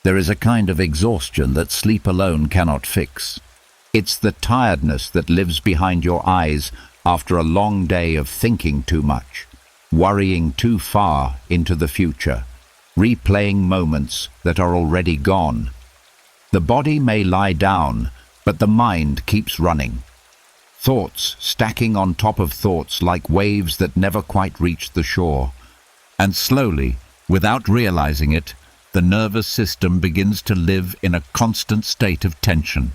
There is a kind of exhaustion that sleep alone cannot fix. It's the tiredness that lives behind your eyes after a long day of thinking too much, worrying too far into the future, replaying moments that are already gone. The body may lie down, but the mind keeps running. Thoughts stacking on top of thoughts like waves that never quite reach the shore. And slowly, without realizing it, the nervous system begins to live in a constant state of tension.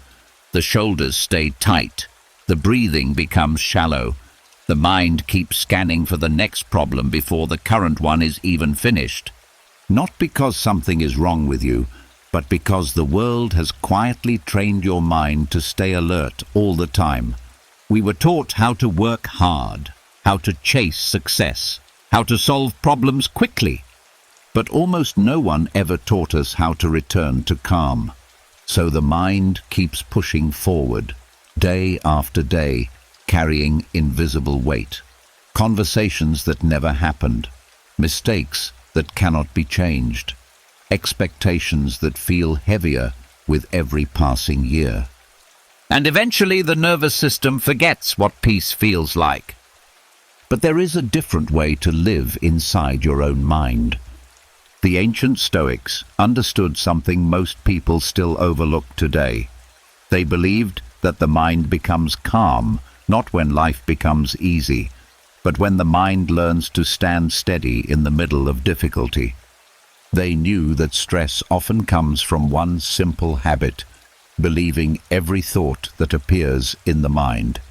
The shoulders stay tight, the breathing becomes shallow, the mind keeps scanning for the next problem before the current one is even finished. Not because something is wrong with you, but because the world has quietly trained your mind to stay alert all the time. We were taught how to work hard, how to chase success, how to solve problems quickly. But almost no one ever taught us how to return to calm. So the mind keeps pushing forward, day after day, carrying invisible weight. Conversations that never happened, mistakes that cannot be changed, expectations that feel heavier with every passing year. And eventually the nervous system forgets what peace feels like. But there is a different way to live inside your own mind. The ancient Stoics understood something most people still overlook today. They believed that the mind becomes calm, not when life becomes easy, but when the mind learns to stand steady in the middle of difficulty. They knew that stress often comes from one simple habit, believing every thought that appears in the mind.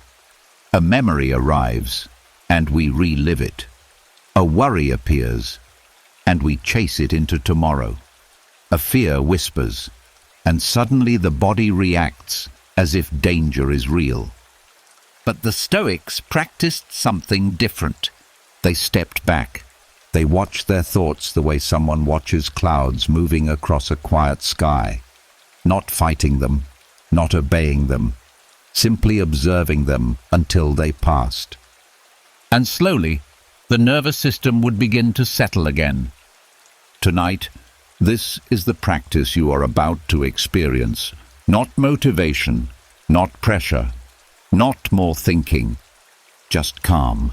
A memory arrives, and we relive it. A worry appears, and we chase it into tomorrow. A fear whispers, and suddenly the body reacts as if danger is real. But the Stoics practiced something different. They stepped back. They watched their thoughts the way someone watches clouds moving across a quiet sky, not fighting them, not obeying them, simply observing them until they passed. And slowly, the nervous system would begin to settle again. Tonight, this is the practice you are about to experience. Not motivation, not pressure, not more thinking, just calm.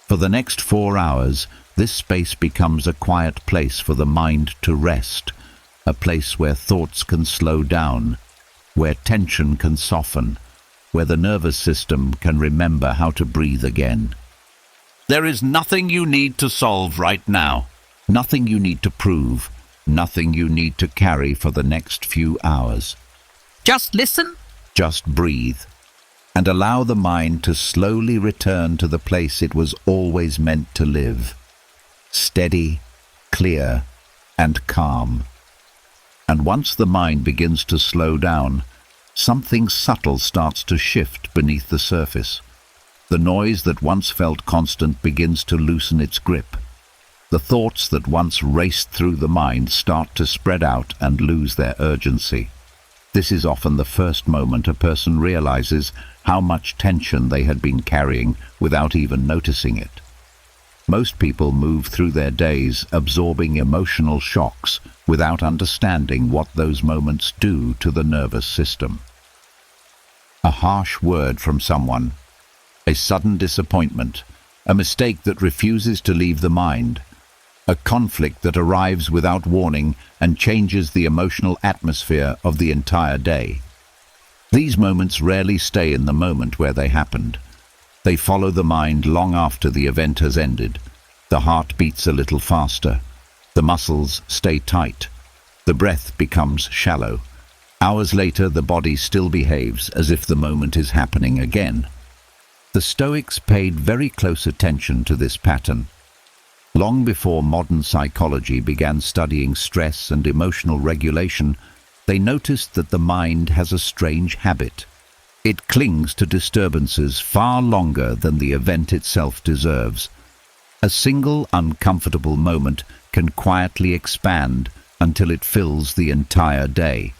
For the next 4 hours, this space becomes a quiet place for the mind to rest, a place where thoughts can slow down, where tension can soften, where the nervous system can remember how to breathe again. There is nothing you need to solve right now, nothing you need to prove, nothing you need to carry for the next few hours. Just listen. Just breathe, and allow the mind to slowly return to the place it was always meant to live. Steady, clear, and calm. And once the mind begins to slow down, something subtle starts to shift beneath the surface. The noise that once felt constant begins to loosen its grip. The thoughts that once raced through the mind start to spread out and lose their urgency. This is often the first moment a person realizes how much tension they had been carrying without even noticing it. Most people move through their days absorbing emotional shocks without understanding what those moments do to the nervous system. A harsh word from someone, a sudden disappointment, a mistake that refuses to leave the mind, a conflict that arrives without warning and changes the emotional atmosphere of the entire day. These moments rarely stay in the moment where they happened. They follow the mind long after the event has ended. The heart beats a little faster. The muscles stay tight. The breath becomes shallow. Hours later, the body still behaves as if the moment is happening again. The Stoics paid very close attention to this pattern. Long before modern psychology began studying stress and emotional regulation, they noticed that the mind has a strange habit. It clings to disturbances far longer than the event itself deserves. A single uncomfortable moment can quietly expand until it fills the entire day.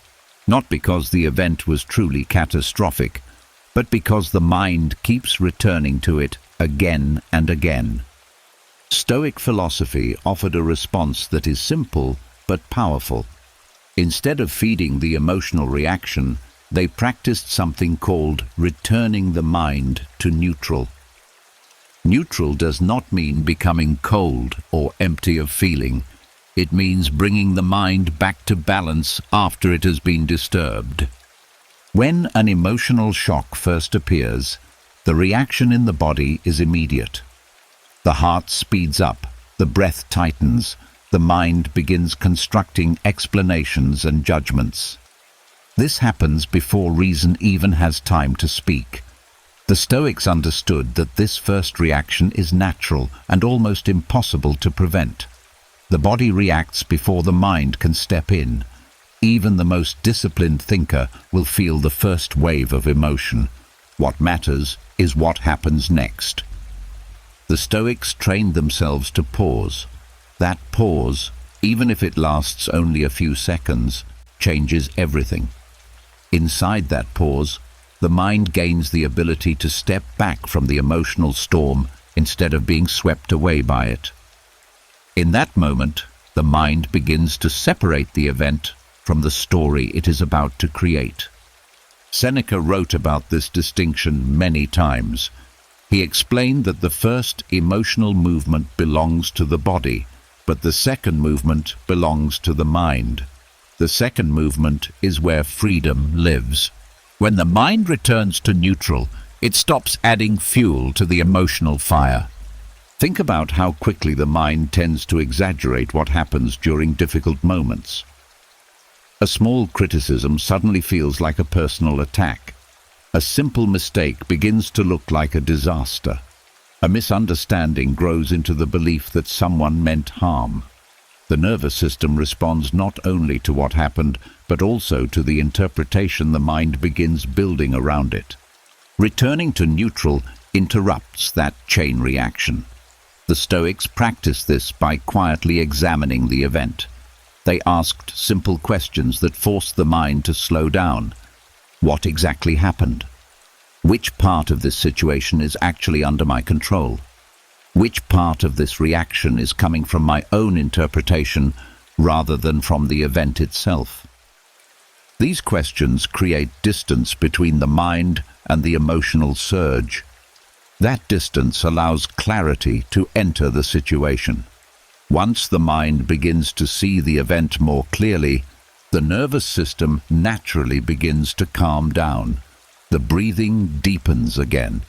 Not because the event was truly catastrophic, but because the mind keeps returning to it again and again. Stoic philosophy offered a response that is simple but powerful. Instead of feeding the emotional reaction, they practiced something called returning the mind to neutral. Neutral does not mean becoming cold or empty of feeling. It means bringing the mind back to balance after it has been disturbed. When an emotional shock first appears, the reaction in the body is immediate. The heart speeds up, the breath tightens, the mind begins constructing explanations and judgments. This happens before reason even has time to speak. The Stoics understood that this first reaction is natural and almost impossible to prevent. The body reacts before the mind can step in. Even the most disciplined thinker will feel the first wave of emotion. What matters is what happens next. The Stoics trained themselves to pause. That pause, even if it lasts only a few seconds, changes everything. Inside that pause, the mind gains the ability to step back from the emotional storm instead of being swept away by it. In that moment, the mind begins to separate the event from the story it is about to create. Seneca wrote about this distinction many times. He explained that the first emotional movement belongs to the body, but the second movement belongs to the mind. The second movement is where freedom lives. When the mind returns to neutral, it stops adding fuel to the emotional fire. Think about how quickly the mind tends to exaggerate what happens during difficult moments. A small criticism suddenly feels like a personal attack. A simple mistake begins to look like a disaster. A misunderstanding grows into the belief that someone meant harm. The nervous system responds not only to what happened, but also to the interpretation the mind begins building around it. Returning to neutral interrupts that chain reaction. The Stoics practiced this by quietly examining the event. They asked simple questions that forced the mind to slow down. What exactly happened? Which part of this situation is actually under my control? Which part of this reaction is coming from my own interpretation rather than from the event itself? These questions create distance between the mind and the emotional surge. That distance allows clarity to enter the situation. Once the mind begins to see the event more clearly, the nervous system naturally begins to calm down. The breathing deepens again.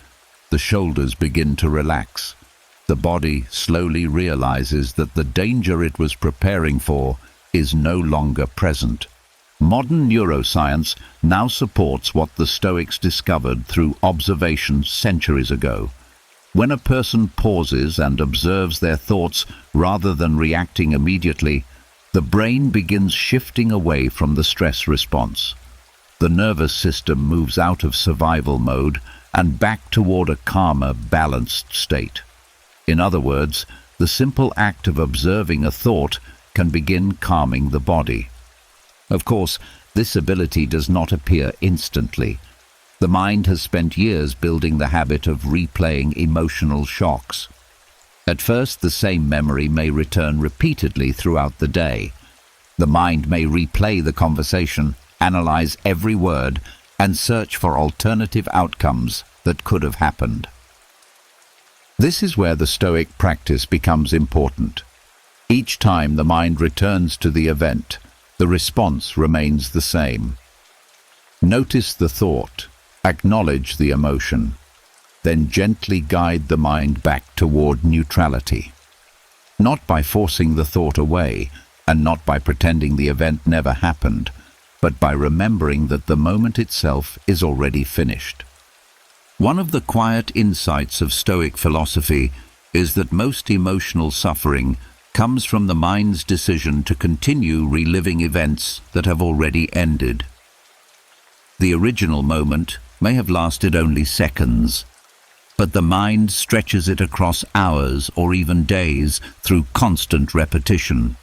The shoulders begin to relax. The body slowly realizes that the danger it was preparing for is no longer present. Modern neuroscience now supports what the Stoics discovered through observation centuries ago. When a person pauses and observes their thoughts rather than reacting immediately, the brain begins shifting away from the stress response. The nervous system moves out of survival mode and back toward a calmer, balanced state. In other words, the simple act of observing a thought can begin calming the body. Of course, this ability does not appear instantly. The mind has spent years building the habit of replaying emotional shocks. At first, the same memory may return repeatedly throughout the day. The mind may replay the conversation, analyze every word, and search for alternative outcomes that could have happened. This is where the Stoic practice becomes important. Each time the mind returns to the event, the response remains the same. Notice the thought, acknowledge the emotion, then gently guide the mind back toward neutrality. Not by forcing the thought away, and not by pretending the event never happened, but by remembering that the moment itself is already finished. One of the quiet insights of Stoic philosophy is that most emotional suffering comes from the mind's decision to continue reliving events that have already ended. The original moment may have lasted only seconds, but the mind stretches it across hours or even days through constant repetition.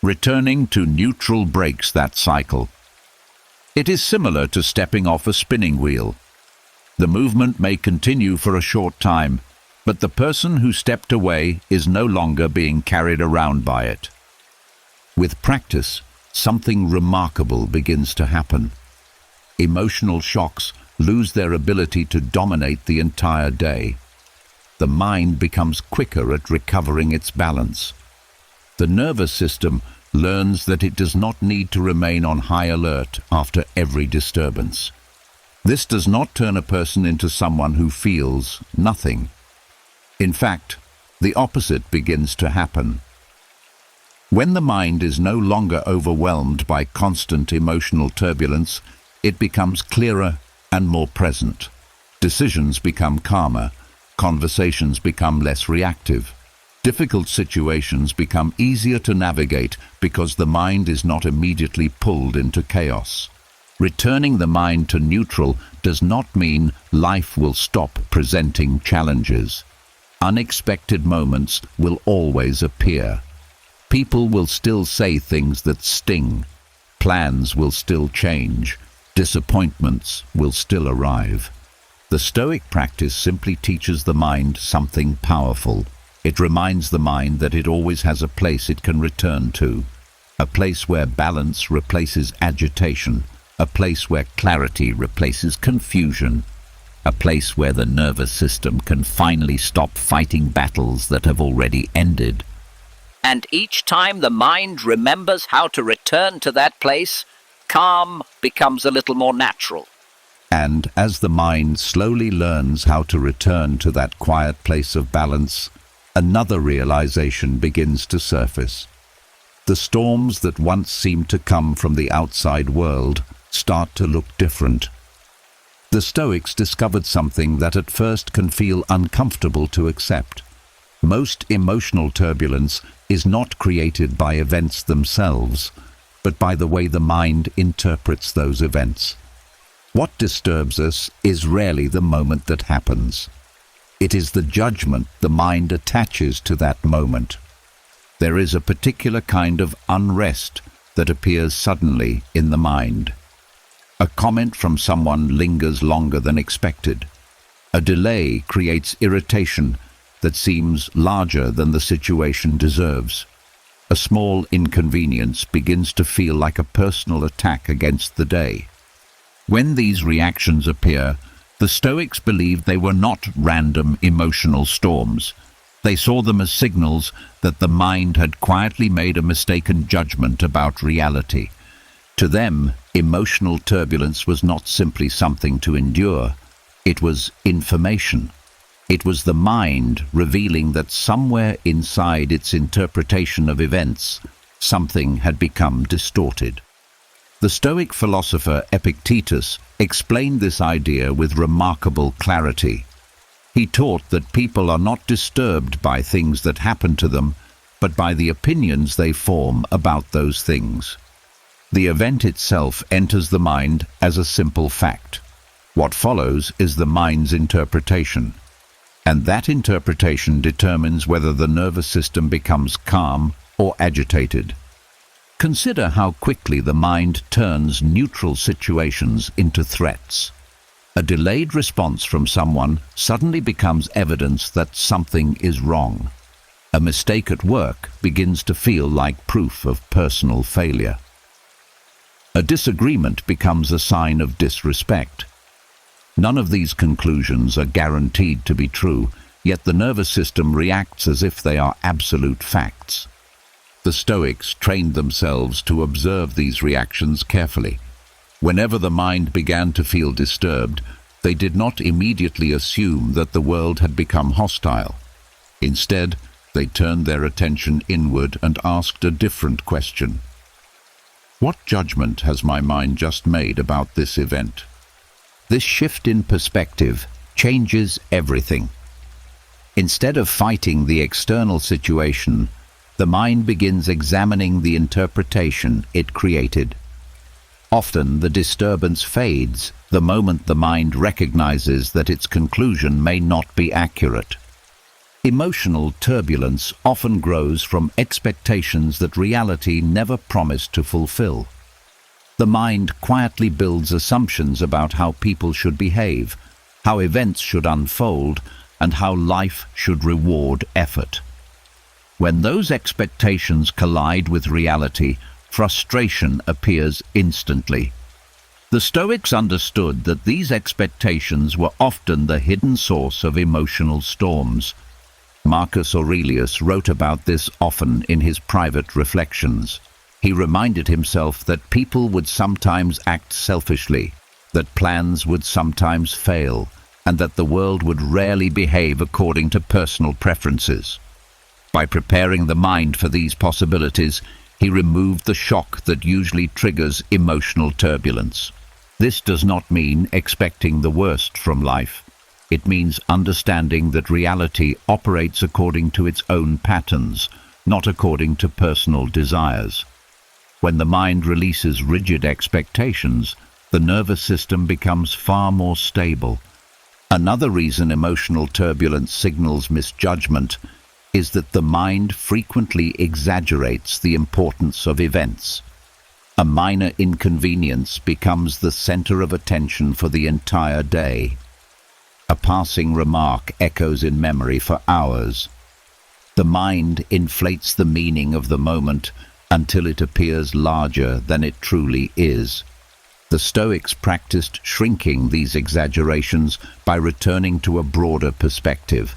Returning to neutral breaks that cycle. It is similar to stepping off a spinning wheel. The movement may continue for a short time, but the person who stepped away is no longer being carried around by it. With practice, something remarkable begins to happen. Emotional shocks lose their ability to dominate the entire day. The mind becomes quicker at recovering its balance. The nervous system learns that it does not need to remain on high alert after every disturbance. This does not turn a person into someone who feels nothing. In fact, the opposite begins to happen. When the mind is no longer overwhelmed by constant emotional turbulence, it becomes clearer and more present. Decisions become calmer, conversations become less reactive. Difficult situations become easier to navigate because the mind is not immediately pulled into chaos. Returning the mind to neutral does not mean life will stop presenting challenges. Unexpected moments will always appear. People will still say things that sting. Plans will still change. Disappointments will still arrive. The Stoic practice simply teaches the mind something powerful. It reminds the mind that it always has a place it can return to, a place where balance replaces agitation, a place where clarity replaces confusion, a place where the nervous system can finally stop fighting battles that have already ended. And each time the mind remembers how to return to that place, calm becomes a little more natural. And as the mind slowly learns how to return to that quiet place of balance, another realization begins to surface. The storms that once seemed to come from the outside world start to look different. The Stoics discovered something that at first can feel uncomfortable to accept. Most emotional turbulence is not created by events themselves, but by the way the mind interprets those events. What disturbs us is rarely the moment that happens. It is the judgment the mind attaches to that moment. There is a particular kind of unrest that appears suddenly in the mind. A comment from someone lingers longer than expected. A delay creates irritation that seems larger than the situation deserves. A small inconvenience begins to feel like a personal attack against the day. When these reactions appear, the Stoics believed they were not random emotional storms. They saw them as signals that the mind had quietly made a mistaken judgment about reality. To them, emotional turbulence was not simply something to endure. It was information. It was the mind revealing that somewhere inside its interpretation of events, something had become distorted. The Stoic philosopher Epictetus explained this idea with remarkable clarity. He taught that people are not disturbed by things that happen to them, but by the opinions they form about those things. The event itself enters the mind as a simple fact. What follows is the mind's interpretation, and that interpretation determines whether the nervous system becomes calm or agitated. Consider how quickly the mind turns neutral situations into threats. A delayed response from someone suddenly becomes evidence that something is wrong. A mistake at work begins to feel like proof of personal failure. A disagreement becomes a sign of disrespect. None of these conclusions are guaranteed to be true, yet the nervous system reacts as if they are absolute facts. The Stoics trained themselves to observe these reactions carefully. Whenever the mind began to feel disturbed, they did not immediately assume that the world had become hostile. Instead, they turned their attention inward and asked a different question. What judgment has my mind just made about this event? This shift in perspective changes everything. Instead of fighting the external situation, the mind begins examining the interpretation it created. Often the disturbance fades the moment the mind recognizes that its conclusion may not be accurate. Emotional turbulence often grows from expectations that reality never promised to fulfill. The mind quietly builds assumptions about how people should behave, how events should unfold, and how life should reward effort. When those expectations collide with reality, frustration appears instantly. The Stoics understood that these expectations were often the hidden source of emotional storms. Marcus Aurelius wrote about this often in his private reflections. He reminded himself that people would sometimes act selfishly, that plans would sometimes fail, and that the world would rarely behave according to personal preferences. By preparing the mind for these possibilities, he removed the shock that usually triggers emotional turbulence. This does not mean expecting the worst from life. It means understanding that reality operates according to its own patterns, not according to personal desires. When the mind releases rigid expectations, the nervous system becomes far more stable. Another reason emotional turbulence signals misjudgment is that the mind frequently exaggerates the importance of events. A minor inconvenience becomes the center of attention for the entire day. A passing remark echoes in memory for hours. The mind inflates the meaning of the moment until it appears larger than it truly is. The Stoics practiced shrinking these exaggerations by returning to a broader perspective.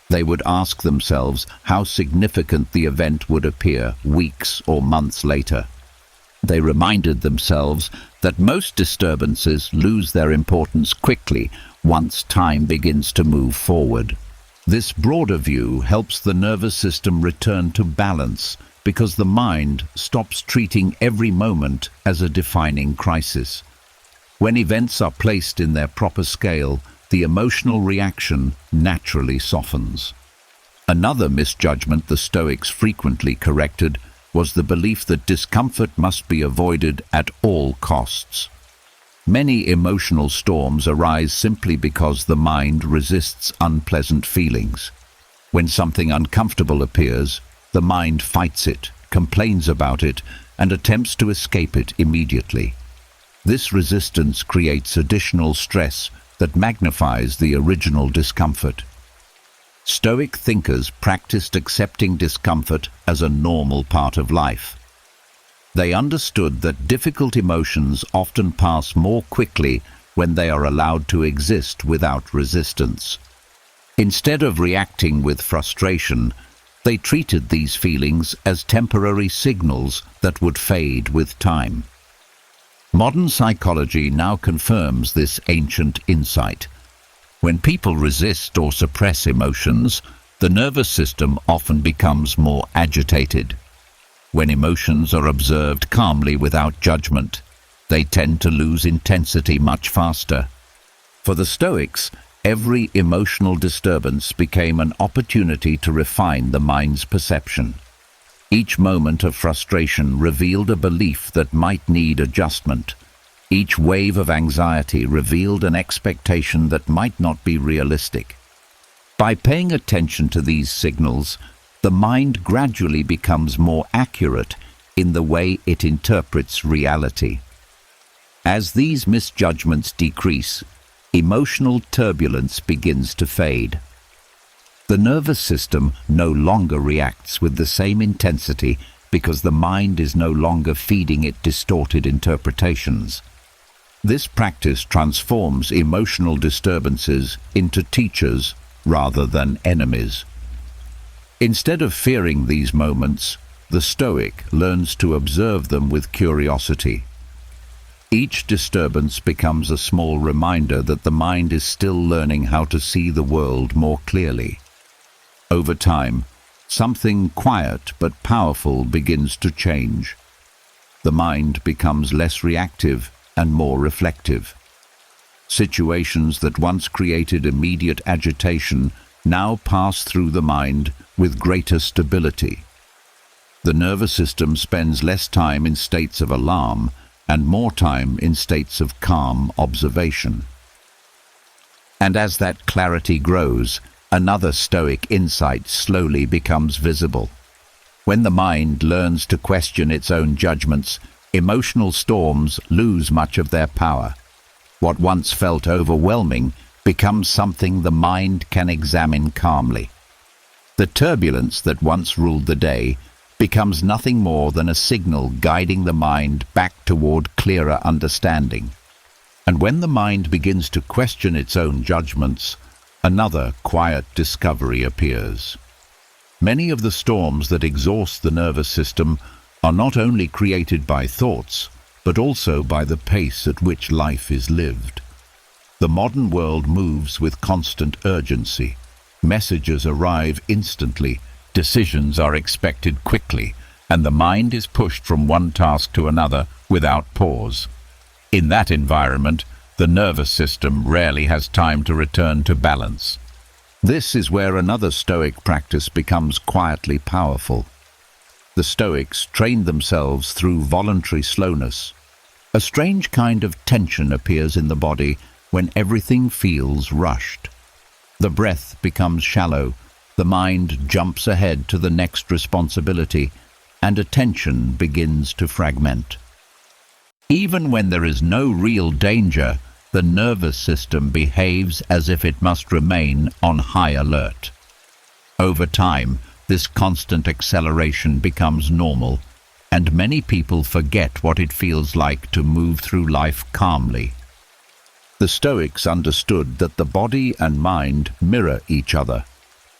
They would ask themselves how significant the event would appear weeks or months later. They reminded themselves that most disturbances lose their importance quickly once time begins to move forward. This broader view helps the nervous system return to balance because the mind stops treating every moment as a defining crisis. When events are placed in their proper scale, the emotional reaction naturally softens. Another misjudgment the Stoics frequently corrected was the belief that discomfort must be avoided at all costs. Many emotional storms arise simply because the mind resists unpleasant feelings. When something uncomfortable appears, the mind fights it, complains about it, and attempts to escape it immediately. This resistance creates additional stress that magnifies the original discomfort. Stoic thinkers practiced accepting discomfort as a normal part of life. They understood that difficult emotions often pass more quickly when they are allowed to exist without resistance. Instead of reacting with frustration, they treated these feelings as temporary signals that would fade with time. Modern psychology now confirms this ancient insight. When people resist or suppress emotions, the nervous system often becomes more agitated. When emotions are observed calmly without judgment, they tend to lose intensity much faster. For the Stoics, every emotional disturbance became an opportunity to refine the mind's perception. Each moment of frustration revealed a belief that might need adjustment. Each wave of anxiety revealed an expectation that might not be realistic. By paying attention to these signals, the mind gradually becomes more accurate in the way it interprets reality. As these misjudgments decrease, emotional turbulence begins to fade. The nervous system no longer reacts with the same intensity because the mind is no longer feeding it distorted interpretations. This practice transforms emotional disturbances into teachers rather than enemies. Instead of fearing these moments, the Stoic learns to observe them with curiosity. Each disturbance becomes a small reminder that the mind is still learning how to see the world more clearly. Over time, something quiet but powerful begins to change. The mind becomes less reactive and more reflective. Situations that once created immediate agitation now pass through the mind with greater stability. The nervous system spends less time in states of alarm and more time in states of calm observation. And as that clarity grows, another Stoic insight slowly becomes visible. When the mind learns to question its own judgments, emotional storms lose much of their power. What once felt overwhelming becomes something the mind can examine calmly. The turbulence that once ruled the day becomes nothing more than a signal guiding the mind back toward clearer understanding. And when the mind begins to question its own judgments, another quiet discovery appears. Many of the storms that exhaust the nervous system are not only created by thoughts, but also by the pace at which life is lived. The modern world moves with constant urgency. Messages arrive instantly, decisions are expected quickly, and the mind is pushed from one task to another without pause. In that environment, the nervous system rarely has time to return to balance. This is where another Stoic practice becomes quietly powerful. The Stoics trained themselves through voluntary slowness. A strange kind of tension appears in the body when everything feels rushed. The breath becomes shallow, the mind jumps ahead to the next responsibility, and attention begins to fragment. Even when there is no real danger, the nervous system behaves as if it must remain on high alert. Over time, this constant acceleration becomes normal, and many people forget what it feels like to move through life calmly. The Stoics understood that the body and mind mirror each other.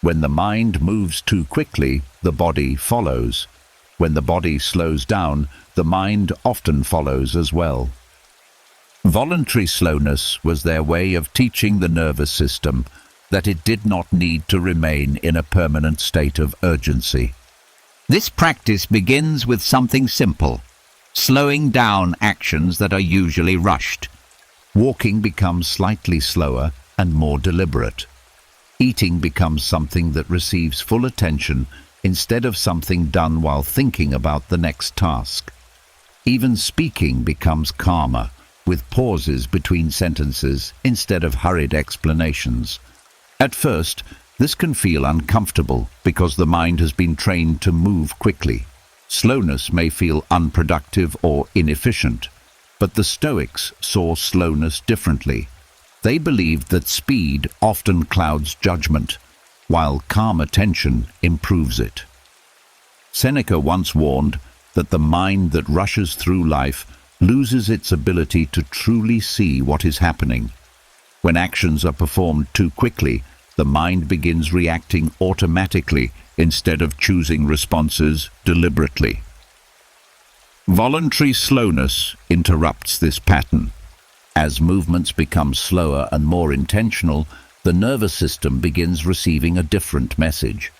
When the mind moves too quickly, the body follows. When the body slows down, the mind often follows as well. Voluntary slowness was their way of teaching the nervous system that it did not need to remain in a permanent state of urgency. This practice begins with something simple, slowing down actions that are usually rushed. Walking becomes slightly slower and more deliberate. Eating becomes something that receives full attention instead of something done while thinking about the next task. Even speaking becomes calmer, with pauses between sentences instead of hurried explanations. At first, this can feel uncomfortable because the mind has been trained to move quickly. Slowness may feel unproductive or inefficient, but the Stoics saw slowness differently. They believed that speed often clouds judgment, while calm attention improves it. Seneca once warned that the mind that rushes through life loses its ability to truly see what is happening. When actions are performed too quickly, the mind begins reacting automatically instead of choosing responses deliberately. Voluntary slowness interrupts this pattern. As movements become slower and more intentional, the nervous system begins receiving a different message.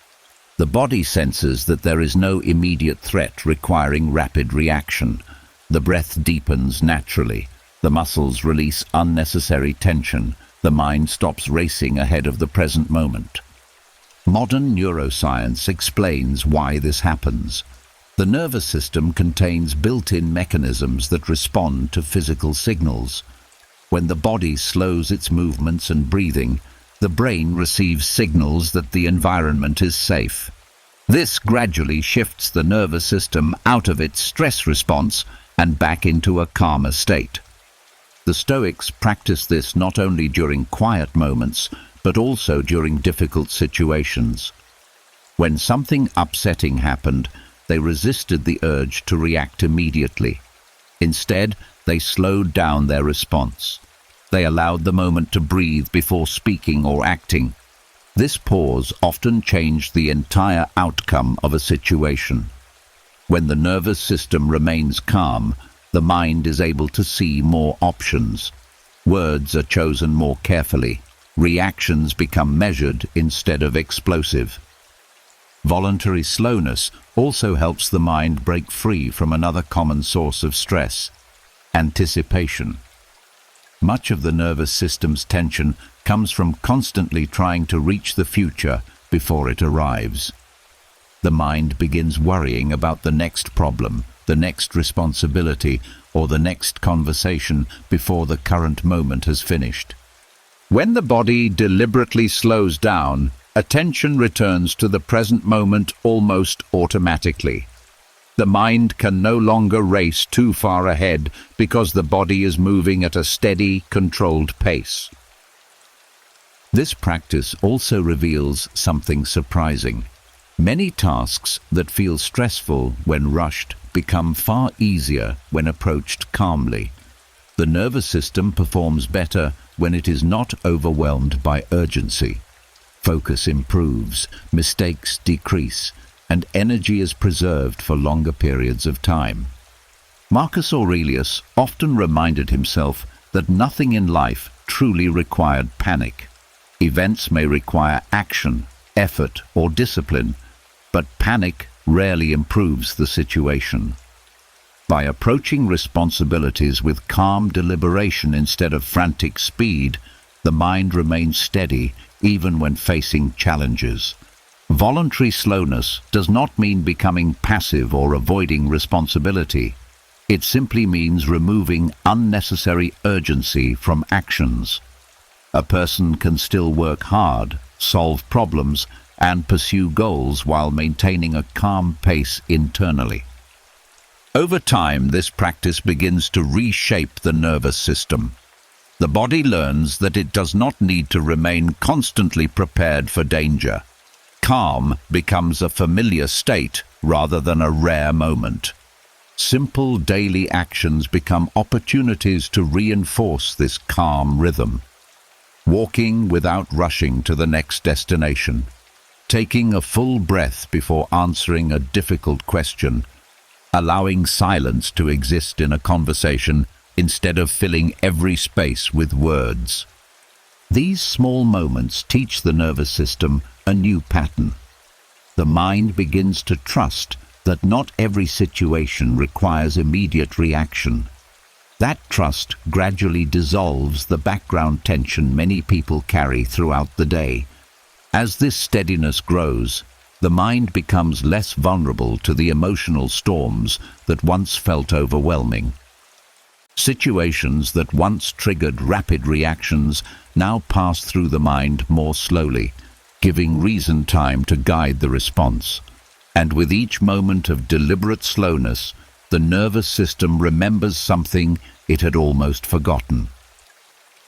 The body senses that there is no immediate threat requiring rapid reaction. The breath deepens naturally. The muscles release unnecessary tension. The mind stops racing ahead of the present moment. Modern neuroscience explains why this happens. The nervous system contains built-in mechanisms that respond to physical signals. When the body slows its movements and breathing, the brain receives signals that the environment is safe. This gradually shifts the nervous system out of its stress response and back into a calmer state. The Stoics practiced this not only during quiet moments, but also during difficult situations. When something upsetting happened, they resisted the urge to react immediately. Instead, they slowed down their response. They allowed the moment to breathe before speaking or acting. This pause often changed the entire outcome of a situation. When the nervous system remains calm, the mind is able to see more options. Words are chosen more carefully. Reactions become measured instead of explosive. Voluntary slowness also helps the mind break free from another common source of stress: anticipation. Much of the nervous system's tension comes from constantly trying to reach the future before it arrives. The mind begins worrying about the next problem, the next responsibility, or the next conversation before the current moment has finished. When the body deliberately slows down, attention returns to the present moment almost automatically. The mind can no longer race too far ahead because the body is moving at a steady, controlled pace. This practice also reveals something surprising. Many tasks that feel stressful when rushed become far easier when approached calmly. The nervous system performs better when it is not overwhelmed by urgency. Focus improves, mistakes decrease, and energy is preserved for longer periods of time. Marcus Aurelius often reminded himself that nothing in life truly required panic. Events may require action, effort, or discipline, but panic rarely improves the situation. By approaching responsibilities with calm deliberation instead of frantic speed, the mind remains steady even when facing challenges. Voluntary slowness does not mean becoming passive or avoiding responsibility. It simply means removing unnecessary urgency from actions. A person can still work hard, solve problems, and pursue goals while maintaining a calm pace internally. Over time, this practice begins to reshape the nervous system. The body learns that it does not need to remain constantly prepared for danger. Calm becomes a familiar state rather than a rare moment. Simple daily actions become opportunities to reinforce this calm rhythm. Walking without rushing to the next destination. Taking a full breath before answering a difficult question. Allowing silence to exist in a conversation instead of filling every space with words. These small moments teach the nervous system a new pattern. The mind begins to trust that not every situation requires immediate reaction. That trust gradually dissolves the background tension many people carry throughout the day. As this steadiness grows, the mind becomes less vulnerable to the emotional storms that once felt overwhelming. Situations that once triggered rapid reactions now pass through the mind more slowly, giving reason time to guide the response. And with each moment of deliberate slowness, the nervous system remembers something it had almost forgotten.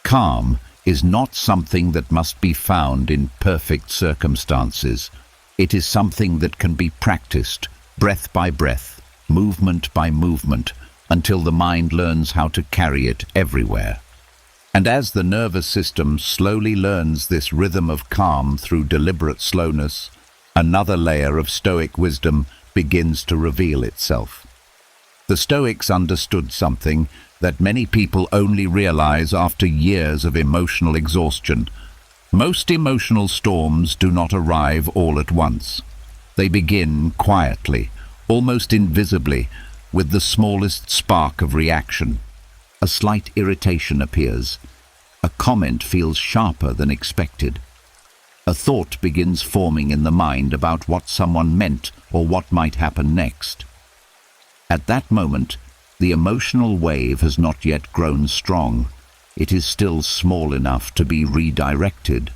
Calm is not something that must be found in perfect circumstances. It is something that can be practiced, breath by breath, movement by movement, until the mind learns how to carry it everywhere. And as the nervous system slowly learns this rhythm of calm through deliberate slowness, another layer of Stoic wisdom begins to reveal itself. The Stoics understood something that many people only realize after years of emotional exhaustion. Most emotional storms do not arrive all at once. They begin quietly, almost invisibly, with the smallest spark of reaction. A slight irritation appears. A comment feels sharper than expected. A thought begins forming in the mind about what someone meant or what might happen next. At that moment, the emotional wave has not yet grown strong. It is still small enough to be redirected.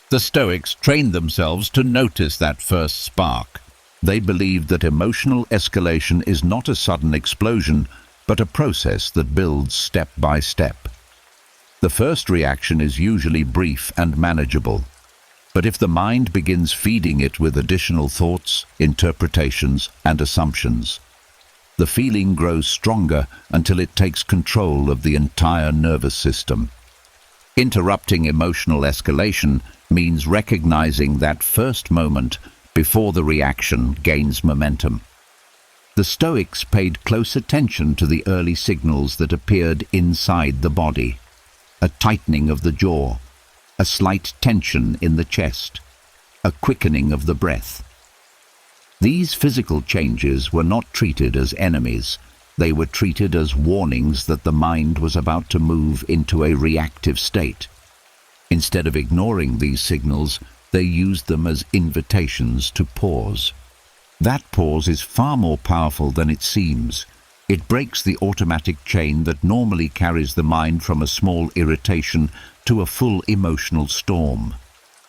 The Stoics trained themselves to notice that first spark. They believed that emotional escalation is not a sudden explosion, but a process that builds step by step. The first reaction is usually brief and manageable. But if the mind begins feeding it with additional thoughts, interpretations, and assumptions, the feeling grows stronger until it takes control of the entire nervous system. Interrupting emotional escalation means recognizing that first moment before the reaction gains momentum. The Stoics paid close attention to the early signals that appeared inside the body. A tightening of the jaw, a slight tension in the chest, a quickening of the breath. These physical changes were not treated as enemies. They were treated as warnings that the mind was about to move into a reactive state. Instead of ignoring these signals, they used them as invitations to pause. That pause is far more powerful than it seems. It breaks the automatic chain that normally carries the mind from a small irritation to a full emotional storm.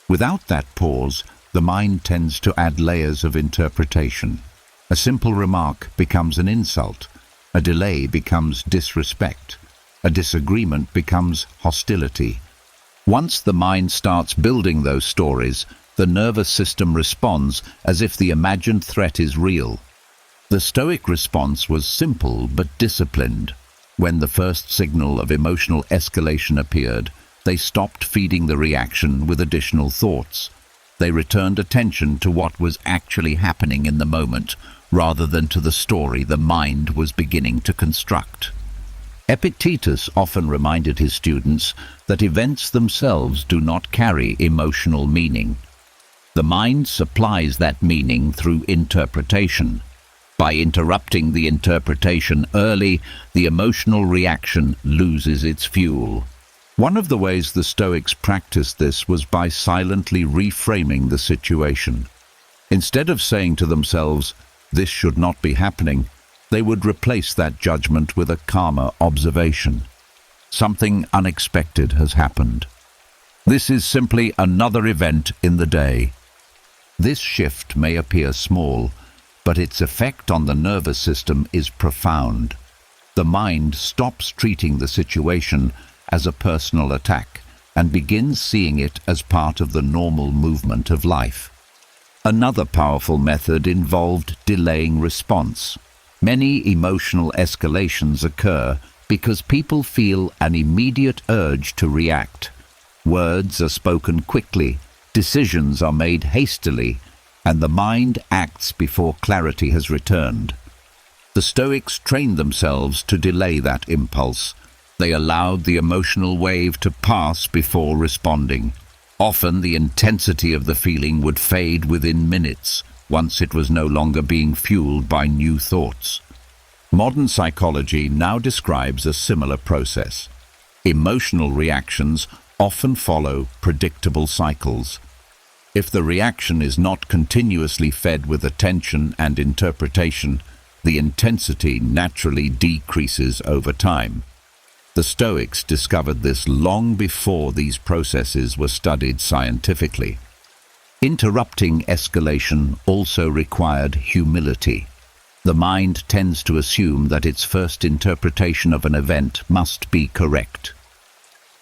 Without that pause, the mind tends to add layers of interpretation. A simple remark becomes an insult. A delay becomes disrespect. A disagreement becomes hostility. Once the mind starts building those stories, the nervous system responds as if the imagined threat is real. The Stoic response was simple but disciplined. When the first signal of emotional escalation appeared, they stopped feeding the reaction with additional thoughts. They returned attention to what was actually happening in the moment, rather than to the story the mind was beginning to construct. Epictetus often reminded his students that events themselves do not carry emotional meaning. The mind supplies that meaning through interpretation. By interrupting the interpretation early, the emotional reaction loses its fuel. One of the ways the Stoics practiced this was by silently reframing the situation. Instead of saying to themselves, "This should not be happening," they would replace that judgment with a calmer observation. Something unexpected has happened. This is simply another event in the day. This shift may appear small, but its effect on the nervous system is profound. The mind stops treating the situation as a personal attack and begins seeing it as part of the normal movement of life. Another powerful method involved delaying response. Many emotional escalations occur because people feel an immediate urge to react. Words are spoken quickly, decisions are made hastily, and the mind acts before clarity has returned. The Stoics trained themselves to delay that impulse. They allowed the emotional wave to pass before responding. Often the intensity of the feeling would fade within minutes, once it was no longer being fueled by new thoughts. Modern psychology now describes a similar process. Emotional reactions often follow predictable cycles. If the reaction is not continuously fed with attention and interpretation, the intensity naturally decreases over time. The Stoics discovered this long before these processes were studied scientifically. Interrupting escalation also required humility. The mind tends to assume that its first interpretation of an event must be correct.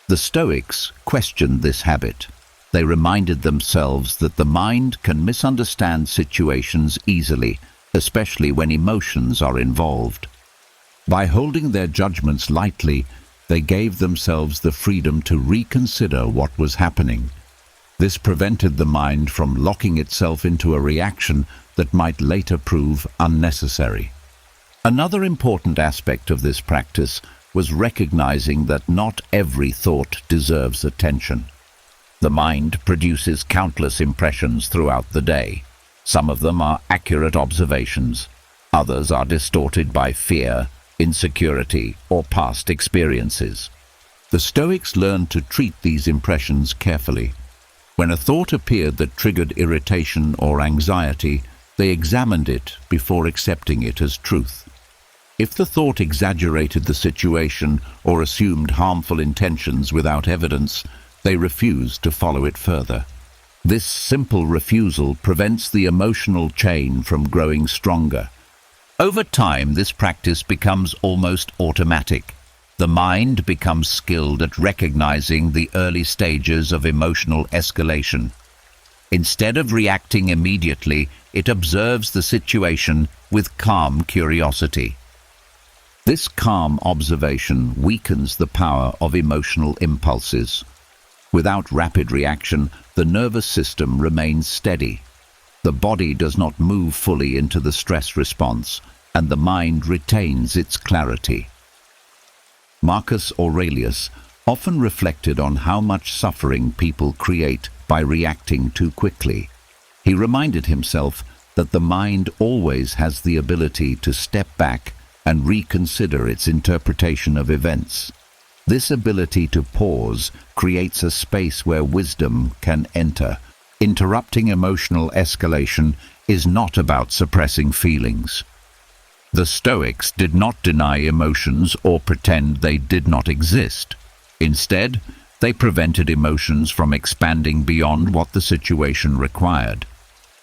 The Stoics questioned this habit. They reminded themselves that the mind can misunderstand situations easily, especially when emotions are involved. By holding their judgments lightly, they gave themselves the freedom to reconsider what was happening. This prevented the mind from locking itself into a reaction that might later prove unnecessary. Another important aspect of this practice was recognizing that not every thought deserves attention. The mind produces countless impressions throughout the day. Some of them are accurate observations. Others are distorted by fear, insecurity, or past experiences. The Stoics learned to treat these impressions carefully. When a thought appeared that triggered irritation or anxiety, they examined it before accepting it as truth. If the thought exaggerated the situation or assumed harmful intentions without evidence, they refused to follow it further. This simple refusal prevents the emotional chain from growing stronger. Over time, this practice becomes almost automatic. The mind becomes skilled at recognizing the early stages of emotional escalation. Instead of reacting immediately, it observes the situation with calm curiosity. This calm observation weakens the power of emotional impulses. Without rapid reaction, the nervous system remains steady. The body does not move fully into the stress response, and the mind retains its clarity. Marcus Aurelius often reflected on how much suffering people create by reacting too quickly. He reminded himself that the mind always has the ability to step back and reconsider its interpretation of events. This ability to pause creates a space where wisdom can enter. Interrupting emotional escalation is not about suppressing feelings. The Stoics did not deny emotions or pretend they did not exist. Instead, they prevented emotions from expanding beyond what the situation required.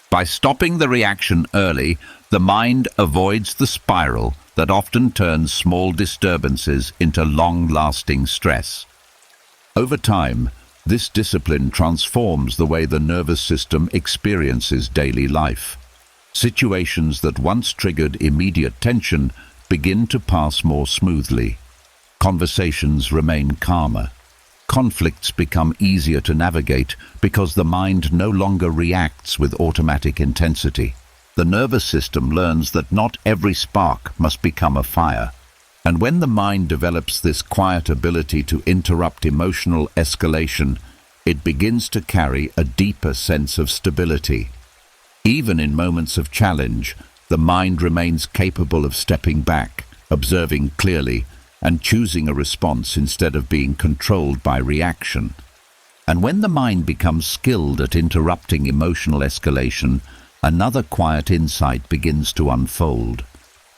By stopping the reaction early, the mind avoids the spiral that often turns small disturbances into long-lasting stress. Over time, This discipline transforms the way the nervous system experiences daily life. Situations that once triggered immediate tension begin to pass more smoothly. Conversations remain calmer. Conflicts become easier to navigate because the mind no longer reacts with automatic intensity. The nervous system learns that not every spark must become a fire. And when the mind develops this quiet ability to interrupt emotional escalation, it begins to carry a deeper sense of stability. Even in moments of challenge, the mind remains capable of stepping back, observing clearly, and choosing a response instead of being controlled by reaction. And when the mind becomes skilled at interrupting emotional escalation, another quiet insight begins to unfold.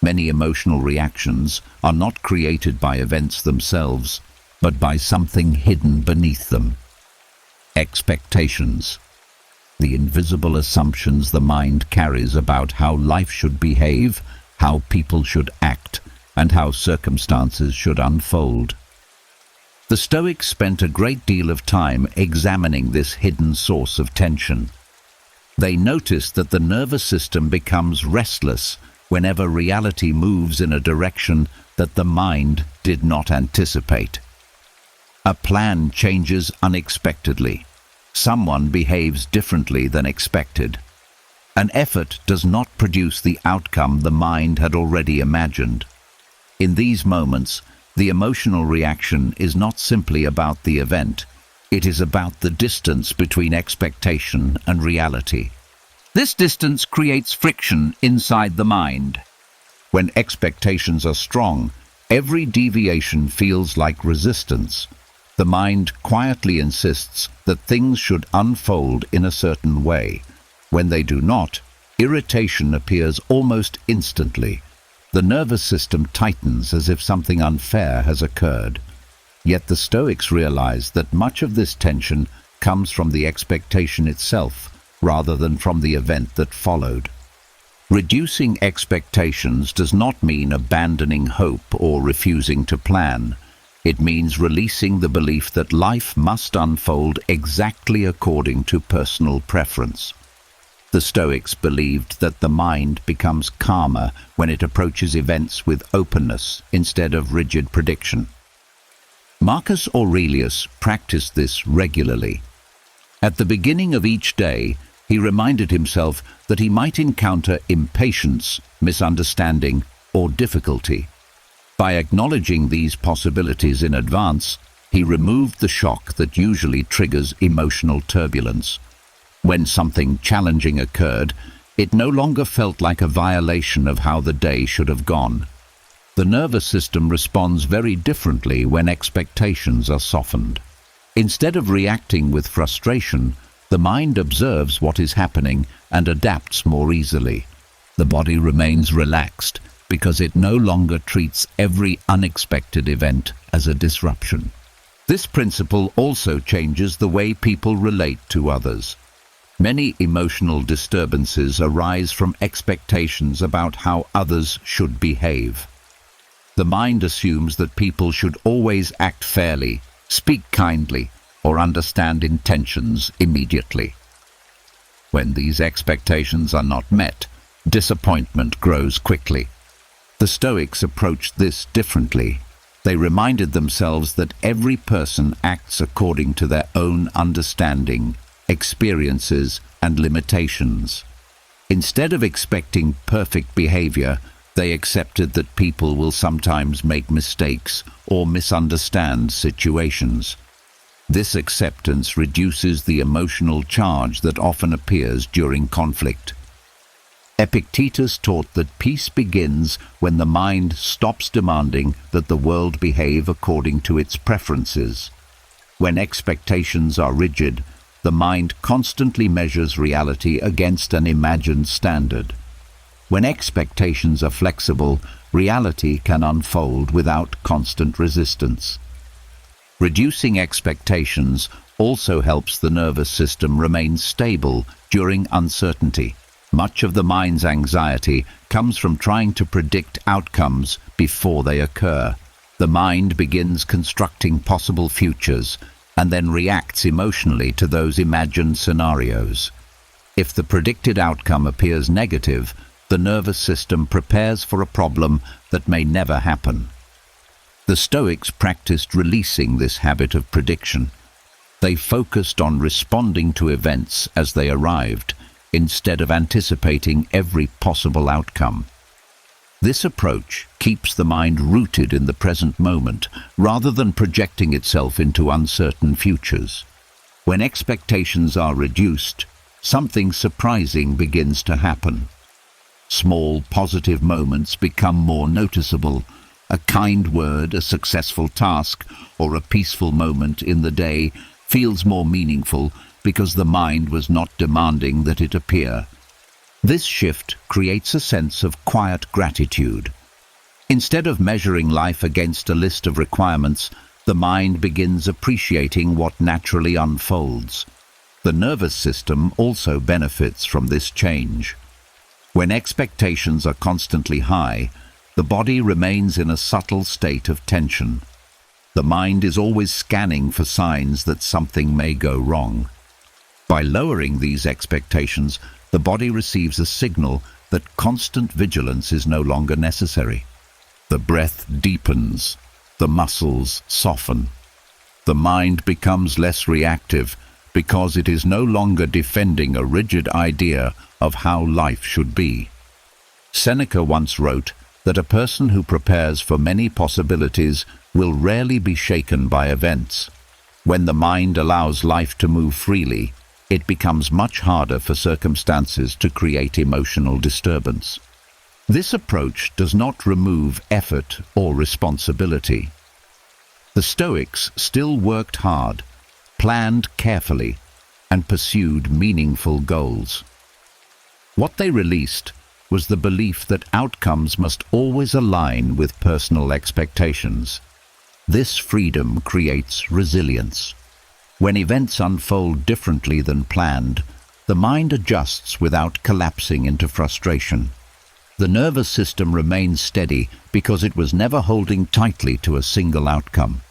Many emotional reactions are not created by events themselves, but by something hidden beneath them. Expectations. The invisible assumptions the mind carries about how life should behave, how people should act, and how circumstances should unfold. The Stoics spent a great deal of time examining this hidden source of tension. They noticed that the nervous system becomes restless whenever reality moves in a direction that the mind did not anticipate. A plan changes unexpectedly. Someone behaves differently than expected. An effort does not produce the outcome the mind had already imagined. In these moments, the emotional reaction is not simply about the event. It is about the distance between expectation and reality. This distance creates friction inside the mind. When expectations are strong, every deviation feels like resistance. The mind quietly insists that things should unfold in a certain way. When they do not, irritation appears almost instantly. The nervous system tightens as if something unfair has occurred. Yet the Stoics realize that much of this tension comes from the expectation itself, rather than from the event that followed. Reducing expectations does not mean abandoning hope or refusing to plan. It means releasing the belief that life must unfold exactly according to personal preference. The Stoics believed that the mind becomes calmer when it approaches events with openness instead of rigid prediction. Marcus Aurelius practiced this regularly. At the beginning of each day, he reminded himself that he might encounter impatience, misunderstanding, or difficulty. By acknowledging these possibilities in advance, he removed the shock that usually triggers emotional turbulence. When something challenging occurred, it no longer felt like a violation of how the day should have gone. The nervous system responds very differently when expectations are softened. Instead of reacting with frustration, the mind observes what is happening and adapts more easily. The body remains relaxed because it no longer treats every unexpected event as a disruption. This principle also changes the way people relate to others. Many emotional disturbances arise from expectations about how others should behave. The mind assumes that people should always act fairly, speak kindly, or understand intentions immediately. When these expectations are not met, disappointment grows quickly. The Stoics approached this differently. They reminded themselves that every person acts according to their own understanding, experiences, and limitations. Instead of expecting perfect behavior, they accepted that people will sometimes make mistakes or misunderstand situations. This acceptance reduces the emotional charge that often appears during conflict. Epictetus taught that peace begins when the mind stops demanding that the world behave according to its preferences. When expectations are rigid, the mind constantly measures reality against an imagined standard. When expectations are flexible, reality can unfold without constant resistance. Reducing expectations also helps the nervous system remain stable during uncertainty. Much of the mind's anxiety comes from trying to predict outcomes before they occur. The mind begins constructing possible futures, and then reacts emotionally to those imagined scenarios. If the predicted outcome appears negative, the nervous system prepares for a problem that may never happen. The Stoics practiced releasing this habit of prediction. They focused on responding to events as they arrived, instead of anticipating every possible outcome. This approach keeps the mind rooted in the present moment, rather than projecting itself into uncertain futures. When expectations are reduced, something surprising begins to happen. Small positive moments become more noticeable. A kind word, a successful task, or a peaceful moment in the day feels more meaningful because the mind was not demanding that it appear. This shift creates a sense of quiet gratitude. Instead of measuring life against a list of requirements, the mind begins appreciating what naturally unfolds. The nervous system also benefits from this change. When expectations are constantly high, the body remains in a subtle state of tension. The mind is always scanning for signs that something may go wrong. By lowering these expectations, the body receives a signal that constant vigilance is no longer necessary. The breath deepens, the muscles soften. The mind becomes less reactive because it is no longer defending a rigid idea of how life should be. Seneca once wrote that a person who prepares for many possibilities will rarely be shaken by events. When the mind allows life to move freely, it becomes much harder for circumstances to create emotional disturbance. This approach does not remove effort or responsibility. The Stoics still worked hard, planned carefully, and pursued meaningful goals. What they released was the belief that outcomes must always align with personal expectations. This freedom creates resilience. When events unfold differently than planned, the mind adjusts without collapsing into frustration. The nervous system remains steady because it was never holding tightly to a single outcome.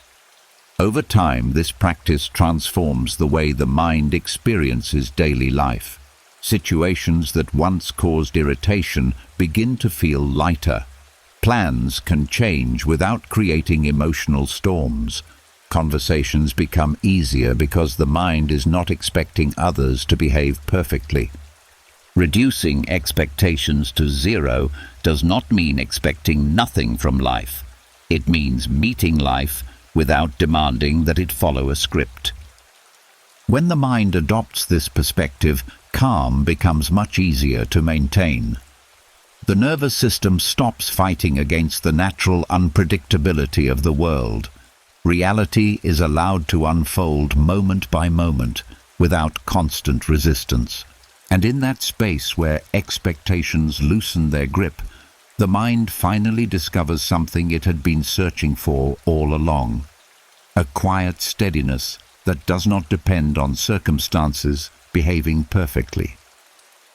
Over time, this practice transforms the way the mind experiences daily life. Situations that once caused irritation begin to feel lighter. Plans can change without creating emotional storms. Conversations become easier because the mind is not expecting others to behave perfectly. Reducing expectations to zero does not mean expecting nothing from life. It means meeting life without demanding that it follow a script. When the mind adopts this perspective, calm becomes much easier to maintain. The nervous system stops fighting against the natural unpredictability of the world. Reality is allowed to unfold moment by moment without constant resistance. And in that space where expectations loosen their grip, the mind finally discovers something it had been searching for all along. A quiet steadiness that does not depend on circumstances behaving perfectly.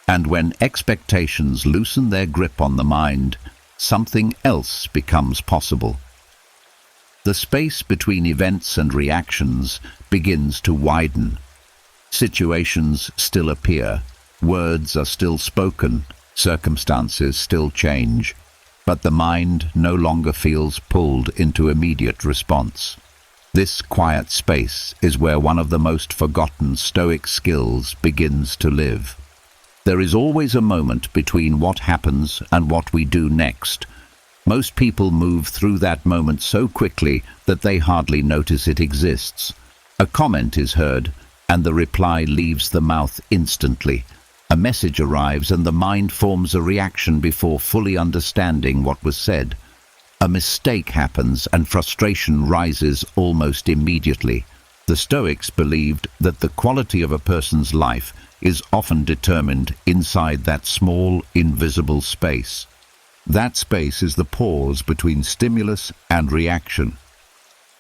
And when expectations loosen their grip on the mind, something else becomes possible. The space between events and reactions begins to widen. Situations still appear, words are still spoken, circumstances still change, but the mind no longer feels pulled into immediate response. This quiet space is where one of the most forgotten Stoic skills begins to live. There is always a moment between what happens and what we do next. Most people move through that moment so quickly that they hardly notice it exists. A comment is heard, and the reply leaves the mouth instantly. A message arrives and the mind forms a reaction before fully understanding what was said. A mistake happens and frustration rises almost immediately. The Stoics believed that the quality of a person's life is often determined inside that small, invisible space. That space is the pause between stimulus and reaction.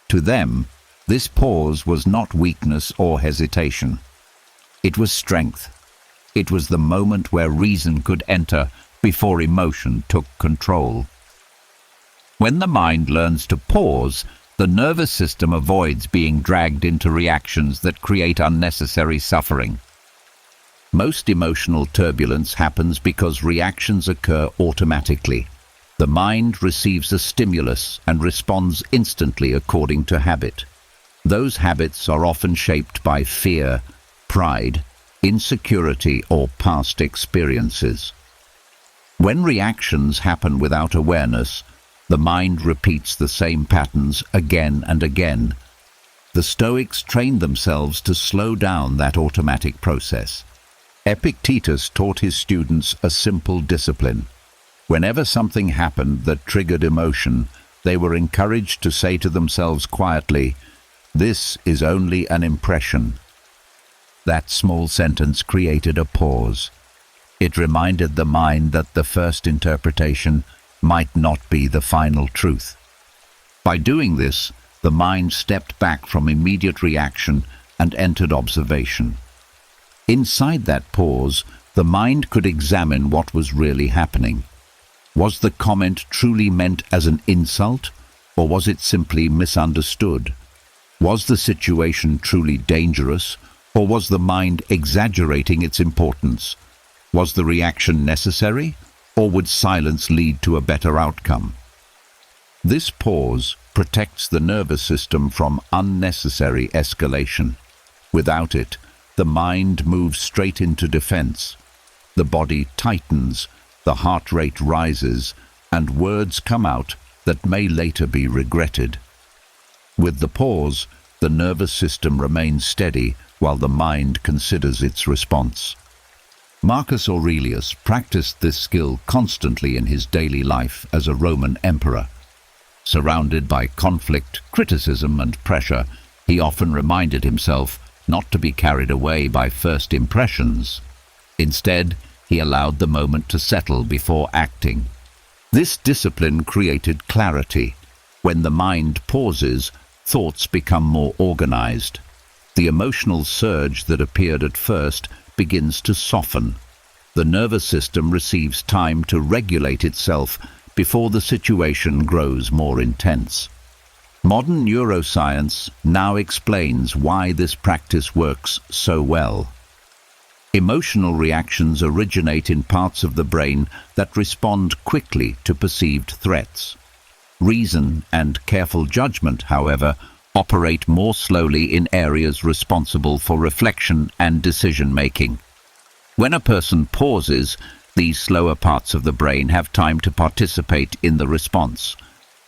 To them, this pause was not weakness or hesitation. It was strength. It was the moment where reason could enter before emotion took control. When the mind learns to pause, The nervous system avoids being dragged into reactions that create unnecessary suffering. Most emotional turbulence happens because reactions occur automatically. The mind receives a stimulus and responds instantly according to habit. Those habits are often shaped by fear, pride, insecurity, or past experiences. When reactions happen without awareness, the mind repeats the same patterns again and again. The Stoics trained themselves to slow down that automatic process. Epictetus taught his students a simple discipline. Whenever something happened that triggered emotion, they were encouraged to say to themselves quietly, "This is only an impression." That small sentence created a pause. It reminded the mind that the first interpretation might not be the final truth. By doing this, the mind stepped back from immediate reaction and entered observation. Inside that pause, the mind could examine what was really happening. Was the comment truly meant as an insult, or was it simply misunderstood? Was the situation truly dangerous, or was the mind exaggerating its importance? Was the reaction necessary, or would silence lead to a better outcome? This pause protects the nervous system from unnecessary escalation. Without it, the mind moves straight into defense. The body tightens, the heart rate rises, and words come out that may later be regretted. With the pause, the nervous system remains steady while the mind considers its response. Marcus Aurelius practiced this skill constantly in his daily life as a Roman emperor. Surrounded by conflict, criticism, and pressure, he often reminded himself not to be carried away by first impressions. Instead, he allowed the moment to settle before acting. This discipline created clarity. When the mind pauses, thoughts become more organized. The emotional surge that appeared at first begins to soften. The nervous system receives time to regulate itself before the situation grows more intense. Modern neuroscience now explains why this practice works so well. Emotional reactions originate in parts of the brain that respond quickly to perceived threats. Reason and careful judgment, however, operate more slowly in areas responsible for reflection and decision-making. When a person pauses, these slower parts of the brain have time to participate in the response.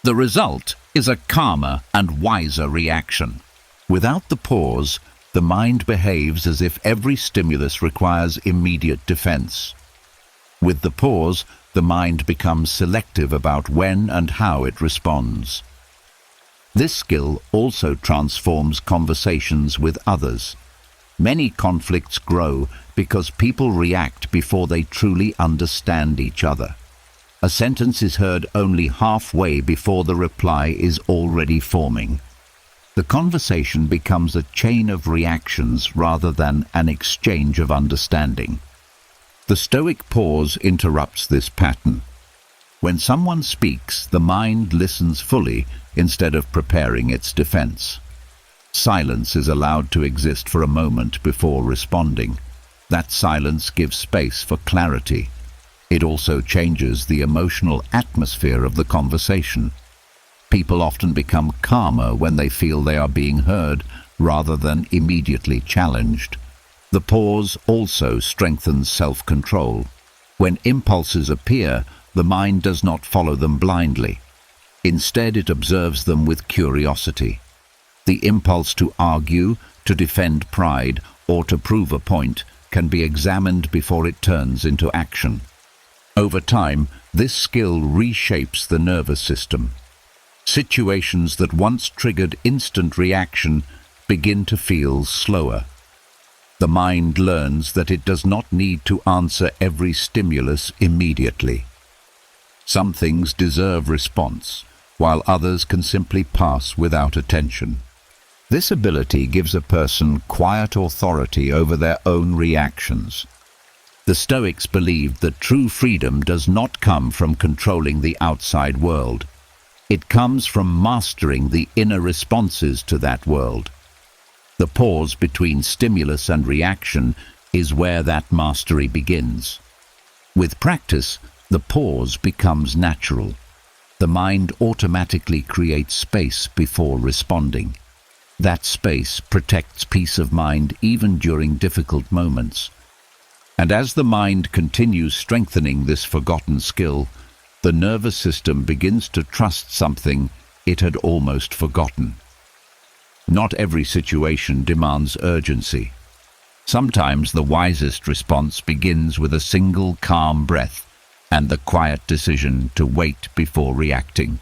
The result is a calmer and wiser reaction. Without the pause, the mind behaves as if every stimulus requires immediate defense. With the pause, the mind becomes selective about when and how it responds. This skill also transforms conversations with others. Many conflicts grow because people react before they truly understand each other. A sentence is heard only halfway before the reply is already forming. The conversation becomes a chain of reactions rather than an exchange of understanding. The Stoic pause interrupts this pattern. When someone speaks, the mind listens fully instead of preparing its defense. Silence is allowed to exist for a moment before responding. That silence gives space for clarity. It also changes the emotional atmosphere of the conversation. People often become calmer when they feel they are being heard rather than immediately challenged. The pause also strengthens self-control. When impulses appear, the mind does not follow them blindly. Instead, it observes them with curiosity. The impulse to argue, to defend pride, or to prove a point can be examined before it turns into action. Over time, this skill reshapes the nervous system. Situations that once triggered instant reaction begin to feel slower. The mind learns that it does not need to answer every stimulus immediately. Some things deserve response, while others can simply pass without attention. This ability gives a person quiet authority over their own reactions. The Stoics believed that true freedom does not come from controlling the outside world. It comes from mastering the inner responses to that world. The pause between stimulus and reaction is where that mastery begins. With practice, the pause becomes natural. The mind automatically creates space before responding. That space protects peace of mind even during difficult moments. And as the mind continues strengthening this forgotten skill, the nervous system begins to trust something it had almost forgotten. Not every situation demands urgency. Sometimes the wisest response begins with a single calm breath and the quiet decision to wait before reacting.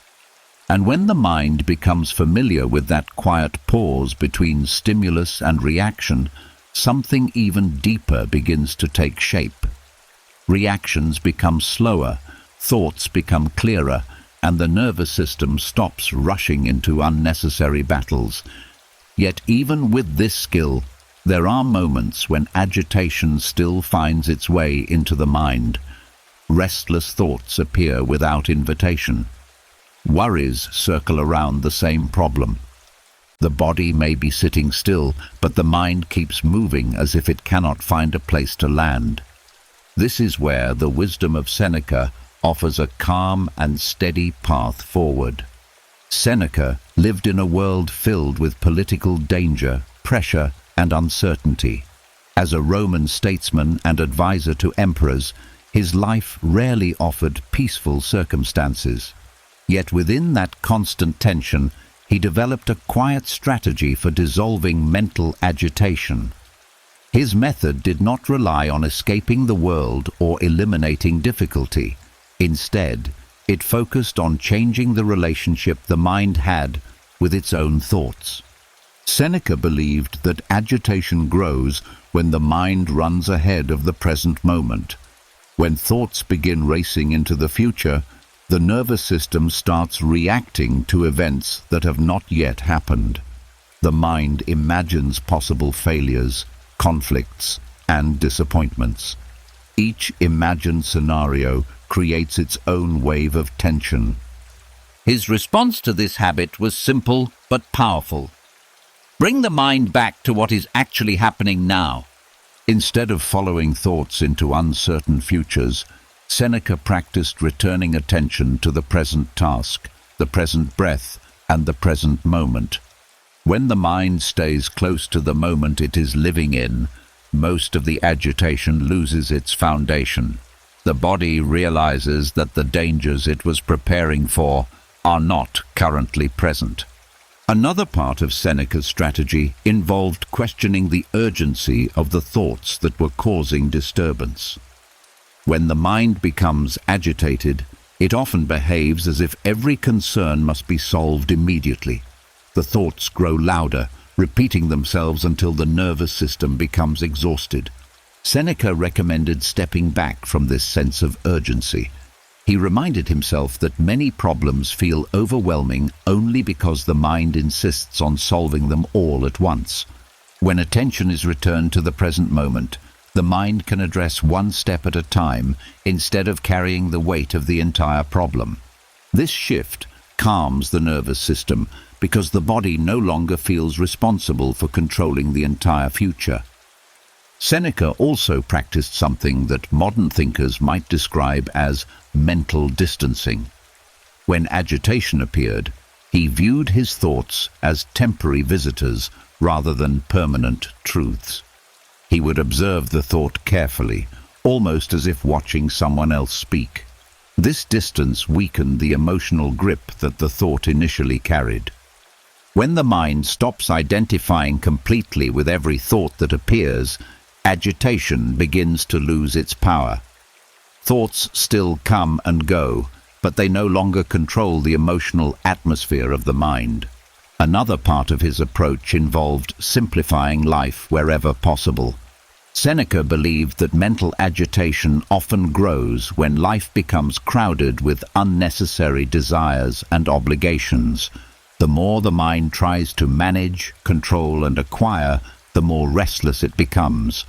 And when the mind becomes familiar with that quiet pause between stimulus and reaction, something even deeper begins to take shape. Reactions become slower, thoughts become clearer, and the nervous system stops rushing into unnecessary battles. Yet even with this skill, there are moments when agitation still finds its way into the mind. Restless thoughts appear without invitation. Worries circle around the same problem. The body may be sitting still, but the mind keeps moving as if it cannot find a place to land. This is where the wisdom of Seneca offers a calm and steady path forward. Seneca lived in a world filled with political danger, pressure, and uncertainty. As a Roman statesman and advisor to emperors, his life rarely offered peaceful circumstances. Yet within that constant tension, he developed a quiet strategy for dissolving mental agitation. His method did not rely on escaping the world or eliminating difficulty. Instead, it focused on changing the relationship the mind had with its own thoughts. Seneca believed that agitation grows when the mind runs ahead of the present moment. When thoughts begin racing into the future, the nervous system starts reacting to events that have not yet happened. The mind imagines possible failures, conflicts, and disappointments. Each imagined scenario creates its own wave of tension. His response to this habit was simple but powerful. Bring the mind back to what is actually happening now. Instead of following thoughts into uncertain futures, Seneca practiced returning attention to the present task, the present breath, and the present moment. When the mind stays close to the moment it is living in, most of the agitation loses its foundation. The body realizes that the dangers it was preparing for are not currently present. Another part of Seneca's strategy involved questioning the urgency of the thoughts that were causing disturbance. When the mind becomes agitated, it often behaves as if every concern must be solved immediately. The thoughts grow louder, repeating themselves until the nervous system becomes exhausted. Seneca recommended stepping back from this sense of urgency. He reminded himself that many problems feel overwhelming only because the mind insists on solving them all at once. When attention is returned to the present moment, the mind can address one step at a time instead of carrying the weight of the entire problem. This shift calms the nervous system because the body no longer feels responsible for controlling the entire future. Seneca also practiced something that modern thinkers might describe as mental distancing. When agitation appeared, he viewed his thoughts as temporary visitors rather than permanent truths. He would observe the thought carefully, almost as if watching someone else speak. This distance weakened the emotional grip that the thought initially carried. When the mind stops identifying completely with every thought that appears, agitation begins to lose its power. Thoughts still come and go, but they no longer control the emotional atmosphere of the mind. Another part of his approach involved simplifying life wherever possible. Seneca believed that mental agitation often grows when life becomes crowded with unnecessary desires and obligations. The more the mind tries to manage, control, and acquire, the more restless it becomes.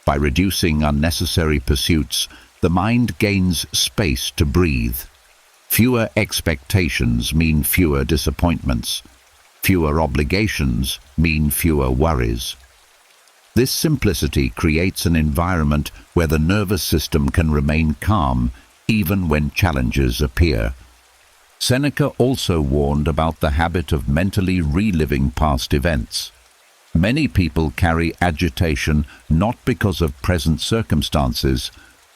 By reducing unnecessary pursuits, the mind gains space to breathe. Fewer expectations mean fewer disappointments. Fewer obligations mean fewer worries. This simplicity creates an environment where the nervous system can remain calm even when challenges appear. Seneca also warned about the habit of mentally reliving past events. Many people carry agitation not because of present circumstances,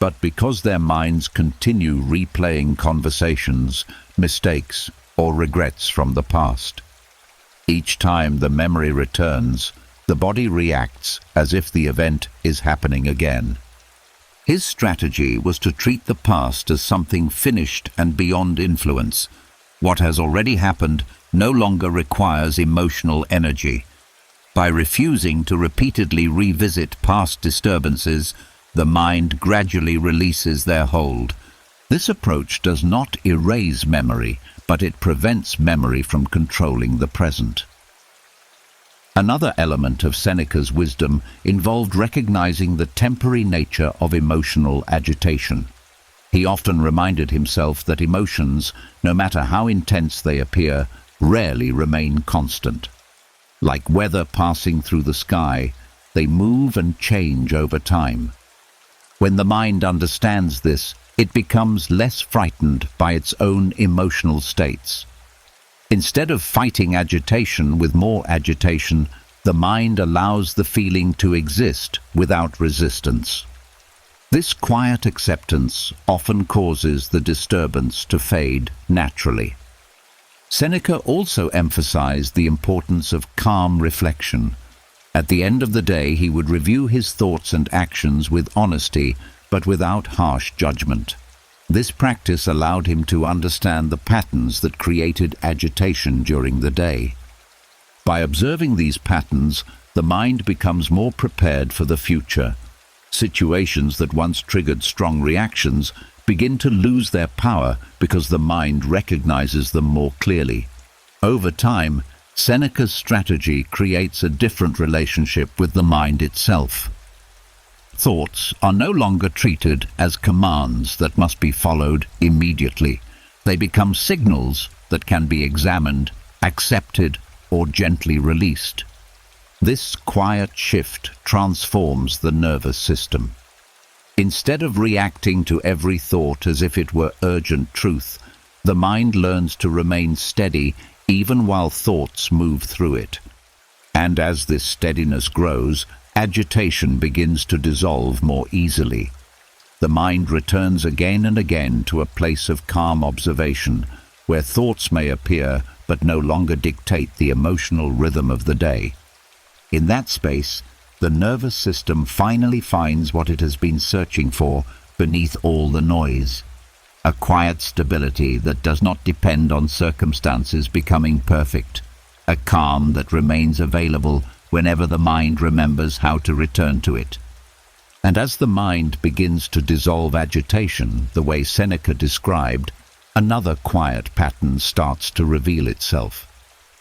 but because their minds continue replaying conversations, mistakes, or regrets from the past. Each time the memory returns, the body reacts as if the event is happening again. His strategy was to treat the past as something finished and beyond influence. What has already happened no longer requires emotional energy. By refusing to repeatedly revisit past disturbances, the mind gradually releases their hold. This approach does not erase memory, but it prevents memory from controlling the present. Another element of Seneca's wisdom involved recognizing the temporary nature of emotional agitation. He often reminded himself that emotions, no matter how intense they appear, rarely remain constant. Like weather passing through the sky, they move and change over time. When the mind understands this, it becomes less frightened by its own emotional states. Instead of fighting agitation with more agitation, the mind allows the feeling to exist without resistance. This quiet acceptance often causes the disturbance to fade naturally. Seneca also emphasized the importance of calm reflection. At the end of the day, he would review his thoughts and actions with honesty, but without harsh judgment. This practice allowed him to understand the patterns that created agitation during the day. By observing these patterns, the mind becomes more prepared for the future. Situations that once triggered strong reactions begin to lose their power because the mind recognizes them more clearly. Over time, Seneca's strategy creates a different relationship with the mind itself. Thoughts are no longer treated as commands that must be followed immediately. They become signals that can be examined, accepted, or gently released. This quiet shift transforms the nervous system. Instead of reacting to every thought as if it were urgent truth, the mind learns to remain steady even while thoughts move through it. And as this steadiness grows, agitation begins to dissolve more easily. The mind returns again and again to a place of calm observation, where thoughts may appear but no longer dictate the emotional rhythm of the day. In that space, the nervous system finally finds what it has been searching for beneath all the noise. A quiet stability that does not depend on circumstances becoming perfect. A calm that remains available whenever the mind remembers how to return to it. And as the mind begins to dissolve agitation, the way Seneca described, another quiet pattern starts to reveal itself.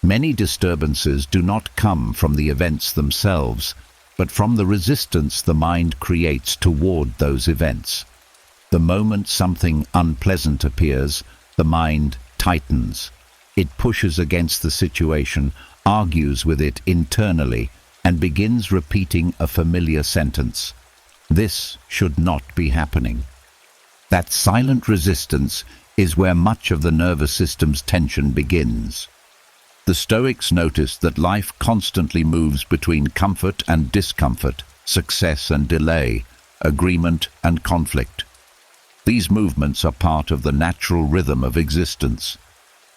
Many disturbances do not come from the events themselves, but from the resistance the mind creates toward those events. The moment something unpleasant appears, the mind tightens. It pushes against the situation, argues with it internally, and begins repeating a familiar sentence. This should not be happening. That silent resistance is where much of the nervous system's tension begins. The Stoics noticed that life constantly moves between comfort and discomfort, success and delay, agreement and conflict. These movements are part of the natural rhythm of existence.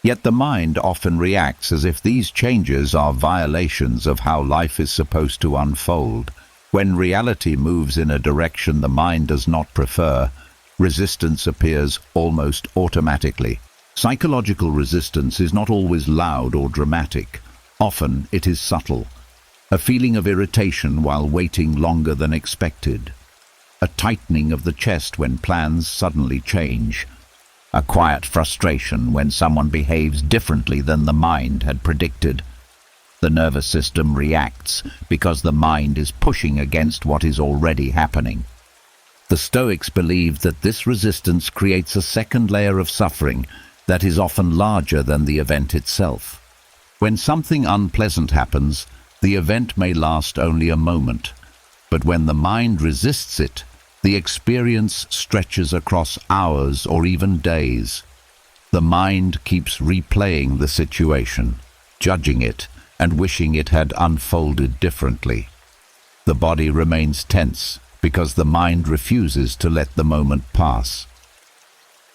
Yet the mind often reacts as if these changes are violations of how life is supposed to unfold. When reality moves in a direction the mind does not prefer, resistance appears almost automatically. Psychological resistance is not always loud or dramatic. Often it is subtle. A feeling of irritation while waiting longer than expected. A tightening of the chest when plans suddenly change. A quiet frustration when someone behaves differently than the mind had predicted. The nervous system reacts because the mind is pushing against what is already happening. The Stoics believed that this resistance creates a second layer of suffering that is often larger than the event itself. When something unpleasant happens, the event may last only a moment, but when the mind resists it, the experience stretches across hours or even days. The mind keeps replaying the situation, judging it, and wishing it had unfolded differently. The body remains tense because the mind refuses to let the moment pass.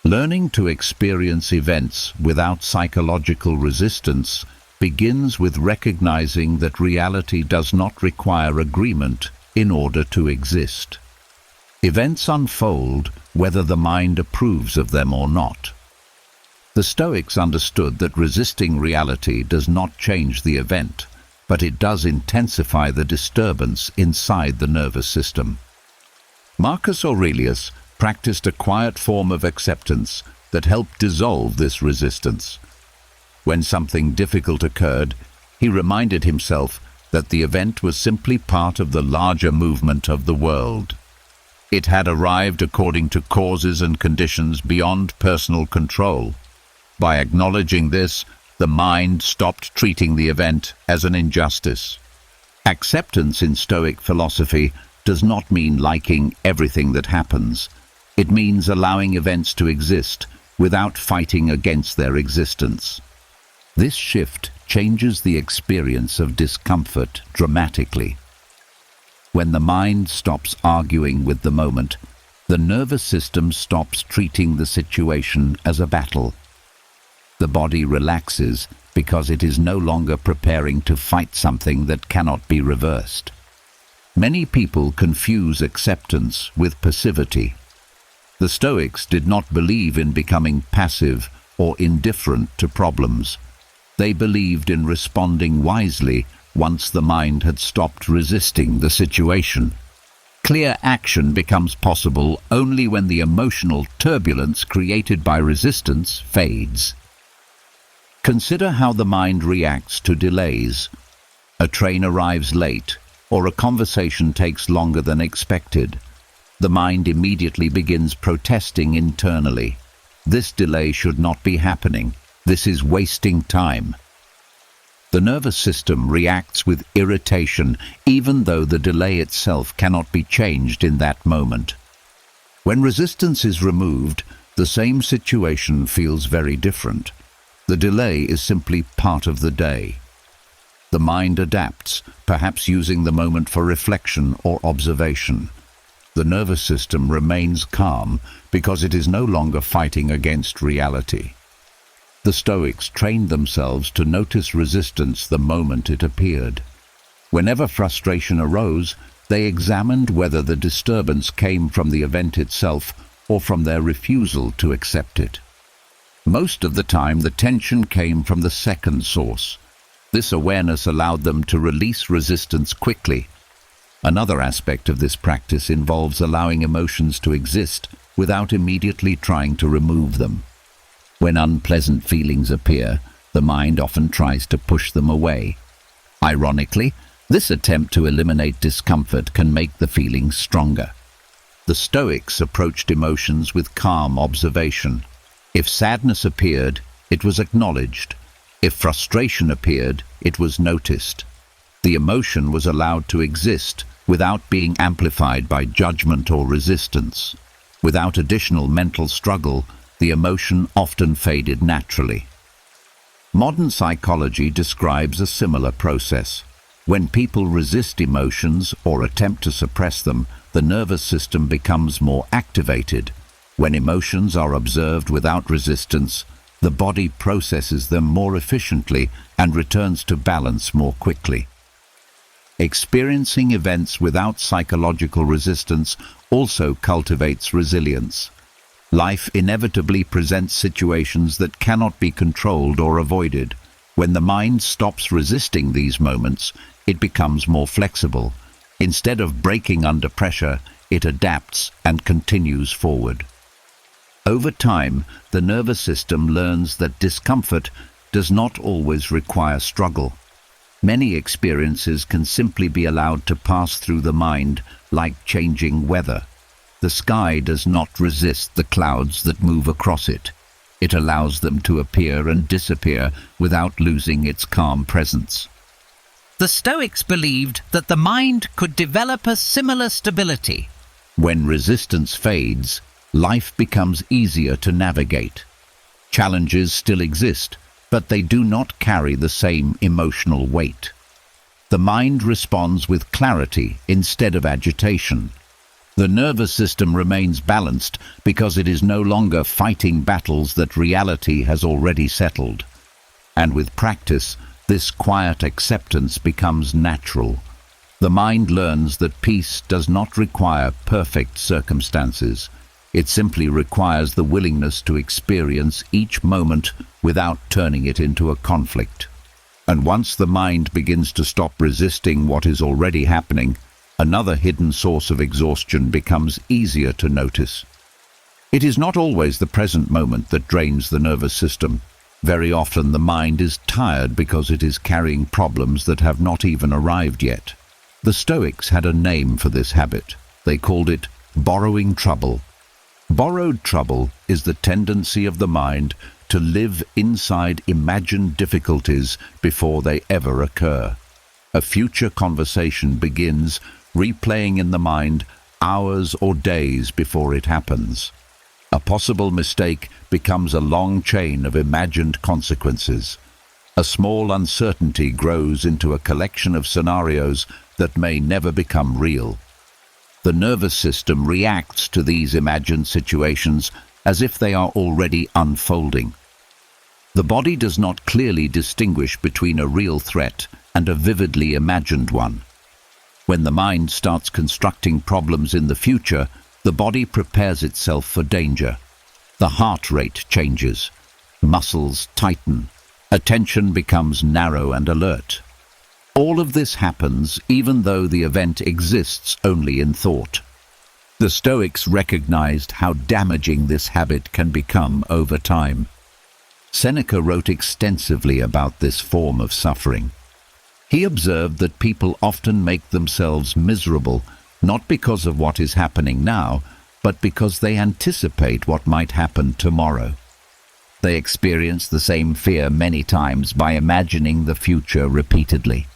Learning to experience events without psychological resistance begins with recognizing that reality does not require agreement in order to exist. Events unfold whether the mind approves of them or not. The Stoics understood that resisting reality does not change the event, but it does intensify the disturbance inside the nervous system. Marcus Aurelius practiced a quiet form of acceptance that helped dissolve this resistance. When something difficult occurred, he reminded himself that the event was simply part of the larger movement of the world. It had arrived according to causes and conditions beyond personal control. By acknowledging this, the mind stopped treating the event as an injustice. Acceptance in Stoic philosophy does not mean liking everything that happens. It means allowing events to exist without fighting against their existence. This shift changes the experience of discomfort dramatically. When the mind stops arguing with the moment, the nervous system stops treating the situation as a battle. The body relaxes because it is no longer preparing to fight something that cannot be reversed. Many people confuse acceptance with passivity. The Stoics did not believe in becoming passive or indifferent to problems. They believed in responding wisely once the mind had stopped resisting the situation. Clear action becomes possible only when the emotional turbulence created by resistance fades. Consider how the mind reacts to delays. A train arrives late, or a conversation takes longer than expected. The mind immediately begins protesting internally. This delay should not be happening. This is wasting time. The nervous system reacts with irritation, even though the delay itself cannot be changed in that moment. When resistance is removed, the same situation feels very different. The delay is simply part of the day. The mind adapts, perhaps using the moment for reflection or observation. The nervous system remains calm because it is no longer fighting against reality. The Stoics trained themselves to notice resistance the moment it appeared. Whenever frustration arose, they examined whether the disturbance came from the event itself or from their refusal to accept it. Most of the time, the tension came from the second source. This awareness allowed them to release resistance quickly. Another aspect of this practice involves allowing emotions to exist without immediately trying to remove them. When unpleasant feelings appear, the mind often tries to push them away. Ironically, this attempt to eliminate discomfort can make the feelings stronger. The Stoics approached emotions with calm observation. If sadness appeared, it was acknowledged. If frustration appeared, it was noticed. The emotion was allowed to exist without being amplified by judgment or resistance. Without additional mental struggle, the emotion often faded naturally. Modern psychology describes a similar process. When people resist emotions or attempt to suppress them, the nervous system becomes more activated. When emotions are observed without resistance, the body processes them more efficiently and returns to balance more quickly. Experiencing events without psychological resistance also cultivates resilience. Life inevitably presents situations that cannot be controlled or avoided. When the mind stops resisting these moments, it becomes more flexible. Instead of breaking under pressure, it adapts and continues forward. Over time, the nervous system learns that discomfort does not always require struggle. Many experiences can simply be allowed to pass through the mind, like changing weather. The sky does not resist the clouds that move across it. It allows them to appear and disappear without losing its calm presence. The Stoics believed that the mind could develop a similar stability. When resistance fades, life becomes easier to navigate. Challenges still exist, but they do not carry the same emotional weight. The mind responds with clarity instead of agitation. The nervous system remains balanced because it is no longer fighting battles that reality has already settled. And with practice, this quiet acceptance becomes natural. The mind learns that peace does not require perfect circumstances. It simply requires the willingness to experience each moment without turning it into a conflict. And once the mind begins to stop resisting what is already happening, another hidden source of exhaustion becomes easier to notice. It is not always the present moment that drains the nervous system. Very often the mind is tired because it is carrying problems that have not even arrived yet. The Stoics had a name for this habit. They called it borrowing trouble. Borrowed trouble is the tendency of the mind to live inside imagined difficulties before they ever occur. A future conversation begins, replaying in the mind hours or days before it happens. A possible mistake becomes a long chain of imagined consequences. A small uncertainty grows into a collection of scenarios that may never become real. The nervous system reacts to these imagined situations as if they are already unfolding. The body does not clearly distinguish between a real threat and a vividly imagined one. When the mind starts constructing problems in the future, the body prepares itself for danger. The heart rate changes, muscles tighten, attention becomes narrow and alert. All of this happens even though the event exists only in thought. The Stoics recognized how damaging this habit can become over time. Seneca wrote extensively about this form of suffering. He observed that people often make themselves miserable not because of what is happening now, but because they anticipate what might happen tomorrow. They experience the same fear many times by imagining the future repeatedly.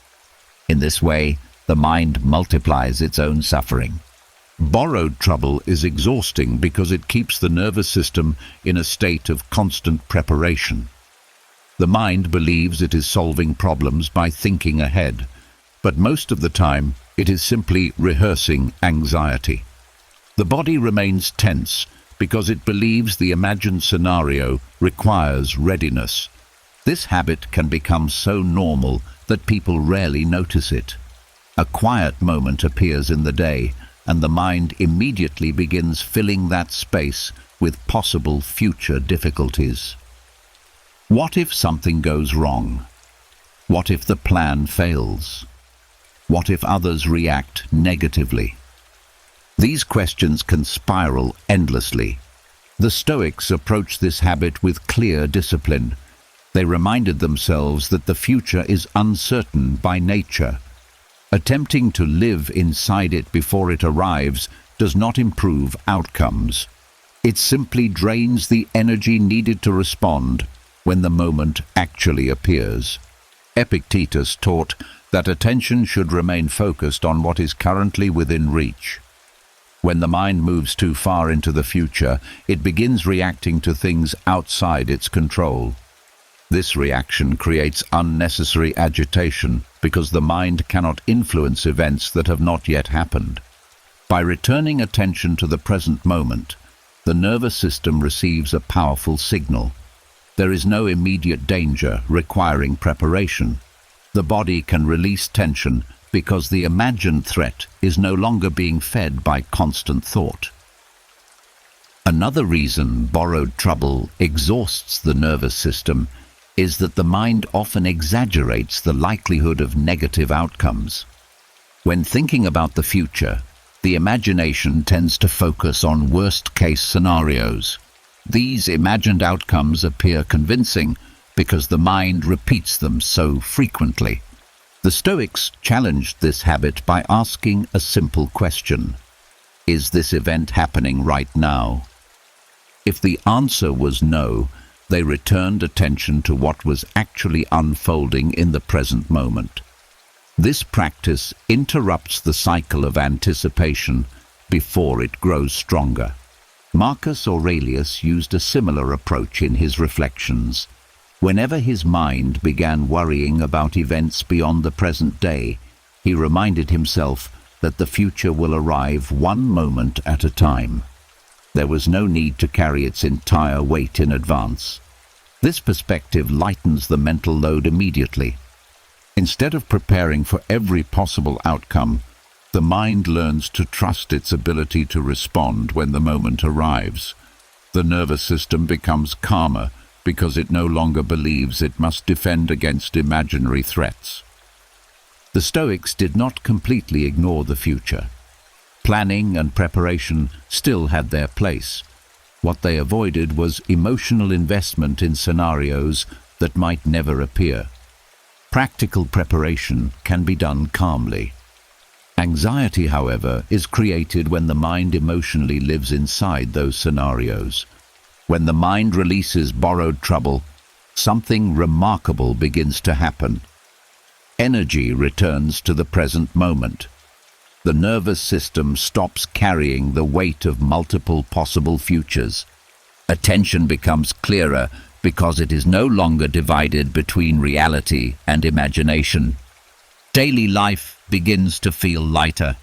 In this way, the mind multiplies its own suffering. Borrowed trouble is exhausting because it keeps the nervous system in a state of constant preparation. The mind believes it is solving problems by thinking ahead, but most of the time it is simply rehearsing anxiety. The body remains tense because it believes the imagined scenario requires readiness. This habit can become so normal that people rarely notice it. A quiet moment appears in the day, and the mind immediately begins filling that space with possible future difficulties. What if something goes wrong? What if the plan fails? What if others react negatively? These questions can spiral endlessly. The Stoics approached this habit with clear discipline. They reminded themselves that the future is uncertain by nature. Attempting to live inside it before it arrives does not improve outcomes. It simply drains the energy needed to respond when the moment actually appears. Epictetus taught that attention should remain focused on what is currently within reach. When the mind moves too far into the future, it begins reacting to things outside its control. This reaction creates unnecessary agitation because the mind cannot influence events that have not yet happened. By returning attention to the present moment, the nervous system receives a powerful signal. There is no immediate danger requiring preparation. The body can release tension because the imagined threat is no longer being fed by constant thought. Another reason borrowed trouble exhausts the nervous system is that the mind often exaggerates the likelihood of negative outcomes. When thinking about the future, the imagination tends to focus on worst-case scenarios. These imagined outcomes appear convincing because the mind repeats them so frequently. The Stoics challenged this habit by asking a simple question: is this event happening right now? If the answer was no, They returned attention to what was actually unfolding in the present moment. This practice interrupts the cycle of anticipation before it grows stronger. Marcus Aurelius used a similar approach in his reflections. Whenever his mind began worrying about events beyond the present day, he reminded himself that the future will arrive one moment at a time. There was no need to carry its entire weight in advance. This perspective lightens the mental load immediately. Instead of preparing for every possible outcome, the mind learns to trust its ability to respond when the moment arrives. The nervous system becomes calmer because it no longer believes it must defend against imaginary threats. The Stoics did not completely ignore the future. Planning and preparation still had their place. What they avoided was emotional investment in scenarios that might never appear. Practical preparation can be done calmly. Anxiety, however, is created when the mind emotionally lives inside those scenarios. When the mind releases borrowed trouble, something remarkable begins to happen. Energy returns to the present moment. The nervous system stops carrying the weight of multiple possible futures. Attention becomes clearer because it is no longer divided between reality and imagination. Daily life begins to feel lighter.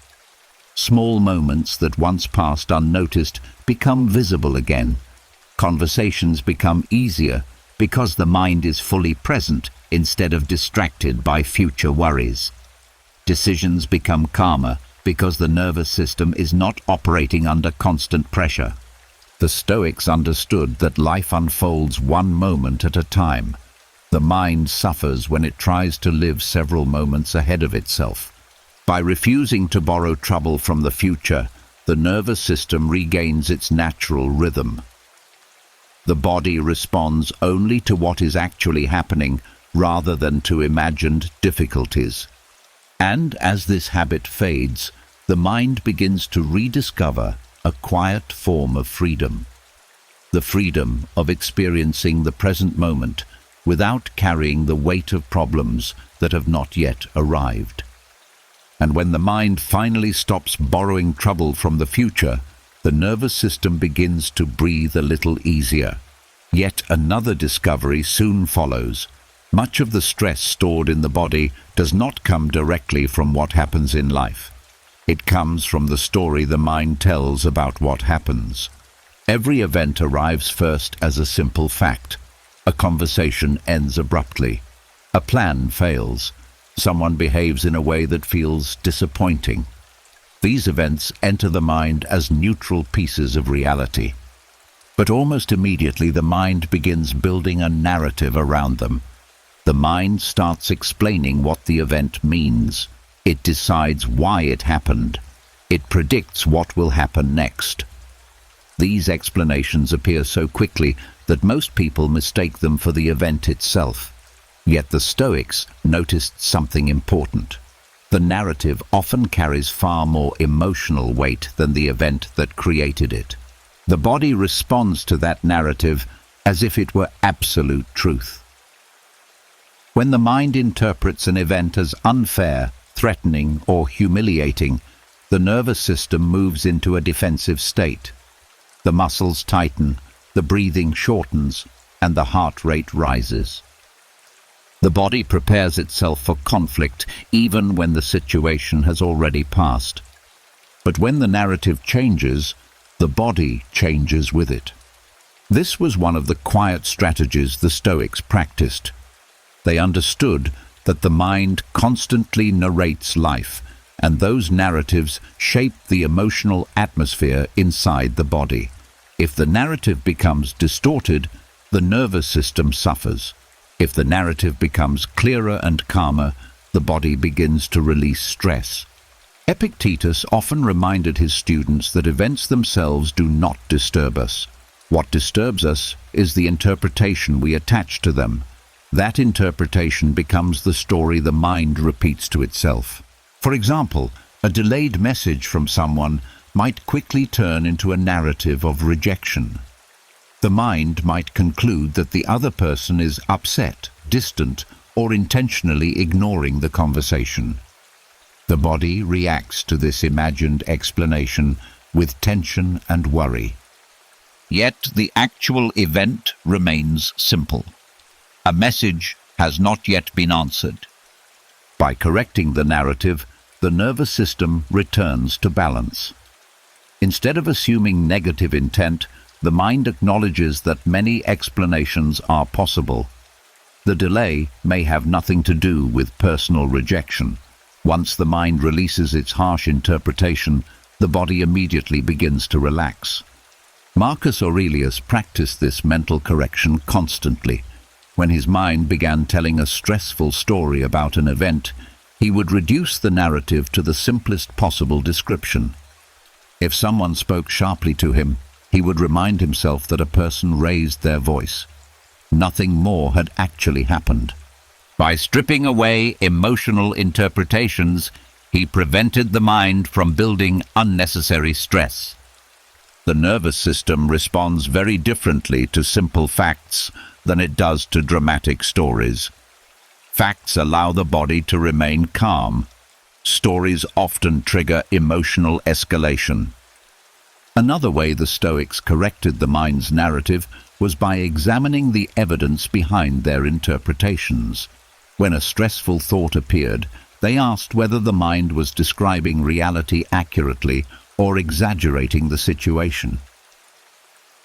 Small moments that once passed unnoticed become visible again. Conversations become easier because the mind is fully present instead of distracted by future worries. Decisions become calmer because the nervous system is not operating under constant pressure. The Stoics understood that life unfolds one moment at a time. The mind suffers when it tries to live several moments ahead of itself. By refusing to borrow trouble from the future, the nervous system regains its natural rhythm. The body responds only to what is actually happening rather than to imagined difficulties. And as this habit fades, the mind begins to rediscover a quiet form of freedom. The freedom of experiencing the present moment without carrying the weight of problems that have not yet arrived. And when the mind finally stops borrowing trouble from the future, the nervous system begins to breathe a little easier. Yet another discovery soon follows. Much of the stress stored in the body does not come directly from what happens in life. It comes from the story the mind tells about what happens. Every event arrives first as a simple fact. A conversation ends abruptly. A plan fails. Someone behaves in a way that feels disappointing. These events enter the mind as neutral pieces of reality. But almost immediately the mind begins building a narrative around them. The mind starts explaining what the event means. It decides why it happened. It predicts what will happen next. These explanations appear so quickly that most people mistake them for the event itself. Yet the Stoics noticed something important. The narrative often carries far more emotional weight than the event that created it. The body responds to that narrative as if it were absolute truth. When the mind interprets an event as unfair, threatening, or humiliating, the nervous system moves into a defensive state. The muscles tighten, the breathing shortens, and the heart rate rises. The body prepares itself for conflict even when the situation has already passed. But when the narrative changes, the body changes with it. This was one of the quiet strategies the Stoics practiced. They understood that the mind constantly narrates life, and those narratives shape the emotional atmosphere inside the body. If the narrative becomes distorted, the nervous system suffers. If the narrative becomes clearer and calmer, the body begins to release stress. Epictetus often reminded his students that events themselves do not disturb us. What disturbs us is the interpretation we attach to them. That interpretation becomes the story the mind repeats to itself. For example, a delayed message from someone might quickly turn into a narrative of rejection. The mind might conclude that the other person is upset, distant, or intentionally ignoring the conversation. The body reacts to this imagined explanation with tension and worry. Yet the actual event remains simple. A message has not yet been answered. By correcting the narrative, the nervous system returns to balance. Instead of assuming negative intent, the mind acknowledges that many explanations are possible. The delay may have nothing to do with personal rejection. Once the mind releases its harsh interpretation, the body immediately begins to relax. Marcus Aurelius practiced this mental correction constantly. When his mind began telling a stressful story about an event, he would reduce the narrative to the simplest possible description. If someone spoke sharply to him, he would remind himself that a person raised their voice. Nothing more had actually happened. By stripping away emotional interpretations, he prevented the mind from building unnecessary stress. The nervous system responds very differently to simple facts than it does to dramatic stories. Facts allow the body to remain calm. Stories often trigger emotional escalation. Another way the Stoics corrected the mind's narrative was by examining the evidence behind their interpretations. When a stressful thought appeared, they asked whether the mind was describing reality accurately or exaggerating the situation.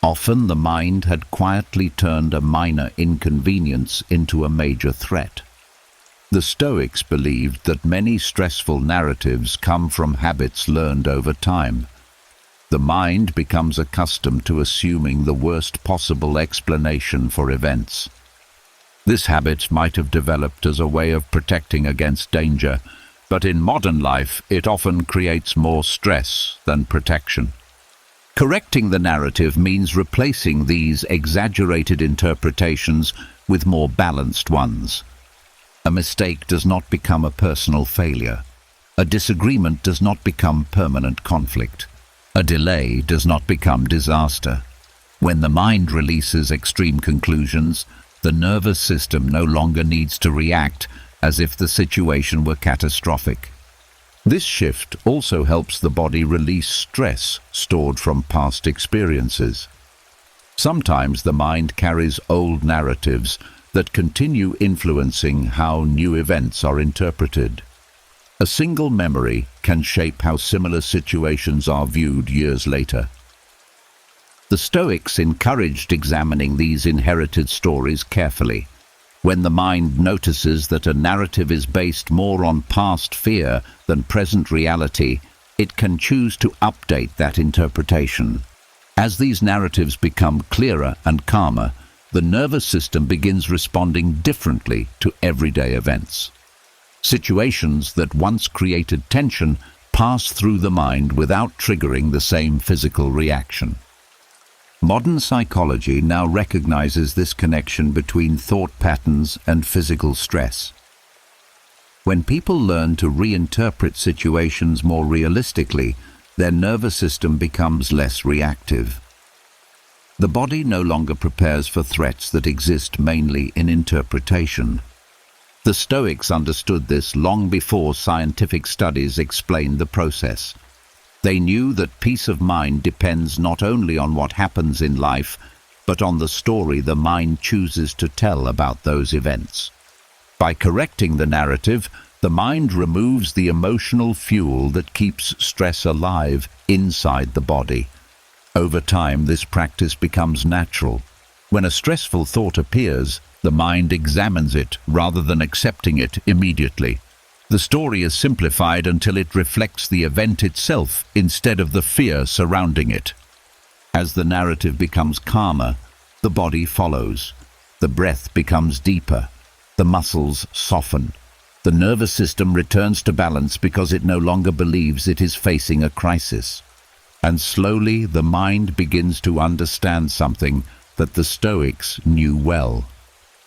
Often the mind had quietly turned a minor inconvenience into a major threat. The Stoics believed that many stressful narratives come from habits learned over time. The mind becomes accustomed to assuming the worst possible explanation for events. This habit might have developed as a way of protecting against danger, but in modern life it often creates more stress than protection. Correcting the narrative means replacing these exaggerated interpretations with more balanced ones. A mistake does not become a personal failure. A disagreement does not become permanent conflict. A delay does not become disaster. When the mind releases extreme conclusions, the nervous system no longer needs to react as if the situation were catastrophic. This shift also helps the body release stress stored from past experiences. Sometimes the mind carries old narratives that continue influencing how new events are interpreted. A single memory can shape how similar situations are viewed years later. The Stoics encouraged examining these inherited stories carefully. When the mind notices that a narrative is based more on past fear than present reality, it can choose to update that interpretation. As these narratives become clearer and calmer, the nervous system begins responding differently to everyday events. Situations that once created tension pass through the mind without triggering the same physical reaction. Modern psychology now recognizes this connection between thought patterns and physical stress. When people learn to reinterpret situations more realistically, their nervous system becomes less reactive. The body no longer prepares for threats that exist mainly in interpretation. The Stoics understood this long before scientific studies explained the process. They knew that peace of mind depends not only on what happens in life, but on the story the mind chooses to tell about those events. By correcting the narrative, the mind removes the emotional fuel that keeps stress alive inside the body. Over time, this practice becomes natural. When a stressful thought appears, the mind examines it rather than accepting it immediately. The story is simplified until it reflects the event itself instead of the fear surrounding it. As the narrative becomes calmer, the body follows. The breath becomes deeper. The muscles soften. The nervous system returns to balance because it no longer believes it is facing a crisis. And slowly the mind begins to understand something that the Stoics knew well.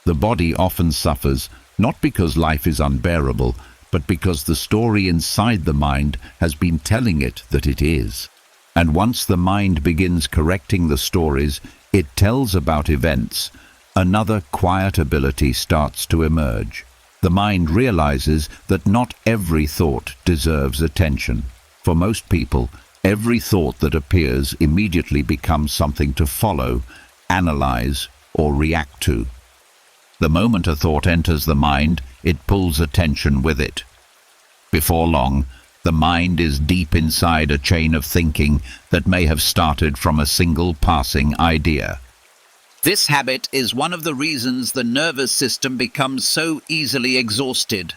The body often suffers, not because life is unbearable, but because the story inside the mind has been telling it that it is. And once the mind begins correcting the stories, it tells about events, another quiet ability starts to emerge. The mind realizes that not every thought deserves attention. For most people, every thought that appears immediately becomes something to follow, analyze, or react to. The moment a thought enters the mind, it pulls attention with it. Before long, the mind is deep inside a chain of thinking that may have started from a single passing idea. This habit is one of the reasons the nervous system becomes so easily exhausted.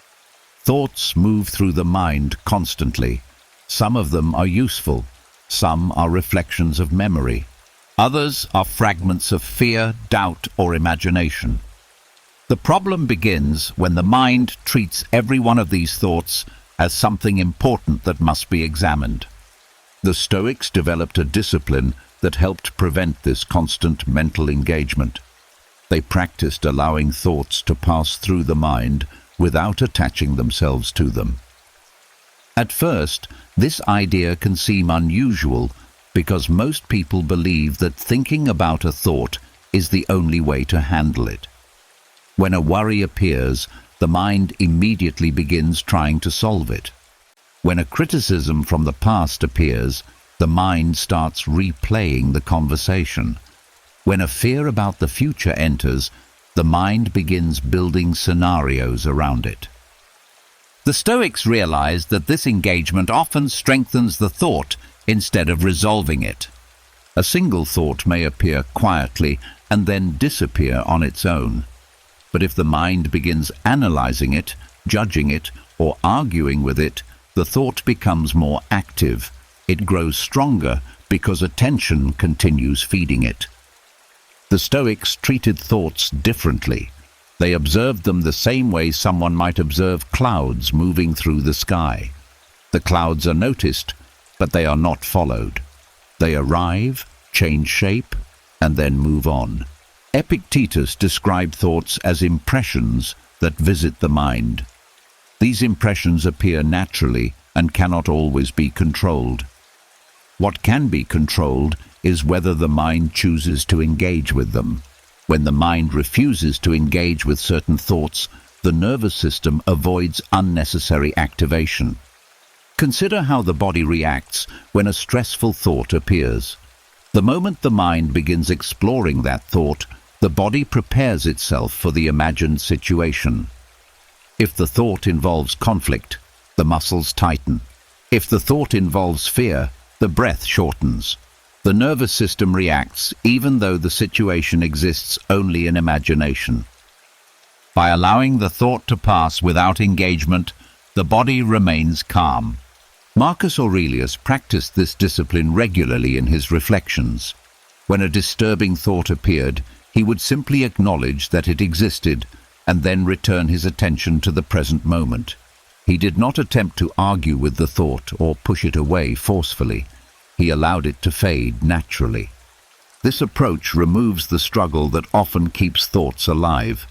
Thoughts move through the mind constantly. Some of them are useful, some are reflections of memory. Others are fragments of fear, doubt, or imagination. The problem begins when the mind treats every one of these thoughts as something important that must be examined. The Stoics developed a discipline that helped prevent this constant mental engagement. They practiced allowing thoughts to pass through the mind without attaching themselves to them. At first, this idea can seem unusual because most people believe that thinking about a thought is the only way to handle it. When a worry appears, the mind immediately begins trying to solve it. When a criticism from the past appears, the mind starts replaying the conversation. When a fear about the future enters, the mind begins building scenarios around it. The Stoics realized that this engagement often strengthens the thought instead of resolving it. A single thought may appear quietly and then disappear on its own. But if the mind begins analyzing it, judging it, or arguing with it, the thought becomes more active. It grows stronger because attention continues feeding it. The Stoics treated thoughts differently. They observed them the same way someone might observe clouds moving through the sky. The clouds are noticed, but they are not followed. They arrive, change shape, and then move on. Epictetus described thoughts as impressions that visit the mind. These impressions appear naturally and cannot always be controlled. What can be controlled is whether the mind chooses to engage with them. When the mind refuses to engage with certain thoughts, the nervous system avoids unnecessary activation. Consider how the body reacts when a stressful thought appears. The moment the mind begins exploring that thought, the body prepares itself for the imagined situation. If the thought involves conflict, the muscles tighten. If the thought involves fear, the breath shortens. The nervous system reacts even though the situation exists only in imagination. By allowing the thought to pass without engagement, the body remains calm. Marcus Aurelius practiced this discipline regularly in his reflections. When a disturbing thought appeared, he would simply acknowledge that it existed and then return his attention to the present moment. He did not attempt to argue with the thought or push it away forcefully. He allowed it to fade naturally. This approach removes the struggle that often keeps thoughts alive.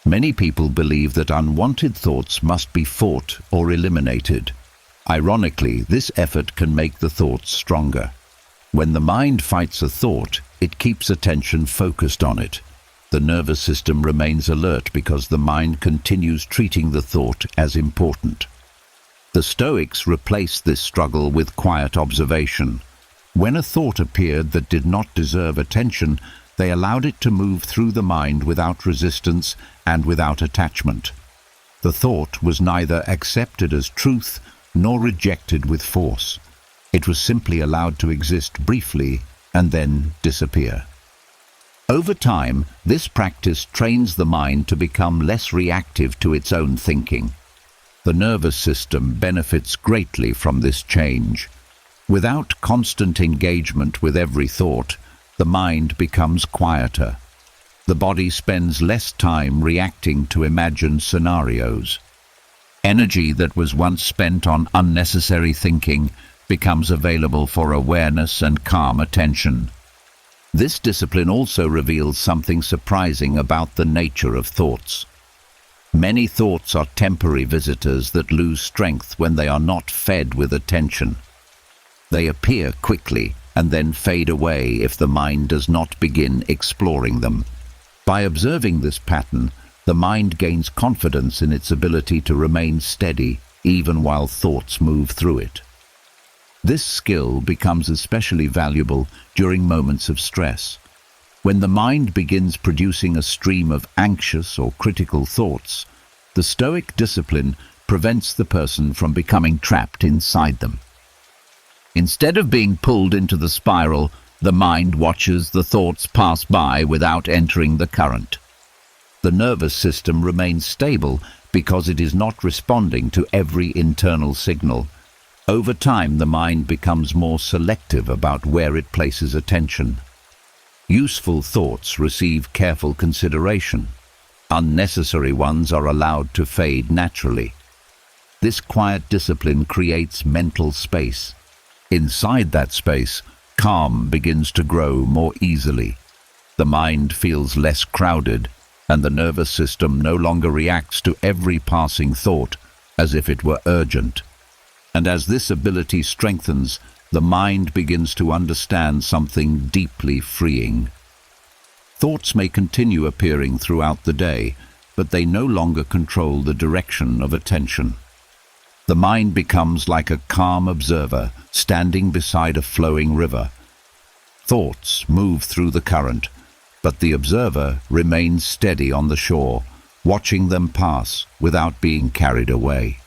Many people believe that unwanted thoughts must be fought or eliminated. Ironically, this effort can make the thoughts stronger. When the mind fights a thought, it keeps attention focused on it. The nervous system remains alert because the mind continues treating the thought as important. The Stoics replaced this struggle with quiet observation. When a thought appeared that did not deserve attention, they allowed it to move through the mind without resistance and without attachment. The thought was neither accepted as truth nor rejected with force. It was simply allowed to exist briefly and then disappear. Over time, this practice trains the mind to become less reactive to its own thinking. The nervous system benefits greatly from this change. Without constant engagement with every thought, the mind becomes quieter. The body spends less time reacting to imagined scenarios. Energy that was once spent on unnecessary thinking becomes available for awareness and calm attention. This discipline also reveals something surprising about the nature of thoughts. Many thoughts are temporary visitors that lose strength when they are not fed with attention. They appear quickly, and then fade away if the mind does not begin exploring them. By observing this pattern, the mind gains confidence in its ability to remain steady even while thoughts move through it. This skill becomes especially valuable during moments of stress. When the mind begins producing a stream of anxious or critical thoughts, the Stoic discipline prevents the person from becoming trapped inside them. Instead of being pulled into the spiral, the mind watches the thoughts pass by without entering the current. The nervous system remains stable because it is not responding to every internal signal. Over time, the mind becomes more selective about where it places attention. Useful thoughts receive careful consideration. Unnecessary ones are allowed to fade naturally. This quiet discipline creates mental space. Inside that space, calm begins to grow more easily. The mind feels less crowded, and the nervous system no longer reacts to every passing thought as if it were urgent. And as this ability strengthens, the mind begins to understand something deeply freeing. Thoughts may continue appearing throughout the day, but they no longer control the direction of attention. The mind becomes like a calm observer standing beside a flowing river. Thoughts move through the current, but the observer remains steady on the shore, watching them pass without being carried away.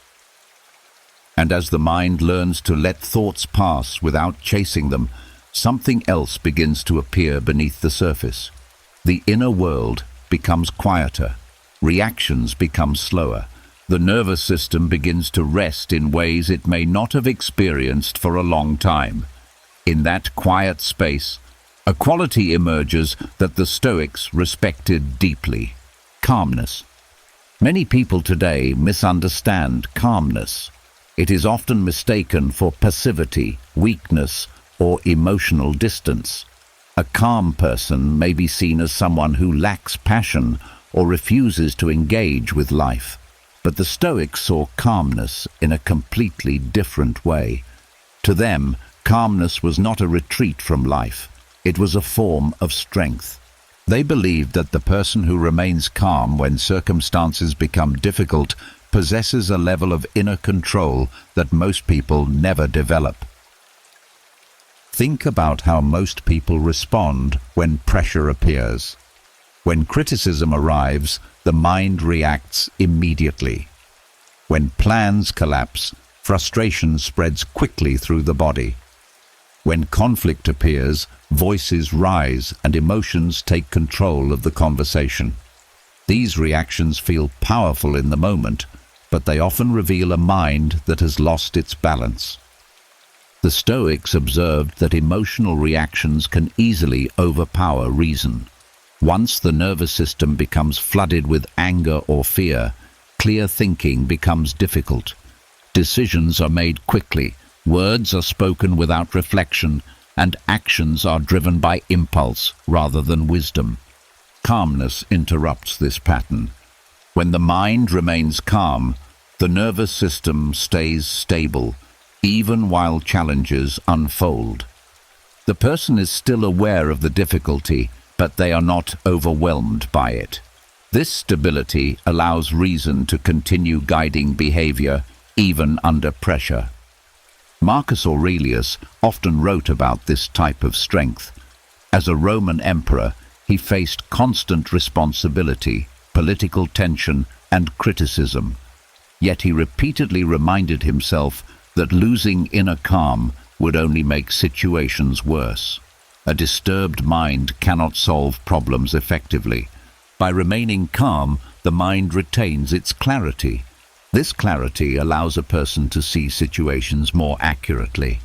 And as the mind learns to let thoughts pass without chasing them, something else begins to appear beneath the surface. The inner world becomes quieter. Reactions become slower. The nervous system begins to rest in ways it may not have experienced for a long time. In that quiet space, a quality emerges that the Stoics respected deeply: calmness. Many people today misunderstand calmness. It is often mistaken for passivity, weakness, or emotional distance. A calm person may be seen as someone who lacks passion or refuses to engage with life. But the Stoics saw calmness in a completely different way. To them, calmness was not a retreat from life. It was a form of strength. They believed that the person who remains calm when circumstances become difficult possesses a level of inner control that most people never develop. Think about how most people respond when pressure appears. When criticism arrives, the mind reacts immediately. When plans collapse, frustration spreads quickly through the body. When conflict appears, voices rise and emotions take control of the conversation. These reactions feel powerful in the moment, but they often reveal a mind that has lost its balance. The Stoics observed that emotional reactions can easily overpower reason. Once the nervous system becomes flooded with anger or fear, clear thinking becomes difficult. Decisions are made quickly, words are spoken without reflection, and actions are driven by impulse rather than wisdom. Calmness interrupts this pattern. When the mind remains calm, the nervous system stays stable, even while challenges unfold. The person is still aware of the difficulty, but they are not overwhelmed by it. This stability allows reason to continue guiding behavior even under pressure. Marcus Aurelius often wrote about this type of strength. As a Roman emperor, he faced constant responsibility, political tension, and criticism. Yet he repeatedly reminded himself that losing inner calm would only make situations worse. A disturbed mind cannot solve problems effectively. By remaining calm, the mind retains its clarity. This clarity allows a person to see situations more accurately.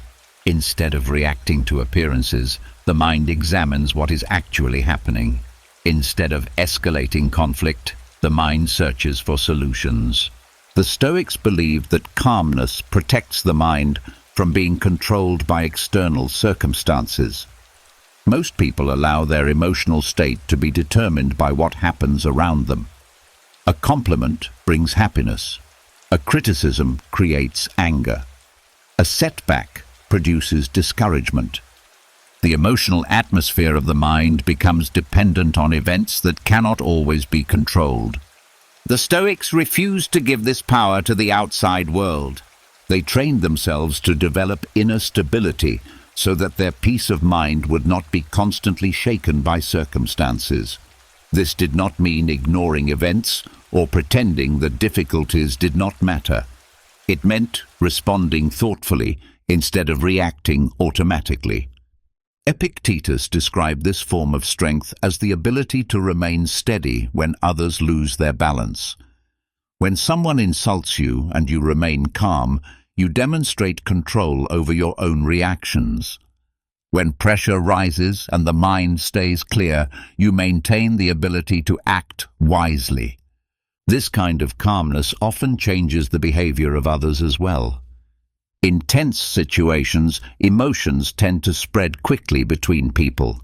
Instead of reacting to appearances, the mind examines what is actually happening. Instead of escalating conflict, the mind searches for solutions. The Stoics believed that calmness protects the mind from being controlled by external circumstances. Most people allow their emotional state to be determined by what happens around them. A compliment brings happiness. A criticism creates anger. A setback produces discouragement. The emotional atmosphere of the mind becomes dependent on events that cannot always be controlled. The Stoics refused to give this power to the outside world. They trained themselves to develop inner stability so that their peace of mind would not be constantly shaken by circumstances. This did not mean ignoring events or pretending that difficulties did not matter. It meant responding thoughtfully instead of reacting automatically. Epictetus described this form of strength as the ability to remain steady when others lose their balance. When someone insults you and you remain calm, you demonstrate control over your own reactions. When pressure rises and the mind stays clear, you maintain the ability to act wisely. This kind of calmness often changes the behavior of others as well. In tense situations, emotions tend to spread quickly between people.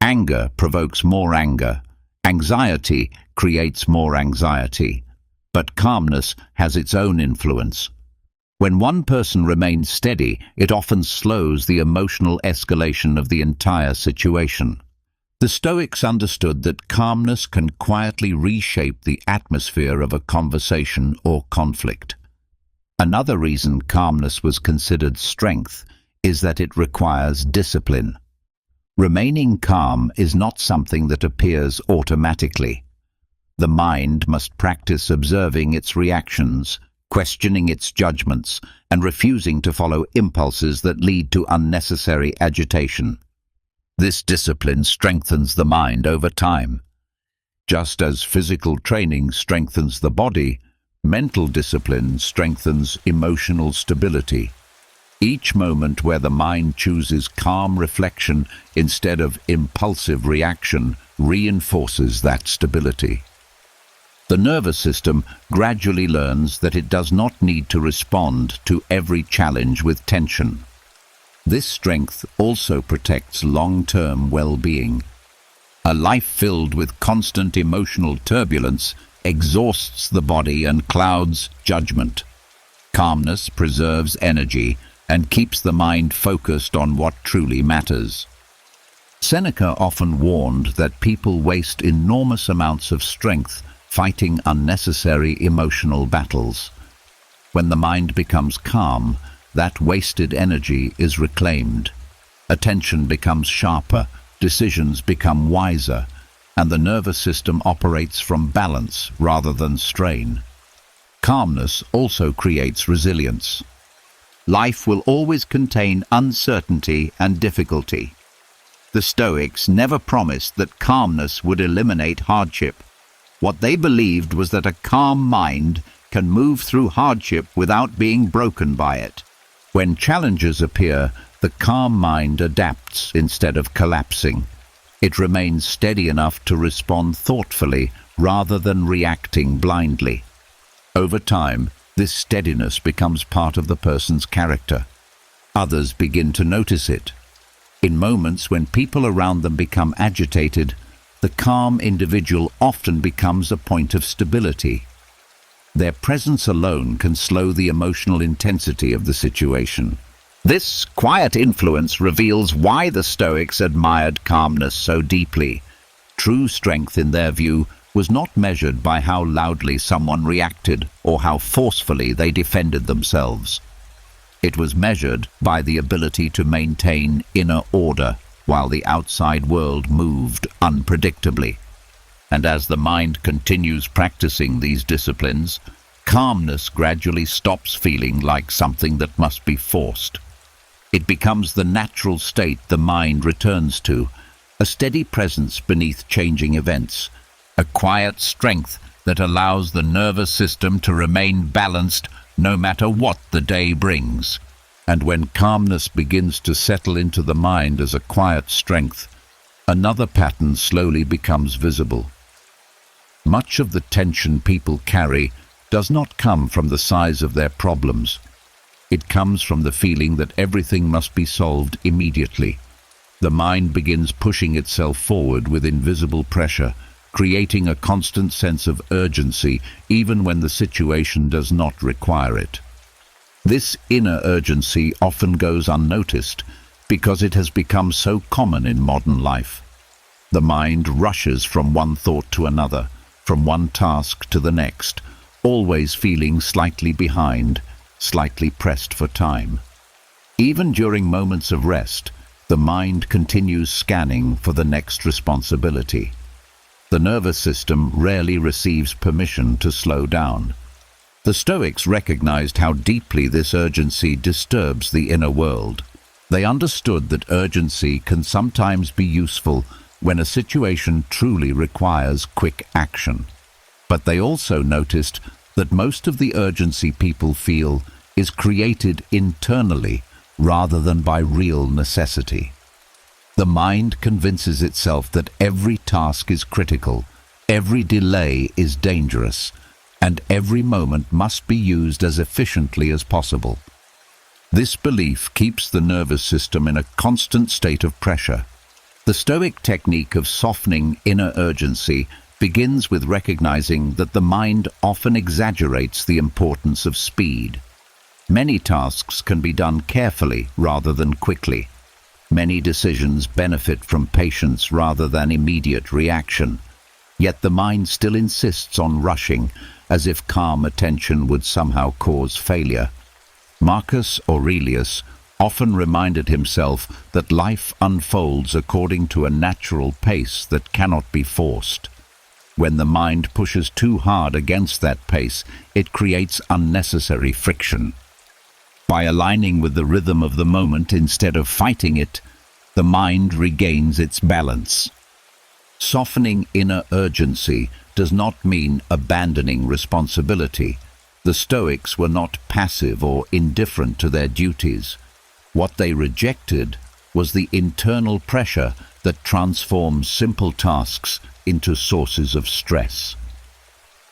Anger provokes more anger. Anxiety creates more anxiety. But calmness has its own influence. When one person remains steady, it often slows the emotional escalation of the entire situation. The Stoics understood that calmness can quietly reshape the atmosphere of a conversation or conflict. Another reason calmness was considered strength is that it requires discipline. Remaining calm is not something that appears automatically. The mind must practice observing its reactions, questioning its judgments, and refusing to follow impulses that lead to unnecessary agitation. This discipline strengthens the mind over time. Just as physical training strengthens the body, mental discipline strengthens emotional stability. Each moment where the mind chooses calm reflection instead of impulsive reaction reinforces that stability. The nervous system gradually learns that it does not need to respond to every challenge with tension. This strength also protects long-term well-being. A life filled with constant emotional turbulence exhausts the body and clouds judgment. Calmness preserves energy and keeps the mind focused on what truly matters. Seneca often warned that people waste enormous amounts of strength fighting unnecessary emotional battles. When the mind becomes calm, that wasted energy is reclaimed. Attention becomes sharper, decisions become wiser, and the nervous system operates from balance rather than strain. Calmness also creates resilience. Life will always contain uncertainty and difficulty. The Stoics never promised that calmness would eliminate hardship. What they believed was that a calm mind can move through hardship without being broken by it. When challenges appear, the calm mind adapts instead of collapsing. It remains steady enough to respond thoughtfully rather than reacting blindly. Over time, this steadiness becomes part of the person's character. Others begin to notice it. In moments when people around them become agitated, the calm individual often becomes a point of stability. Their presence alone can slow the emotional intensity of the situation. This quiet influence reveals why the Stoics admired calmness so deeply. True strength, in their view, was not measured by how loudly someone reacted or how forcefully they defended themselves. It was measured by the ability to maintain inner order while the outside world moved unpredictably. And as the mind continues practicing these disciplines, calmness gradually stops feeling like something that must be forced. It becomes the natural state the mind returns to, a steady presence beneath changing events, a quiet strength that allows the nervous system to remain balanced no matter what the day brings. And when calmness begins to settle into the mind as a quiet strength, another pattern slowly becomes visible. Much of the tension people carry does not come from the size of their problems. It comes from the feeling that everything must be solved immediately. The mind begins pushing itself forward with invisible pressure, creating a constant sense of urgency even when the situation does not require it. This inner urgency often goes unnoticed because it has become so common in modern life. The mind rushes from one thought to another, from one task to the next, always feeling slightly behind, slightly pressed for time. Even during moments of rest, the mind continues scanning for the next responsibility. The nervous system rarely receives permission to slow down. The Stoics recognized how deeply this urgency disturbs the inner world. They understood that urgency can sometimes be useful when a situation truly requires quick action. But they also noticed that most of the urgency people feel is created internally rather than by real necessity. The mind convinces itself that every task is critical, every delay is dangerous, and every moment must be used as efficiently as possible. This belief keeps the nervous system in a constant state of pressure. The Stoic technique of softening inner urgency begins with recognizing that the mind often exaggerates the importance of speed. Many tasks can be done carefully rather than quickly. Many decisions benefit from patience rather than immediate reaction. Yet the mind still insists on rushing, as if calm attention would somehow cause failure. Marcus Aurelius often reminded himself that life unfolds according to a natural pace that cannot be forced. When the mind pushes too hard against that pace, it creates unnecessary friction. By aligning with the rhythm of the moment instead of fighting it, the mind regains its balance. Softening inner urgency does not mean abandoning responsibility. The Stoics were not passive or indifferent to their duties. What they rejected was the internal pressure that transforms simple tasks into sources of stress.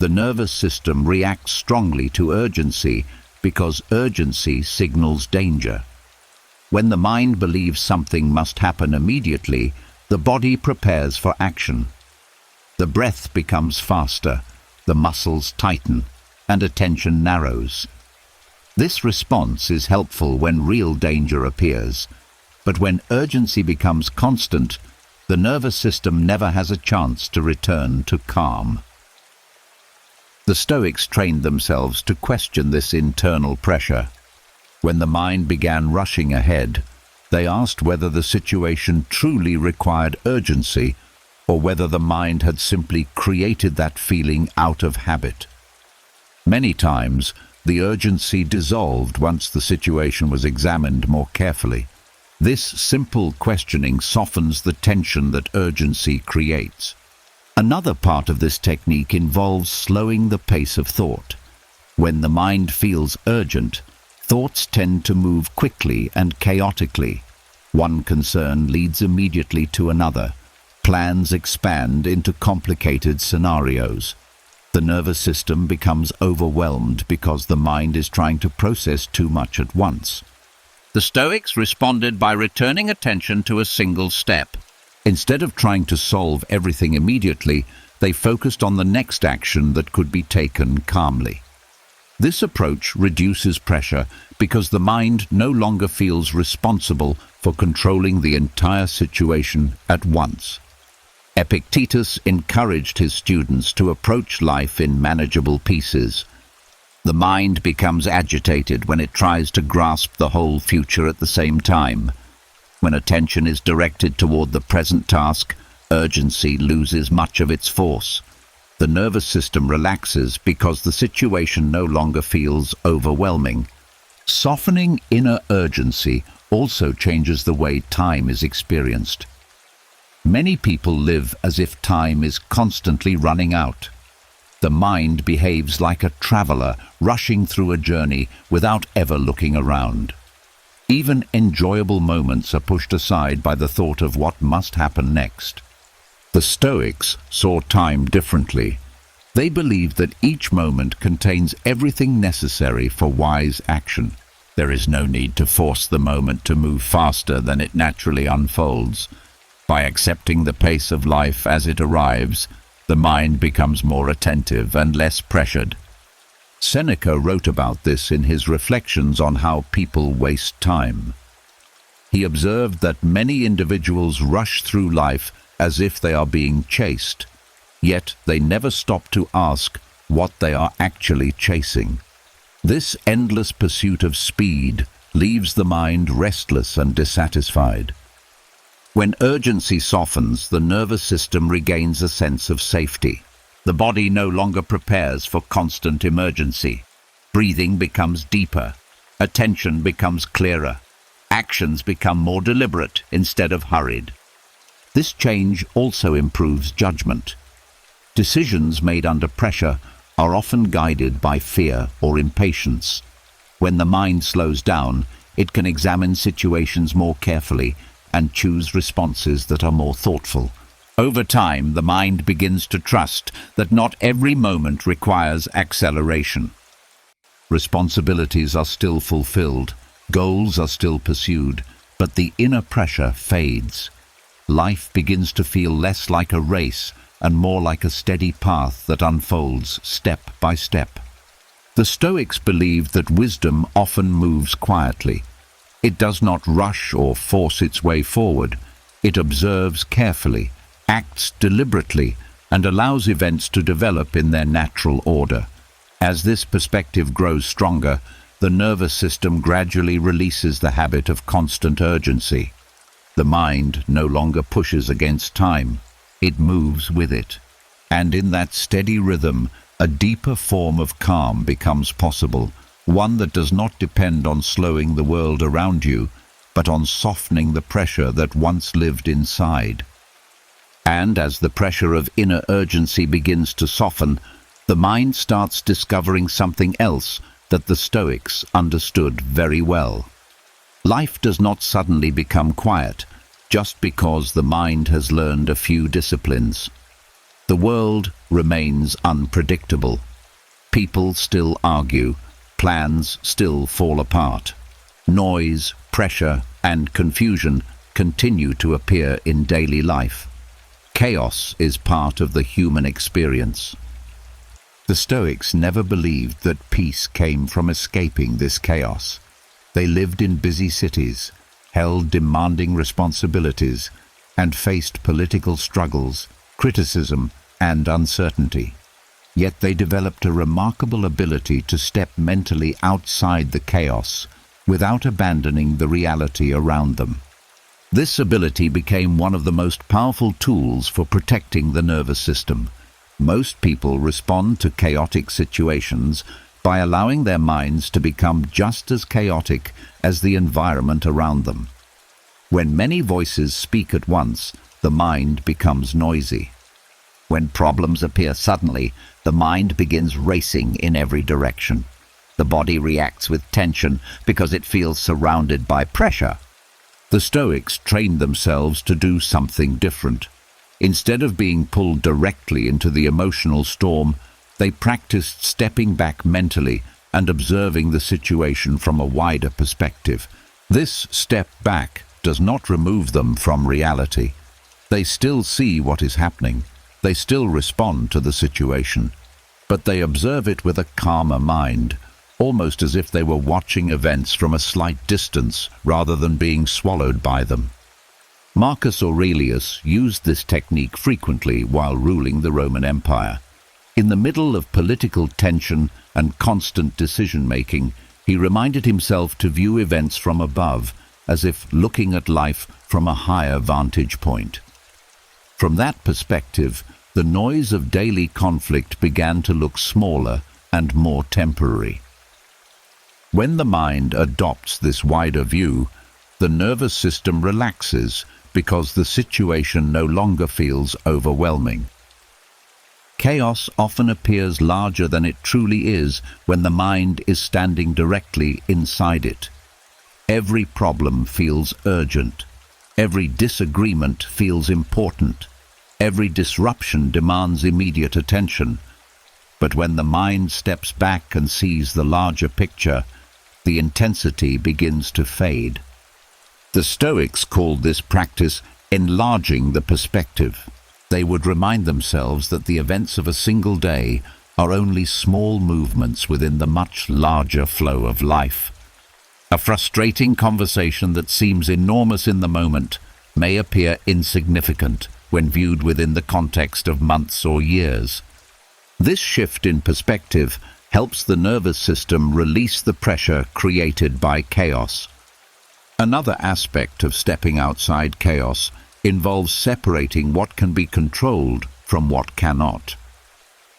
The nervous system reacts strongly to urgency because urgency signals danger. When the mind believes something must happen immediately, the body prepares for action. The breath becomes faster, the muscles tighten, and attention narrows. This response is helpful when real danger appears, but when urgency becomes constant, the nervous system never has a chance to return to calm. The Stoics trained themselves to question this internal pressure. When the mind began rushing ahead, they asked whether the situation truly required urgency or whether the mind had simply created that feeling out of habit. Many times, the urgency dissolved once the situation was examined more carefully. This simple questioning softens the tension that urgency creates. Another part of this technique involves slowing the pace of thought. When the mind feels urgent, thoughts tend to move quickly and chaotically. One concern leads immediately to another. Plans expand into complicated scenarios. The nervous system becomes overwhelmed because the mind is trying to process too much at once. The Stoics responded by returning attention to a single step. Instead of trying to solve everything immediately, they focused on the next action that could be taken calmly. This approach reduces pressure because the mind no longer feels responsible for controlling the entire situation at once. Epictetus encouraged his students to approach life in manageable pieces. The mind becomes agitated when it tries to grasp the whole future at the same time. When attention is directed toward the present task, urgency loses much of its force. The nervous system relaxes because the situation no longer feels overwhelming. Softening inner urgency also changes the way time is experienced. Many people live as if time is constantly running out. The mind behaves like a traveler rushing through a journey without ever looking around. Even enjoyable moments are pushed aside by the thought of what must happen next. The Stoics saw time differently. They believed that each moment contains everything necessary for wise action. There is no need to force the moment to move faster than it naturally unfolds. By accepting the pace of life as it arrives, the mind becomes more attentive and less pressured. Seneca wrote about this in his reflections on how people waste time. He observed that many individuals rush through life as if they are being chased, yet they never stop to ask what they are actually chasing. This endless pursuit of speed leaves the mind restless and dissatisfied. When urgency softens, the nervous system regains a sense of safety. The body no longer prepares for constant emergency. Breathing becomes deeper. Attention becomes clearer. Actions become more deliberate instead of hurried. This change also improves judgment. Decisions made under pressure are often guided by fear or impatience. When the mind slows down, it can examine situations more carefully and choose responses that are more thoughtful. Over time, the mind begins to trust that not every moment requires acceleration. Responsibilities are still fulfilled, goals are still pursued, but the inner pressure fades. Life begins to feel less like a race and more like a steady path that unfolds step by step. The Stoics believed that wisdom often moves quietly. It does not rush or force its way forward. It observes carefully, acts deliberately, and allows events to develop in their natural order. As this perspective grows stronger, the nervous system gradually releases the habit of constant urgency. The mind no longer pushes against time. It moves with it. And in that steady rhythm, a deeper form of calm becomes possible, one that does not depend on slowing the world around you, but on softening the pressure that once lived inside. And as the pressure of inner urgency begins to soften, the mind starts discovering something else that the Stoics understood very well. Life does not suddenly become quiet just because the mind has learned a few disciplines. The world remains unpredictable. People still argue, plans still fall apart. Noise, pressure, and confusion continue to appear in daily life. Chaos is part of the human experience. The Stoics never believed that peace came from escaping this chaos. They lived in busy cities, held demanding responsibilities, and faced political struggles, criticism, and uncertainty. Yet they developed a remarkable ability to step mentally outside the chaos without abandoning the reality around them. This ability became one of the most powerful tools for protecting the nervous system. Most people respond to chaotic situations by allowing their minds to become just as chaotic as the environment around them. When many voices speak at once, the mind becomes noisy. When problems appear suddenly, the mind begins racing in every direction. The body reacts with tension because it feels surrounded by pressure. The Stoics trained themselves to do something different. Instead of being pulled directly into the emotional storm, they practiced stepping back mentally and observing the situation from a wider perspective. This step back does not remove them from reality. They still see what is happening. They still respond to the situation. But they observe it with a calmer mind, almost as if they were watching events from a slight distance rather than being swallowed by them. Marcus Aurelius used this technique frequently while ruling the Roman Empire. In the middle of political tension and constant decision-making, he reminded himself to view events from above, as if looking at life from a higher vantage point. From that perspective, the noise of daily conflict began to look smaller and more temporary. When the mind adopts this wider view, the nervous system relaxes because the situation no longer feels overwhelming. Chaos often appears larger than it truly is when the mind is standing directly inside it. Every problem feels urgent. Every disagreement feels important. Every disruption demands immediate attention. But when the mind steps back and sees the larger picture, the intensity begins to fade. The Stoics called this practice enlarging the perspective. They would remind themselves that the events of a single day are only small movements within the much larger flow of life. A frustrating conversation that seems enormous in the moment may appear insignificant when viewed within the context of months or years. This shift in perspective helps the nervous system release the pressure created by chaos. Another aspect of stepping outside chaos involves separating what can be controlled from what cannot.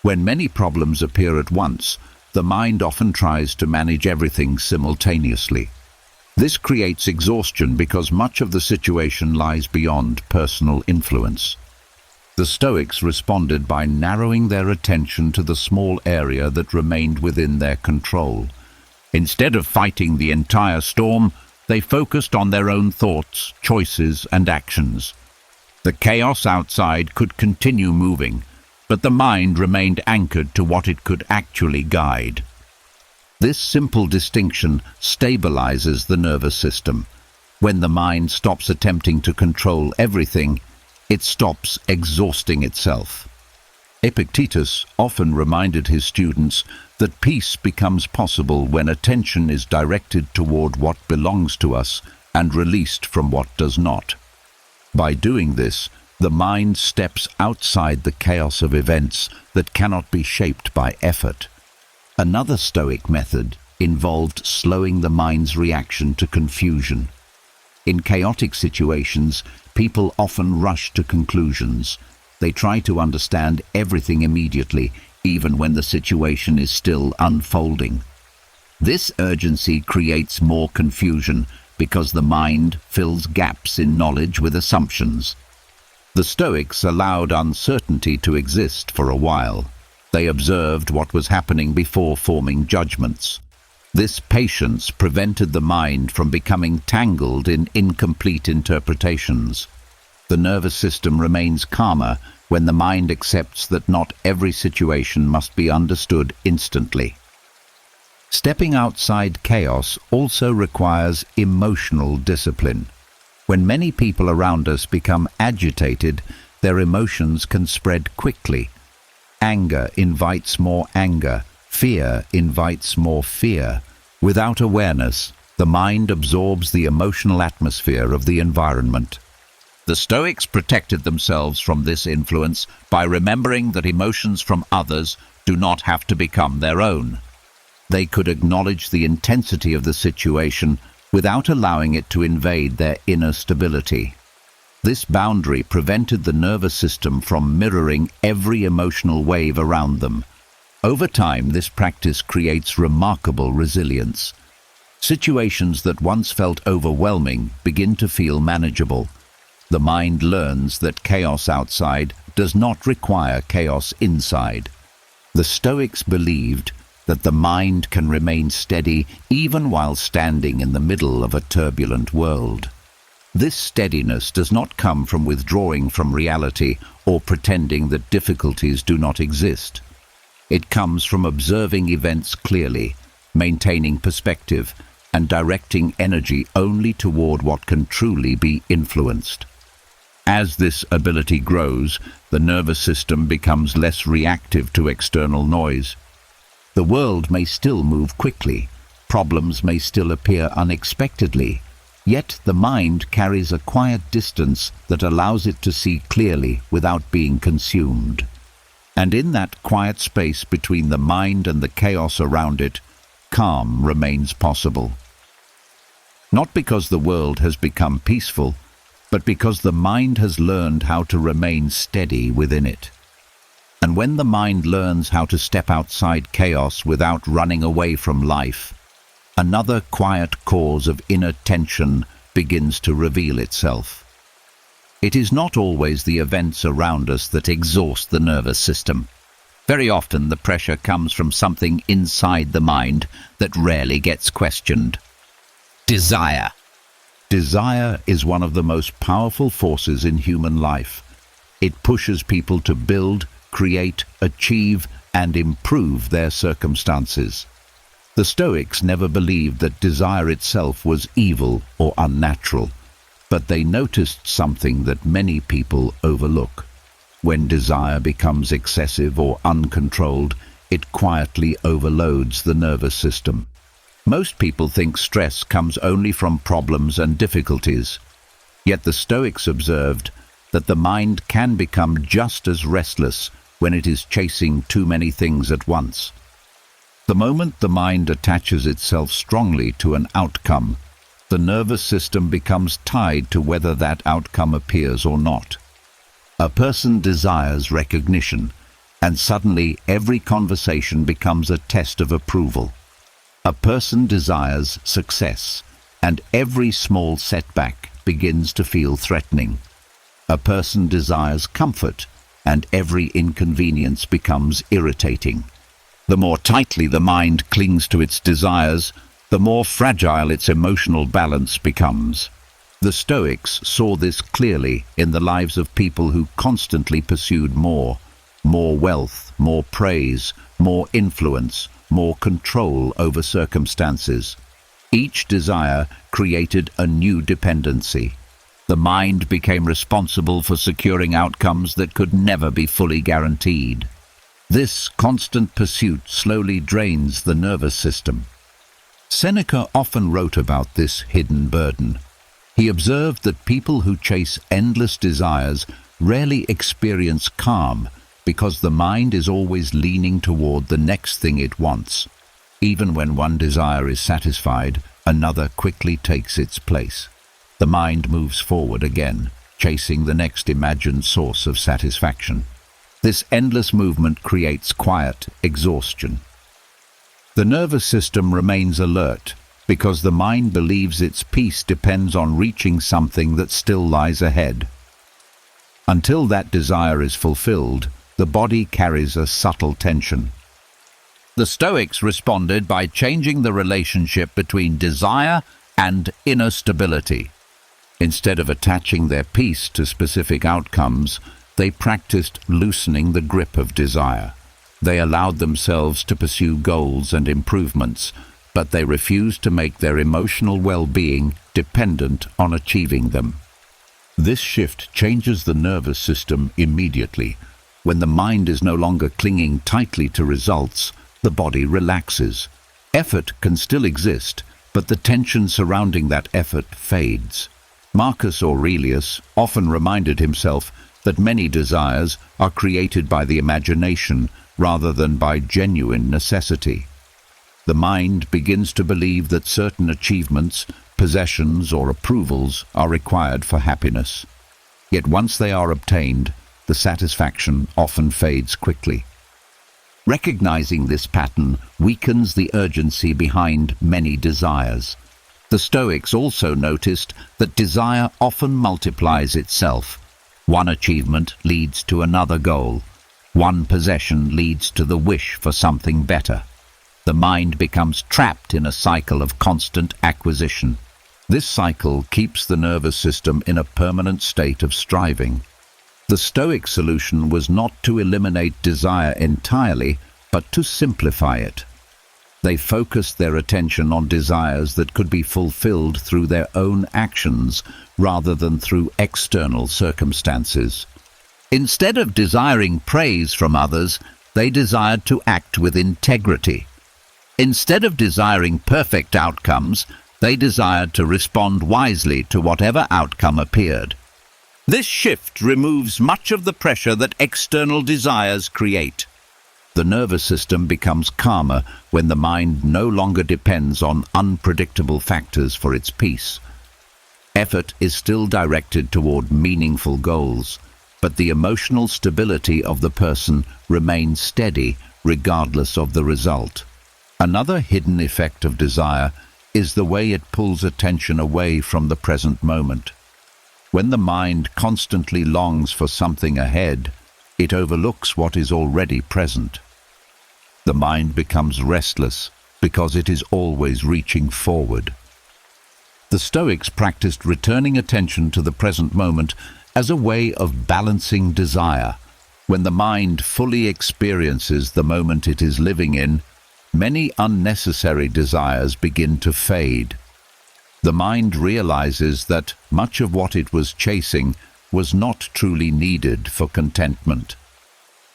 When many problems appear at once, the mind often tries to manage everything simultaneously. This creates exhaustion because much of the situation lies beyond personal influence. The Stoics responded by narrowing their attention to the small area that remained within their control. Instead of fighting the entire storm, they focused on their own thoughts, choices, and actions. The chaos outside could continue moving, but the mind remained anchored to what it could actually guide. This simple distinction stabilizes the nervous system. When the mind stops attempting to control everything, it stops exhausting itself. Epictetus often reminded his students that peace becomes possible when attention is directed toward what belongs to us and released from what does not. By doing this, the mind steps outside the chaos of events that cannot be shaped by effort. Another Stoic method involved slowing the mind's reaction to confusion. In chaotic situations, people often rush to conclusions. They try to understand everything immediately, even when the situation is still unfolding. This urgency creates more confusion because the mind fills gaps in knowledge with assumptions. The Stoics allowed uncertainty to exist for a while. They observed what was happening before forming judgments. This patience prevented the mind from becoming tangled in incomplete interpretations. The nervous system remains calmer when the mind accepts that not every situation must be understood instantly. Stepping outside chaos also requires emotional discipline. When many people around us become agitated, their emotions can spread quickly. Anger invites more anger. Fear invites more fear. Without awareness, the mind absorbs the emotional atmosphere of the environment. The Stoics protected themselves from this influence by remembering that emotions from others do not have to become their own. They could acknowledge the intensity of the situation without allowing it to invade their inner stability. This boundary prevented the nervous system from mirroring every emotional wave around them. Over time, this practice creates remarkable resilience. Situations that once felt overwhelming begin to feel manageable. The mind learns that chaos outside does not require chaos inside. The Stoics believed that the mind can remain steady even while standing in the middle of a turbulent world. This steadiness does not come from withdrawing from reality or pretending that difficulties do not exist. It comes from observing events clearly, maintaining perspective, and directing energy only toward what can truly be influenced. As this ability grows, the nervous system becomes less reactive to external noise. The world may still move quickly, problems may still appear unexpectedly, yet the mind carries a quiet distance that allows it to see clearly without being consumed. And in that quiet space between the mind and the chaos around it, calm remains possible. Not because the world has become peaceful, but because the mind has learned how to remain steady within it. And when the mind learns how to step outside chaos without running away from life, another quiet cause of inner tension begins to reveal itself. It is not always the events around us that exhaust the nervous system. Very often the pressure comes from something inside the mind that rarely gets questioned. Desire. Desire is one of the most powerful forces in human life. It pushes people to build, create, achieve, and improve their circumstances. The Stoics never believed that desire itself was evil or unnatural, but they noticed something that many people overlook. When desire becomes excessive or uncontrolled, it quietly overloads the nervous system. Most people think stress comes only from problems and difficulties. Yet the Stoics observed that the mind can become just as restless when it is chasing too many things at once. The moment the mind attaches itself strongly to an outcome, the nervous system becomes tied to whether that outcome appears or not. A person desires recognition, and suddenly every conversation becomes a test of approval. A person desires success, and every small setback begins to feel threatening. A person desires comfort, and every inconvenience becomes irritating. The more tightly the mind clings to its desires, the more fragile its emotional balance becomes. The Stoics saw this clearly in the lives of people who constantly pursued more wealth, more praise, more influence, more control over circumstances. Each desire created a new dependency. The mind became responsible for securing outcomes that could never be fully guaranteed. This constant pursuit slowly drains the nervous system. Seneca often wrote about this hidden burden. He observed that people who chase endless desires rarely experience calm because the mind is always leaning toward the next thing it wants. Even when one desire is satisfied, another quickly takes its place. The mind moves forward again, chasing the next imagined source of satisfaction. This endless movement creates quiet exhaustion. The nervous system remains alert because the mind believes its peace depends on reaching something that still lies ahead. Until that desire is fulfilled, the body carries a subtle tension. The Stoics responded by changing the relationship between desire and inner stability. Instead of attaching their peace to specific outcomes, they practiced loosening the grip of desire. They allowed themselves to pursue goals and improvements, but they refused to make their emotional well-being dependent on achieving them. This shift changes the nervous system immediately. When the mind is no longer clinging tightly to results, the body relaxes. Effort can still exist, but the tension surrounding that effort fades. Marcus Aurelius often reminded himself that many desires are created by the imagination rather than by genuine necessity. The mind begins to believe that certain achievements, possessions, or approvals are required for happiness. Yet once they are obtained, the satisfaction often fades quickly. Recognizing this pattern weakens the urgency behind many desires. The Stoics also noticed that desire often multiplies itself. One achievement leads to another goal. One possession leads to the wish for something better. The mind becomes trapped in a cycle of constant acquisition. This cycle keeps the nervous system in a permanent state of striving. The Stoic solution was not to eliminate desire entirely, but to simplify it. They focused their attention on desires that could be fulfilled through their own actions rather than through external circumstances. Instead of desiring praise from others, they desired to act with integrity. Instead of desiring perfect outcomes, they desired to respond wisely to whatever outcome appeared. This shift removes much of the pressure that external desires create. The nervous system becomes calmer when the mind no longer depends on unpredictable factors for its peace. Effort is still directed toward meaningful goals, but the emotional stability of the person remains steady regardless of the result. Another hidden effect of desire is the way it pulls attention away from the present moment. When the mind constantly longs for something ahead, it overlooks what is already present. The mind becomes restless because it is always reaching forward. The Stoics practiced returning attention to the present moment as a way of balancing desire. When the mind fully experiences the moment it is living in, many unnecessary desires begin to fade. The mind realizes that much of what it was chasing was not truly needed for contentment.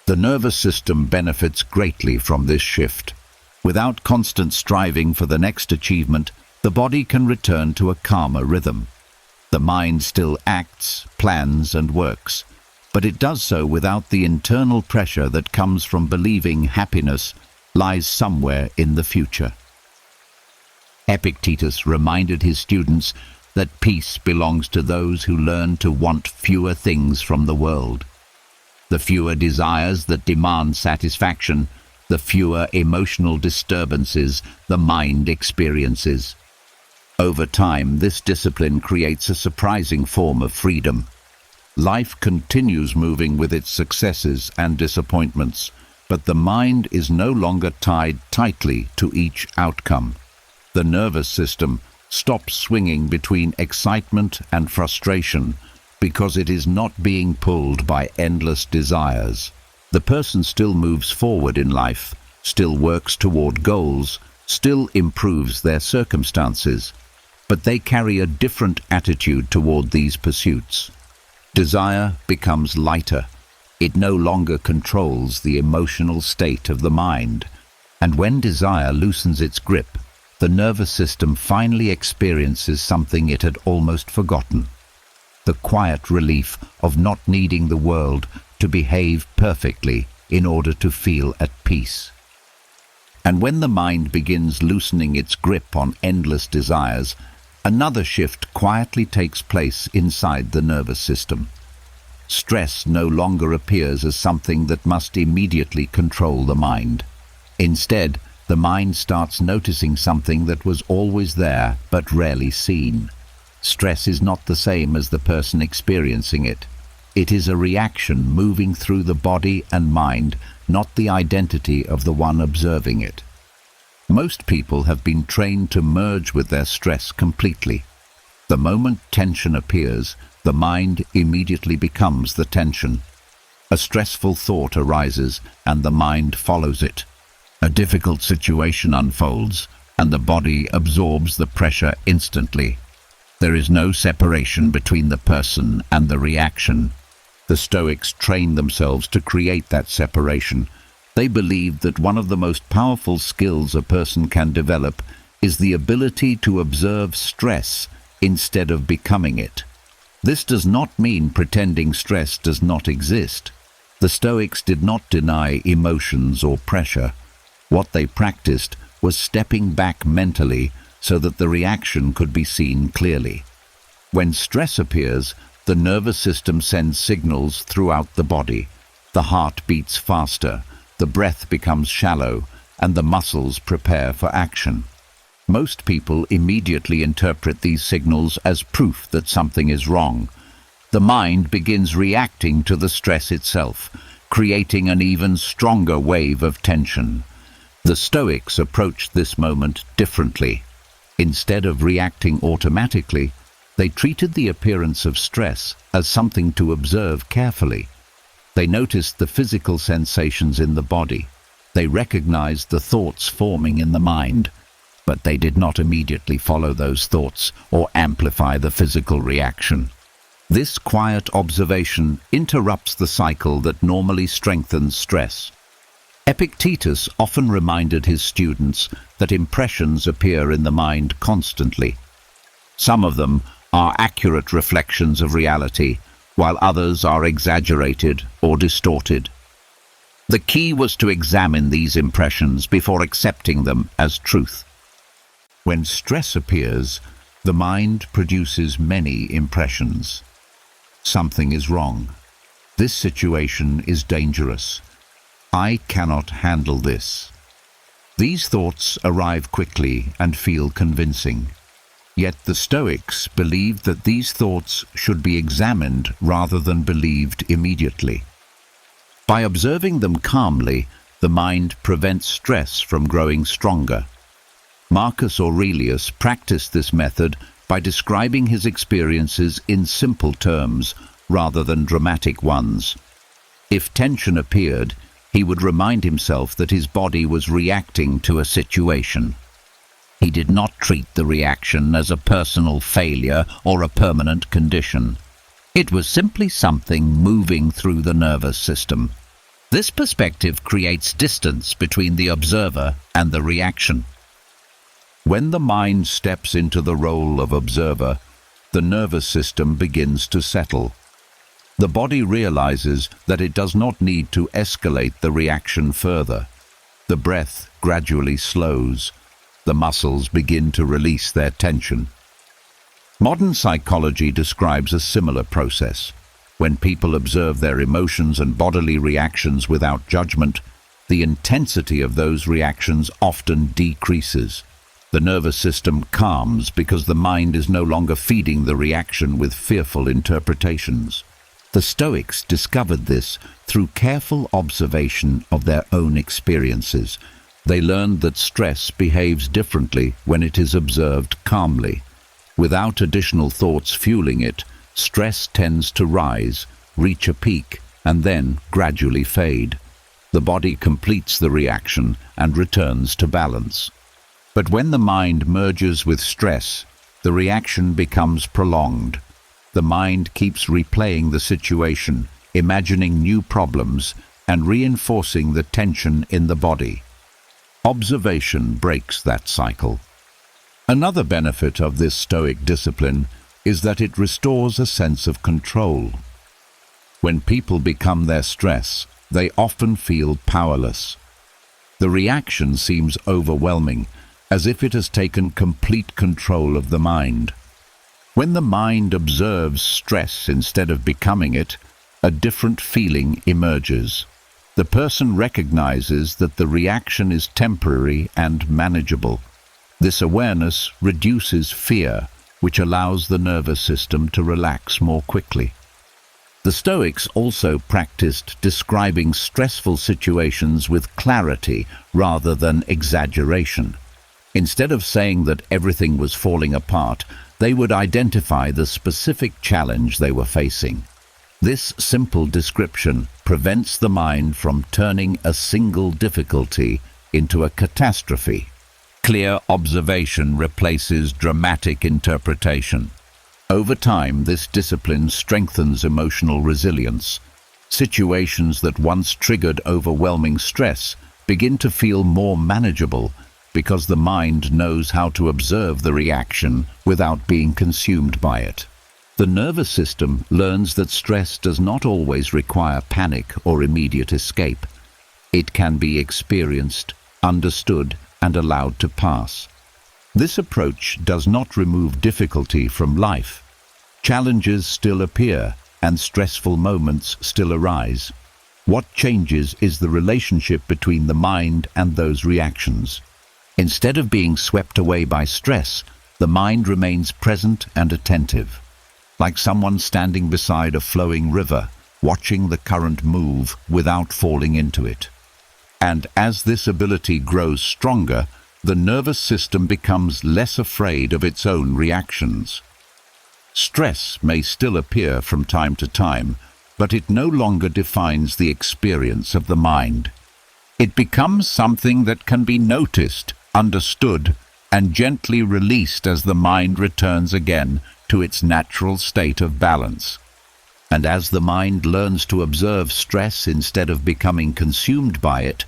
The nervous system benefits greatly from this shift. Without constant striving for the next achievement, the body can return to a calmer rhythm. The mind still acts, plans, and works, but it does so without the internal pressure that comes from believing happiness lies somewhere in the future. Epictetus reminded his students that peace belongs to those who learn to want fewer things from the world. The fewer desires that demand satisfaction, the fewer emotional disturbances the mind experiences. Over time, this discipline creates a surprising form of freedom. Life continues moving with its successes and disappointments, but the mind is no longer tied tightly to each outcome. The nervous system stops swinging between excitement and frustration because it is not being pulled by endless desires. The person still moves forward in life, still works toward goals, still improves their circumstances, but they carry a different attitude toward these pursuits. Desire becomes lighter. It no longer controls the emotional state of the mind, and when desire loosens its grip, the nervous system finally experiences something it had almost forgotten: the quiet relief of not needing the world to behave perfectly in order to feel at peace. And when the mind begins loosening its grip on endless desires, another shift quietly takes place inside the nervous system. Stress no longer appears as something that must immediately control the mind. Instead, the mind starts noticing something that was always there but rarely seen. Stress is not the same as the person experiencing it. It is a reaction moving through the body and mind, not the identity of the one observing it. Most people have been trained to merge with their stress completely. The moment tension appears, the mind immediately becomes the tension. A stressful thought arises, and the mind follows it. A difficult situation unfolds, and the body absorbs the pressure instantly. There is no separation between the person and the reaction. The Stoics trained themselves to create that separation. They believed that one of the most powerful skills a person can develop is the ability to observe stress instead of becoming it. This does not mean pretending stress does not exist. The Stoics did not deny emotions or pressure. What they practiced was stepping back mentally so that the reaction could be seen clearly. When stress appears, the nervous system sends signals throughout the body. The heart beats faster, the breath becomes shallow, and the muscles prepare for action. Most people immediately interpret these signals as proof that something is wrong. The mind begins reacting to the stress itself, creating an even stronger wave of tension. The Stoics approached this moment differently. Instead of reacting automatically, they treated the appearance of stress as something to observe carefully. They noticed the physical sensations in the body. They recognized the thoughts forming in the mind, but they did not immediately follow those thoughts or amplify the physical reaction. This quiet observation interrupts the cycle that normally strengthens stress. Epictetus often reminded his students that impressions appear in the mind constantly. Some of them are accurate reflections of reality, while others are exaggerated or distorted. The key was to examine these impressions before accepting them as truth. When stress appears, the mind produces many impressions. Something is wrong. This situation is dangerous. I cannot handle this. These thoughts arrive quickly and feel convincing. Yet the Stoics believed that these thoughts should be examined rather than believed immediately. By observing them calmly, the mind prevents stress from growing stronger. Marcus Aurelius practiced this method by describing his experiences in simple terms rather than dramatic ones. If tension appeared, he would remind himself that his body was reacting to a situation. He did not treat the reaction as a personal failure or a permanent condition. It was simply something moving through the nervous system. This perspective creates distance between the observer and the reaction. When the mind steps into the role of observer, the nervous system begins to settle. The body realizes that it does not need to escalate the reaction further. The breath gradually slows. The muscles begin to release their tension. Modern psychology describes a similar process. When people observe their emotions and bodily reactions without judgment, the intensity of those reactions often decreases. The nervous system calms because the mind is no longer feeding the reaction with fearful interpretations. The Stoics discovered this through careful observation of their own experiences. They learned that stress behaves differently when it is observed calmly. Without additional thoughts fueling it, stress tends to rise, reach a peak, and then gradually fade. The body completes the reaction and returns to balance. But when the mind merges with stress, the reaction becomes prolonged. The mind keeps replaying the situation, imagining new problems, and reinforcing the tension in the body. Observation breaks that cycle. Another benefit of this Stoic discipline is that it restores a sense of control. When people become their stress, they often feel powerless. The reaction seems overwhelming, as if it has taken complete control of the mind. When the mind observes stress instead of becoming it, a different feeling emerges. The person recognizes that the reaction is temporary and manageable. This awareness reduces fear, which allows the nervous system to relax more quickly. The Stoics also practiced describing stressful situations with clarity rather than exaggeration. Instead of saying that everything was falling apart, they would identify the specific challenge they were facing. This simple description prevents the mind from turning a single difficulty into a catastrophe. Clear observation replaces dramatic interpretation. Over time, this discipline strengthens emotional resilience. Situations that once triggered overwhelming stress begin to feel more manageable because the mind knows how to observe the reaction without being consumed by it. The nervous system learns that stress does not always require panic or immediate escape. It can be experienced, understood, and allowed to pass. This approach does not remove difficulty from life. Challenges still appear, and stressful moments still arise. What changes is the relationship between the mind and those reactions. Instead of being swept away by stress, the mind remains present and attentive, like someone standing beside a flowing river, watching the current move without falling into it. And as this ability grows stronger, the nervous system becomes less afraid of its own reactions. Stress may still appear from time to time, but it no longer defines the experience of the mind. It becomes something that can be noticed, understood, and gently released as the mind returns again to its natural state of balance. And as the mind learns to observe stress instead of becoming consumed by it,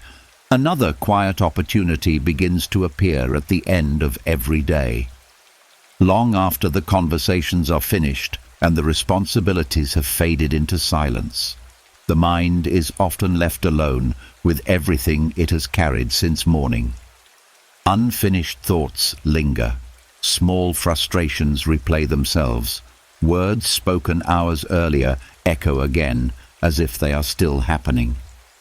another quiet opportunity begins to appear at the end of every day. Long after the conversations are finished and the responsibilities have faded into silence, the mind is often left alone with everything it has carried since morning. Unfinished thoughts linger. Small frustrations replay themselves. Words spoken hours earlier echo again, as if they are still happening.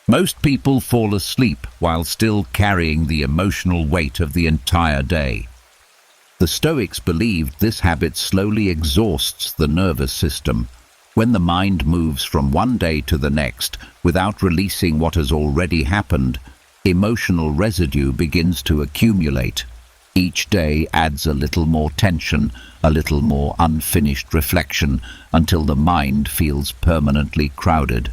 Most people fall asleep while still carrying the emotional weight of the entire day. The Stoics believed this habit slowly exhausts the nervous system. When the mind moves from one day to the next without releasing what has already happened, emotional residue begins to accumulate. Each day adds a little more tension, a little more unfinished reflection, until the mind feels permanently crowded.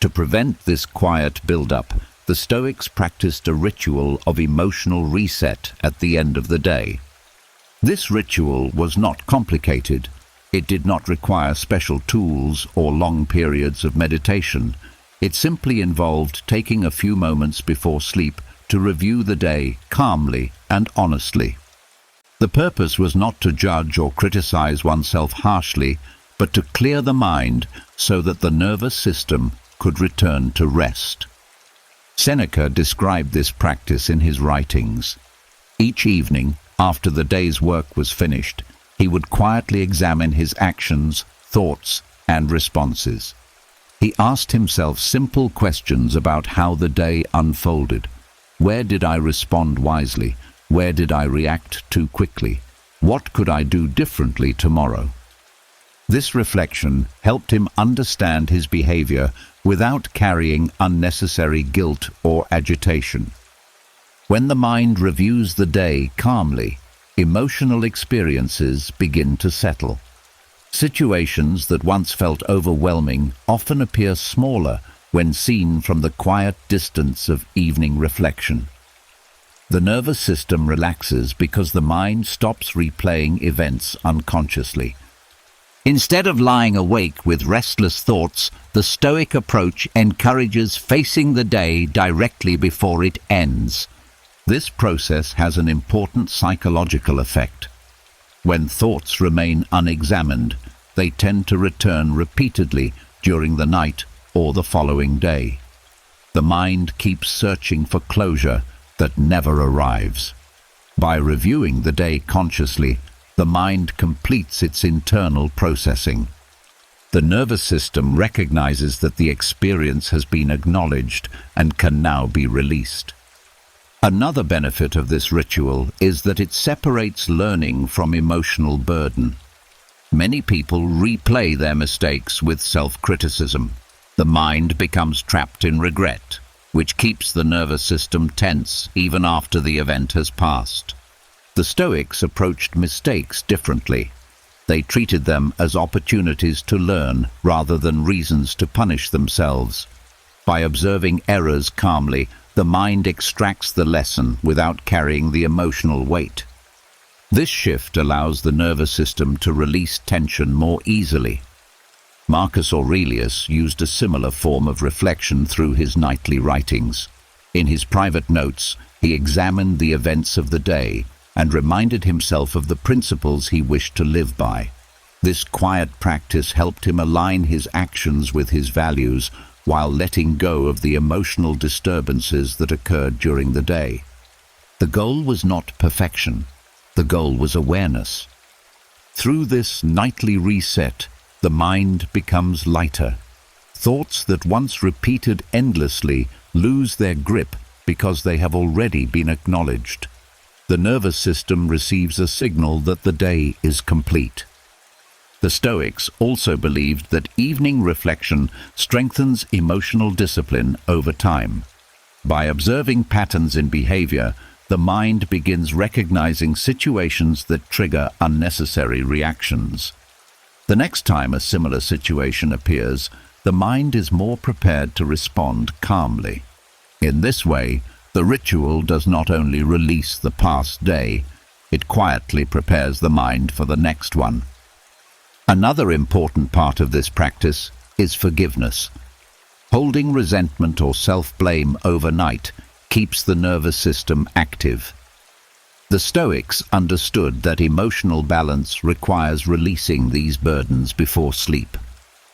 To prevent this quiet build-up, the Stoics practiced a ritual of emotional reset at the end of the day. This ritual was not complicated. It did not require special tools or long periods of meditation. It simply involved taking a few moments before sleep to review the day calmly and honestly. The purpose was not to judge or criticize oneself harshly, but to clear the mind so that the nervous system could return to rest. Seneca described this practice in his writings. Each evening, after the day's work was finished, he would quietly examine his actions, thoughts, and responses. He asked himself simple questions about how the day unfolded. Where did I respond wisely? Where did I react too quickly? What could I do differently tomorrow? This reflection helped him understand his behavior without carrying unnecessary guilt or agitation. When the mind reviews the day calmly, emotional experiences begin to settle. Situations that once felt overwhelming often appear smaller when seen from the quiet distance of evening reflection. The nervous system relaxes because the mind stops replaying events unconsciously. Instead of lying awake with restless thoughts, the Stoic approach encourages facing the day directly before it ends. This process has an important psychological effect. When thoughts remain unexamined, they tend to return repeatedly during the night or the following day. The mind keeps searching for closure that never arrives. By reviewing the day consciously, the mind completes its internal processing. The nervous system recognizes that the experience has been acknowledged and can now be released. Another benefit of this ritual is that it separates learning from emotional burden. Many people replay their mistakes with self-criticism. The mind becomes trapped in regret, which keeps the nervous system tense even after the event has passed. The Stoics approached mistakes differently. They treated them as opportunities to learn rather than reasons to punish themselves. By observing errors calmly, the mind extracts the lesson without carrying the emotional weight. This shift allows the nervous system to release tension more easily. Marcus Aurelius used a similar form of reflection through his nightly writings. In his private notes, he examined the events of the day and reminded himself of the principles he wished to live by. This quiet practice helped him align his actions with his values while letting go of the emotional disturbances that occurred during the day. The goal was not perfection. The goal was awareness. Through this nightly reset, the mind becomes lighter. Thoughts that once repeated endlessly lose their grip because they have already been acknowledged. The nervous system receives a signal that the day is complete. The Stoics also believed that evening reflection strengthens emotional discipline over time. By observing patterns in behavior, the mind begins recognizing situations that trigger unnecessary reactions. The next time a similar situation appears, the mind is more prepared to respond calmly. In this way, the ritual does not only release the past day, it quietly prepares the mind for the next one. Another important part of this practice is forgiveness. Holding resentment or self-blame overnight keeps the nervous system active. The Stoics understood that emotional balance requires releasing these burdens before sleep.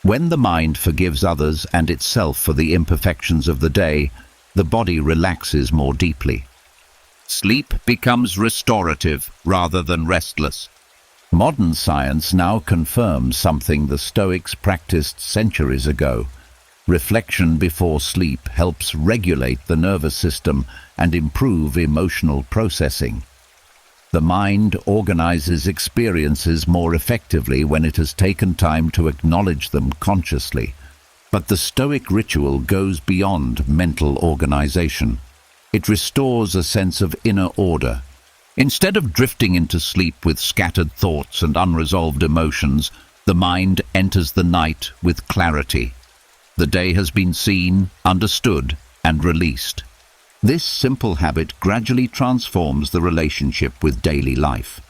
When the mind forgives others and itself for the imperfections of the day, the body relaxes more deeply. Sleep becomes restorative rather than restless. Modern science now confirms something the Stoics practiced centuries ago. Reflection before sleep helps regulate the nervous system and improve emotional processing. The mind organizes experiences more effectively when it has taken time to acknowledge them consciously. But the Stoic ritual goes beyond mental organization. It restores a sense of inner order. Instead of drifting into sleep with scattered thoughts and unresolved emotions, the mind enters the night with clarity. The day has been seen, understood, and released. This simple habit gradually transforms the relationship with daily life.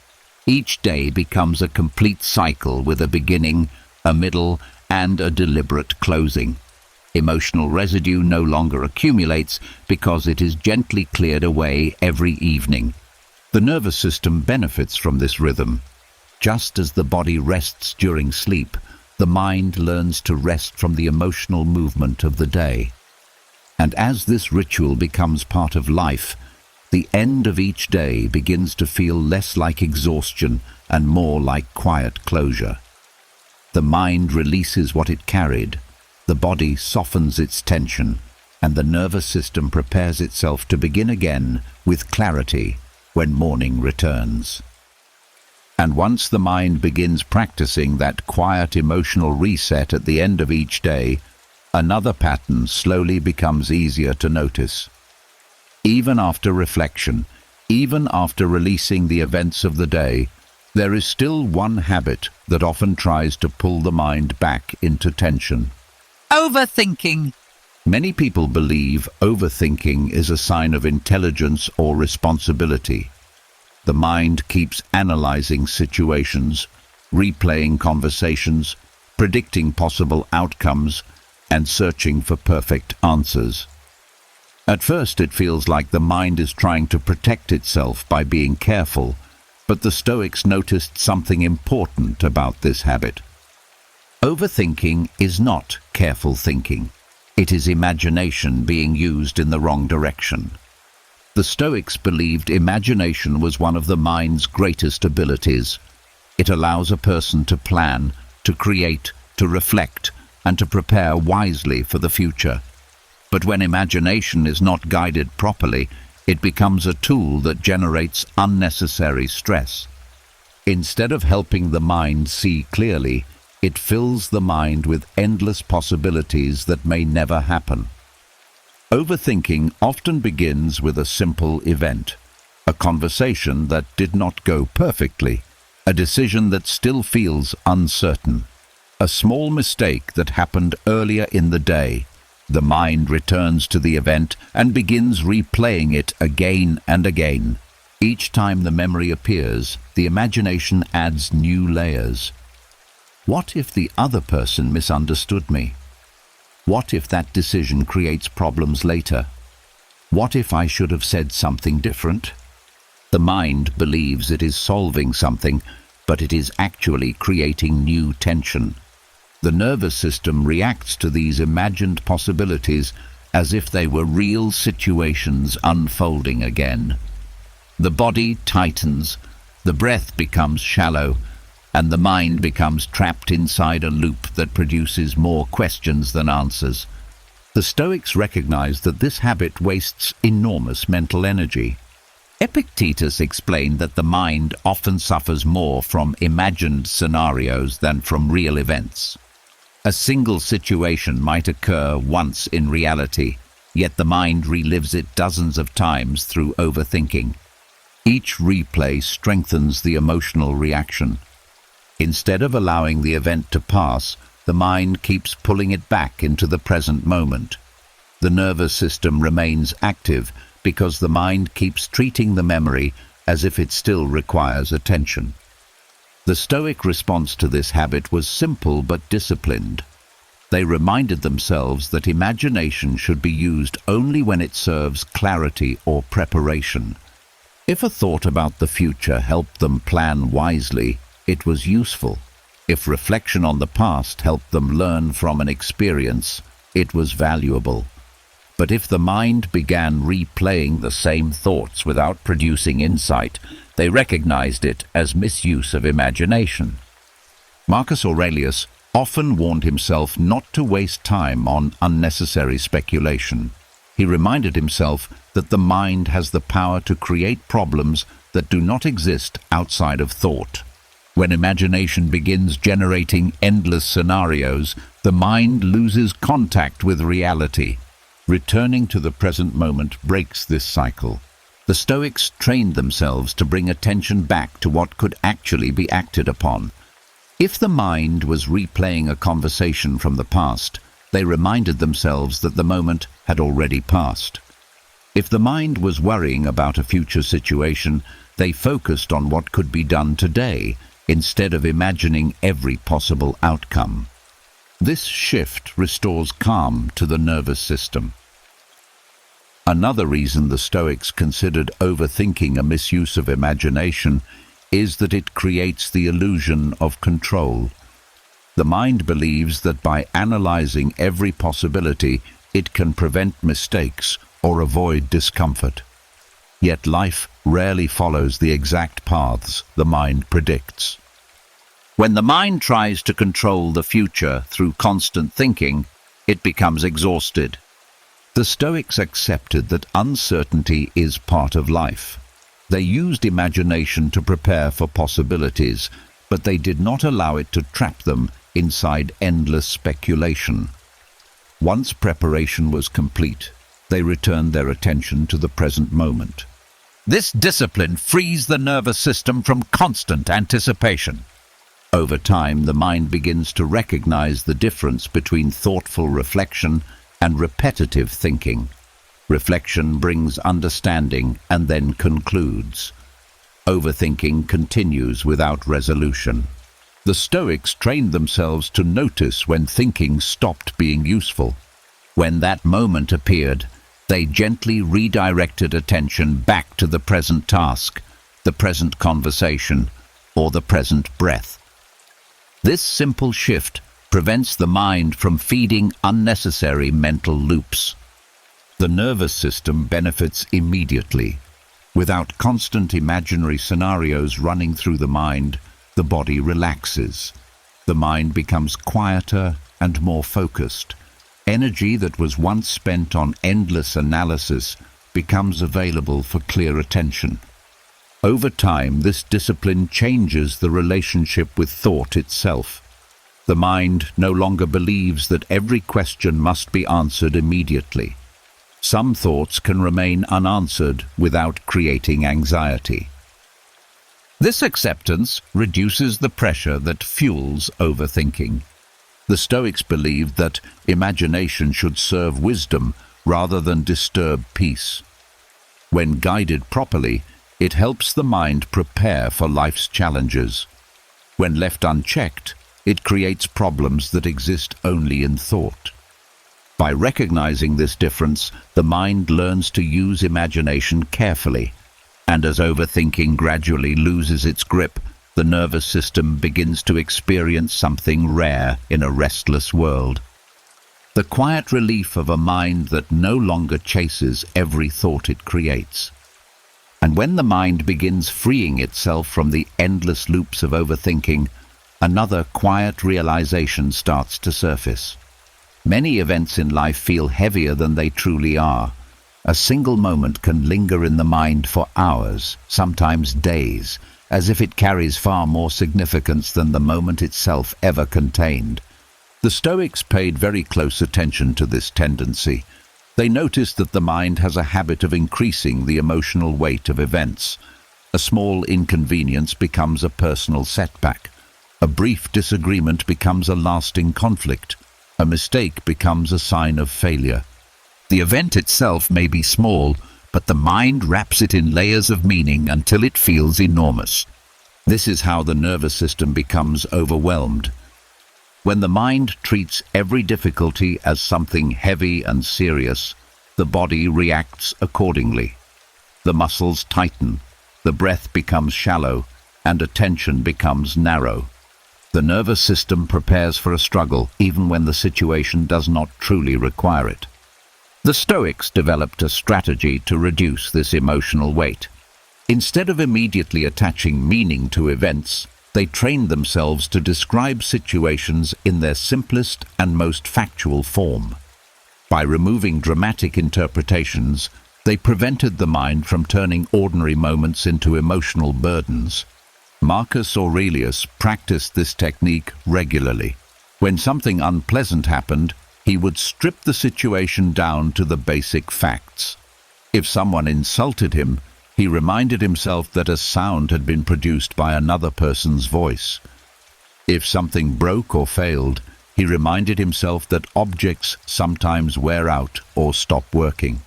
Each day becomes a complete cycle with a beginning, a middle, and a deliberate closing. Emotional residue no longer accumulates because it is gently cleared away every evening. The nervous system benefits from this rhythm. Just as the body rests during sleep, the mind learns to rest from the emotional movement of the day. And as this ritual becomes part of life, the end of each day begins to feel less like exhaustion and more like quiet closure. The mind releases what it carried, the body softens its tension, and the nervous system prepares itself to begin again with clarity when morning returns. And once the mind begins practicing that quiet emotional reset at the end of each day, another pattern slowly becomes easier to notice. Even after reflection, even after releasing the events of the day, there is still one habit that often tries to pull the mind back into tension. Overthinking. Many people believe overthinking is a sign of intelligence or responsibility. The mind keeps analyzing situations, replaying conversations, predicting possible outcomes, and searching for perfect answers. At first it feels like the mind is trying to protect itself by being careful, but the Stoics noticed something important about this habit. Overthinking is not careful thinking. It is imagination being used in the wrong direction. The Stoics believed imagination was one of the mind's greatest abilities. It allows a person to plan, to create, to reflect, and to prepare wisely for the future. But when imagination is not guided properly, it becomes a tool that generates unnecessary stress. Instead of helping the mind see clearly, it fills the mind with endless possibilities that may never happen. Overthinking often begins with a simple event, a conversation that did not go perfectly, a decision that still feels uncertain, a small mistake that happened earlier in the day. The mind returns to the event and begins replaying it again and again. Each time the memory appears, the imagination adds new layers. What if the other person misunderstood me? What if that decision creates problems later? What if I should have said something different? The mind believes it is solving something, but it is actually creating new tension. The nervous system reacts to these imagined possibilities as if they were real situations unfolding again. The body tightens, the breath becomes shallow, and the mind becomes trapped inside a loop that produces more questions than answers. The Stoics recognized that this habit wastes enormous mental energy. Epictetus explained that the mind often suffers more from imagined scenarios than from real events. A single situation might occur once in reality, yet the mind relives it dozens of times through overthinking. Each replay strengthens the emotional reaction. Instead of allowing the event to pass, the mind keeps pulling it back into the present moment. The nervous system remains active because the mind keeps treating the memory as if it still requires attention. The Stoic response to this habit was simple but disciplined. They reminded themselves that imagination should be used only when it serves clarity or preparation. If a thought about the future helped them plan wisely, it was useful. If reflection on the past helped them learn from an experience, it was valuable. But if the mind began replaying the same thoughts without producing insight, they recognized it as misuse of imagination. Marcus Aurelius often warned himself not to waste time on unnecessary speculation. He reminded himself that the mind has the power to create problems that do not exist outside of thought. When imagination begins generating endless scenarios, the mind loses contact with reality. Returning to the present moment breaks this cycle. The Stoics trained themselves to bring attention back to what could actually be acted upon. If the mind was replaying a conversation from the past, they reminded themselves that the moment had already passed. If the mind was worrying about a future situation, they focused on what could be done today, instead of imagining every possible outcome. This shift restores calm to the nervous system. Another reason the Stoics considered overthinking a misuse of imagination is that it creates the illusion of control. The mind believes that by analyzing every possibility, it can prevent mistakes or avoid discomfort. Yet life rarely follows the exact paths the mind predicts. When the mind tries to control the future through constant thinking, it becomes exhausted. The Stoics accepted that uncertainty is part of life. They used imagination to prepare for possibilities, but they did not allow it to trap them inside endless speculation. Once preparation was complete, they returned their attention to the present moment. This discipline frees the nervous system from constant anticipation. Over time, the mind begins to recognize the difference between thoughtful reflection and repetitive thinking. Reflection brings understanding and then concludes. Overthinking continues without resolution. The Stoics trained themselves to notice when thinking stopped being useful. When that moment appeared, they gently redirected attention back to the present task, the present conversation, or the present breath. This simple shift prevents the mind from feeding unnecessary mental loops. The nervous system benefits immediately. Without constant imaginary scenarios running through the mind, the body relaxes. The mind becomes quieter and more focused. Energy that was once spent on endless analysis becomes available for clear attention. Over time, this discipline changes the relationship with thought itself. The mind no longer believes that every question must be answered immediately. Some thoughts can remain unanswered without creating anxiety. This acceptance reduces the pressure that fuels overthinking. The Stoics believed that imagination should serve wisdom rather than disturb peace. When guided properly, it helps the mind prepare for life's challenges. When left unchecked, it creates problems that exist only in thought. By recognizing this difference, the mind learns to use imagination carefully, and as overthinking gradually loses its grip, the nervous system begins to experience something rare in a restless world. The quiet relief of a mind that no longer chases every thought it creates. And when the mind begins freeing itself from the endless loops of overthinking, another quiet realization starts to surface. Many events in life feel heavier than they truly are. A single moment can linger in the mind for hours, sometimes days, as if it carries far more significance than the moment itself ever contained. The Stoics paid very close attention to this tendency. They noticed that the mind has a habit of increasing the emotional weight of events. A small inconvenience becomes a personal setback. A brief disagreement becomes a lasting conflict. A mistake becomes a sign of failure. The event itself may be small, but the mind wraps it in layers of meaning until it feels enormous. This is how the nervous system becomes overwhelmed. When the mind treats every difficulty as something heavy and serious, the body reacts accordingly. The muscles tighten, the breath becomes shallow, and attention becomes narrow. The nervous system prepares for a struggle even when the situation does not truly require it. The Stoics developed a strategy to reduce this emotional weight. Instead of immediately attaching meaning to events, they trained themselves to describe situations in their simplest and most factual form. By removing dramatic interpretations, they prevented the mind from turning ordinary moments into emotional burdens. Marcus Aurelius practiced this technique regularly. When something unpleasant happened, he would strip the situation down to the basic facts. If someone insulted him, he reminded himself that a sound had been produced by another person's voice. If something broke or failed, he reminded himself that objects sometimes wear out or stop working.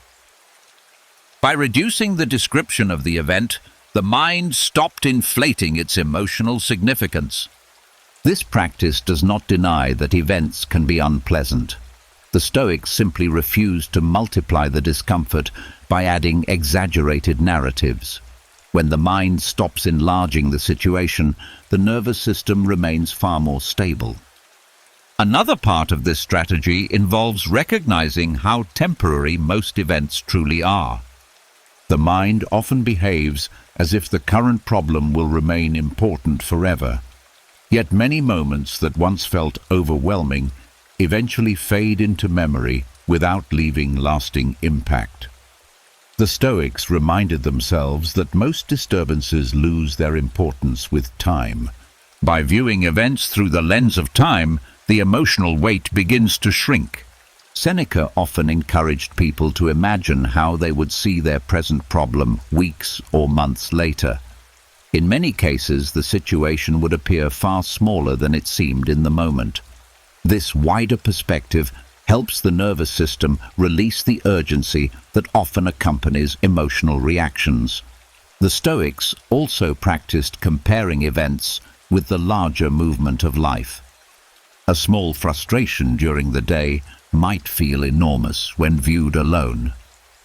By reducing the description of the event, the mind stopped inflating its emotional significance. This practice does not deny that events can be unpleasant. The Stoics simply refuse to multiply the discomfort by adding exaggerated narratives. When the mind stops enlarging the situation, the nervous system remains far more stable. Another part of this strategy involves recognizing how temporary most events truly are. The mind often behaves as if the current problem will remain important forever. Yet many moments that once felt overwhelming eventually fade into memory without leaving lasting impact. The Stoics reminded themselves that most disturbances lose their importance with time. By viewing events through the lens of time, the emotional weight begins to shrink. Seneca often encouraged people to imagine how they would see their present problem weeks or months later. In many cases, the situation would appear far smaller than it seemed in the moment. This wider perspective helps the nervous system release the urgency that often accompanies emotional reactions. The Stoics also practiced comparing events with the larger movement of life. A small frustration during the day might feel enormous when viewed alone,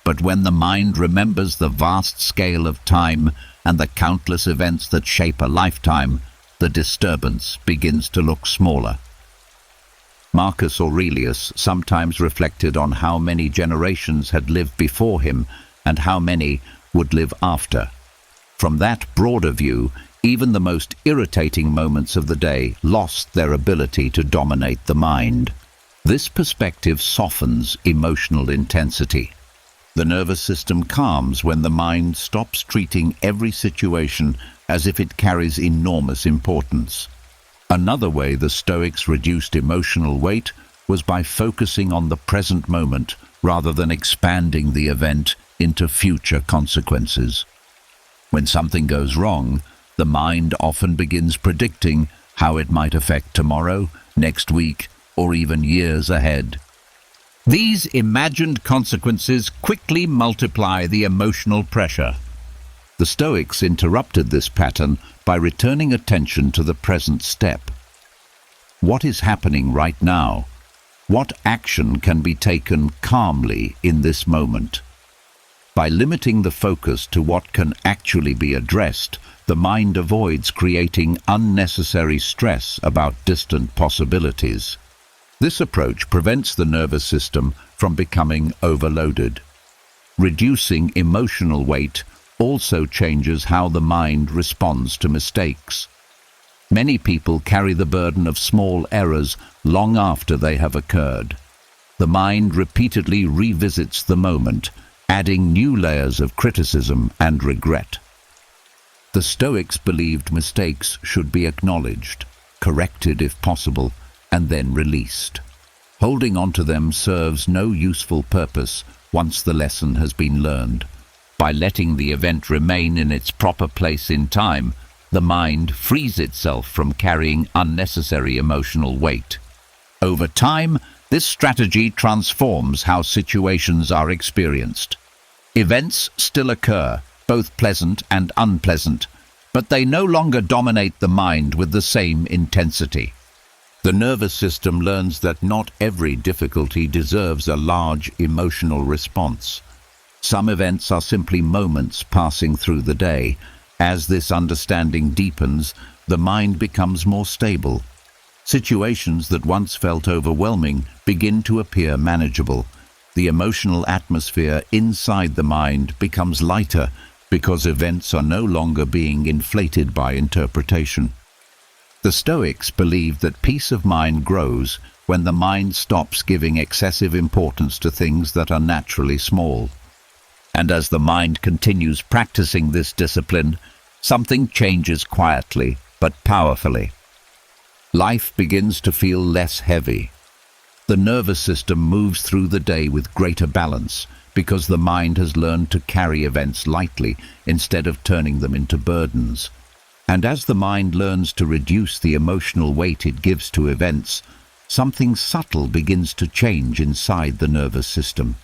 but when the mind remembers the vast scale of time and the countless events that shape a lifetime, the disturbance begins to look smaller. Marcus Aurelius sometimes reflected on how many generations had lived before him and how many would live after. From that broader view, even the most irritating moments of the day lost their ability to dominate the mind. This perspective softens emotional intensity. The nervous system calms when the mind stops treating every situation as if it carries enormous importance. Another way the Stoics reduced emotional weight was by focusing on the present moment rather than expanding the event into future consequences. When something goes wrong, the mind often begins predicting how it might affect tomorrow, next week, or even years ahead. These imagined consequences quickly multiply the emotional pressure. The Stoics interrupted this pattern by returning attention to the present step. What is happening right now? What action can be taken calmly in this moment? By limiting the focus to what can actually be addressed, the mind avoids creating unnecessary stress about distant possibilities. This approach prevents the nervous system from becoming overloaded. Reducing emotional weight also changes how the mind responds to mistakes. Many people carry the burden of small errors long after they have occurred. The mind repeatedly revisits the moment, adding new layers of criticism and regret. The Stoics believed mistakes should be acknowledged, corrected if possible, and then released. Holding on to them serves no useful purpose once the lesson has been learned. By letting the event remain in its proper place in time, the mind frees itself from carrying unnecessary emotional weight. Over time, this strategy transforms how situations are experienced. Events still occur, both pleasant and unpleasant, but they no longer dominate the mind with the same intensity. The nervous system learns that not every difficulty deserves a large emotional response. Some events are simply moments passing through the day. As this understanding deepens, the mind becomes more stable. Situations that once felt overwhelming begin to appear manageable. The emotional atmosphere inside the mind becomes lighter because events are no longer being inflated by interpretation. The Stoics believed that peace of mind grows when the mind stops giving excessive importance to things that are naturally small. And as the mind continues practicing this discipline, something changes quietly but powerfully. Life begins to feel less heavy. The nervous system moves through the day with greater balance because the mind has learned to carry events lightly instead of turning them into burdens. And as the mind learns to reduce the emotional weight it gives to events, something subtle begins to change inside the nervous system.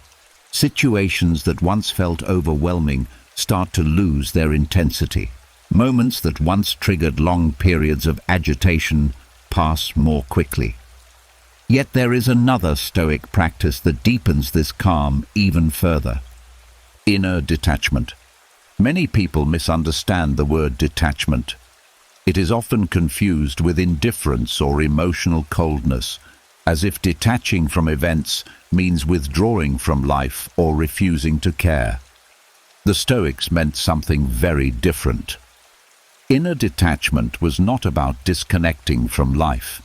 Situations that once felt overwhelming start to lose their intensity. Moments that once triggered long periods of agitation pass more quickly. Yet there is another Stoic practice that deepens this calm even further: inner detachment. Many people misunderstand the word detachment. It is often confused with indifference or emotional coldness, as if detaching from events means withdrawing from life or refusing to care. The Stoics meant something very different. Inner detachment was not about disconnecting from life.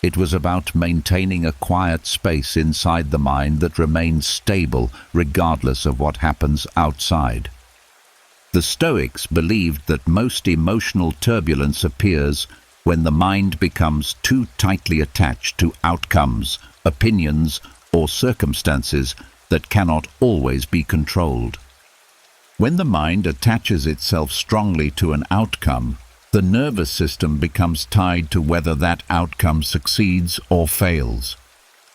It was about maintaining a quiet space inside the mind that remains stable regardless of what happens outside. The Stoics believed that most emotional turbulence appears when the mind becomes too tightly attached to outcomes, opinions, or circumstances that cannot always be controlled. When the mind attaches itself strongly to an outcome, the nervous system becomes tied to whether that outcome succeeds or fails.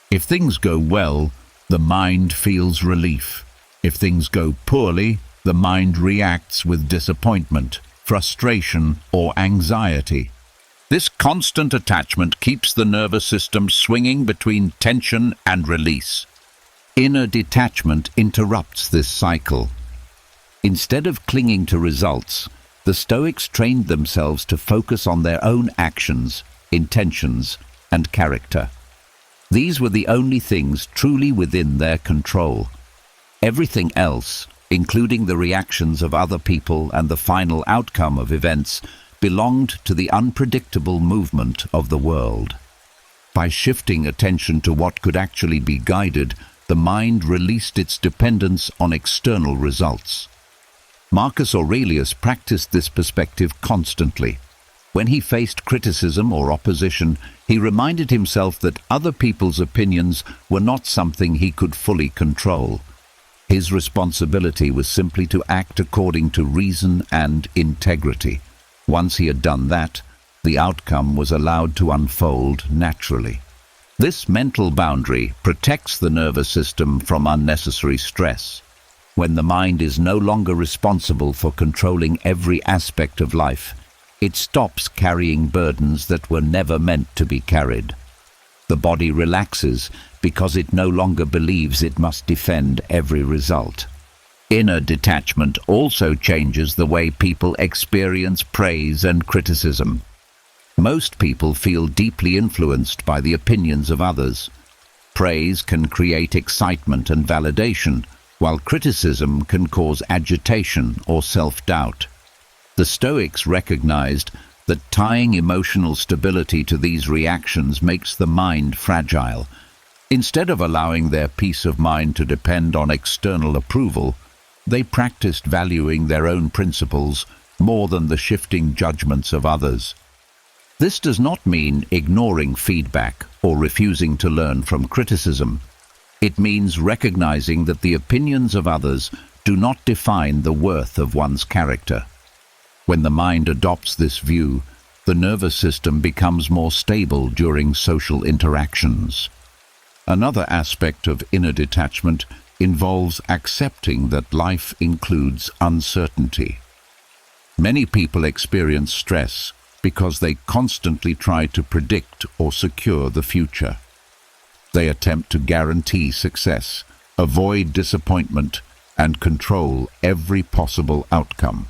If things go well, the mind feels relief. If things go poorly, the mind reacts with disappointment, frustration, or anxiety. This constant attachment keeps the nervous system swinging between tension and release. Inner detachment interrupts this cycle. Instead of clinging to results, the Stoics trained themselves to focus on their own actions, intentions, and character. These were the only things truly within their control. Everything else, including the reactions of other people and the final outcome of events, belonged to the unpredictable movement of the world. By shifting attention to what could actually be guided, the mind released its dependence on external results. Marcus Aurelius practiced this perspective constantly. When he faced criticism or opposition, he reminded himself that other people's opinions were not something he could fully control. His responsibility was simply to act according to reason and integrity. Once he had done that, the outcome was allowed to unfold naturally. This mental boundary protects the nervous system from unnecessary stress. When the mind is no longer responsible for controlling every aspect of life, it stops carrying burdens that were never meant to be carried. The body relaxes because it no longer believes it must defend every result. Inner detachment also changes the way people experience praise and criticism. Most people feel deeply influenced by the opinions of others. Praise can create excitement and validation, while criticism can cause agitation or self-doubt. The Stoics recognized that tying emotional stability to these reactions makes the mind fragile. Instead of allowing their peace of mind to depend on external approval, they practiced valuing their own principles more than the shifting judgments of others. This does not mean ignoring feedback or refusing to learn from criticism. It means recognizing that the opinions of others do not define the worth of one's character. When the mind adopts this view, the nervous system becomes more stable during social interactions. Another aspect of inner detachment involves accepting that life includes uncertainty. Many people experience stress because they constantly try to predict or secure the future. They attempt to guarantee success, avoid disappointment, and control every possible outcome.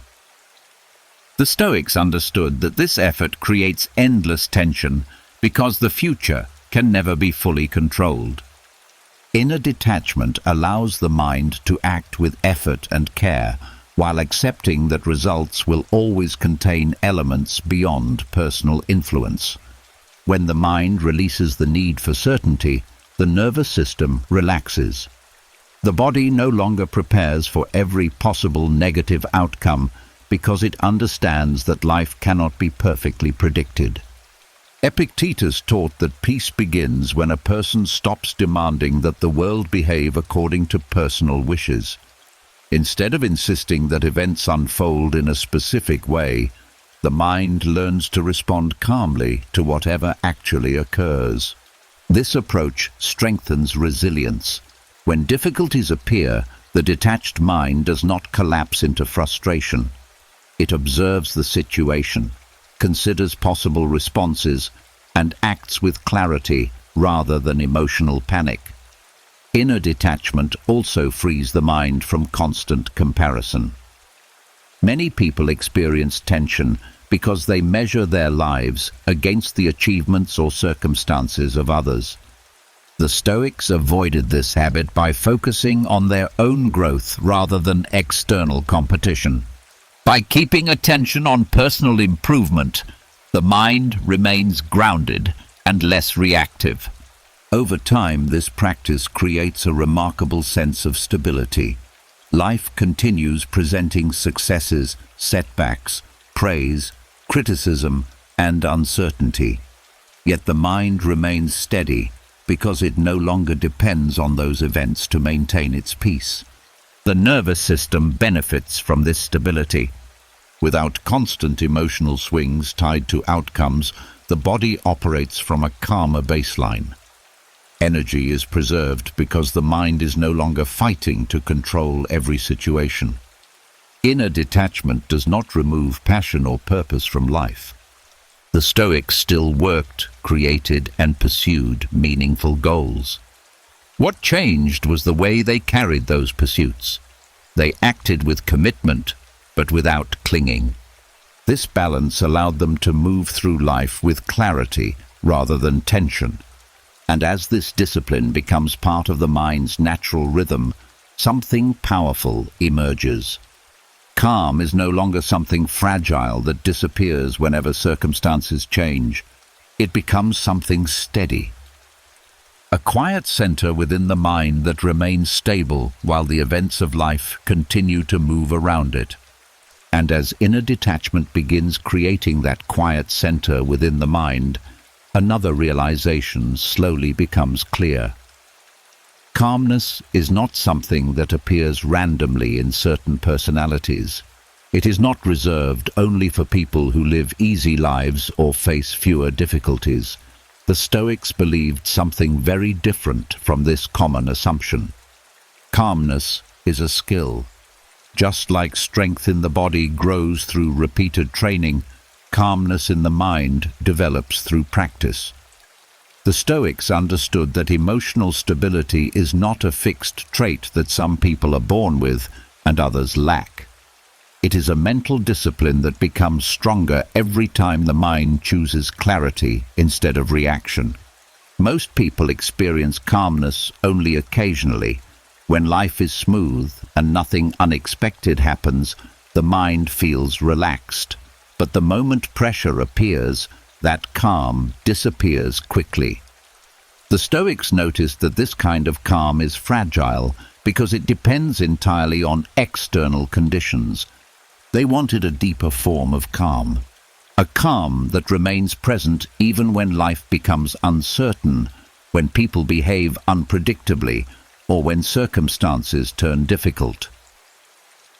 The Stoics understood that this effort creates endless tension because the future can never be fully controlled. Inner detachment allows the mind to act with effort and care, while accepting that results will always contain elements beyond personal influence. When the mind releases the need for certainty, the nervous system relaxes. The body no longer prepares for every possible negative outcome because it understands that life cannot be perfectly predicted. Epictetus taught that peace begins when a person stops demanding that the world behave according to personal wishes. Instead of insisting that events unfold in a specific way, the mind learns to respond calmly to whatever actually occurs. This approach strengthens resilience. When difficulties appear, the detached mind does not collapse into frustration. It observes the situation, considers possible responses, and acts with clarity rather than emotional panic. Inner detachment also frees the mind from constant comparison. Many people experience tension because they measure their lives against the achievements or circumstances of others. The Stoics avoided this habit by focusing on their own growth rather than external competition. By keeping attention on personal improvement, the mind remains grounded and less reactive. Over time, this practice creates a remarkable sense of stability. Life continues presenting successes, setbacks, praise, criticism, and uncertainty. Yet the mind remains steady because it no longer depends on those events to maintain its peace. The nervous system benefits from this stability. Without constant emotional swings tied to outcomes, the body operates from a calmer baseline. Energy is preserved because the mind is no longer fighting to control every situation. Inner detachment does not remove passion or purpose from life. The Stoics still worked, created, and pursued meaningful goals. What changed was the way they carried those pursuits. They acted with commitment, but without clinging. This balance allowed them to move through life with clarity rather than tension. And as this discipline becomes part of the mind's natural rhythm, something powerful emerges. Calm is no longer something fragile that disappears whenever circumstances change. It becomes something steady. A quiet center within the mind that remains stable while the events of life continue to move around it. And as inner detachment begins creating that quiet center within the mind, another realization slowly becomes clear. Calmness is not something that appears randomly in certain personalities. It is not reserved only for people who live easy lives or face fewer difficulties. The Stoics believed something very different from this common assumption. Calmness is a skill. Just like strength in the body grows through repeated training, calmness in the mind develops through practice. The Stoics understood that emotional stability is not a fixed trait that some people are born with and others lack. It is a mental discipline that becomes stronger every time the mind chooses clarity instead of reaction. Most people experience calmness only occasionally. When life is smooth and nothing unexpected happens, the mind feels relaxed. But the moment pressure appears, that calm disappears quickly. The Stoics noticed that this kind of calm is fragile because it depends entirely on external conditions. They wanted a deeper form of calm, a calm that remains present even when life becomes uncertain, when people behave unpredictably, or when circumstances turn difficult.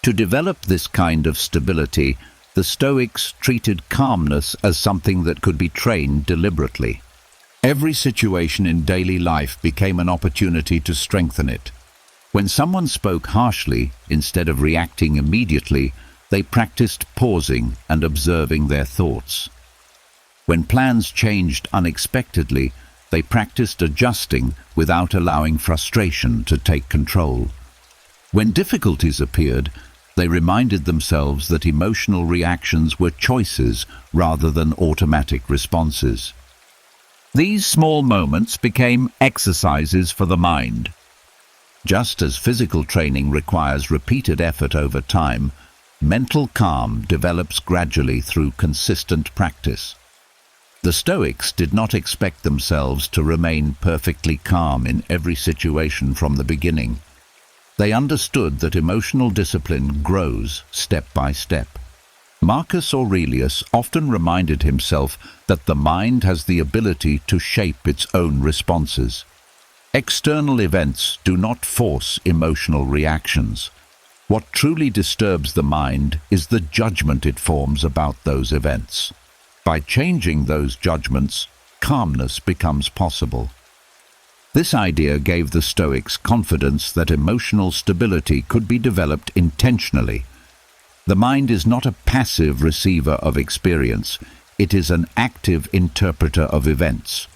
To develop this kind of stability, the Stoics treated calmness as something that could be trained deliberately. Every situation in daily life became an opportunity to strengthen it. When someone spoke harshly, instead of reacting immediately, they practiced pausing and observing their thoughts. When plans changed unexpectedly, they practiced adjusting without allowing frustration to take control. When difficulties appeared, they reminded themselves that emotional reactions were choices rather than automatic responses. These small moments became exercises for the mind. Just as physical training requires repeated effort over time, mental calm develops gradually through consistent practice. The Stoics did not expect themselves to remain perfectly calm in every situation from the beginning. They understood that emotional discipline grows step by step. Marcus Aurelius often reminded himself that the mind has the ability to shape its own responses. External events do not force emotional reactions. What truly disturbs the mind is the judgment it forms about those events. By changing those judgments, calmness becomes possible. This idea gave the Stoics confidence that emotional stability could be developed intentionally. The mind is not a passive receiver of experience. it is an active interpreter of events.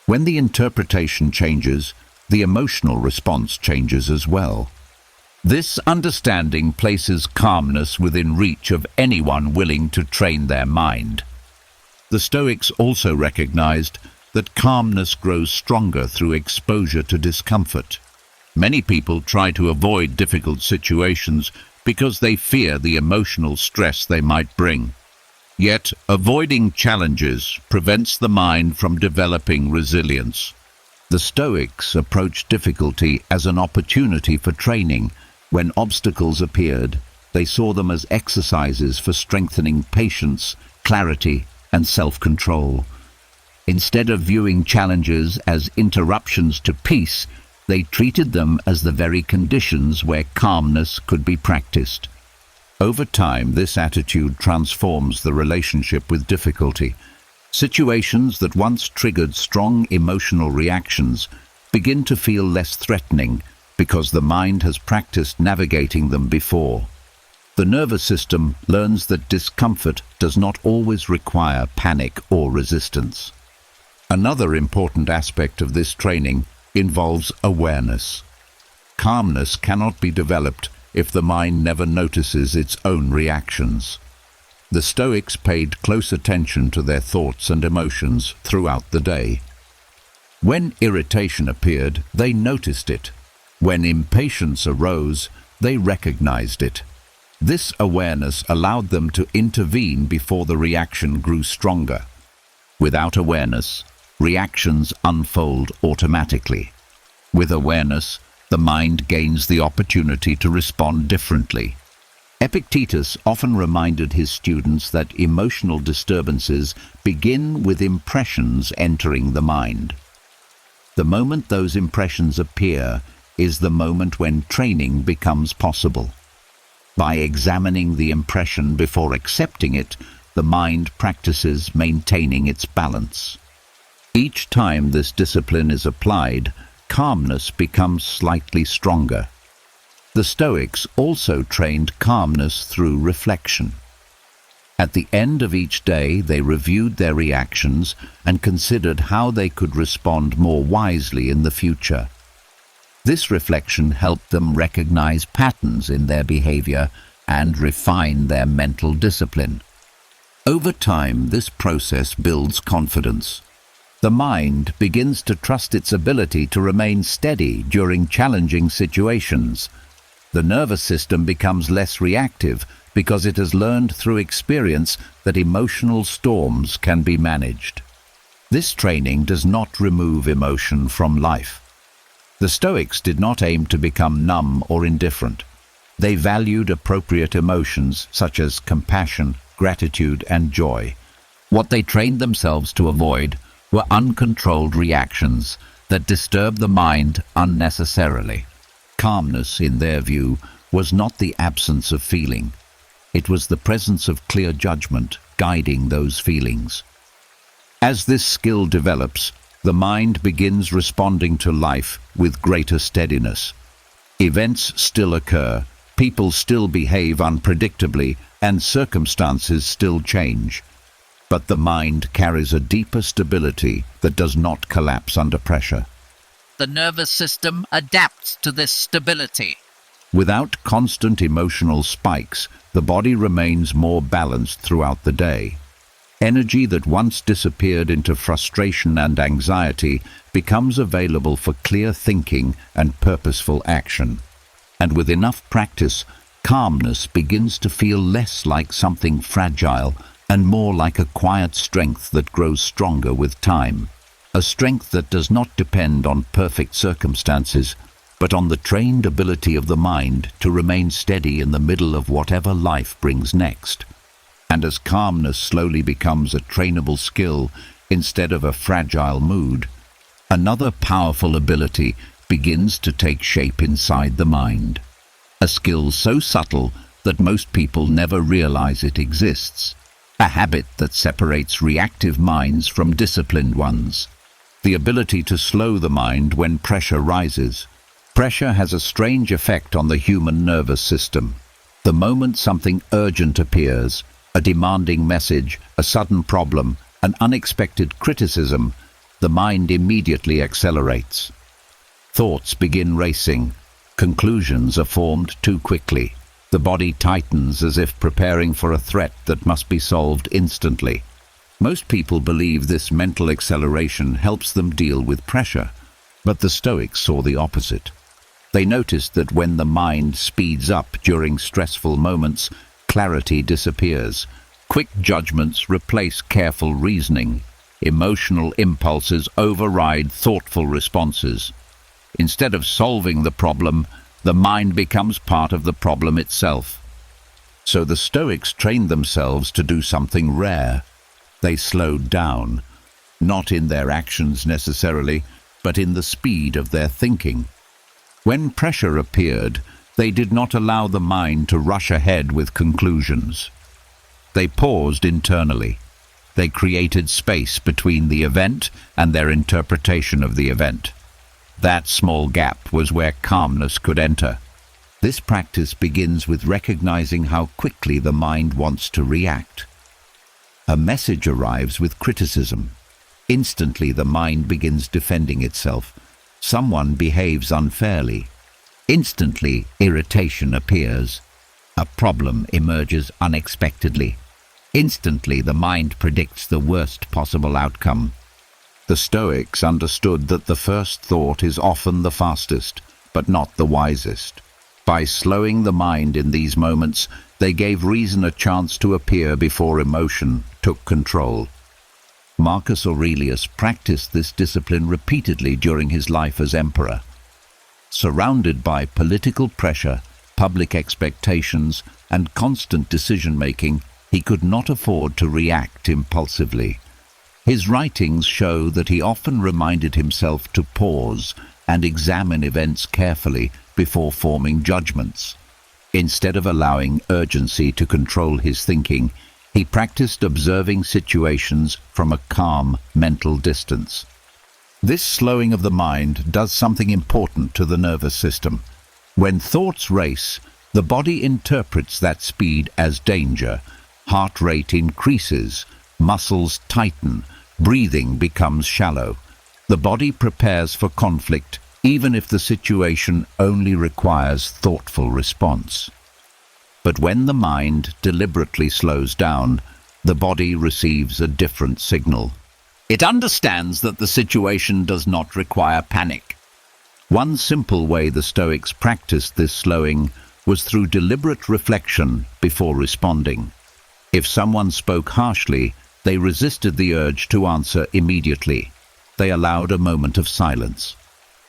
When the interpretation changes, the emotional response changes as well. This understanding places calmness within reach of anyone willing to train their mind. The Stoics also recognized that calmness grows stronger through exposure to discomfort. Many people try to avoid difficult situations because they fear the emotional stress they might bring. Yet, avoiding challenges prevents the mind from developing resilience. The Stoics approached difficulty as an opportunity for training. When obstacles appeared, they saw them as exercises for strengthening patience, clarity, and self-control. Instead of viewing challenges as interruptions to peace, they treated them as the very conditions where calmness could be practiced. Over time, this attitude transforms the relationship with difficulty. Situations that once triggered strong emotional reactions begin to feel less threatening because the mind has practiced navigating them before. The nervous system learns that discomfort does not always require panic or resistance. Another important aspect of this training involves awareness. Calmness cannot be developed if the mind never notices its own reactions. The Stoics paid close attention to their thoughts and emotions throughout the day. When irritation appeared, they noticed it. When impatience arose, they recognized it. This awareness allowed them to intervene before the reaction grew stronger. Without awareness, reactions unfold automatically. With awareness, the mind gains the opportunity to respond differently. Epictetus often reminded his students that emotional disturbances begin with impressions entering the mind. The moment those impressions appear is the moment when training becomes possible. By examining the impression before accepting it, the mind practices maintaining its balance. Each time this discipline is applied, calmness becomes slightly stronger. The Stoics also trained calmness through reflection. At the end of each day, they reviewed their reactions and considered how they could respond more wisely in the future. This reflection helped them recognize patterns in their behavior and refine their mental discipline. Over time, this process builds confidence. The mind begins to trust its ability to remain steady during challenging situations. The nervous system becomes less reactive because it has learned through experience that emotional storms can be managed. This training does not remove emotion from life. The Stoics did not aim to become numb or indifferent. They valued appropriate emotions such as compassion, gratitude, and joy. What they trained themselves to avoid were uncontrolled reactions that disturb the mind unnecessarily. Calmness, in their view, was not the absence of feeling. It was the presence of clear judgment guiding those feelings. As this skill develops, the mind begins responding to life with greater steadiness. Events still occur, people still behave unpredictably, and circumstances still change. But the mind carries a deeper stability that does not collapse under pressure. The nervous system adapts to this stability. Without constant emotional spikes, the body remains more balanced throughout the day. Energy that once disappeared into frustration and anxiety becomes available for clear thinking and purposeful action. And with enough practice, calmness begins to feel less like something fragile and more like a quiet strength that grows stronger with time. A strength that does not depend on perfect circumstances, but on the trained ability of the mind to remain steady in the middle of whatever life brings next. And as calmness slowly becomes a trainable skill instead of a fragile mood, another powerful ability begins to take shape inside the mind. A skill so subtle that most people never realize it exists. A habit that separates reactive minds from disciplined ones. The ability to slow the mind when pressure rises. Pressure has a strange effect on the human nervous system. The moment something urgent appears, A demanding message, a sudden problem, an unexpected criticism, the mind immediately accelerates. Thoughts begin racing. Conclusions are formed too quickly. The body tightens as if preparing for a threat that must be solved instantly. Most people believe this mental acceleration helps them deal with pressure, but the Stoics saw the opposite. They noticed that when the mind speeds up during stressful moments, clarity disappears. Quick judgments replace careful reasoning. Emotional impulses override thoughtful responses. Instead of solving the problem, the mind becomes part of the problem itself. So the Stoics trained themselves to do something rare. They slowed down, not in their actions necessarily, but in the speed of their thinking. When pressure appeared, they did not allow the mind to rush ahead with conclusions. They paused internally. They created space between the event and their interpretation of the event. That small gap was where calmness could enter. This practice begins with recognizing how quickly the mind wants to react. A message arrives with criticism. Instantly the mind begins defending itself. Someone behaves unfairly. Instantly irritation appears. A problem emerges unexpectedly. Instantly the mind predicts the worst possible outcome. The Stoics understood that the first thought is often the fastest, but not the wisest. By slowing the mind in these moments, they gave reason a chance to appear before emotion took control. Marcus Aurelius practiced this discipline repeatedly during his life as emperor. Surrounded by political pressure, public expectations, and constant decision-making, he could not afford to react impulsively. His writings show that he often reminded himself to pause and examine events carefully before forming judgments. Instead of allowing urgency to control his thinking, he practiced observing situations from a calm mental distance. This slowing of the mind does something important to the nervous system. When thoughts race, the body interprets that speed as danger. Heart rate increases, muscles tighten, breathing becomes shallow. The body prepares for conflict, even if the situation only requires thoughtful response. But when the mind deliberately slows down, the body receives a different signal. It understands that the situation does not require panic. One simple way the Stoics practiced this slowing was through deliberate reflection before responding. If someone spoke harshly, they resisted the urge to answer immediately. They allowed a moment of silence.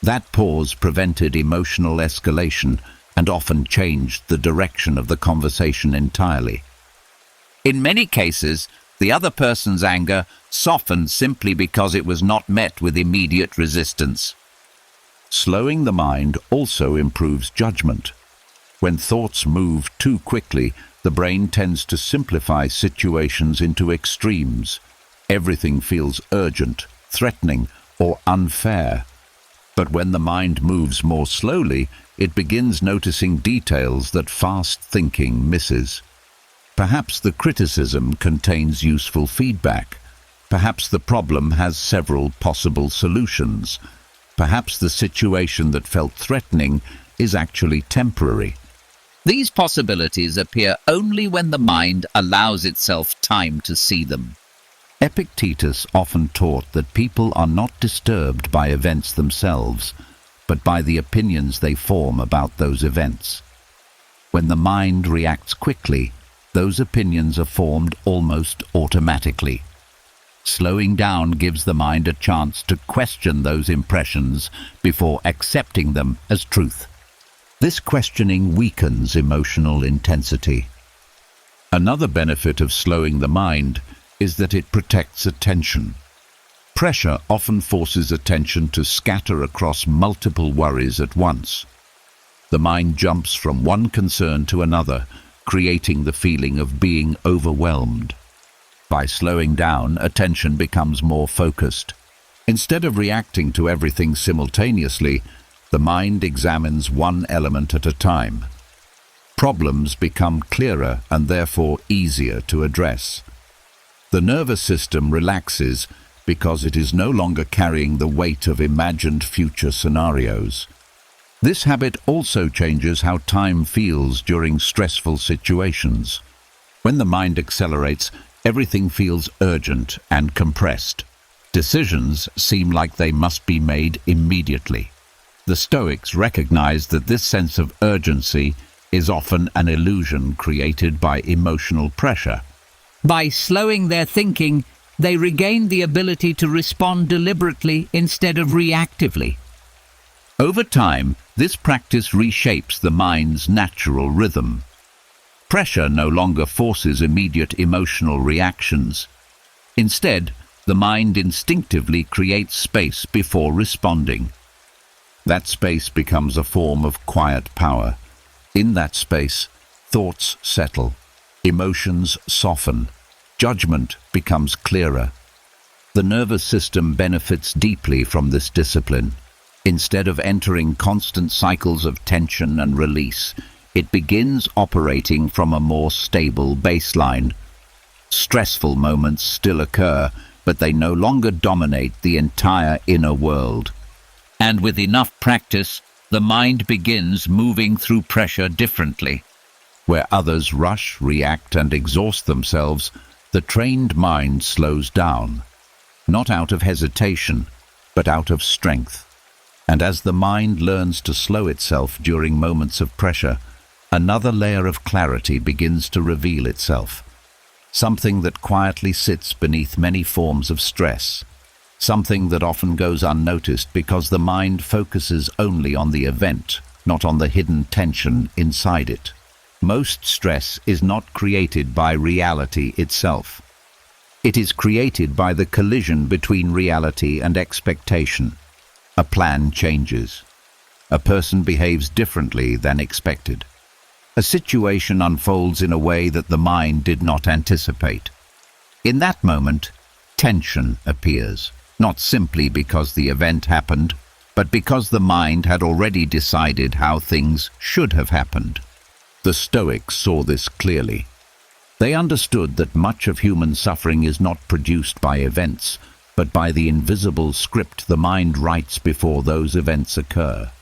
That pause prevented emotional escalation and often changed the direction of the conversation entirely. In many cases, the other person's anger softened simply because it was not met with immediate resistance. Slowing the mind also improves judgment. When thoughts move too quickly, the brain tends to simplify situations into extremes. Everything feels urgent, threatening, or unfair. But when the mind moves more slowly, it begins noticing details that fast thinking misses. Perhaps the criticism contains useful feedback. Perhaps the problem has several possible solutions. Perhaps the situation that felt threatening is actually temporary. These possibilities appear only when the mind allows itself time to see them. Epictetus often taught that people are not disturbed by events themselves, but by the opinions they form about those events. When the mind reacts quickly, those opinions are formed almost automatically. Slowing down gives the mind a chance to question those impressions before accepting them as truth. This questioning weakens emotional intensity. Another benefit of slowing the mind is that it protects attention. Pressure often forces attention to scatter across multiple worries at once. The mind jumps from one concern to another, creating the feeling of being overwhelmed. By slowing down, attention becomes more focused. Instead of reacting to everything simultaneously, the mind examines one element at a time. Problems become clearer and therefore easier to address. The nervous system relaxes because it is no longer carrying the weight of imagined future scenarios. This habit also changes how time feels during stressful situations. When the mind accelerates, everything feels urgent and compressed. Decisions seem like they must be made immediately. The Stoics recognize that this sense of urgency is often an illusion created by emotional pressure. By slowing their thinking, they regain the ability to respond deliberately instead of reactively. Over time, this practice reshapes the mind's natural rhythm. Pressure no longer forces immediate emotional reactions. Instead, the mind instinctively creates space before responding. That space becomes a form of quiet power. In that space, thoughts settle, emotions soften, judgment becomes clearer. The nervous system benefits deeply from this discipline. Instead of entering constant cycles of tension and release, it begins operating from a more stable baseline. Stressful moments still occur, but they no longer dominate the entire inner world. And with enough practice, the mind begins moving through pressure differently. Where others rush, react, and exhaust themselves, the trained mind slows down, not out of hesitation, but out of strength. And as the mind learns to slow itself during moments of pressure, another layer of clarity begins to reveal itself. Something that quietly sits beneath many forms of stress. Something that often goes unnoticed because the mind focuses only on the event, not on the hidden tension inside it. Most stress is not created by reality itself. It is created by the collision between reality and expectation. A plan changes. A person behaves differently than expected. A situation unfolds in a way that the mind did not anticipate. In that moment, tension appears, not simply because the event happened, but because the mind had already decided how things should have happened. The Stoics saw this clearly. They understood that much of human suffering is not produced by events, but by the invisible script the mind writes before those events occur.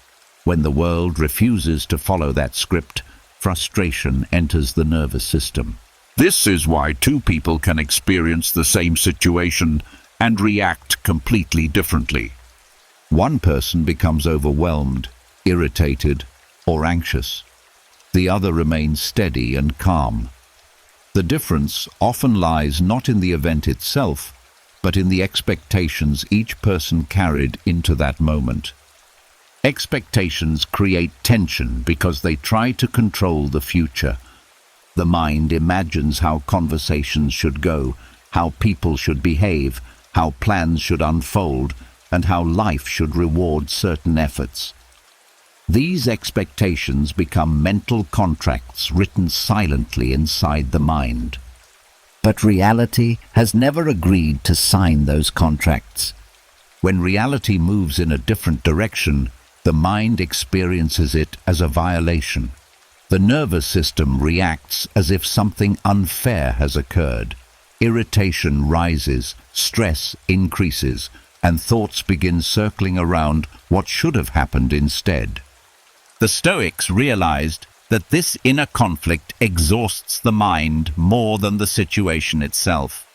When the world refuses to follow that script, frustration enters the nervous system. This is why two people can experience the same situation and react completely differently. One person becomes overwhelmed, irritated, or anxious. The other remains steady and calm. The difference often lies not in the event itself, but in the expectations each person carried into that moment. Expectations create tension because they try to control the future. The mind imagines how conversations should go, how people should behave, how plans should unfold, and how life should reward certain efforts. These expectations become mental contracts written silently inside the mind. But reality has never agreed to sign those contracts. When reality moves in a different direction, the mind experiences it as a violation. The nervous system reacts as if something unfair has occurred. Irritation rises, stress increases, and thoughts begin circling around what should have happened instead. The Stoics realized that this inner conflict exhausts the mind more than the situation itself.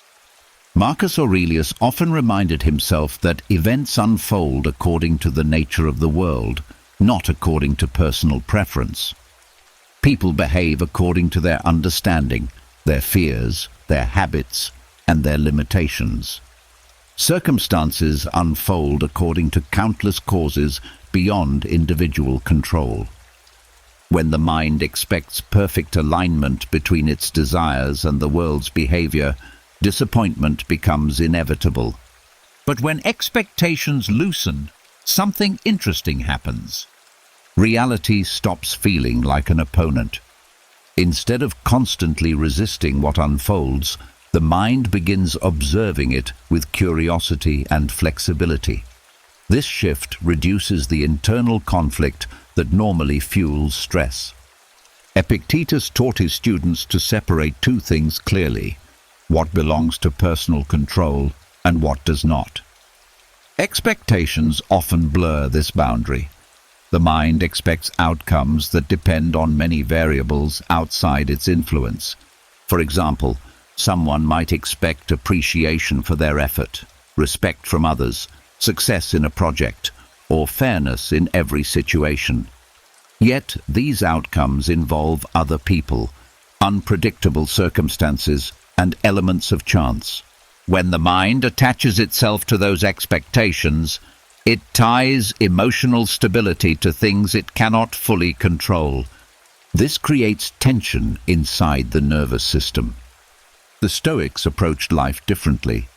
Marcus Aurelius often reminded himself that events unfold according to the nature of the world, not according to personal preference. People behave according to their understanding, their fears, their habits, and their limitations. Circumstances unfold according to countless causes beyond individual control. When the mind expects perfect alignment between its desires and the world's behavior, disappointment becomes inevitable. But when expectations loosen, something interesting happens. Reality stops feeling like an opponent. Instead of constantly resisting what unfolds, the mind begins observing it with curiosity and flexibility. This shift reduces the internal conflict that normally fuels stress. Epictetus taught his students to separate two things clearly: what belongs to personal control and what does not. Expectations often blur this boundary. The mind expects outcomes that depend on many variables outside its influence. For example, someone might expect appreciation for their effort, respect from others, success in a project, or fairness in every situation. Yet these outcomes involve other people, unpredictable circumstances, and elements of chance. When the mind attaches itself to those expectations, it ties emotional stability to things it cannot fully control. This creates tension inside the nervous system. The Stoics approached life differently.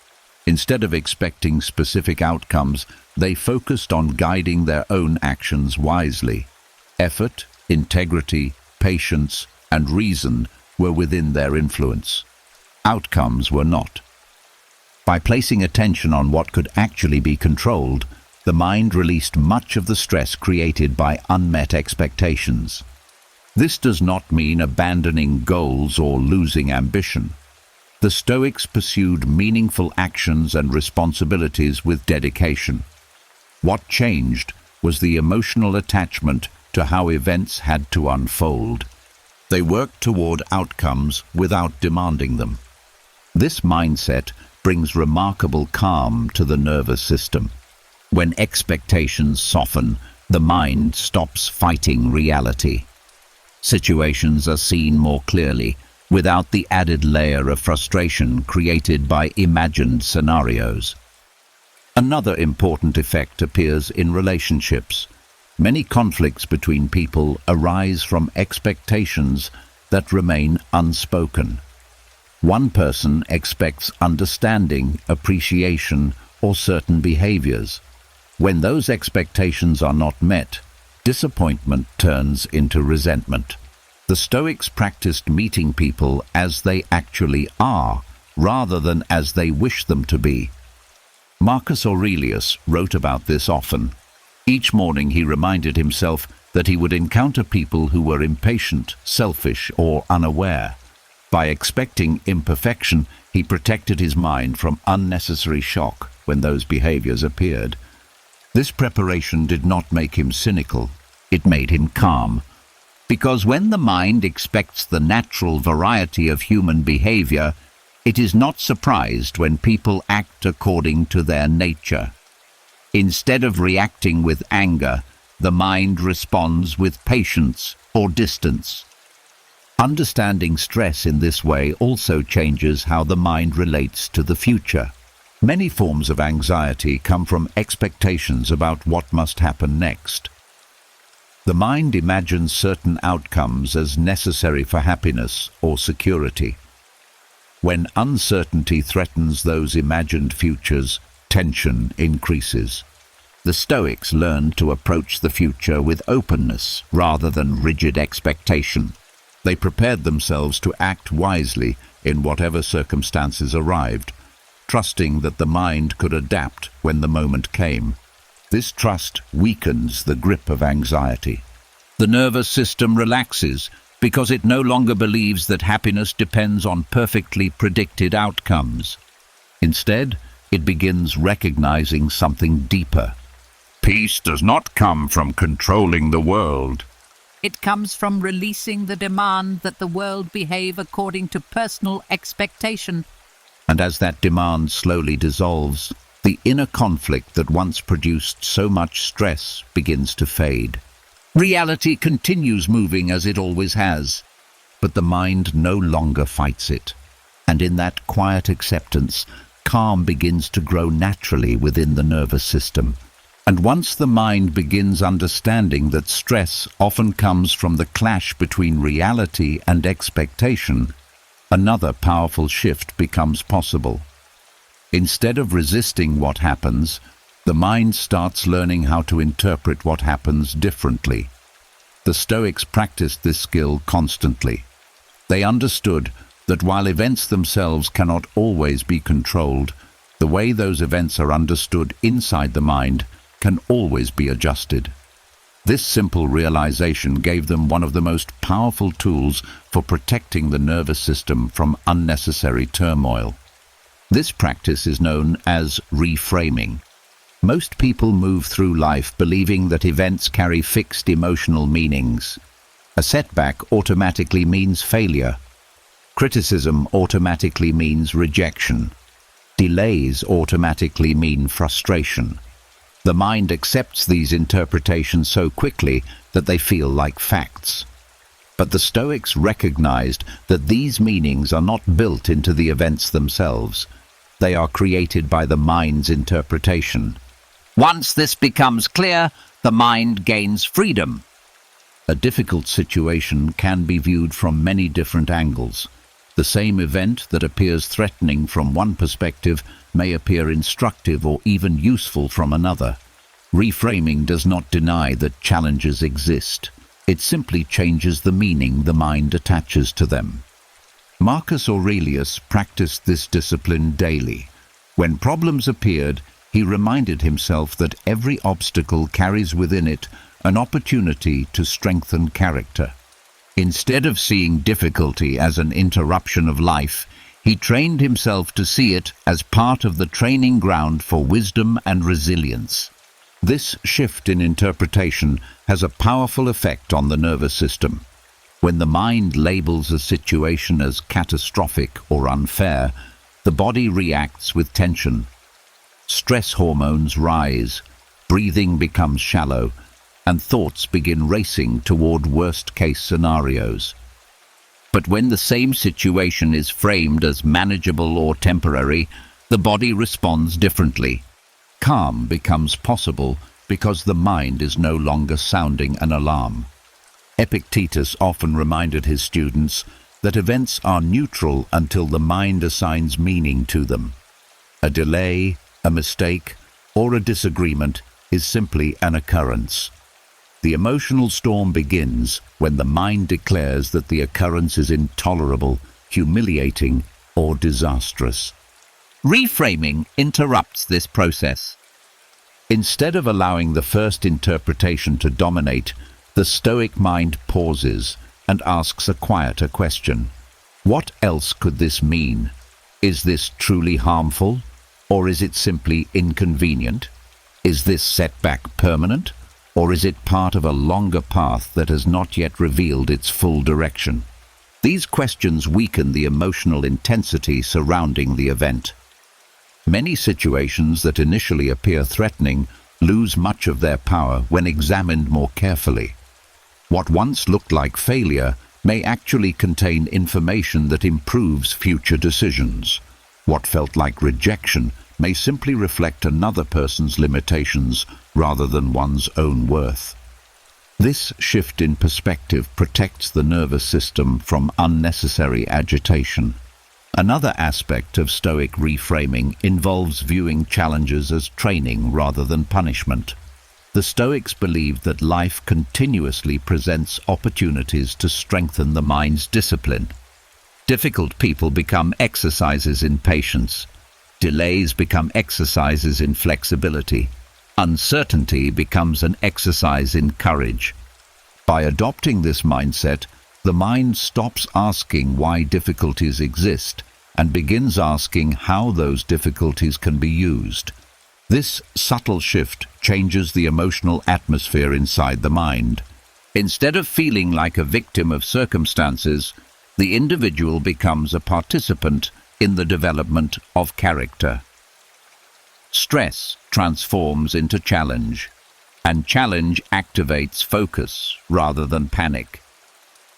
Instead of expecting specific outcomes, they focused on guiding their own actions wisely. Effort, integrity, patience, and reason were within their influence. Outcomes were not. By placing attention on what could actually be controlled, the mind released much of the stress created by unmet expectations. This does not mean abandoning goals or losing ambition. The Stoics pursued meaningful actions and responsibilities with dedication. What changed was the emotional attachment to how events had to unfold. They worked toward outcomes without demanding them. This mindset brings remarkable calm to the nervous system. When expectations soften, the mind stops fighting reality. Situations are seen more clearly, without the added layer of frustration created by imagined scenarios. Another important effect appears in relationships. Many conflicts between people arise from expectations that remain unspoken. One person expects understanding, appreciation, or certain behaviors. When those expectations are not met, disappointment turns into resentment. The Stoics practiced meeting people as they actually are, rather than as they wish them to be. Marcus Aurelius wrote about this often. Each morning he reminded himself that he would encounter people who were impatient, selfish, or unaware. By expecting imperfection, he protected his mind from unnecessary shock when those behaviors appeared. This preparation did not make him cynical, it made him calm. Because when the mind expects the natural variety of human behavior, it is not surprised when people act according to their nature. Instead of reacting with anger, the mind responds with patience or distance. Understanding stress in this way also changes how the mind relates to the future. Many forms of anxiety come from expectations about what must happen next. The mind imagines certain outcomes as necessary for happiness or security. When uncertainty threatens those imagined futures, tension increases. The Stoics learned to approach the future with openness rather than rigid expectation. They prepared themselves to act wisely in whatever circumstances arrived, trusting that the mind could adapt when the moment came. This trust weakens the grip of anxiety. The nervous system relaxes because it no longer believes that happiness depends on perfectly predicted outcomes. Instead, it begins recognizing something deeper. Peace does not come from controlling the world. It comes from releasing the demand that the world behave according to personal expectation. And as that demand slowly dissolves, the inner conflict that once produced so much stress begins to fade. Reality continues moving as it always has, but the mind no longer fights it. And in that quiet acceptance, calm begins to grow naturally within the nervous system. And once the mind begins understanding that stress often comes from the clash between reality and expectation, another powerful shift becomes possible. Instead of resisting what happens, the mind starts learning how to interpret what happens differently. The Stoics practiced this skill constantly. They understood that while events themselves cannot always be controlled, the way those events are understood inside the mind can always be adjusted. This simple realization gave them one of the most powerful tools for protecting the nervous system from unnecessary turmoil. This practice is known as reframing. Most people move through life believing that events carry fixed emotional meanings. A setback automatically means failure. Criticism automatically means rejection. Delays automatically mean frustration. The mind accepts these interpretations so quickly that they feel like facts. But the Stoics recognized that these meanings are not built into the events themselves. They are created by the mind's interpretation. Once this becomes clear, the mind gains freedom. A difficult situation can be viewed from many different angles. The same event that appears threatening from one perspective may appear instructive or even useful from another. Reframing does not deny that challenges exist. It simply changes the meaning the mind attaches to them. Marcus Aurelius practiced this discipline daily. When problems appeared, he reminded himself that every obstacle carries within it an opportunity to strengthen character. Instead of seeing difficulty as an interruption of life, he trained himself to see it as part of the training ground for wisdom and resilience. This shift in interpretation has a powerful effect on the nervous system. When the mind labels a situation as catastrophic or unfair, the body reacts with tension. Stress hormones rise, breathing becomes shallow, and thoughts begin racing toward worst-case scenarios. But when the same situation is framed as manageable or temporary, the body responds differently. Calm becomes possible because the mind is no longer sounding an alarm. Epictetus often reminded his students that events are neutral until the mind assigns meaning to them. A delay, a mistake, or a disagreement is simply an occurrence. The emotional storm begins when the mind declares that the occurrence is intolerable, humiliating, or disastrous. Reframing interrupts this process. Instead of allowing the first interpretation to dominate, the Stoic mind pauses and asks a quieter question. What else could this mean? Is this truly harmful, or is it simply inconvenient? Is this setback permanent, or is it part of a longer path that has not yet revealed its full direction? These questions weaken the emotional intensity surrounding the event. Many situations that initially appear threatening lose much of their power when examined more carefully. What once looked like failure may actually contain information that improves future decisions. What felt like rejection may simply reflect another person's limitations rather than one's own worth. This shift in perspective protects the nervous system from unnecessary agitation. Another aspect of Stoic reframing involves viewing challenges as training rather than punishment. The Stoics believed that life continuously presents opportunities to strengthen the mind's discipline. Difficult people become exercises in patience. Delays become exercises in flexibility. Uncertainty becomes an exercise in courage. By adopting this mindset, the mind stops asking why difficulties exist and begins asking how those difficulties can be used. This subtle shift changes the emotional atmosphere inside the mind. Instead of feeling like a victim of circumstances, the individual becomes a participant in the development of character. Stress transforms into challenge, and challenge activates focus rather than panic.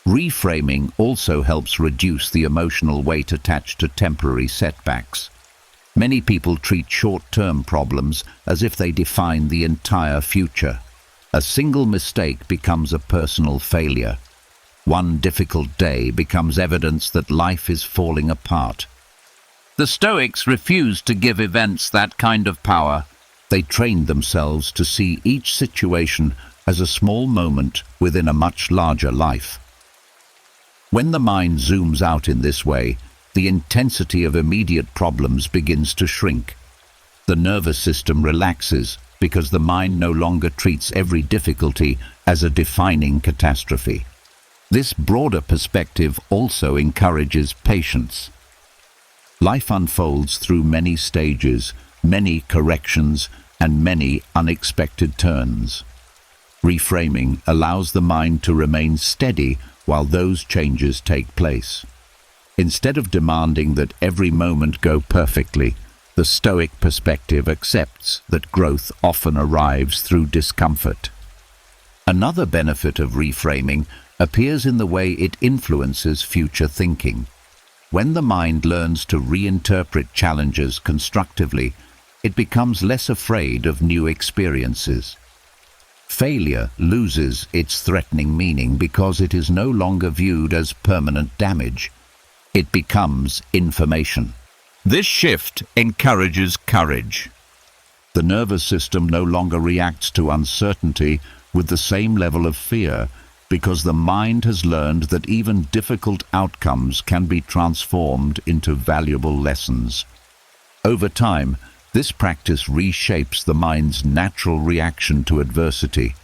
Reframing also helps reduce the emotional weight attached to temporary setbacks. Many people treat short-term problems as if they define the entire future. A single mistake becomes a personal failure. One difficult day becomes evidence that life is falling apart. The Stoics refused to give events that kind of power. They trained themselves to see each situation as a small moment within a much larger life. When the mind zooms out in this way, the intensity of immediate problems begins to shrink. The nervous system relaxes, because the mind no longer treats every difficulty as a defining catastrophe. This broader perspective also encourages patience. Life unfolds through many stages, many corrections, and many unexpected turns. Reframing allows the mind to remain steady while those changes take place. Instead of demanding that every moment go perfectly, the Stoic perspective accepts that growth often arrives through discomfort. Another benefit of reframing appears in the way it influences future thinking. When the mind learns to reinterpret challenges constructively, it becomes less afraid of new experiences. Failure loses its threatening meaning because it is no longer viewed as permanent damage. It becomes information. This shift encourages courage. The nervous system no longer reacts to uncertainty with the same level of fear because the mind has learned that even difficult outcomes can be transformed into valuable lessons. Over time, this practice reshapes the mind's natural reaction to adversity.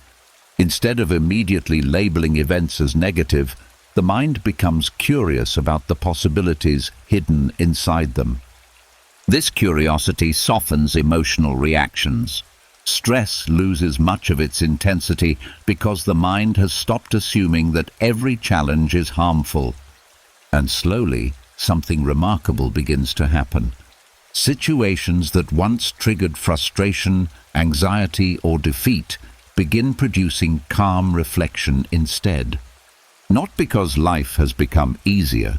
Instead of immediately labeling events as negative, the mind becomes curious about the possibilities hidden inside them. This curiosity softens emotional reactions. Stress loses much of its intensity because the mind has stopped assuming that every challenge is harmful. And slowly, something remarkable begins to happen. Situations that once triggered frustration, anxiety, or defeat begin producing calm reflection instead. Not because life has become easier,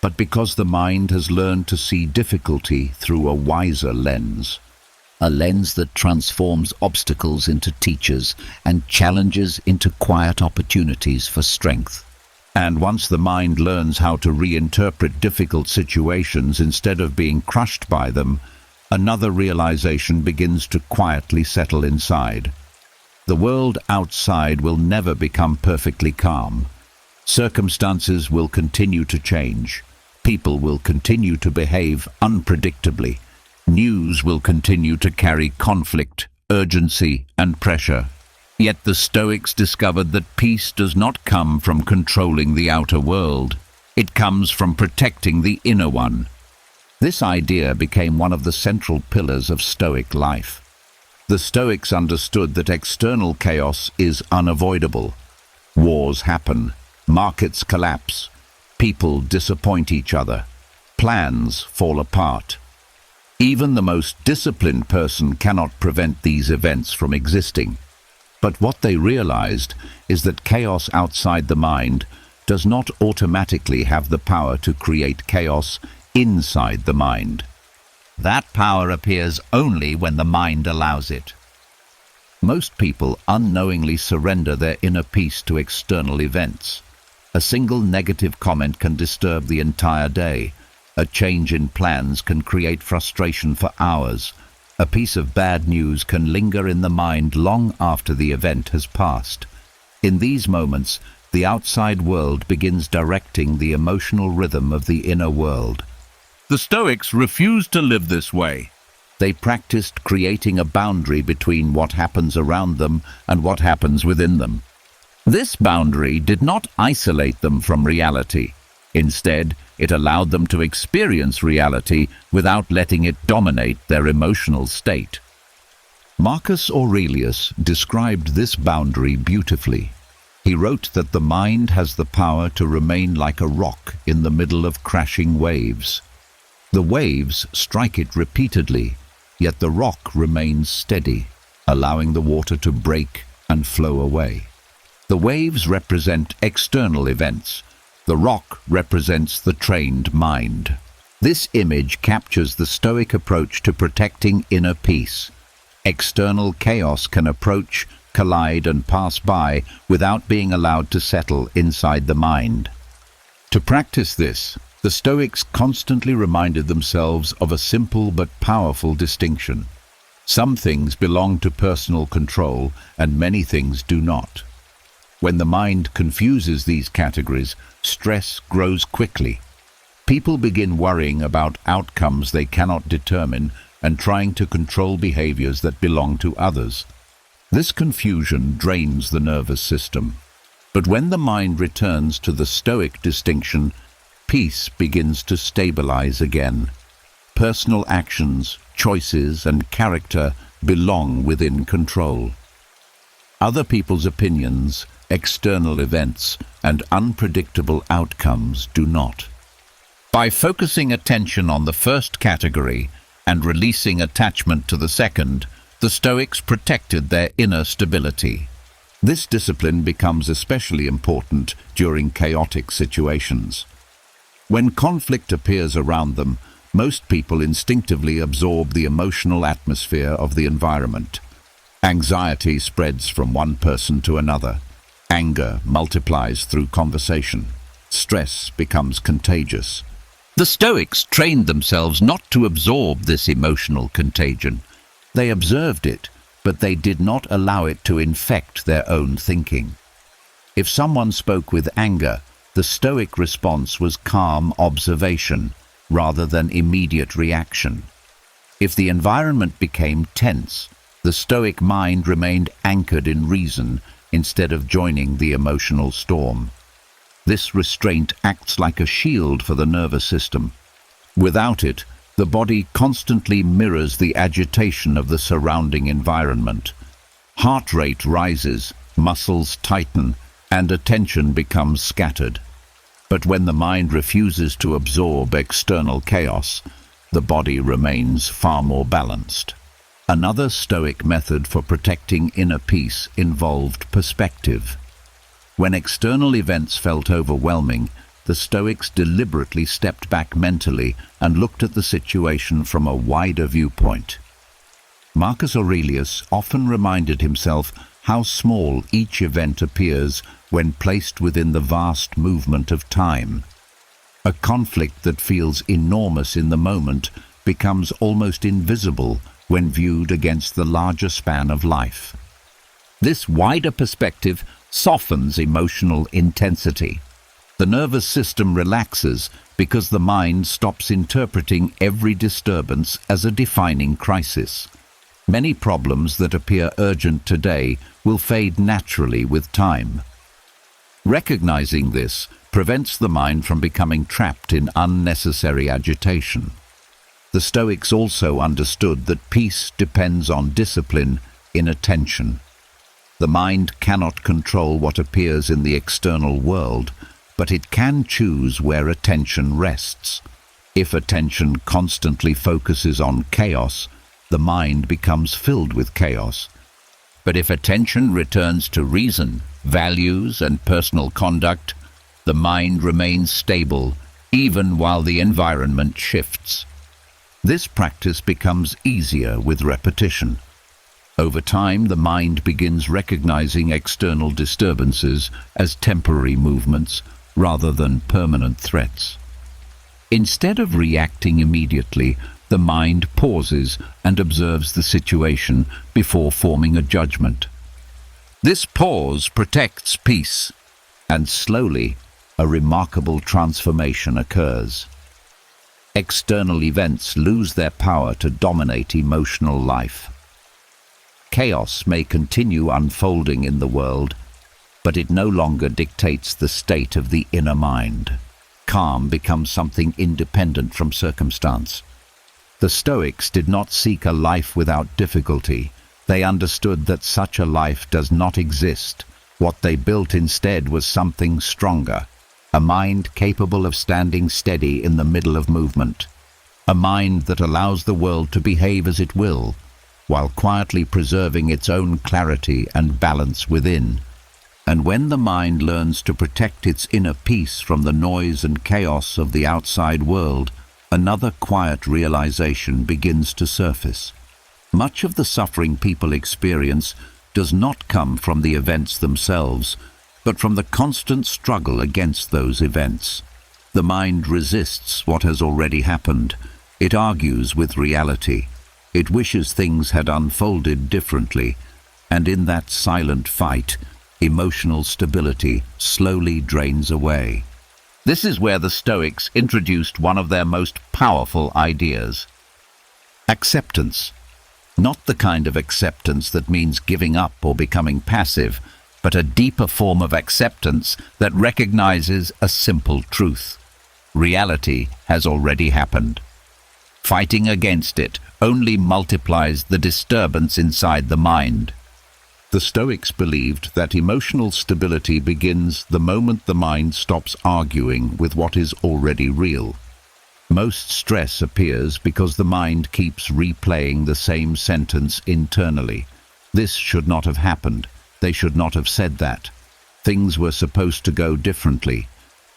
but because the mind has learned to see difficulty through a wiser lens. A lens that transforms obstacles into teachers and challenges into quiet opportunities for strength. And once the mind learns how to reinterpret difficult situations instead of being crushed by them, another realization begins to quietly settle inside. The world outside will never become perfectly calm. Circumstances will continue to change. People will continue to behave unpredictably. News will continue to carry conflict, urgency, and pressure. Yet the Stoics discovered that peace does not come from controlling the outer world. It comes from protecting the inner one. This idea became one of the central pillars of Stoic life. The Stoics understood that external chaos is unavoidable. Wars happen, markets collapse, people disappoint each other, plans fall apart. Even the most disciplined person cannot prevent these events from existing. But what they realized is that chaos outside the mind does not automatically have the power to create chaos inside the mind. That power appears only when the mind allows it. Most people unknowingly surrender their inner peace to external events. A single negative comment can disturb the entire day. A change in plans can create frustration for hours. A piece of bad news can linger in the mind long after the event has passed. In these moments, the outside world begins directing the emotional rhythm of the inner world. The Stoics refused to live this way. They practiced creating a boundary between what happens around them and what happens within them. This boundary did not isolate them from reality. Instead, it allowed them to experience reality without letting it dominate their emotional state. Marcus Aurelius described this boundary beautifully. He wrote that the mind has the power to remain like a rock in the middle of crashing waves. The waves strike it repeatedly, yet the rock remains steady, allowing the water to break and flow away. The waves represent external events. The rock represents the trained mind. This image captures the Stoic approach to protecting inner peace. External chaos can approach, collide, and pass by without being allowed to settle inside the mind. To practice this, the Stoics constantly reminded themselves of a simple but powerful distinction. Some things belong to personal control, and many things do not. When the mind confuses these categories, stress grows quickly. People begin worrying about outcomes they cannot determine, and trying to control behaviors that belong to others. This confusion drains the nervous system. But when the mind returns to the Stoic distinction, peace begins to stabilize again. Personal actions, choices, and character belong within control. Other people's opinions, external events, and unpredictable outcomes do not. By focusing attention on the first category and releasing attachment to the second, the Stoics protected their inner stability. This discipline becomes especially important during chaotic situations. When conflict appears around them, most people instinctively absorb the emotional atmosphere of the environment. Anxiety spreads from one person to another. Anger multiplies through conversation. Stress becomes contagious. The Stoics trained themselves not to absorb this emotional contagion. They observed it, but they did not allow it to infect their own thinking. If someone spoke with anger, the Stoic response was calm observation rather than immediate reaction. If the environment became tense, the Stoic mind remained anchored in reason instead of joining the emotional storm. This restraint acts like a shield for the nervous system. Without it, the body constantly mirrors the agitation of the surrounding environment. Heart rate rises, muscles tighten, and attention becomes scattered. But when the mind refuses to absorb external chaos, the body remains far more balanced. Another Stoic method for protecting inner peace involved perspective. When external events felt overwhelming, the Stoics deliberately stepped back mentally and looked at the situation from a wider viewpoint. Marcus Aurelius often reminded himself how small each event appears when placed within the vast movement of time. A conflict that feels enormous in the moment becomes almost invisible when viewed against the larger span of life. This wider perspective softens emotional intensity. The nervous system relaxes because the mind stops interpreting every disturbance as a defining crisis. Many problems that appear urgent today will fade naturally with time. Recognizing this prevents the mind from becoming trapped in unnecessary agitation. The Stoics also understood that peace depends on discipline in attention. The mind cannot control what appears in the external world, but it can choose where attention rests. If attention constantly focuses on chaos, the mind becomes filled with chaos. But if attention returns to reason, values, and personal conduct, the mind remains stable even while the environment shifts. This practice becomes easier with repetition. Over time, the mind begins recognizing external disturbances as temporary movements rather than permanent threats. Instead of reacting immediately, the mind pauses and observes the situation before forming a judgment. This pause protects peace, and slowly, a remarkable transformation occurs. External events lose their power to dominate emotional life. Chaos may continue unfolding in the world, but it no longer dictates the state of the inner mind. Calm becomes something independent from circumstance. The Stoics did not seek a life without difficulty. They understood that such a life does not exist. What they built instead was something stronger, a mind capable of standing steady in the middle of movement, a mind that allows the world to behave as it will, while quietly preserving its own clarity and balance within. And when the mind learns to protect its inner peace from the noise and chaos of the outside world, another quiet realization begins to surface. Much of the suffering people experience does not come from the events themselves, but from the constant struggle against those events. The mind resists what has already happened. It argues with reality. It wishes things had unfolded differently, and in that silent fight, emotional stability slowly drains away. This is where the Stoics introduced one of their most powerful ideas. Acceptance. Not the kind of acceptance that means giving up or becoming passive, but a deeper form of acceptance that recognizes a simple truth. Reality has already happened. Fighting against it only multiplies the disturbance inside the mind. The Stoics believed that emotional stability begins the moment the mind stops arguing with what is already real. Most stress appears because the mind keeps replaying the same sentence internally. This should not have happened. They should not have said that. Things were supposed to go differently.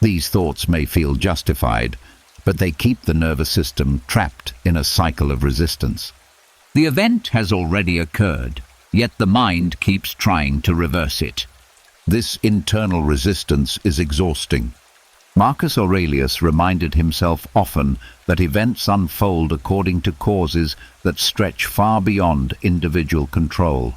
These thoughts may feel justified, but they keep the nervous system trapped in a cycle of resistance. The event has already occurred, yet the mind keeps trying to reverse it. This internal resistance is exhausting. Marcus Aurelius reminded himself often that events unfold according to causes that stretch far beyond individual control.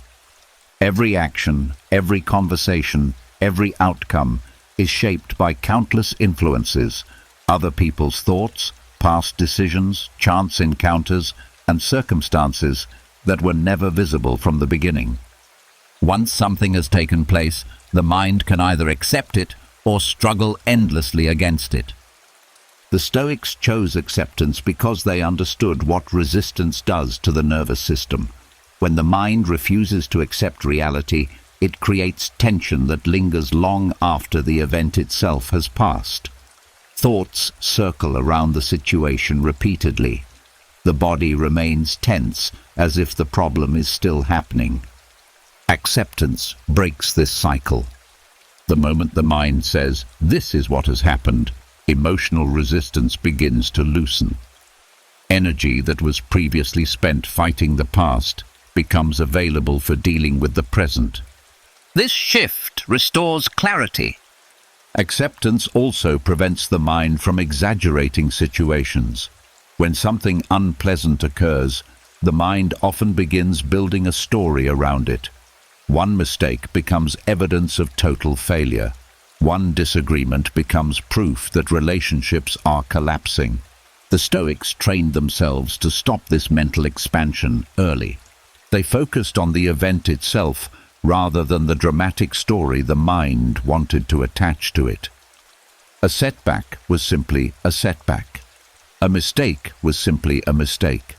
Every action, every conversation, every outcome is shaped by countless influences, other people's thoughts, past decisions, chance encounters, and circumstances that were never visible from the beginning. Once something has taken place, the mind can either accept it or struggle endlessly against it. The Stoics chose acceptance because they understood what resistance does to the nervous system. When the mind refuses to accept reality, it creates tension that lingers long after the event itself has passed. Thoughts circle around the situation repeatedly. The body remains tense, as if the problem is still happening. Acceptance breaks this cycle. The moment the mind says, "This is what has happened," emotional resistance begins to loosen. Energy that was previously spent fighting the past becomes available for dealing with the present. This shift restores clarity. Acceptance also prevents the mind from exaggerating situations. When something unpleasant occurs, the mind often begins building a story around it. One mistake becomes evidence of total failure. One disagreement becomes proof that relationships are collapsing. The Stoics trained themselves to stop this mental expansion early. They focused on the event itself rather than the dramatic story the mind wanted to attach to it. A setback was simply a setback. A mistake was simply a mistake.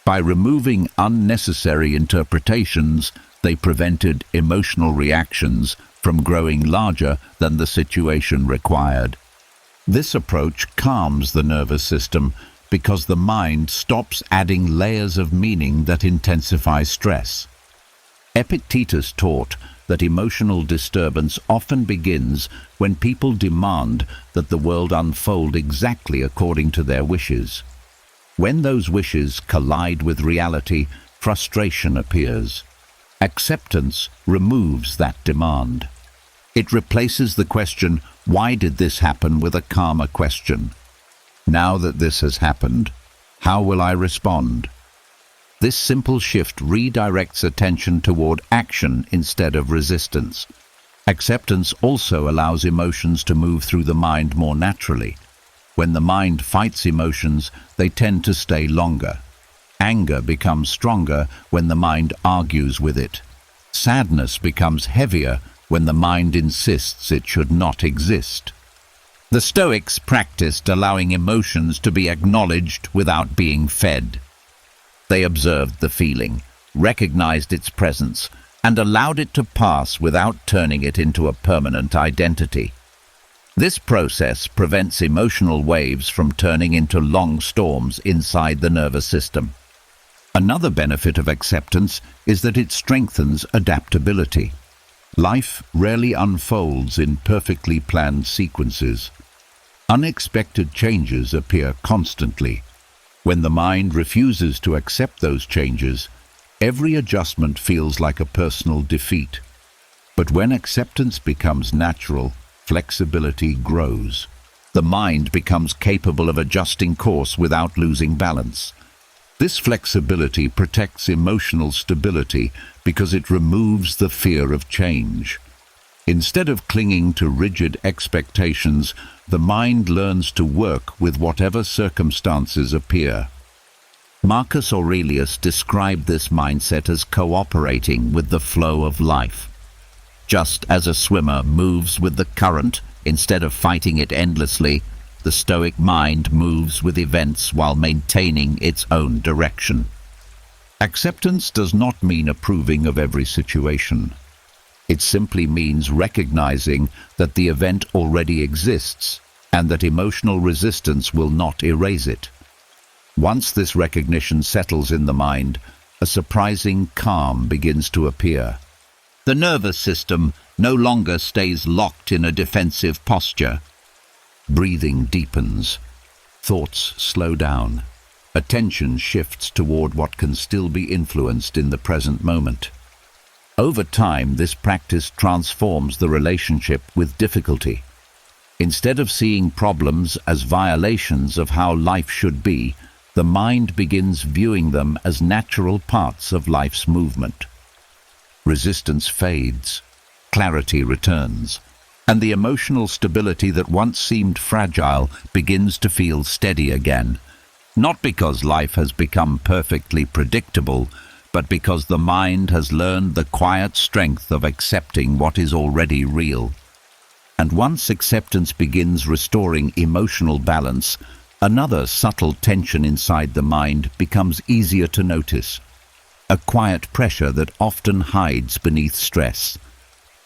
By removing unnecessary interpretations, they prevented emotional reactions from growing larger than the situation required. This approach calms the nervous system because the mind stops adding layers of meaning that intensify stress. Epictetus taught that emotional disturbance often begins when people demand that the world unfold exactly according to their wishes. When those wishes collide with reality, frustration appears. Acceptance removes that demand. It replaces the question, "Why did this happen?" with a calmer question. "Now that this has happened, how will I respond?" This simple shift redirects attention toward action instead of resistance. Acceptance also allows emotions to move through the mind more naturally. When the mind fights emotions, they tend to stay longer. Anger becomes stronger when the mind argues with it. Sadness becomes heavier when the mind insists it should not exist. The Stoics practiced allowing emotions to be acknowledged without being fed. They observed the feeling, recognized its presence, and allowed it to pass without turning it into a permanent identity. This process prevents emotional waves from turning into long storms inside the nervous system. Another benefit of acceptance is that it strengthens adaptability. Life rarely unfolds in perfectly planned sequences. Unexpected changes appear constantly. When the mind refuses to accept those changes, every adjustment feels like a personal defeat. But when acceptance becomes natural, flexibility grows. The mind becomes capable of adjusting course without losing balance. This flexibility protects emotional stability because it removes the fear of change. Instead of clinging to rigid expectations, the mind learns to work with whatever circumstances appear. Marcus Aurelius described this mindset as cooperating with the flow of life. Just as a swimmer moves with the current instead of fighting it endlessly, the Stoic mind moves with events while maintaining its own direction. Acceptance does not mean approving of every situation. It simply means recognizing that the event already exists and that emotional resistance will not erase it. Once this recognition settles in the mind, a surprising calm begins to appear. The nervous system no longer stays locked in a defensive posture. Breathing deepens. Thoughts slow down. Attention shifts toward what can still be influenced in the present moment. Over time, this practice transforms the relationship with difficulty. Instead of seeing problems as violations of how life should be, the mind begins viewing them as natural parts of life's movement. Resistance fades, clarity returns, and the emotional stability that once seemed fragile begins to feel steady again. Not because life has become perfectly predictable, but because the mind has learned the quiet strength of accepting what is already real. And once acceptance begins restoring emotional balance, another subtle tension inside the mind becomes easier to notice. A quiet pressure that often hides beneath stress.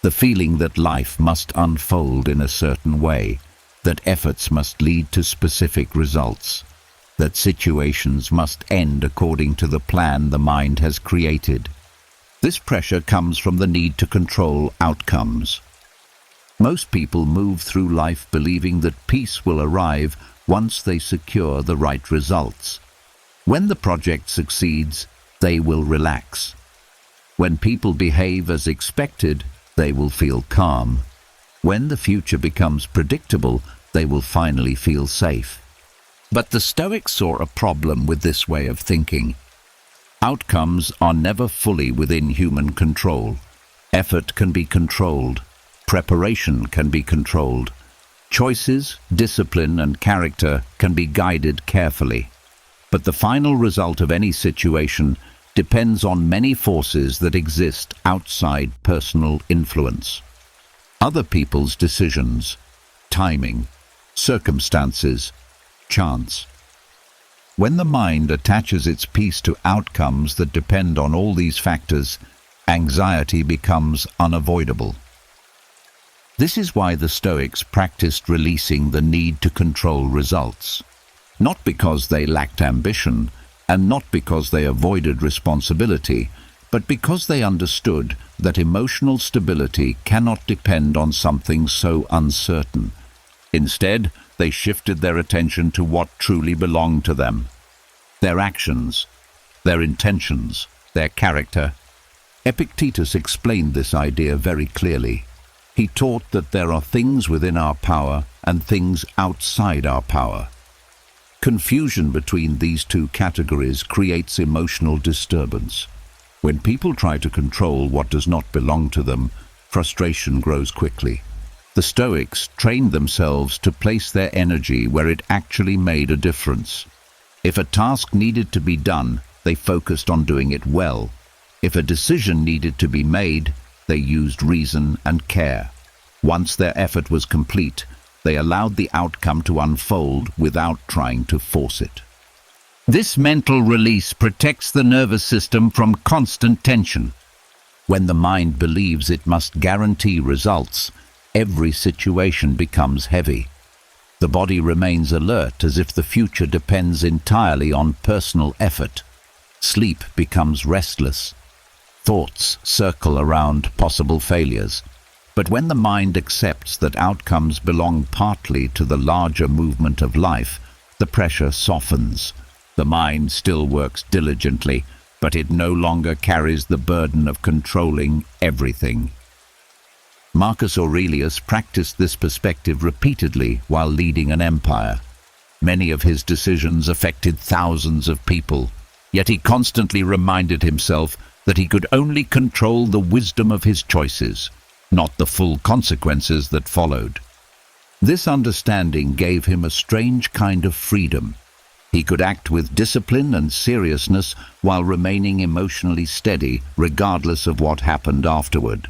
The feeling that life must unfold in a certain way, that efforts must lead to specific results, that situations must end according to the plan the mind has created. This pressure comes from the need to control outcomes. Most people move through life believing that peace will arrive once they secure the right results. When the project succeeds, they will relax. When people behave as expected, they will feel calm. When the future becomes predictable, they will finally feel safe. But the Stoics saw a problem with this way of thinking. Outcomes are never fully within human control. Effort can be controlled. Preparation can be controlled. Choices, discipline, and character can be guided carefully. But the final result of any situation depends on many forces that exist outside personal influence. Other people's decisions, timing, circumstances, chance. When the mind attaches its peace to outcomes that depend on all these factors, anxiety becomes unavoidable. This is why the Stoics practiced releasing the need to control results. Not because they lacked ambition, and not because they avoided responsibility, but because they understood that emotional stability cannot depend on something so uncertain. Instead, they shifted their attention to what truly belonged to them. Their actions, their intentions, their character. Epictetus explained this idea very clearly. He taught that there are things within our power and things outside our power. Confusion between these two categories creates emotional disturbance. When people try to control what does not belong to them, frustration grows quickly. The Stoics trained themselves to place their energy where it actually made a difference. If a task needed to be done, they focused on doing it well. If a decision needed to be made, they used reason and care. Once their effort was complete, they allowed the outcome to unfold without trying to force it. This mental release protects the nervous system from constant tension. When the mind believes it must guarantee results, every situation becomes heavy. The body remains alert as if the future depends entirely on personal effort. Sleep becomes restless. Thoughts circle around possible failures. But when the mind accepts that outcomes belong partly to the larger movement of life, the pressure softens. The mind still works diligently, but it no longer carries the burden of controlling everything. Marcus Aurelius practiced this perspective repeatedly while leading an empire. Many of his decisions affected thousands of people, yet he constantly reminded himself that he could only control the wisdom of his choices, not the full consequences that followed. This understanding gave him a strange kind of freedom. He could act with discipline and seriousness while remaining emotionally steady, regardless of what happened afterward.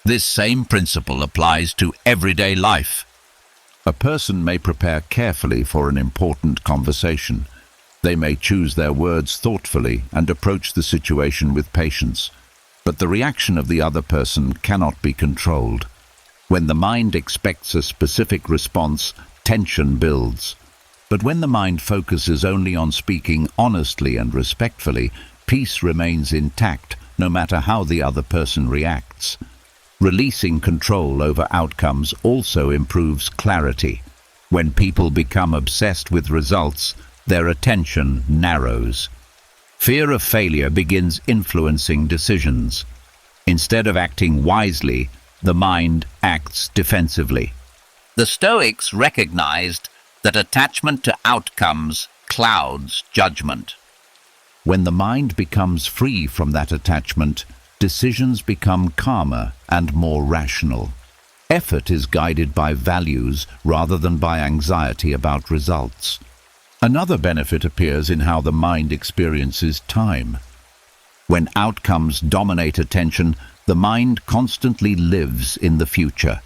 This same principle applies to everyday life. A person may prepare carefully for an important conversation. They may choose their words thoughtfully and approach the situation with patience. But the reaction of the other person cannot be controlled. When the mind expects a specific response, tension builds. But when the mind focuses only on speaking honestly and respectfully, peace remains intact no matter how the other person reacts. Releasing control over outcomes also improves clarity. When people become obsessed with results, their attention narrows. Fear of failure begins influencing decisions. Instead of acting wisely, the mind acts defensively. The Stoics recognized that attachment to outcomes clouds judgment. When the mind becomes free from that attachment, decisions become calmer and more rational. Effort is guided by values rather than by anxiety about results. Another benefit appears in how the mind experiences time. When outcomes dominate attention, the mind constantly lives in the future.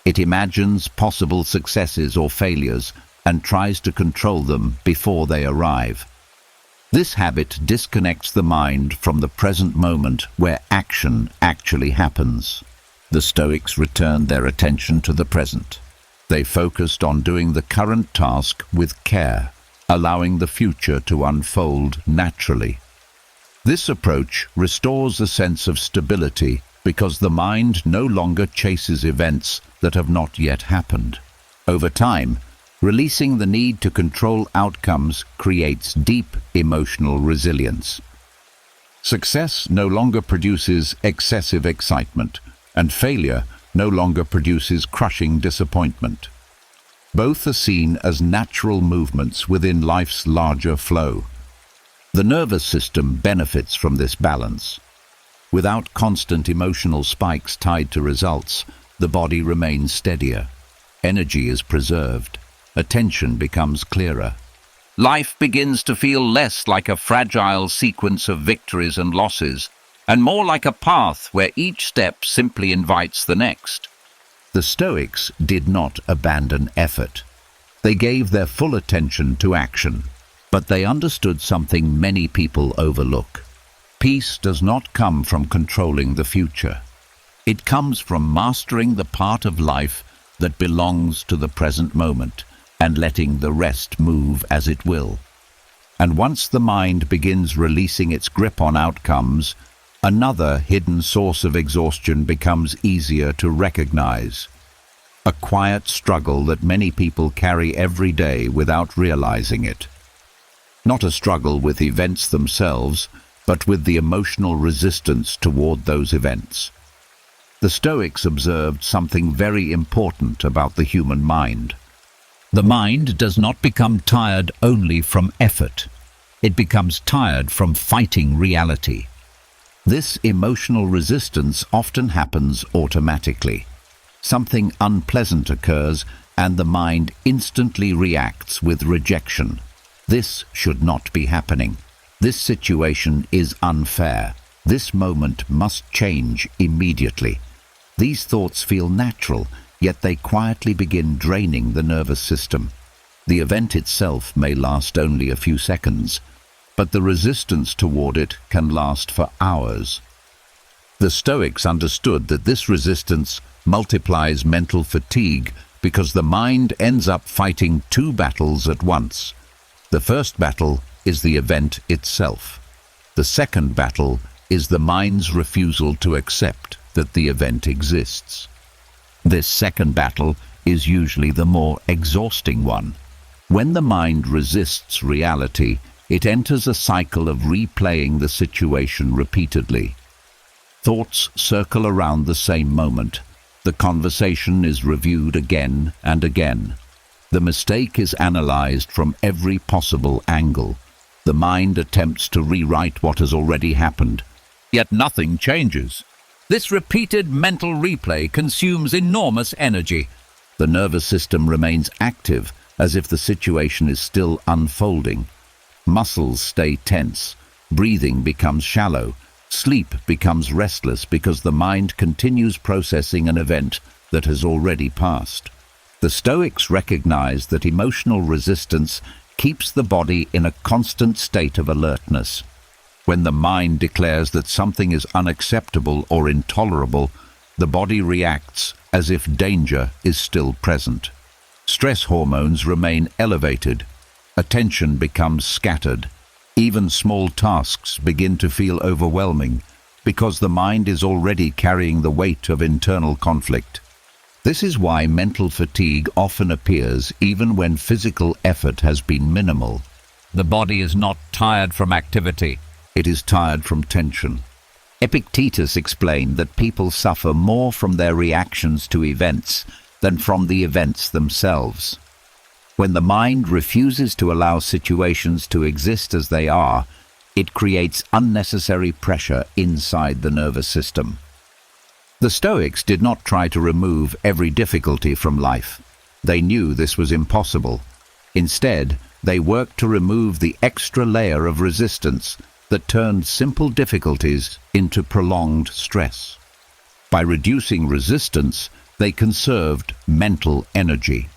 It imagines possible successes or failures and tries to control them before they arrive. This habit disconnects the mind from the present moment where action actually happens. The Stoics returned their attention to the present. They focused on doing the current task with care, allowing the future to unfold naturally. This approach restores a sense of stability because the mind no longer chases events that have not yet happened. Over time, releasing the need to control outcomes creates deep emotional resilience. Success no longer produces excessive excitement, and failure no longer produces crushing disappointment. Both are seen as natural movements within life's larger flow. The nervous system benefits from this balance. Without constant emotional spikes tied to results, the body remains steadier. Energy is preserved. Attention becomes clearer. Life begins to feel less like a fragile sequence of victories and losses, and more like a path where each step simply invites the next. The Stoics did not abandon effort. They gave their full attention to action, but they understood something many people overlook. Peace does not come from controlling the future. It comes from mastering the part of life that belongs to the present moment and letting the rest move as it will. And once the mind begins releasing its grip on outcomes, another hidden source of exhaustion becomes easier to recognize. A quiet struggle that many people carry every day without realizing it. Not a struggle with events themselves, but with the emotional resistance toward those events. The Stoics observed something very important about the human mind. The mind does not become tired only from effort. It becomes tired from fighting reality. This emotional resistance often happens automatically. Something unpleasant occurs and the mind instantly reacts with rejection. This should not be happening. This situation is unfair. This moment must change immediately. These thoughts feel natural, yet they quietly begin draining the nervous system. The event itself may last only a few seconds, but the resistance toward it can last for hours. The Stoics understood that this resistance multiplies mental fatigue because the mind ends up fighting two battles at once. The first battle is the event itself. The second battle is the mind's refusal to accept that the event exists. This second battle is usually the more exhausting one. When the mind resists reality, it enters a cycle of replaying the situation repeatedly. Thoughts circle around the same moment. The conversation is reviewed again and again. The mistake is analyzed from every possible angle. The mind attempts to rewrite what has already happened, yet nothing changes. This repeated mental replay consumes enormous energy. The nervous system remains active, as if the situation is still unfolding. Muscles stay tense, breathing becomes shallow, sleep becomes restless because the mind continues processing an event that has already passed. The Stoics recognize that emotional resistance keeps the body in a constant state of alertness. When the mind declares that something is unacceptable or intolerable, the body reacts as if danger is still present. Stress hormones remain elevated. Attention becomes scattered. Even small tasks begin to feel overwhelming because the mind is already carrying the weight of internal conflict. This is why mental fatigue often appears even when physical effort has been minimal. The body is not tired from activity. It is tired from tension. Epictetus explained that people suffer more from their reactions to events than from the events themselves. When the mind refuses to allow situations to exist as they are, it creates unnecessary pressure inside the nervous system. The Stoics did not try to remove every difficulty from life. They knew this was impossible. Instead, they worked to remove the extra layer of resistance that turned simple difficulties into prolonged stress. By reducing resistance, they conserved mental energy.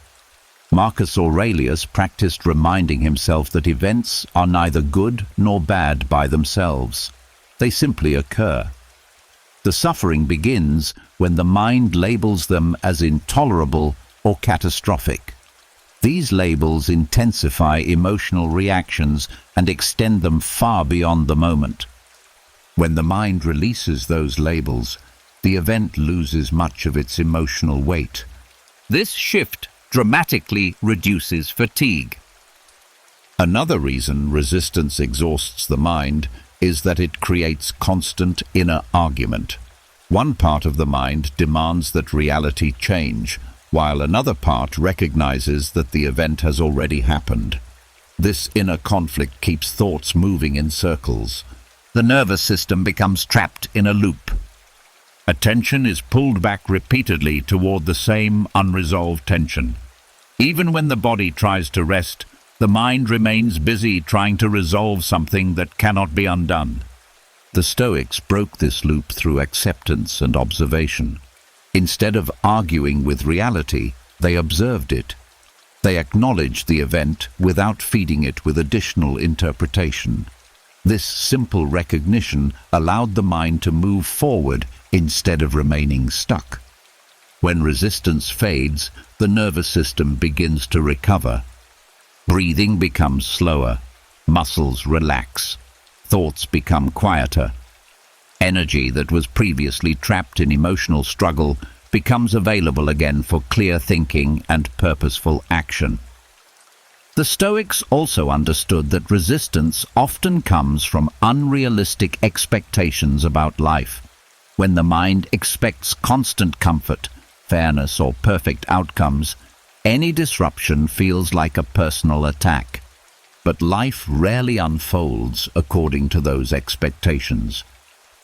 Marcus Aurelius practiced reminding himself that events are neither good nor bad by themselves. They simply occur. The suffering begins when the mind labels them as intolerable or catastrophic. These labels intensify emotional reactions and extend them far beyond the moment. When the mind releases those labels, the event loses much of its emotional weight. This shift dramatically reduces fatigue. Another reason resistance exhausts the mind is that it creates constant inner argument. One part of the mind demands that reality change, while another part recognizes that the event has already happened. This inner conflict keeps thoughts moving in circles. The nervous system becomes trapped in a loop. Attention is pulled back repeatedly toward the same unresolved tension. Even when the body tries to rest, the mind remains busy trying to resolve something that cannot be undone. The Stoics broke this loop through acceptance and observation. Instead of arguing with reality, they observed it. They acknowledged the event without feeding it with additional interpretation. This simple recognition allowed the mind to move forward instead of remaining stuck. When resistance fades, the nervous system begins to recover. Breathing becomes slower, muscles relax, thoughts become quieter. Energy that was previously trapped in emotional struggle becomes available again for clear thinking and purposeful action. The Stoics also understood that resistance often comes from unrealistic expectations about life. When the mind expects constant comfort, fairness, or perfect outcomes, any disruption feels like a personal attack. But life rarely unfolds according to those expectations.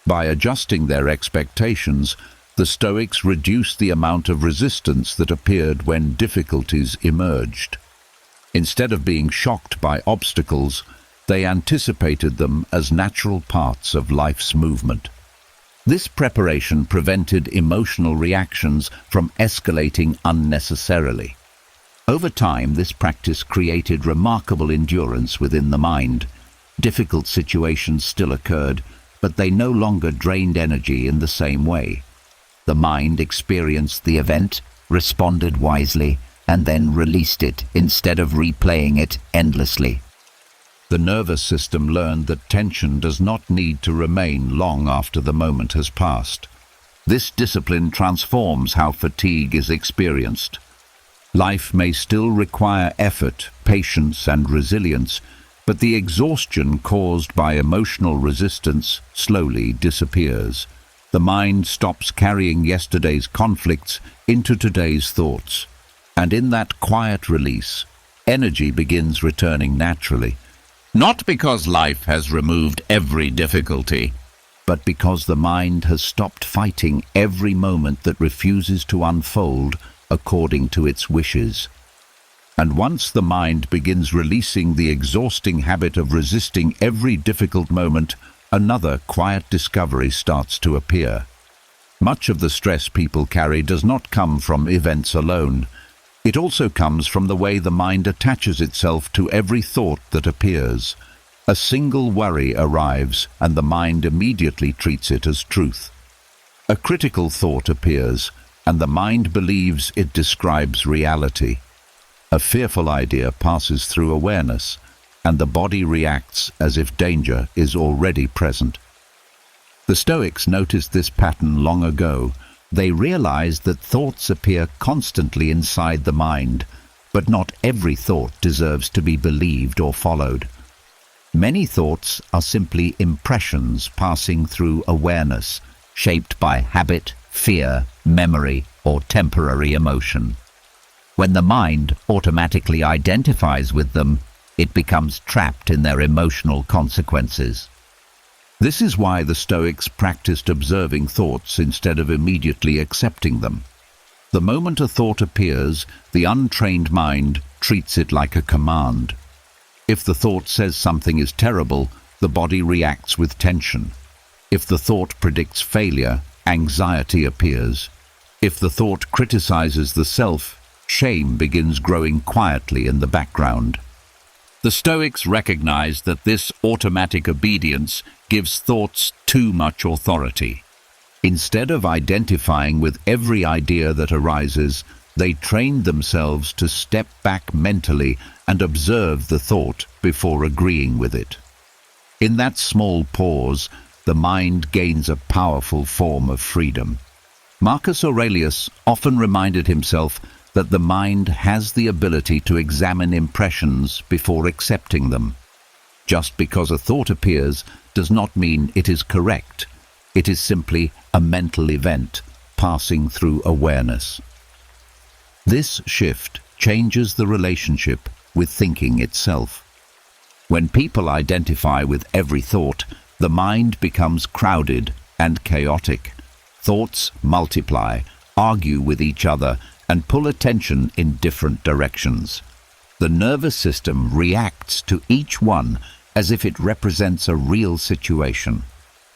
By adjusting their expectations, the Stoics reduced the amount of resistance that appeared when difficulties emerged. Instead of being shocked by obstacles, they anticipated them as natural parts of life's movement. This preparation prevented emotional reactions from escalating unnecessarily. Over time, this practice created remarkable endurance within the mind. Difficult situations still occurred, but they no longer drained energy in the same way. The mind experienced the event, responded wisely, and then released it instead of replaying it endlessly. The nervous system learned that tension does not need to remain long after the moment has passed. This discipline transforms how fatigue is experienced. Life may still require effort, patience, and resilience, but the exhaustion caused by emotional resistance slowly disappears. The mind stops carrying yesterday's conflicts into today's thoughts. And in that quiet release, energy begins returning naturally. Not because life has removed every difficulty, but because the mind has stopped fighting every moment that refuses to unfold according to its wishes. And once the mind begins releasing the exhausting habit of resisting every difficult moment, another quiet discovery starts to appear. Much of the stress people carry does not come from events alone. It also comes from the way the mind attaches itself to every thought that appears. A single worry arrives, and the mind immediately treats it as truth. A critical thought appears, and the mind believes it describes reality. A fearful idea passes through awareness, and the body reacts as if danger is already present. The Stoics noticed this pattern long ago. They realized that thoughts appear constantly inside the mind, but not every thought deserves to be believed or followed. Many thoughts are simply impressions passing through awareness, shaped by habit, fear, memory, or temporary emotion. When the mind automatically identifies with them, it becomes trapped in their emotional consequences. This is why the Stoics practiced observing thoughts instead of immediately accepting them. The moment a thought appears, the untrained mind treats it like a command. If the thought says something is terrible, the body reacts with tension. If the thought predicts failure, anxiety appears. If the thought criticizes the self, shame begins growing quietly in the background. The Stoics recognized that this automatic obedience gives thoughts too much authority. Instead of identifying with every idea that arises, they trained themselves to step back mentally and observe the thought before agreeing with it. In that small pause, the mind gains a powerful form of freedom. Marcus Aurelius often reminded himself that the mind has the ability to examine impressions before accepting them. Just because a thought appears does not mean it is correct. It is simply a mental event passing through awareness. This shift changes the relationship with thinking itself. When people identify with every thought, the mind becomes crowded and chaotic. Thoughts multiply, argue with each other, and pull attention in different directions. The nervous system reacts to each one as if it represents a real situation.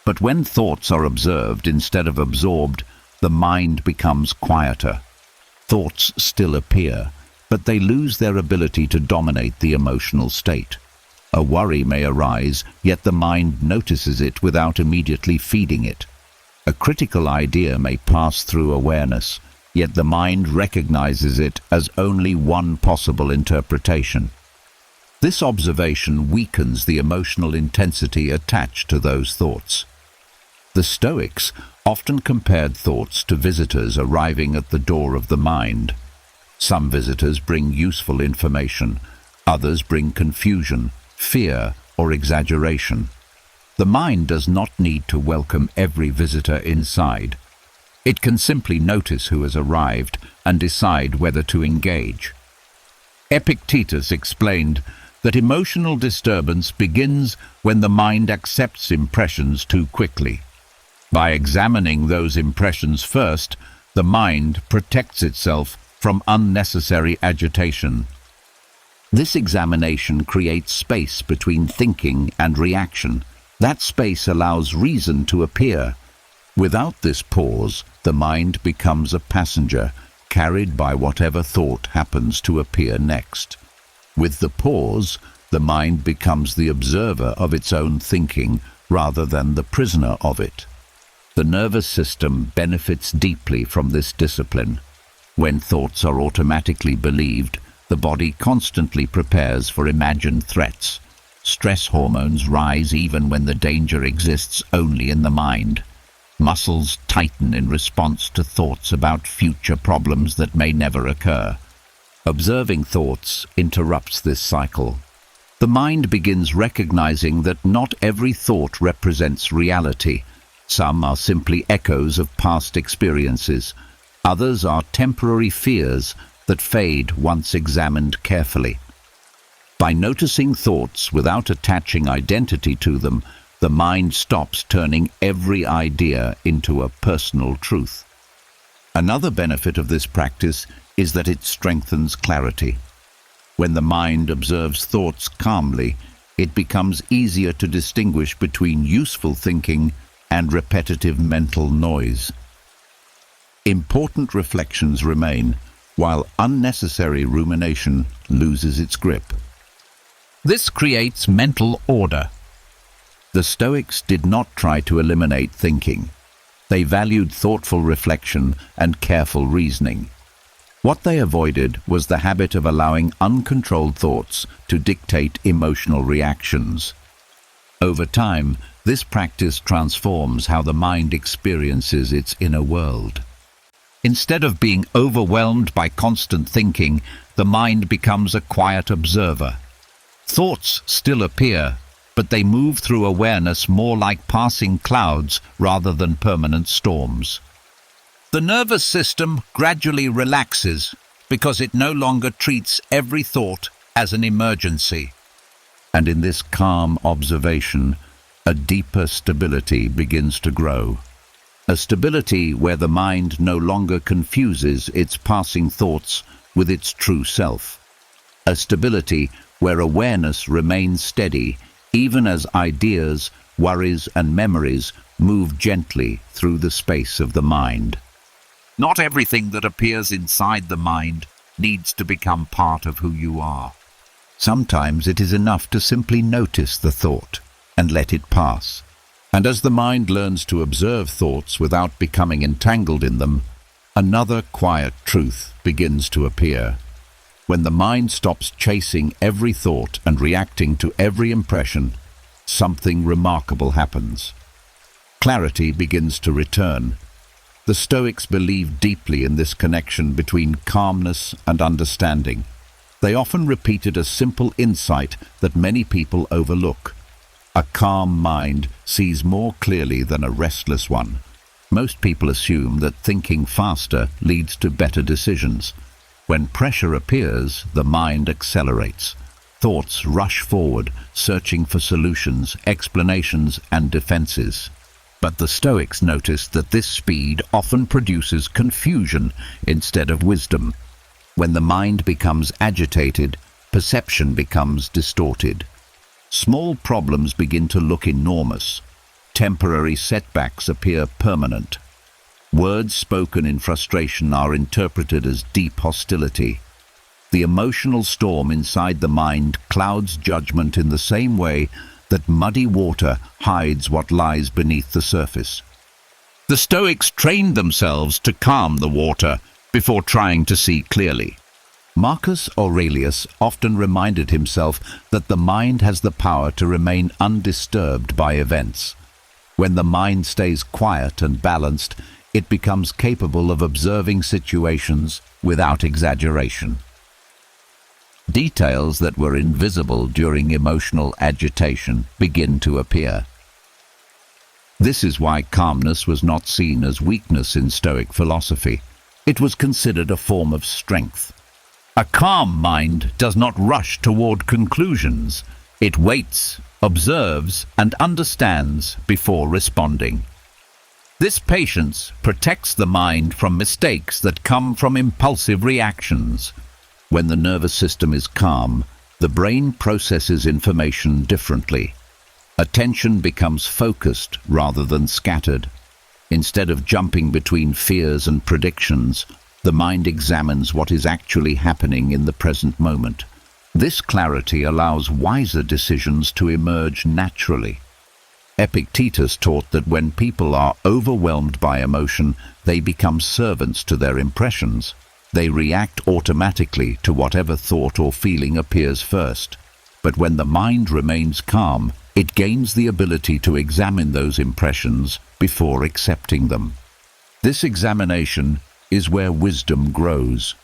But when thoughts are observed instead of absorbed, the mind becomes quieter. Thoughts still appear, but they lose their ability to dominate the emotional state. A worry may arise, yet the mind notices it without immediately feeding it. A critical idea may pass through awareness, yet the mind recognizes it as only one possible interpretation. This observation weakens the emotional intensity attached to those thoughts. The Stoics often compared thoughts to visitors arriving at the door of the mind. Some visitors bring useful information, others bring confusion, fear, or exaggeration. The mind does not need to welcome every visitor inside. It can simply notice who has arrived and decide whether to engage. Epictetus explained that emotional disturbance begins when the mind accepts impressions too quickly. By examining those impressions first, the mind protects itself from unnecessary agitation. This examination creates space between thinking and reaction. That space allows reason to appear. Without this pause, the mind becomes a passenger, carried by whatever thought happens to appear next. With the pause, the mind becomes the observer of its own thinking rather than the prisoner of it. The nervous system benefits deeply from this discipline. When thoughts are automatically believed, the body constantly prepares for imagined threats. Stress hormones rise even when the danger exists only in the mind. Muscles tighten in response to thoughts about future problems that may never occur. Observing thoughts interrupts this cycle. The mind begins recognizing that not every thought represents reality. Some are simply echoes of past experiences. Others are temporary fears that fade once examined carefully. By noticing thoughts without attaching identity to them, the mind stops turning every idea into a personal truth. Another benefit of this practice is that it strengthens clarity. When the mind observes thoughts calmly, it becomes easier to distinguish between useful thinking and repetitive mental noise. Important reflections remain, while unnecessary rumination loses its grip. This creates mental order. The Stoics did not try to eliminate thinking. They valued thoughtful reflection and careful reasoning. What they avoided was the habit of allowing uncontrolled thoughts to dictate emotional reactions. Over time, this practice transforms how the mind experiences its inner world. Instead of being overwhelmed by constant thinking, the mind becomes a quiet observer. Thoughts still appear, but they move through awareness more like passing clouds rather than permanent storms. The nervous system gradually relaxes because it no longer treats every thought as an emergency. And in this calm observation, a deeper stability begins to grow. A stability where the mind no longer confuses its passing thoughts with its true self. A stability where awareness remains steady even as ideas, worries and memories move gently through the space of the mind. Not everything that appears inside the mind needs to become part of who you are. Sometimes it is enough to simply notice the thought and let it pass. And as the mind learns to observe thoughts without becoming entangled in them, another quiet truth begins to appear. When the mind stops chasing every thought and reacting to every impression, something remarkable happens. Clarity begins to return. The Stoics believed deeply in this connection between calmness and understanding. They often repeated a simple insight that many people overlook. A calm mind sees more clearly than a restless one. Most people assume that thinking faster leads to better decisions. When pressure appears, the mind accelerates. Thoughts rush forward, searching for solutions, explanations, and defenses. But the Stoics noticed that this speed often produces confusion instead of wisdom. When the mind becomes agitated, perception becomes distorted. Small problems begin to look enormous. Temporary setbacks appear permanent. Words spoken in frustration are interpreted as deep hostility. The emotional storm inside the mind clouds judgment in the same way that muddy water hides what lies beneath the surface. The Stoics trained themselves to calm the water before trying to see clearly. Marcus Aurelius often reminded himself that the mind has the power to remain undisturbed by events. When the mind stays quiet and balanced, it becomes capable of observing situations without exaggeration. Details that were invisible during emotional agitation begin to appear. This is why calmness was not seen as weakness in Stoic philosophy. It was considered a form of strength. A calm mind does not rush toward conclusions. It waits, observes, and understands before responding. This patience protects the mind from mistakes that come from impulsive reactions. When the nervous system is calm, the brain processes information differently. Attention becomes focused rather than scattered. Instead of jumping between fears and predictions, the mind examines what is actually happening in the present moment. This clarity allows wiser decisions to emerge naturally. Epictetus taught that when people are overwhelmed by emotion, they become servants to their impressions. They react automatically to whatever thought or feeling appears first. But when the mind remains calm, it gains the ability to examine those impressions before accepting them. This examination is where wisdom grows.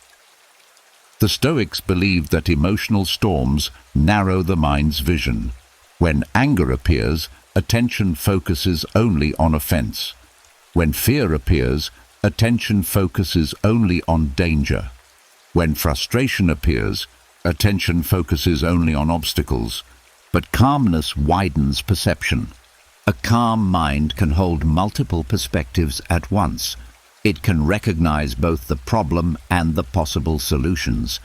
The Stoics believed that emotional storms narrow the mind's vision. When anger appears, attention focuses only on offense. When fear appears, attention focuses only on danger. When frustration appears, attention focuses only on obstacles. But calmness widens perception. A calm mind can hold multiple perspectives at once. It can recognize both the problem and the possible solutions.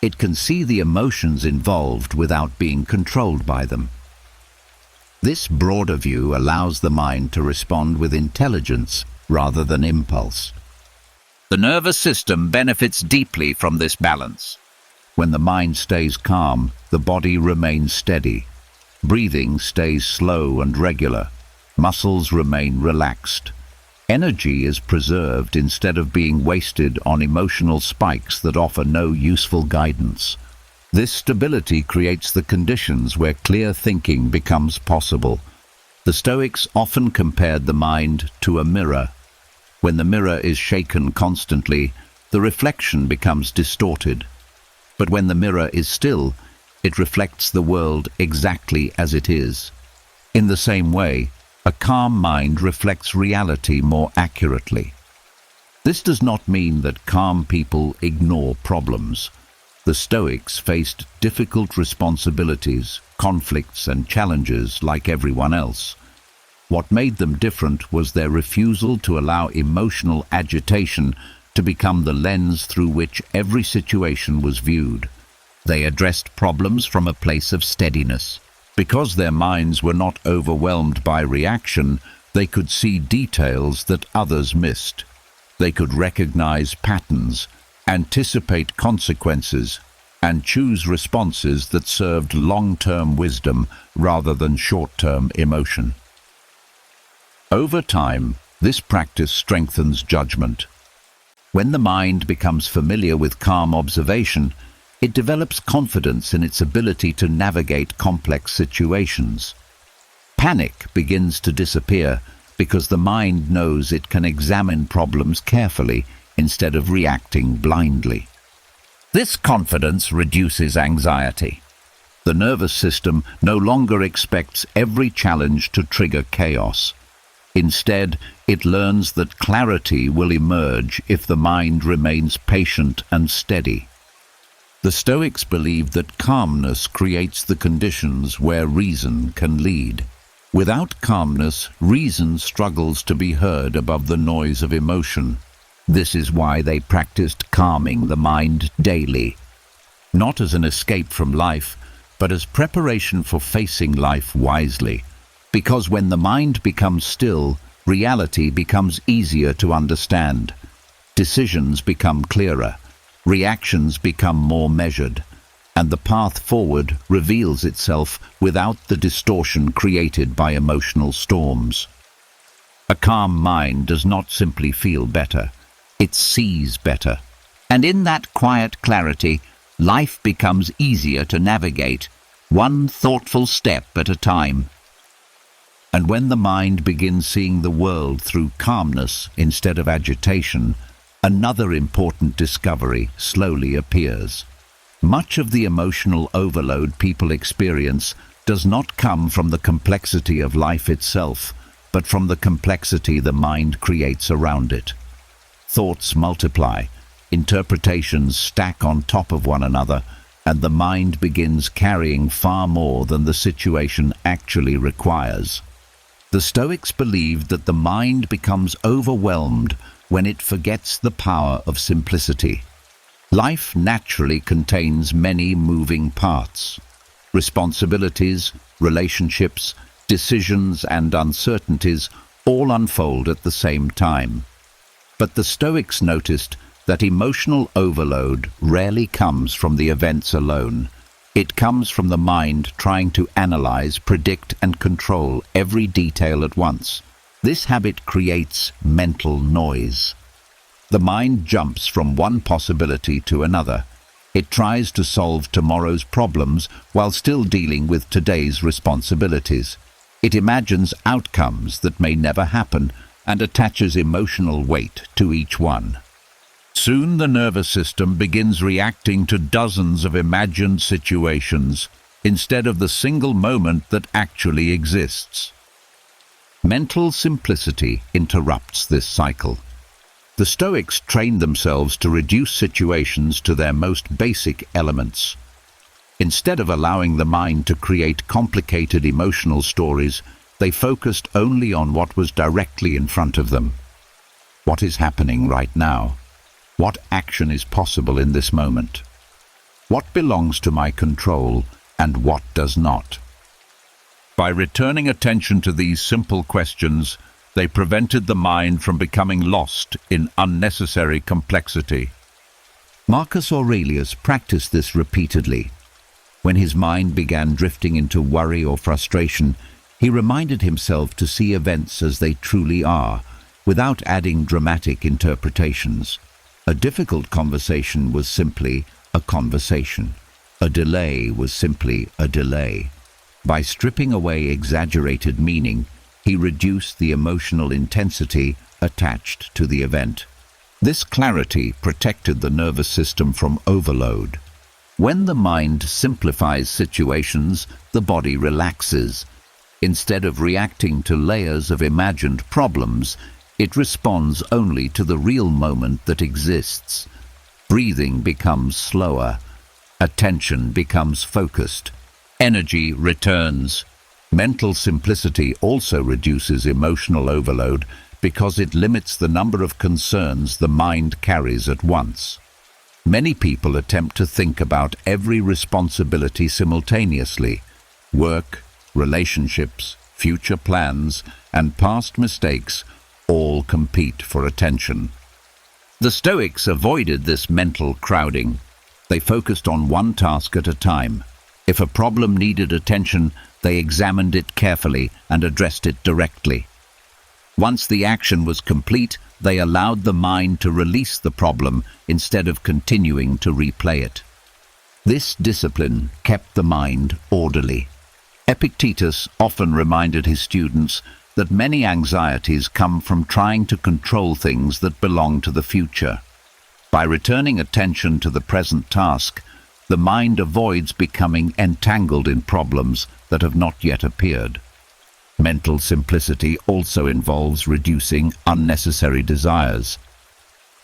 It can see the emotions involved without being controlled by them. This broader view allows the mind to respond with intelligence rather than impulse. The nervous system benefits deeply from this balance. When the mind stays calm, the body remains steady. Breathing stays slow and regular. Muscles remain relaxed. Energy is preserved instead of being wasted on emotional spikes that offer no useful guidance. This stability creates the conditions where clear thinking becomes possible. The Stoics often compared the mind to a mirror. When the mirror is shaken constantly, the reflection becomes distorted. But when the mirror is still, it reflects the world exactly as it is. In the same way, a calm mind reflects reality more accurately. This does not mean that calm people ignore problems. The Stoics faced difficult responsibilities, conflicts, and challenges like everyone else. What made them different was their refusal to allow emotional agitation to become the lens through which every situation was viewed. They addressed problems from a place of steadiness. Because their minds were not overwhelmed by reaction, they could see details that others missed. They could recognize patterns, anticipate consequences, and choose responses that served long-term wisdom rather than short-term emotion. Over time, this practice strengthens judgment. When the mind becomes familiar with calm observation, it develops confidence in its ability to navigate complex situations. Panic begins to disappear because the mind knows it can examine problems carefully instead of reacting blindly. This confidence reduces anxiety. The nervous system no longer expects every challenge to trigger chaos. Instead, it learns that clarity will emerge if the mind remains patient and steady. The Stoics believed that calmness creates the conditions where reason can lead. Without calmness, reason struggles to be heard above the noise of emotion. This is why they practiced calming the mind daily, not as an escape from life, but as preparation for facing life wisely. Because when the mind becomes still, reality becomes easier to understand. Decisions become clearer. Reactions become more measured, and the path forward reveals itself without the distortion created by emotional storms. A calm mind does not simply feel better, it sees better. And in that quiet clarity, life becomes easier to navigate, one thoughtful step at a time. And when the mind begins seeing the world through calmness instead of agitation, another important discovery slowly appears. Much of the emotional overload people experience does not come from the complexity of life itself, but from the complexity the mind creates around it. Thoughts multiply, interpretations stack on top of one another, and the mind begins carrying far more than the situation actually requires. The Stoics believed that the mind becomes overwhelmed when it forgets the power of simplicity. Life naturally contains many moving parts. Responsibilities, relationships, decisions, and uncertainties all unfold at the same time. But the Stoics noticed that emotional overload rarely comes from the events alone. It comes from the mind trying to analyze, predict, and control every detail at once. This habit creates mental noise. The mind jumps from one possibility to another. It tries to solve tomorrow's problems while still dealing with today's responsibilities. It imagines outcomes that may never happen and attaches emotional weight to each one. Soon the nervous system begins reacting to dozens of imagined situations instead of the single moment that actually exists. Mental simplicity interrupts this cycle. The Stoics trained themselves to reduce situations to their most basic elements. Instead of allowing the mind to create complicated emotional stories, they focused only on what was directly in front of them. What is happening right now? What action is possible in this moment? What belongs to my control and what does not? By returning attention to these simple questions, they prevented the mind from becoming lost in unnecessary complexity. Marcus Aurelius practiced this repeatedly. When his mind began drifting into worry or frustration, he reminded himself to see events as they truly are, without adding dramatic interpretations. A difficult conversation was simply a conversation. A delay was simply a delay. By stripping away exaggerated meaning, he reduced the emotional intensity attached to the event. This clarity protected the nervous system from overload. When the mind simplifies situations, the body relaxes. Instead of reacting to layers of imagined problems, it responds only to the real moment that exists. Breathing becomes slower. Attention becomes focused. Energy returns. Mental simplicity also reduces emotional overload because it limits the number of concerns the mind carries at once. Many people attempt to think about every responsibility simultaneously. Work, relationships, future plans, and past mistakes all compete for attention. The Stoics avoided this mental crowding. They focused on one task at a time. If a problem needed attention, they examined it carefully and addressed it directly. Once the action was complete, they allowed the mind to release the problem instead of continuing to replay it. This discipline kept the mind orderly. Epictetus often reminded his students that many anxieties come from trying to control things that belong to the future. By returning attention to the present task, the mind avoids becoming entangled in problems that have not yet appeared. Mental simplicity also involves reducing unnecessary desires.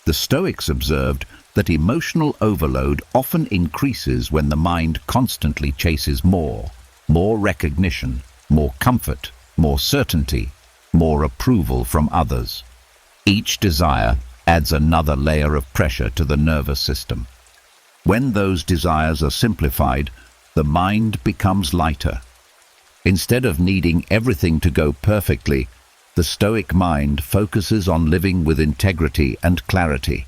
The Stoics observed that emotional overload often increases when the mind constantly chases more recognition, more comfort, more certainty, more approval from others. Each desire adds another layer of pressure to the nervous system. When those desires are simplified, the mind becomes lighter. Instead of needing everything to go perfectly, the Stoic mind focuses on living with integrity and clarity.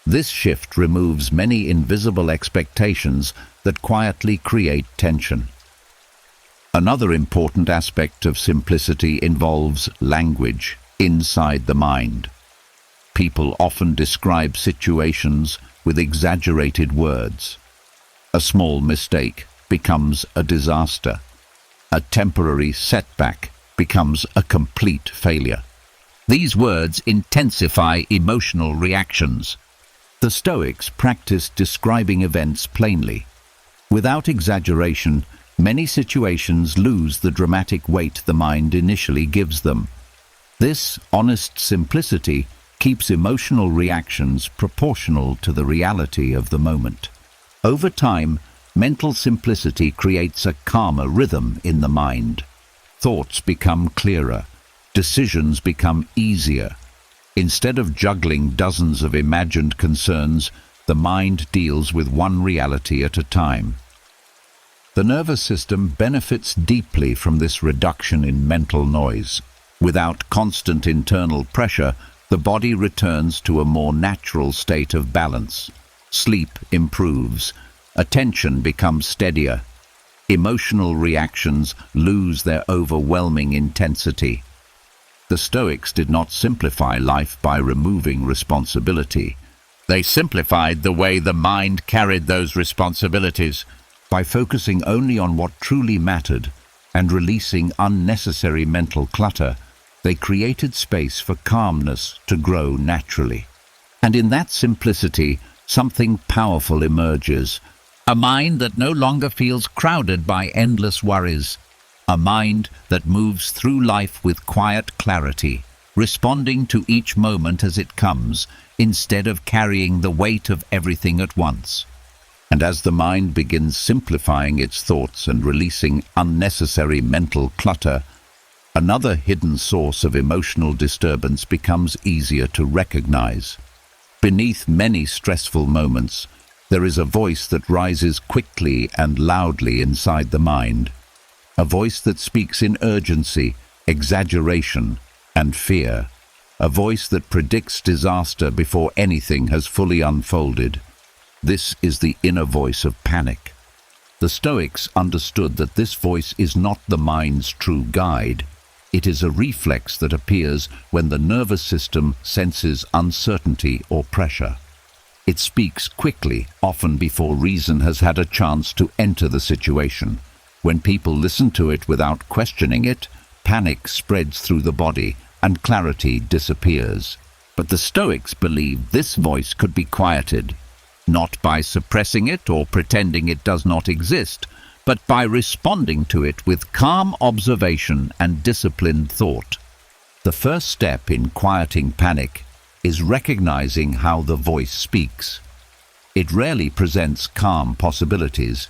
This shift removes many invisible expectations that quietly create tension. Another important aspect of simplicity involves language inside the mind. People often describe situations with exaggerated words. A small mistake becomes a disaster. A temporary setback becomes a complete failure. These words intensify emotional reactions. The Stoics practiced describing events plainly. Without exaggeration, many situations lose the dramatic weight the mind initially gives them. This honest simplicity keeps emotional reactions proportional to the reality of the moment. Over time, mental simplicity creates a calmer rhythm in the mind. Thoughts become clearer. Decisions become easier. Instead of juggling dozens of imagined concerns, the mind deals with one reality at a time. The nervous system benefits deeply from this reduction in mental noise. Without constant internal pressure, the body returns to a more natural state of balance. Sleep improves. Attention becomes steadier. Emotional reactions lose their overwhelming intensity. The Stoics did not simplify life by removing responsibility. They simplified the way the mind carried those responsibilities. By focusing only on what truly mattered and releasing unnecessary mental clutter, they created space for calmness to grow naturally. And in that simplicity, something powerful emerges. A mind that no longer feels crowded by endless worries. A mind that moves through life with quiet clarity, responding to each moment as it comes, instead of carrying the weight of everything at once. And as the mind begins simplifying its thoughts and releasing unnecessary mental clutter, another hidden source of emotional disturbance becomes easier to recognize. Beneath many stressful moments, There is a voice that rises quickly and loudly inside the mind, a voice that speaks in urgency, exaggeration, and fear, a voice that predicts disaster before anything has fully unfolded. This is the inner voice of panic. The Stoics understood that this voice is not the mind's true guide. It is a reflex that appears when the nervous system senses uncertainty or pressure. It speaks quickly, often before reason has had a chance to enter the situation. When people listen to it without questioning it, panic spreads through the body and clarity disappears. But the Stoics believed this voice could be quieted, not by suppressing it or pretending it does not exist, but by responding to it with calm observation and disciplined thought. The first step in quieting panic is recognizing how the voice speaks. It rarely presents calm possibilities.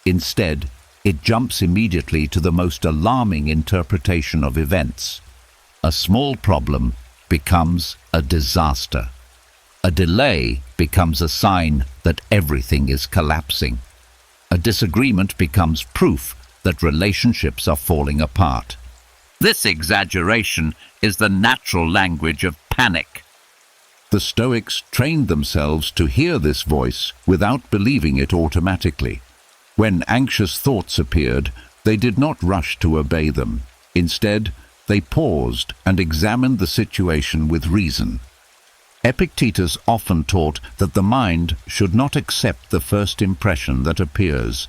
Instead, it jumps immediately to the most alarming interpretation of events. A small problem becomes a disaster. A delay becomes a sign that everything is collapsing. A disagreement becomes proof that relationships are falling apart. This exaggeration is the natural language of panic. The Stoics trained themselves to hear this voice without believing it automatically. When anxious thoughts appeared, they did not rush to obey them. Instead, they paused and examined the situation with reason. Epictetus often taught that the mind should not accept the first impression that appears.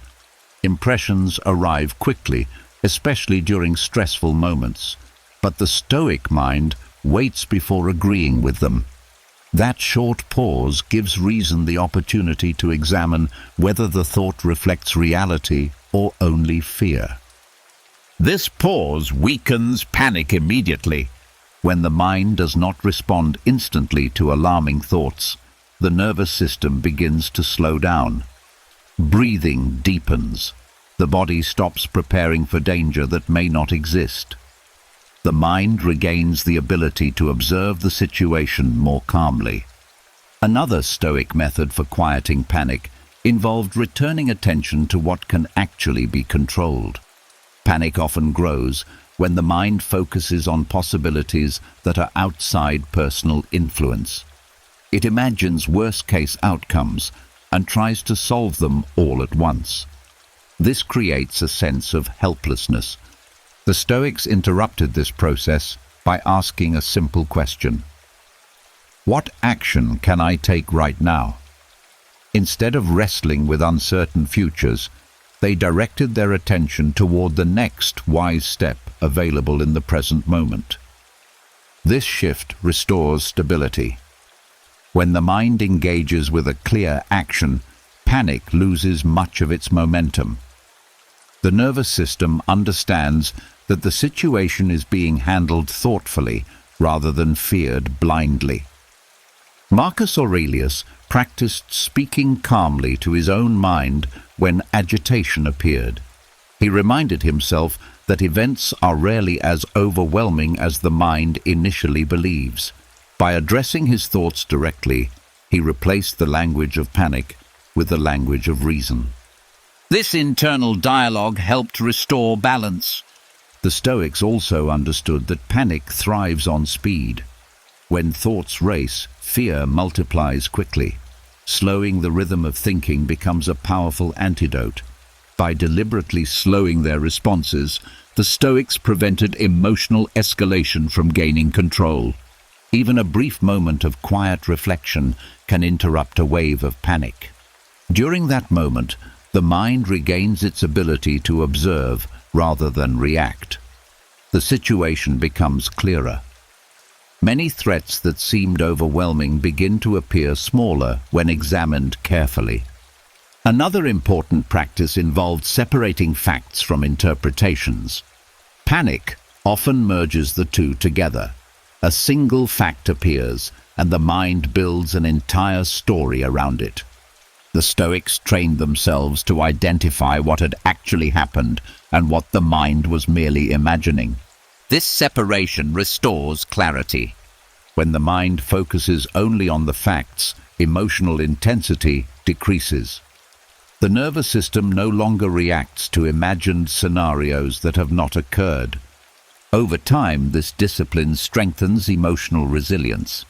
Impressions arrive quickly, especially during stressful moments, but the Stoic mind waits before agreeing with them. That short pause gives reason the opportunity to examine whether the thought reflects reality or only fear. This pause weakens panic immediately. When the mind does not respond instantly to alarming thoughts, the nervous system begins to slow down. Breathing deepens. The body stops preparing for danger that may not exist. The mind regains the ability to observe the situation more calmly. Another Stoic method for quieting panic involved returning attention to what can actually be controlled. Panic often grows when the mind focuses on possibilities that are outside personal influence. It imagines worst-case outcomes and tries to solve them all at once. This creates a sense of helplessness. The Stoics interrupted this process by asking a simple question: what action can I take right now? Instead of wrestling with uncertain futures, they directed their attention toward the next wise step available in the present moment. This shift restores stability. When the mind engages with a clear action, panic loses much of its momentum. The nervous system understands that the situation is being handled thoughtfully rather than feared blindly. Marcus Aurelius practiced speaking calmly to his own mind when agitation appeared. He reminded himself that events are rarely as overwhelming as the mind initially believes. By addressing his thoughts directly, he replaced the language of panic with the language of reason. This internal dialogue helped restore balance. The Stoics also understood that panic thrives on speed. When thoughts race, fear multiplies quickly. Slowing the rhythm of thinking becomes a powerful antidote. By deliberately slowing their responses, the Stoics prevented emotional escalation from gaining control. Even a brief moment of quiet reflection can interrupt a wave of panic. During that moment, the mind regains its ability to observe rather than react. The situation becomes clearer. Many threats that seemed overwhelming begin to appear smaller when examined carefully. Another important practice involved separating facts from interpretations. Panic often merges the two together. A single fact appears, and the mind builds an entire story around it. The Stoics trained themselves to identify what had actually happened and what the mind was merely imagining. This separation restores clarity. When the mind focuses only on the facts, emotional intensity decreases. The nervous system no longer reacts to imagined scenarios that have not occurred. Over time, this discipline strengthens emotional resilience.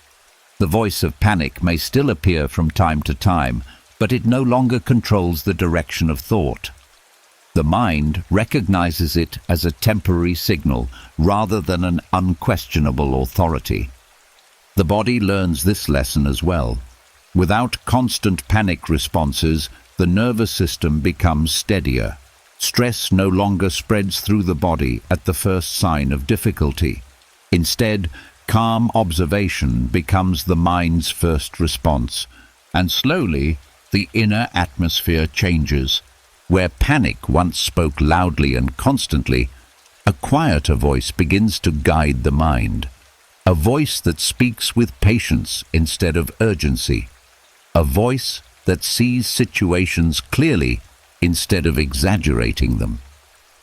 The voice of panic may still appear from time to time, but it no longer controls the direction of thought. The mind recognizes it as a temporary signal rather than an unquestionable authority. The body learns this lesson as well. Without constant panic responses, the nervous system becomes steadier. Stress no longer spreads through the body at the first sign of difficulty. Instead, calm observation becomes the mind's first response, and slowly the inner atmosphere changes. Where panic once spoke loudly and constantly, a quieter voice begins to guide the mind. A voice that speaks with patience instead of urgency. A voice that sees situations clearly instead of exaggerating them.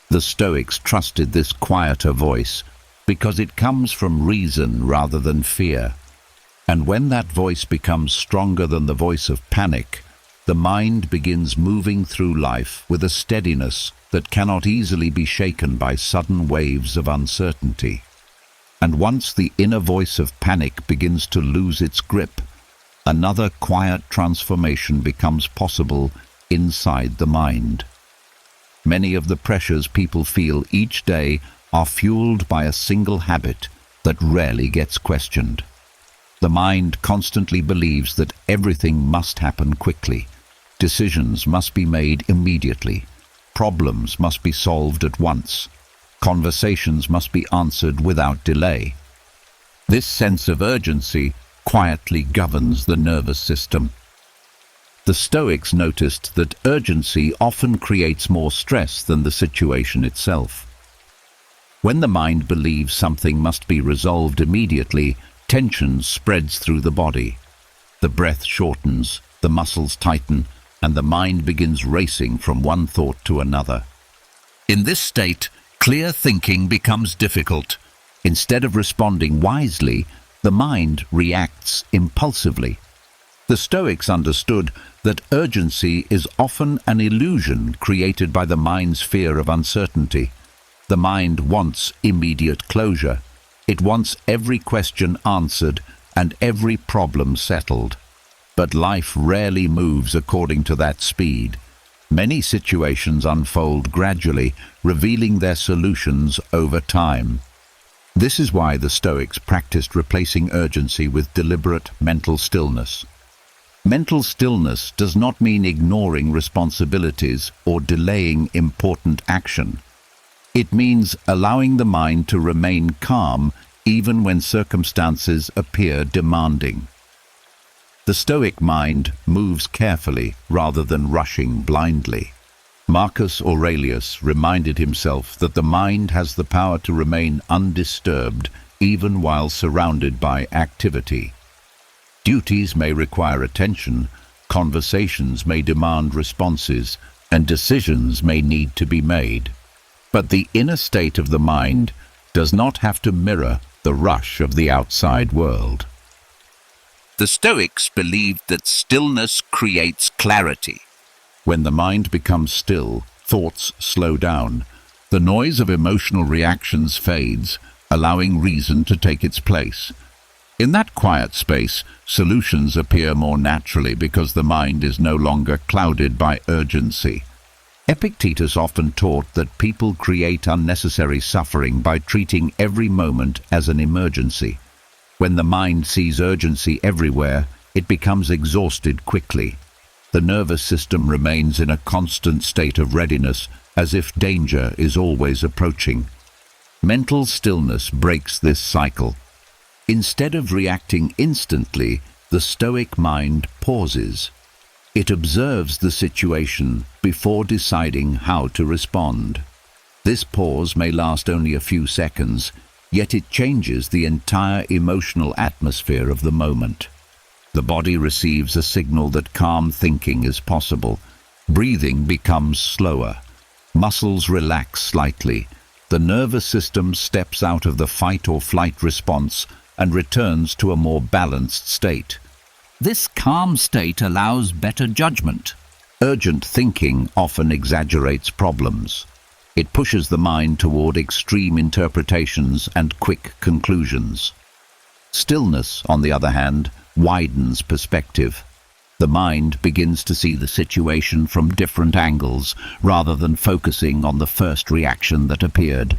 The Stoics trusted this quieter voice because it comes from reason rather than fear. And when that voice becomes stronger than the voice of panic, the mind begins moving through life with a steadiness that cannot easily be shaken by sudden waves of uncertainty. And once the inner voice of panic begins to lose its grip, another quiet transformation becomes possible inside the mind. Many of the pressures people feel each day are fueled by a single habit that rarely gets questioned. The mind constantly believes that everything must happen quickly. Decisions must be made immediately. Problems must be solved at once. Conversations must be answered without delay. This sense of urgency quietly governs the nervous system. The Stoics noticed that urgency often creates more stress than the situation itself. When the mind believes something must be resolved immediately, tension spreads through the body. The breath shortens, the muscles tighten, and the mind begins racing from one thought to another. In this state, clear thinking becomes difficult. Instead of responding wisely, the mind reacts impulsively. The Stoics understood that urgency is often an illusion created by the mind's fear of uncertainty. The mind wants immediate closure. It wants every question answered and every problem settled. But life rarely moves according to that speed. Many situations unfold gradually, revealing their solutions over time. This is why the Stoics practiced replacing urgency with deliberate mental stillness. Mental stillness does not mean ignoring responsibilities or delaying important action. It means allowing the mind to remain calm even when circumstances appear demanding. The Stoic mind moves carefully rather than rushing blindly. Marcus Aurelius reminded himself that the mind has the power to remain undisturbed even while surrounded by activity. Duties may require attention, conversations may demand responses, and decisions may need to be made. But the inner state of the mind does not have to mirror the rush of the outside world. The Stoics believed that stillness creates clarity. When the mind becomes still, thoughts slow down. The noise of emotional reactions fades, allowing reason to take its place. In that quiet space, solutions appear more naturally because the mind is no longer clouded by urgency. Epictetus often taught that people create unnecessary suffering by treating every moment as an emergency. When the mind sees urgency everywhere, it becomes exhausted quickly. The nervous system remains in a constant state of readiness, as if danger is always approaching. Mental stillness breaks this cycle. Instead of reacting instantly, the Stoic mind pauses. It observes the situation before deciding how to respond. This pause may last only a few seconds, yet it changes the entire emotional atmosphere of the moment. The body receives a signal that calm thinking is possible. Breathing becomes slower. Muscles relax slightly. The nervous system steps out of the fight or flight response and returns to a more balanced state. This calm state allows better judgment. Urgent thinking often exaggerates problems. It pushes the mind toward extreme interpretations and quick conclusions. Stillness, on the other hand, widens perspective. The mind begins to see the situation from different angles rather than focusing on the first reaction that appeared.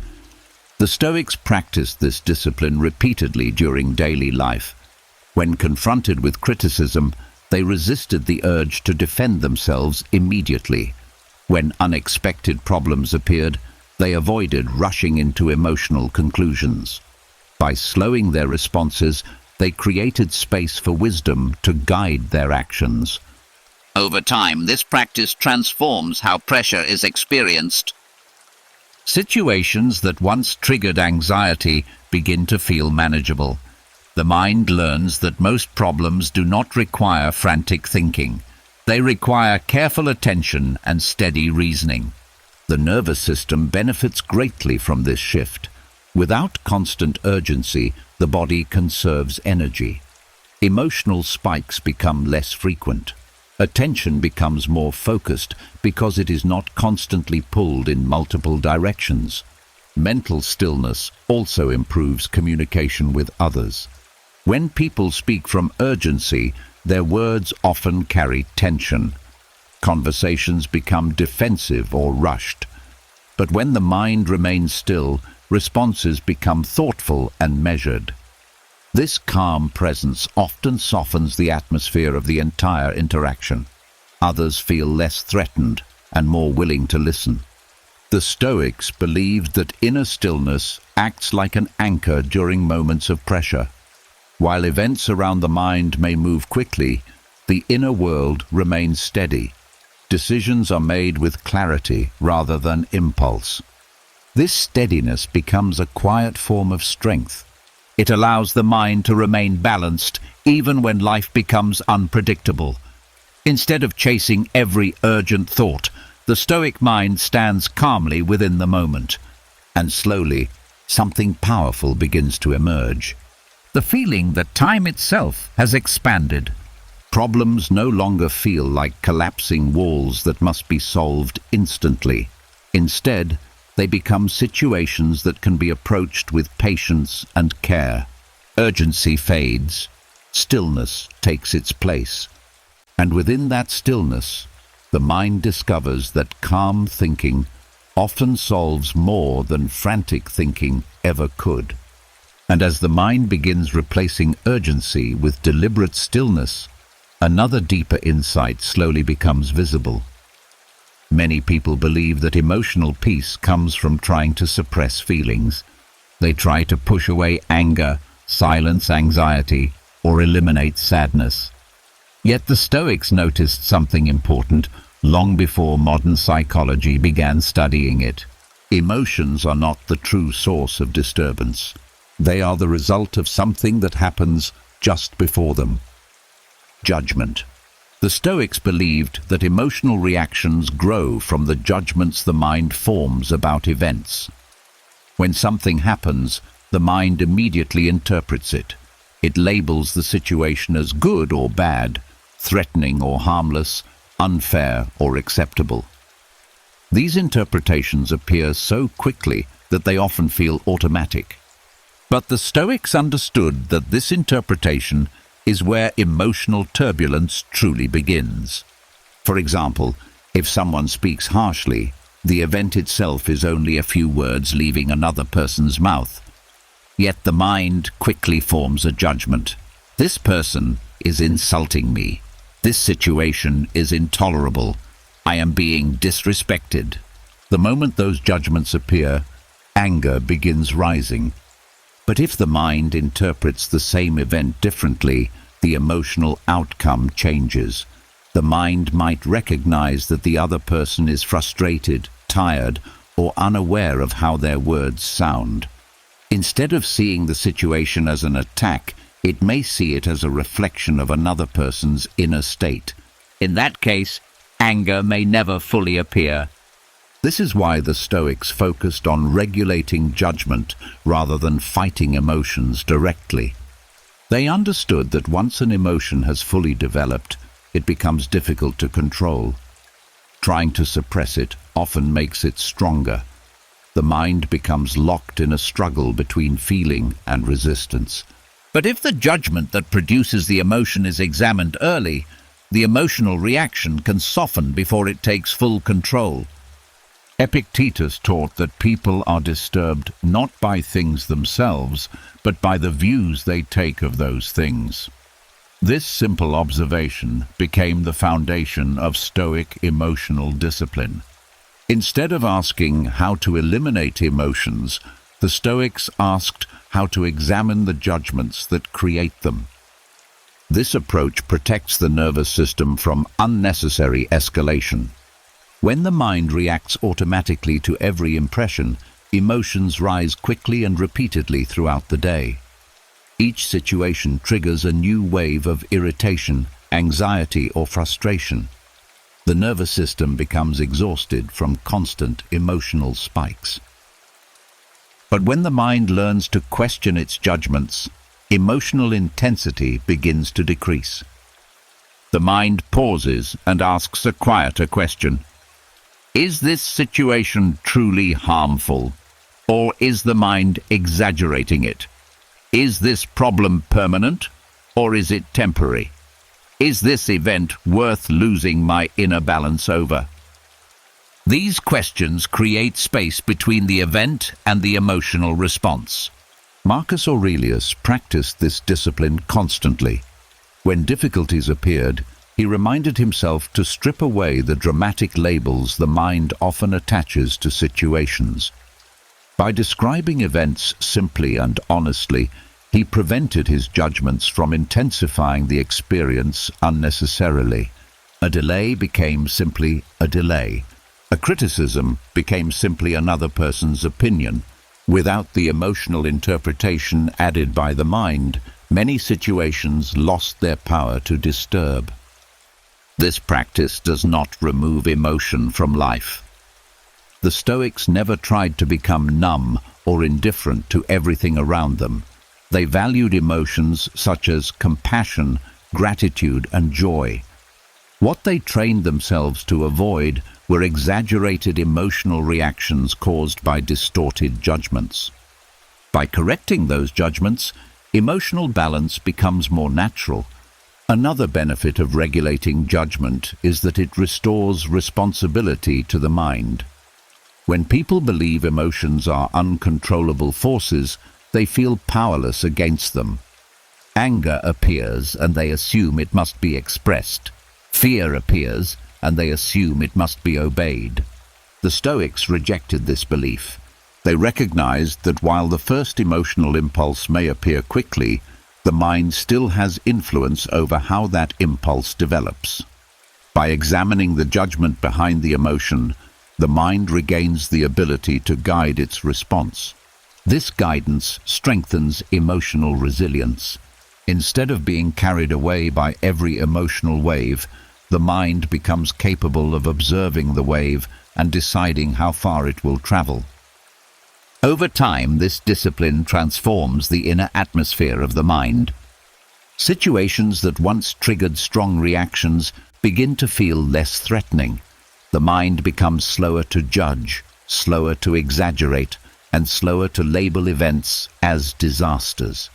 The Stoics practiced this discipline repeatedly during daily life. When confronted with criticism, they resisted the urge to defend themselves immediately. When unexpected problems appeared, they avoided rushing into emotional conclusions. By slowing their responses, they created space for wisdom to guide their actions. Over time, this practice transforms how pressure is experienced. Situations that once triggered anxiety begin to feel manageable. The mind learns that most problems do not require frantic thinking. They require careful attention and steady reasoning. The nervous system benefits greatly from this shift. Without constant urgency, the body conserves energy. Emotional spikes become less frequent. Attention becomes more focused because it is not constantly pulled in multiple directions. Mental stillness also improves communication with others. When people speak from urgency, their words often carry tension. Conversations become defensive or rushed. But when the mind remains still, responses become thoughtful and measured. This calm presence often softens the atmosphere of the entire interaction. Others feel less threatened and more willing to listen. The Stoics believed that inner stillness acts like an anchor during moments of pressure. While events around the mind may move quickly, the inner world remains steady. Decisions are made with clarity rather than impulse. This steadiness becomes a quiet form of strength. It allows the mind to remain balanced even when life becomes unpredictable. Instead of chasing every urgent thought, the Stoic mind stands calmly within the moment, and slowly, something powerful begins to emerge. The feeling that time itself has expanded. Problems no longer feel like collapsing walls that must be solved instantly. Instead, they become situations that can be approached with patience and care. Urgency fades. Stillness takes its place. And within that stillness, the mind discovers that calm thinking often solves more than frantic thinking ever could. And as the mind begins replacing urgency with deliberate stillness, another deeper insight slowly becomes visible. Many people believe that emotional peace comes from trying to suppress feelings. They try to push away anger, silence anxiety, or eliminate sadness. Yet the Stoics noticed something important long before modern psychology began studying it. Emotions are not the true source of disturbance. They are the result of something that happens just before them. Judgment. The Stoics believed that emotional reactions grow from the judgments the mind forms about events. When something happens, the mind immediately interprets it. It labels the situation as good or bad, threatening or harmless, unfair or acceptable. These interpretations appear so quickly that they often feel automatic. But the Stoics understood that this interpretation is where emotional turbulence truly begins. For example, if someone speaks harshly, the event itself is only a few words leaving another person's mouth. Yet the mind quickly forms a judgment. This person is insulting me. This situation is intolerable. I am being disrespected. The moment those judgments appear, anger begins rising. But if the mind interprets the same event differently, the emotional outcome changes. The mind might recognize that the other person is frustrated, tired, or unaware of how their words sound. Instead of seeing the situation as an attack, it may see it as a reflection of another person's inner state. In that case, anger may never fully appear. This is why the Stoics focused on regulating judgment rather than fighting emotions directly. They understood that once an emotion has fully developed, it becomes difficult to control. Trying to suppress it often makes it stronger. The mind becomes locked in a struggle between feeling and resistance. But if the judgment that produces the emotion is examined early, the emotional reaction can soften before it takes full control. Epictetus taught that people are disturbed not by things themselves, but by the views they take of those things. This simple observation became the foundation of Stoic emotional discipline. Instead of asking how to eliminate emotions, the Stoics asked how to examine the judgments that create them. This approach protects the nervous system from unnecessary escalation. When the mind reacts automatically to every impression, emotions rise quickly and repeatedly throughout the day. Each situation triggers a new wave of irritation, anxiety, or frustration. The nervous system becomes exhausted from constant emotional spikes. But when the mind learns to question its judgments, emotional intensity begins to decrease. The mind pauses and asks a quieter question. Is this situation truly harmful, or is the mind exaggerating it? Is this problem permanent, or is it temporary? Is this event worth losing my inner balance over? These questions create space between the event and the emotional response. Marcus Aurelius practiced this discipline constantly. When difficulties appeared, he reminded himself to strip away the dramatic labels the mind often attaches to situations. By describing events simply and honestly, he prevented his judgments from intensifying the experience unnecessarily. A delay became simply a delay. A criticism became simply another person's opinion. Without the emotional interpretation added by the mind, many situations lost their power to disturb. This practice does not remove emotion from life. The Stoics never tried to become numb or indifferent to everything around them. They valued emotions such as compassion, gratitude, and joy. What they trained themselves to avoid were exaggerated emotional reactions caused by distorted judgments. By correcting those judgments, emotional balance becomes more natural. Another benefit of regulating judgment is that it restores responsibility to the mind. When people believe emotions are uncontrollable forces, they feel powerless against them. Anger appears and they assume it must be expressed. Fear appears and they assume it must be obeyed. The Stoics rejected this belief. They recognized that while the first emotional impulse may appear quickly, the mind still has influence over how that impulse develops. By examining the judgment behind the emotion, the mind regains the ability to guide its response. This guidance strengthens emotional resilience. Instead of being carried away by every emotional wave, the mind becomes capable of observing the wave and deciding how far it will travel. Over time, this discipline transforms the inner atmosphere of the mind. Situations that once triggered strong reactions begin to feel less threatening. The mind becomes slower to judge, slower to exaggerate, and slower to label events as disasters.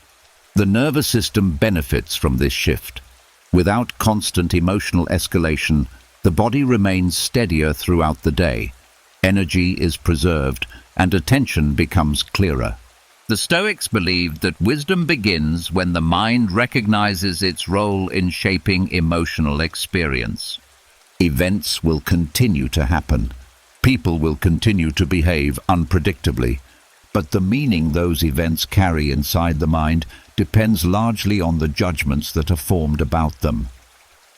The nervous system benefits from this shift. Without constant emotional escalation, the body remains steadier throughout the day. Energy is preserved, and attention becomes clearer. The Stoics believed that wisdom begins when the mind recognizes its role in shaping emotional experience. Events will continue to happen. People will continue to behave unpredictably. But the meaning those events carry inside the mind depends largely on the judgments that are formed about them.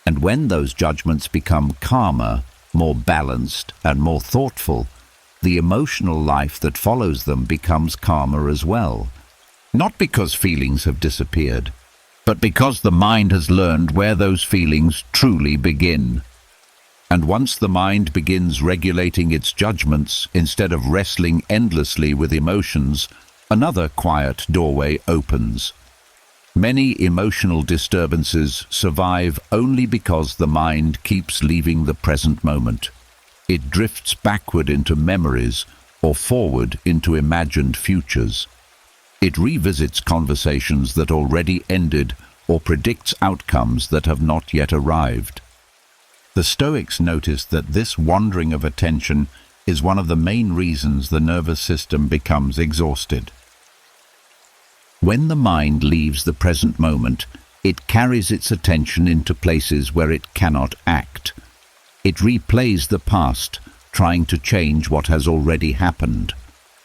And when those judgments become calmer, more balanced, and more thoughtful, the emotional life that follows them becomes calmer as well. Not because feelings have disappeared, but because the mind has learned where those feelings truly begin. And once the mind begins regulating its judgments instead of wrestling endlessly with emotions, another quiet doorway opens. Many emotional disturbances survive only because the mind keeps leaving the present moment. It drifts backward into memories or forward into imagined futures. It revisits conversations that already ended or predicts outcomes that have not yet arrived. The Stoics noticed that this wandering of attention is one of the main reasons the nervous system becomes exhausted. When the mind leaves the present moment, it carries its attention into places where it cannot act. It replays the past, trying to change what has already happened,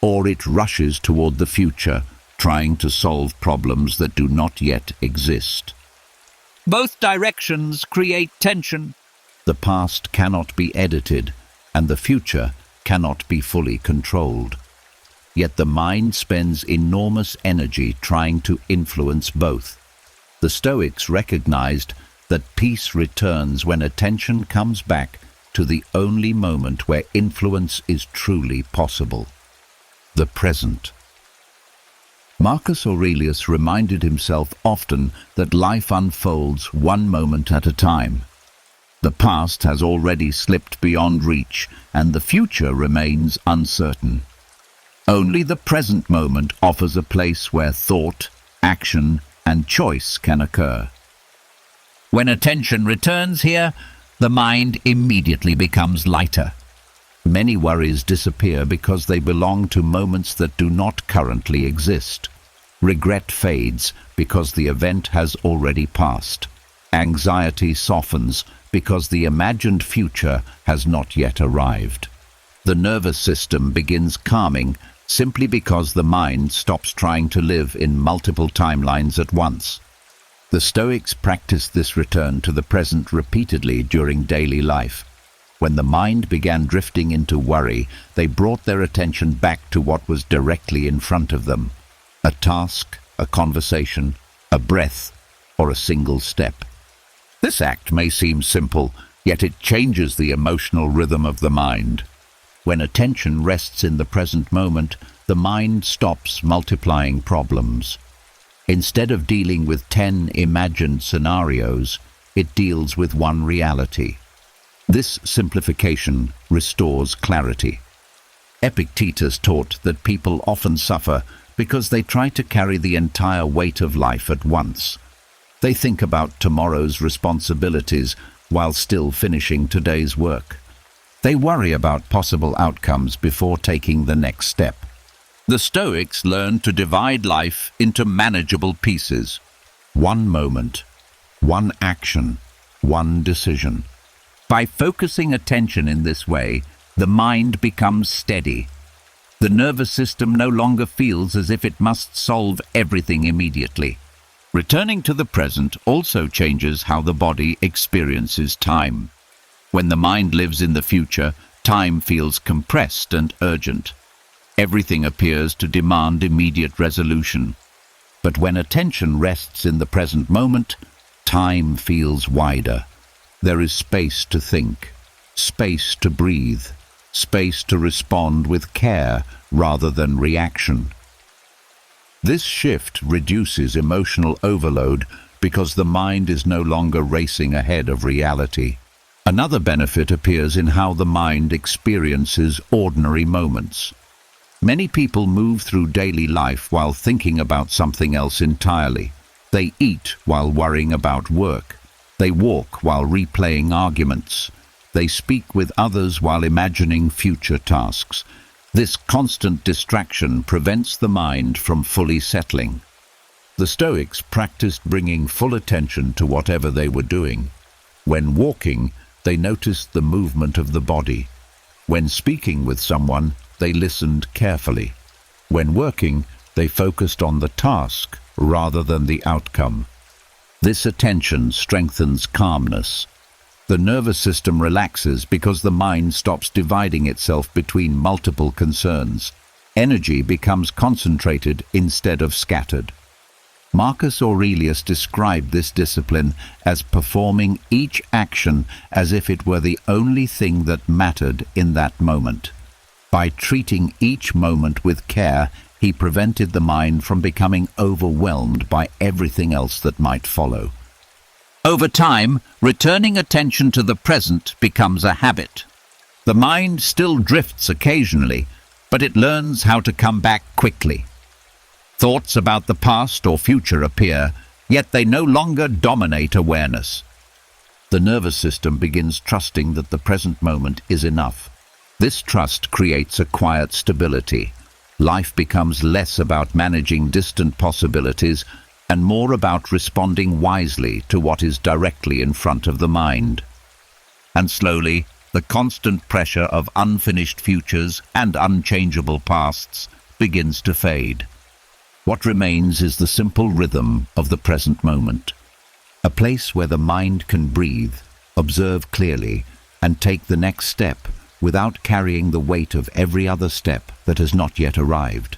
or it rushes toward the future, trying to solve problems that do not yet exist. Both directions create tension. The past cannot be edited, and the future cannot be fully controlled. Yet the mind spends enormous energy trying to influence both. The Stoics recognized that peace returns when attention comes back to the only moment where influence is truly possible: the present. Marcus Aurelius reminded himself often that life unfolds one moment at a time. The past has already slipped beyond reach, and the future remains uncertain. Only the present moment offers a place where thought, action, and choice can occur. When attention returns here, the mind immediately becomes lighter. Many worries disappear because they belong to moments that do not currently exist. Regret fades because the event has already passed. Anxiety softens because the imagined future has not yet arrived. The nervous system begins calming simply because the mind stops trying to live in multiple timelines at once. The Stoics practiced this return to the present repeatedly during daily life. When the mind began drifting into worry, they brought their attention back to what was directly in front of them: a task, a conversation, a breath, or a single step. This act may seem simple, yet it changes the emotional rhythm of the mind. When attention rests in the present moment, the mind stops multiplying problems. Instead of dealing with 10 imagined scenarios, it deals with one reality. This simplification restores clarity. Epictetus taught that people often suffer because they try to carry the entire weight of life at once. They think about tomorrow's responsibilities while still finishing today's work. They worry about possible outcomes before taking the next step. The Stoics learned to divide life into manageable pieces. One moment, one action, one decision. By focusing attention in this way, the mind becomes steady. The nervous system no longer feels as if it must solve everything immediately. Returning to the present also changes how the body experiences time. When the mind lives in the future, time feels compressed and urgent. Everything appears to demand immediate resolution. But when attention rests in the present moment, time feels wider. There is space to think, space to breathe, space to respond with care rather than reaction. This shift reduces emotional overload because the mind is no longer racing ahead of reality. Another benefit appears in how the mind experiences ordinary moments. Many people move through daily life while thinking about something else entirely. They eat while worrying about work. They walk while replaying arguments. They speak with others while imagining future tasks. This constant distraction prevents the mind from fully settling. The Stoics practiced bringing full attention to whatever they were doing. When walking, they noticed the movement of the body. When speaking with someone, they listened carefully. When working, they focused on the task rather than the outcome. This attention strengthens calmness. The nervous system relaxes because the mind stops dividing itself between multiple concerns. Energy becomes concentrated instead of scattered. Marcus Aurelius described this discipline as performing each action as if it were the only thing that mattered in that moment. By treating each moment with care, he prevented the mind from becoming overwhelmed by everything else that might follow. Over time, returning attention to the present becomes a habit. The mind still drifts occasionally, but it learns how to come back quickly. Thoughts about the past or future appear, yet they no longer dominate awareness. The nervous system begins trusting that the present moment is enough. This trust creates a quiet stability. Life becomes less about managing distant possibilities and more about responding wisely to what is directly in front of the mind. And slowly, the constant pressure of unfinished futures and unchangeable pasts begins to fade. What remains is the simple rhythm of the present moment, a place where the mind can breathe, observe clearly, and take the next step without carrying the weight of every other step that has not yet arrived.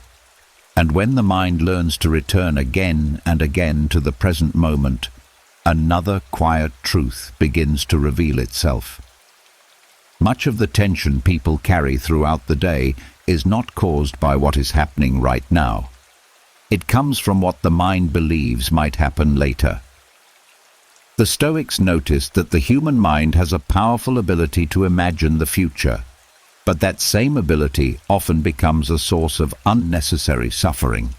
And when the mind learns to return again and again to the present moment, another quiet truth begins to reveal itself. Much of the tension people carry throughout the day is not caused by what is happening right now. It comes from what the mind believes might happen later. The Stoics noticed that the human mind has a powerful ability to imagine the future, but that same ability often becomes a source of unnecessary suffering.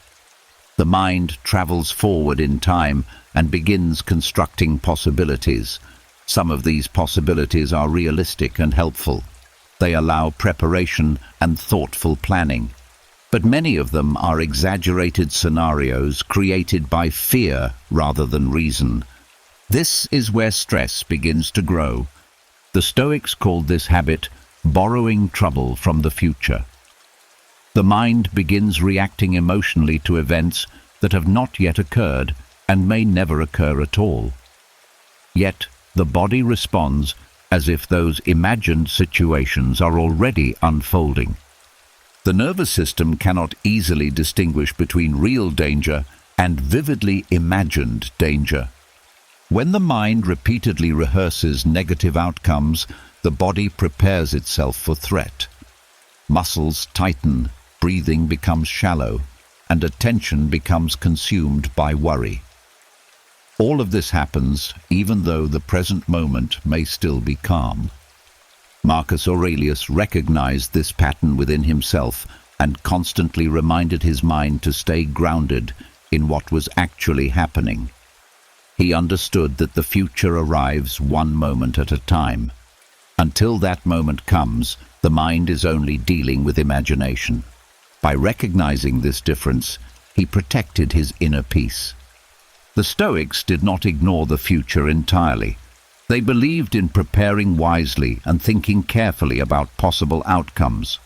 The mind travels forward in time and begins constructing possibilities. Some of these possibilities are realistic and helpful. They allow preparation and thoughtful planning. But many of them are exaggerated scenarios created by fear rather than reason. This is where stress begins to grow. The Stoics called this habit borrowing trouble from the future. The mind begins reacting emotionally to events that have not yet occurred and may never occur at all. Yet the body responds as if those imagined situations are already unfolding. The nervous system cannot easily distinguish between real danger and vividly imagined danger. When the mind repeatedly rehearses negative outcomes, the body prepares itself for threat. Muscles tighten, breathing becomes shallow, and attention becomes consumed by worry. All of this happens even though the present moment may still be calm. Marcus Aurelius recognized this pattern within himself and constantly reminded his mind to stay grounded in what was actually happening. He understood that the future arrives one moment at a time. Until that moment comes, the mind is only dealing with imagination. By recognizing this difference, he protected his inner peace. The Stoics did not ignore the future entirely. They believed in preparing wisely and thinking carefully about possible outcomes.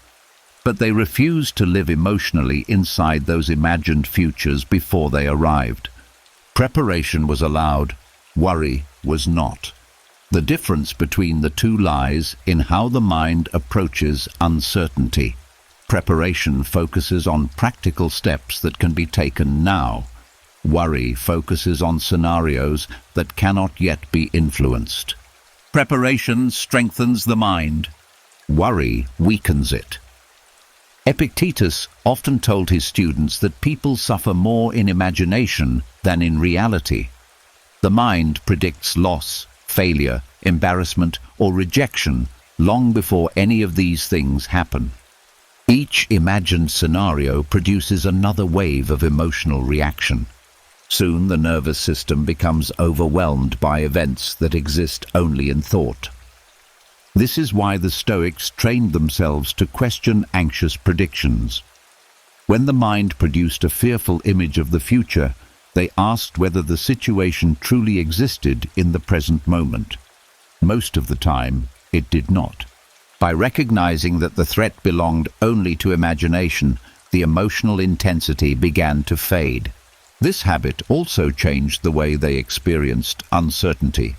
But they refused to live emotionally inside those imagined futures before they arrived. Preparation was allowed, worry was not. The difference between the two lies in how the mind approaches uncertainty. Preparation focuses on practical steps that can be taken now. Worry focuses on scenarios that cannot yet be influenced. Preparation strengthens the mind. Worry weakens it. Epictetus often told his students that people suffer more in imagination than in reality. The mind predicts loss, failure, embarrassment, or rejection long before any of these things happen. Each imagined scenario produces another wave of emotional reaction. Soon the nervous system becomes overwhelmed by events that exist only in thought. This is why the Stoics trained themselves to question anxious predictions. When the mind produced a fearful image of the future, they asked whether the situation truly existed in the present moment. Most of the time, it did not. By recognizing that the threat belonged only to imagination, the emotional intensity began to fade. This habit also changed the way they experienced uncertainty.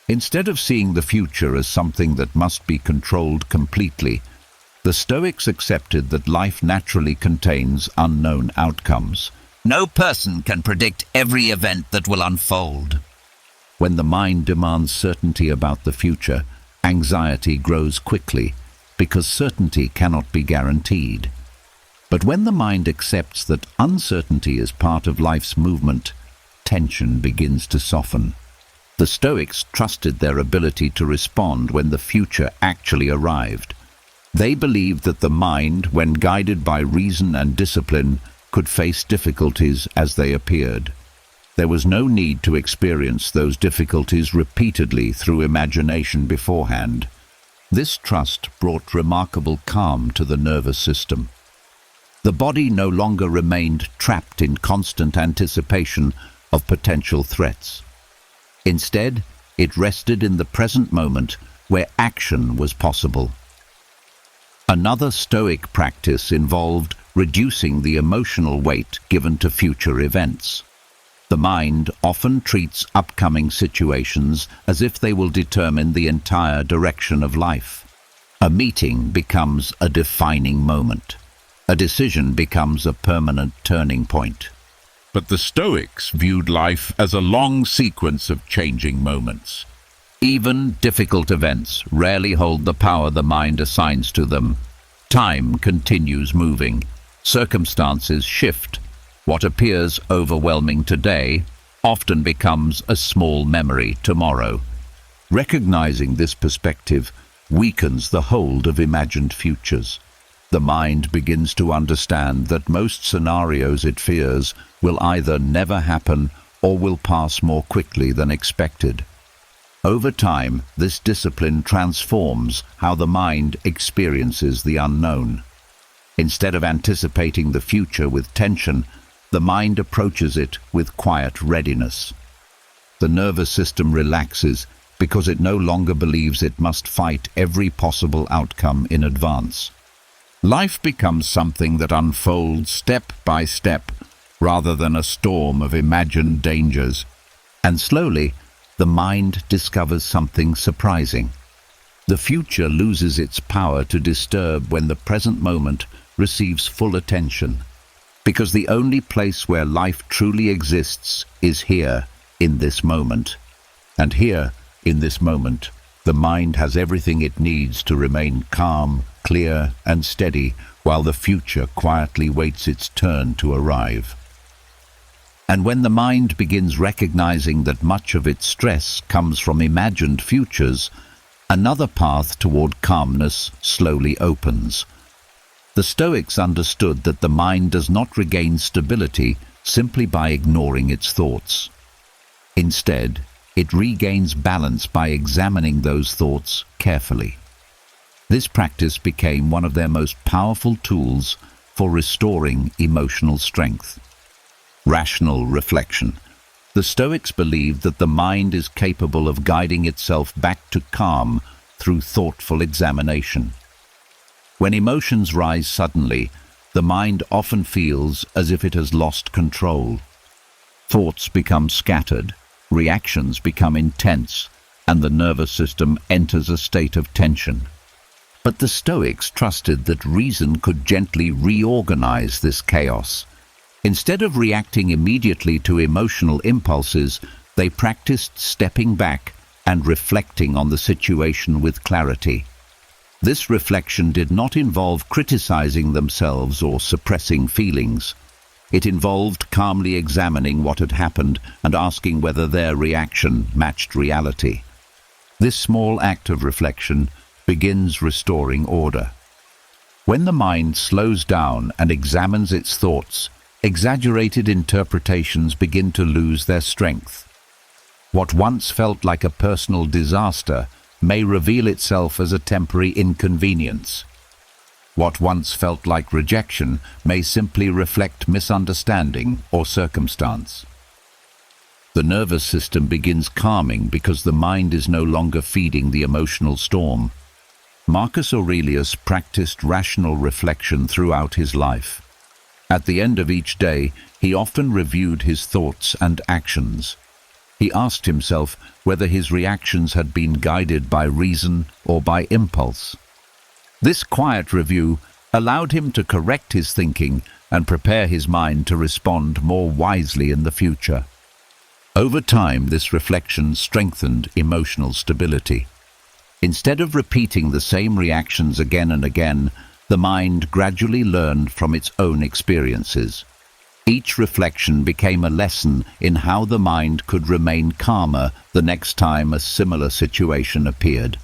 Instead of seeing the future as something that must be controlled completely, the Stoics accepted that life naturally contains unknown outcomes. No person can predict every event that will unfold. When the mind demands certainty about the future, anxiety grows quickly because certainty cannot be guaranteed. But when the mind accepts that uncertainty is part of life's movement, tension begins to soften. The Stoics trusted their ability to respond when the future actually arrived. They believed that the mind, when guided by reason and discipline, could face difficulties as they appeared. There was no need to experience those difficulties repeatedly through imagination beforehand. This trust brought remarkable calm to the nervous system. The body no longer remained trapped in constant anticipation of potential threats. Instead, it rested in the present moment where action was possible. Another Stoic practice involved reducing the emotional weight given to future events. The mind often treats upcoming situations as if they will determine the entire direction of life. A meeting becomes a defining moment. A decision becomes a permanent turning point. But the Stoics viewed life as a long sequence of changing moments. Even difficult events rarely hold the power the mind assigns to them. Time continues moving. Circumstances shift. What appears overwhelming today often becomes a small memory tomorrow. Recognizing this perspective weakens the hold of imagined futures. The mind begins to understand that most scenarios it fears will either never happen or will pass more quickly than expected. Over time, this discipline transforms how the mind experiences the unknown. Instead of anticipating the future with tension, the mind approaches it with quiet readiness. The nervous system relaxes because it no longer believes it must fight every possible outcome in advance. Life becomes something that unfolds step by step, rather than a storm of imagined dangers. And slowly, the mind discovers something surprising. The future loses its power to disturb when the present moment receives full attention. Because the only place where life truly exists is here, in this moment. And here, in this moment, the mind has everything it needs to remain calm, clear, and steady, while the future quietly waits its turn to arrive. And when the mind begins recognizing that much of its stress comes from imagined futures, another path toward calmness slowly opens. The Stoics understood that the mind does not regain stability simply by ignoring its thoughts. Instead, it regains balance by examining those thoughts carefully. This practice became one of their most powerful tools for restoring emotional strength. Rational reflection. The Stoics believed that the mind is capable of guiding itself back to calm through thoughtful examination. When emotions rise suddenly, the mind often feels as if it has lost control. Thoughts become scattered, reactions become intense, and the nervous system enters a state of tension. But the Stoics trusted that reason could gently reorganize this chaos. Instead of reacting immediately to emotional impulses, they practiced stepping back and reflecting on the situation with clarity. This reflection did not involve criticizing themselves or suppressing feelings. It involved calmly examining what had happened and asking whether their reaction matched reality. This small act of reflection begins restoring order. When the mind slows down and examines its thoughts, exaggerated interpretations begin to lose their strength. What once felt like a personal disaster may reveal itself as a temporary inconvenience. What once felt like rejection may simply reflect misunderstanding or circumstance. The nervous system begins calming because the mind is no longer feeding the emotional storm. Marcus Aurelius practiced rational reflection throughout his life. At the end of each day, he often reviewed his thoughts and actions. He asked himself whether his reactions had been guided by reason or by impulse. This quiet review allowed him to correct his thinking and prepare his mind to respond more wisely in the future. Over time, this reflection strengthened emotional stability. Instead of repeating the same reactions again and again, the mind gradually learned from its own experiences. Each reflection became a lesson in how the mind could remain calmer the next time a similar situation appeared.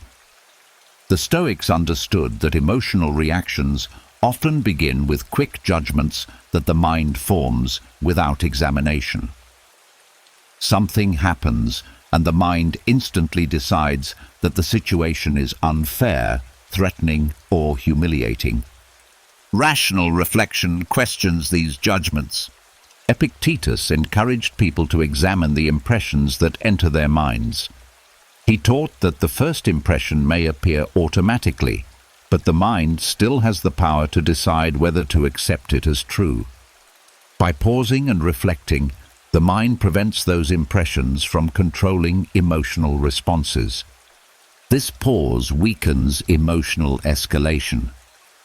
The Stoics understood that emotional reactions often begin with quick judgments that the mind forms without examination. Something happens, and the mind instantly decides that the situation is unfair, threatening, or humiliating. Rational reflection questions these judgments. Epictetus encouraged people to examine the impressions that enter their minds. He taught that the first impression may appear automatically, but the mind still has the power to decide whether to accept it as true. By pausing and reflecting, the mind prevents those impressions from controlling emotional responses. This pause weakens emotional escalation.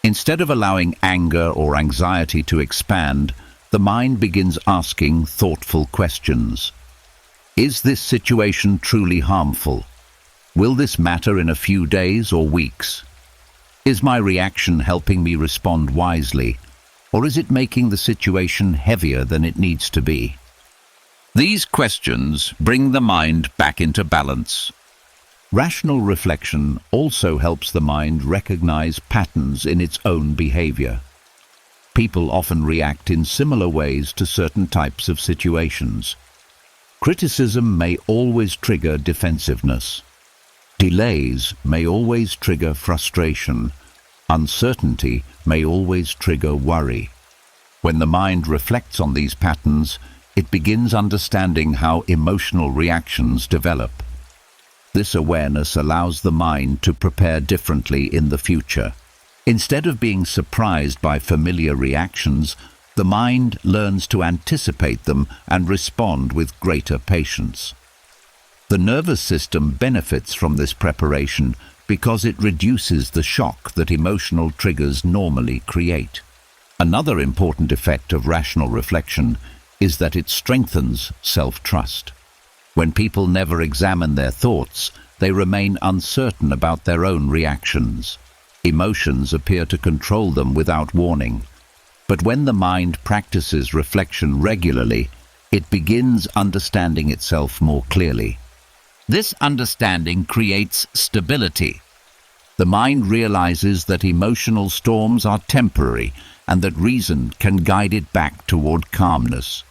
Instead of allowing anger or anxiety to expand, the mind begins asking thoughtful questions. Is this situation truly harmful? Will this matter in a few days or weeks? Is my reaction helping me respond wisely, or is it making the situation heavier than it needs to be? These questions bring the mind back into balance. Rational reflection also helps the mind recognize patterns in its own behavior. People often react in similar ways to certain types of situations. Criticism may always trigger defensiveness. Delays may always trigger frustration. Uncertainty may always trigger worry. When the mind reflects on these patterns, it begins understanding how emotional reactions develop. This awareness allows the mind to prepare differently in the future. Instead of being surprised by familiar reactions, the mind learns to anticipate them and respond with greater patience. The nervous system benefits from this preparation because it reduces the shock that emotional triggers normally create. Another important effect of rational reflection is that it strengthens self-trust. When people never examine their thoughts, they remain uncertain about their own reactions. Emotions appear to control them without warning. But when the mind practices reflection regularly, it begins understanding itself more clearly. This understanding creates stability. The mind realizes that emotional storms are temporary and that reason can guide it back toward calmness.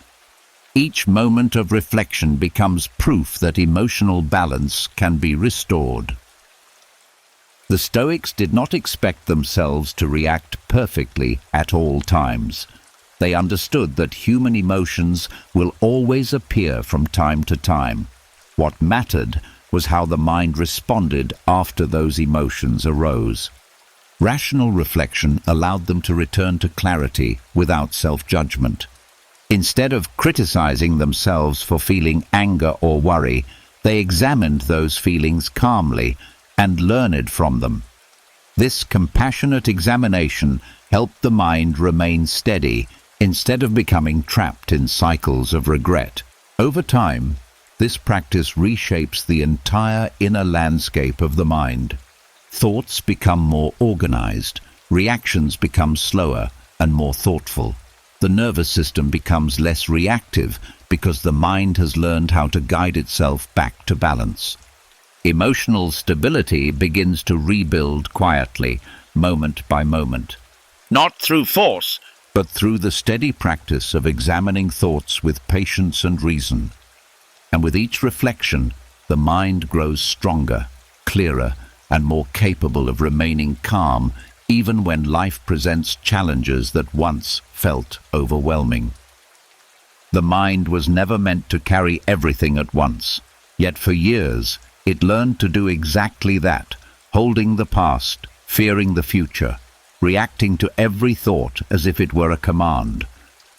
Each moment of reflection becomes proof that emotional balance can be restored. The Stoics did not expect themselves to react perfectly at all times. They understood that human emotions will always appear from time to time. What mattered was how the mind responded after those emotions arose. Rational reflection allowed them to return to clarity without self-judgment. Instead of criticizing themselves for feeling anger or worry, they examined those feelings calmly and learned from them. This compassionate examination helped the mind remain steady instead of becoming trapped in cycles of regret. Over time, this practice reshapes the entire inner landscape of the mind. Thoughts become more organized, reactions become slower and more thoughtful. The nervous system becomes less reactive because the mind has learned how to guide itself back to balance. Emotional stability begins to rebuild quietly, moment by moment. Not through force, but through the steady practice of examining thoughts with patience and reason. And with each reflection, the mind grows stronger, clearer, and more capable of remaining calm even when life presents challenges that once felt overwhelming. The mind was never meant to carry everything at once, yet for years it learned to do exactly that, holding the past, fearing the future, reacting to every thought as if it were a command.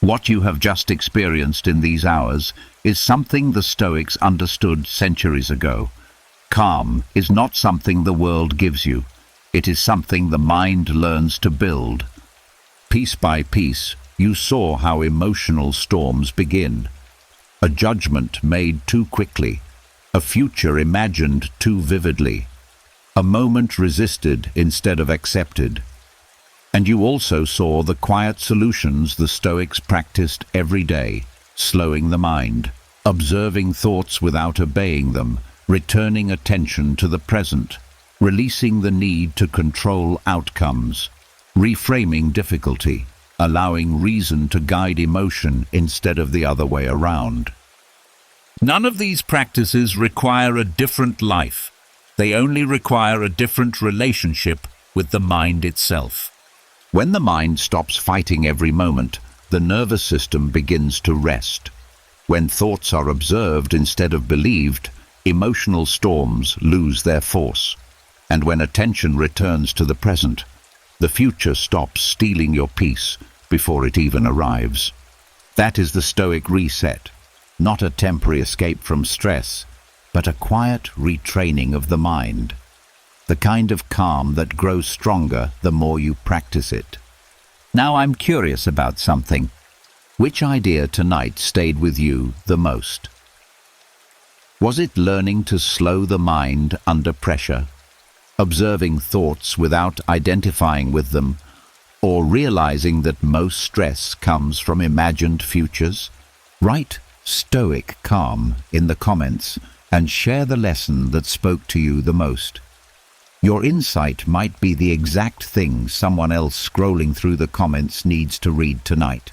What you have just experienced in these hours is something the Stoics understood centuries ago. Calm is not something the world gives you. It is something the mind learns to build. Piece by piece, you saw how emotional storms begin. A judgment made too quickly, a future imagined too vividly, a moment resisted instead of accepted. And you also saw the quiet solutions the Stoics practiced every day, slowing the mind, observing thoughts without obeying them, returning attention to the present, releasing the need to control outcomes, reframing difficulty, allowing reason to guide emotion instead of the other way around. None of these practices require a different life. They only require a different relationship with the mind itself. When the mind stops fighting every moment, the nervous system begins to rest. When thoughts are observed instead of believed, emotional storms lose their force. And when attention returns to the present, the future stops stealing your peace before it even arrives. That is the Stoic reset, not a temporary escape from stress, but a quiet retraining of the mind. The kind of calm that grows stronger the more you practice it. Now I'm curious about something. Which idea tonight stayed with you the most? Was it learning to slow the mind under pressure, observing thoughts without identifying with them, or realizing that most stress comes from imagined futures? Write Stoic Calm in the comments and share the lesson that spoke to you the most. Your insight might be the exact thing someone else scrolling through the comments needs to read tonight.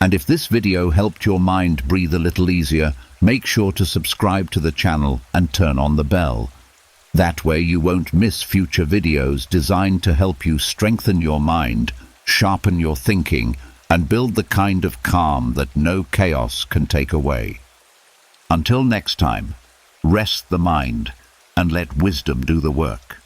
And if this video helped your mind breathe a little easier, make sure to subscribe to the channel and turn on the bell. That way you won't miss future videos designed to help you strengthen your mind, sharpen your thinking, and build the kind of calm that no chaos can take away. Until next time, rest the mind and let wisdom do the work.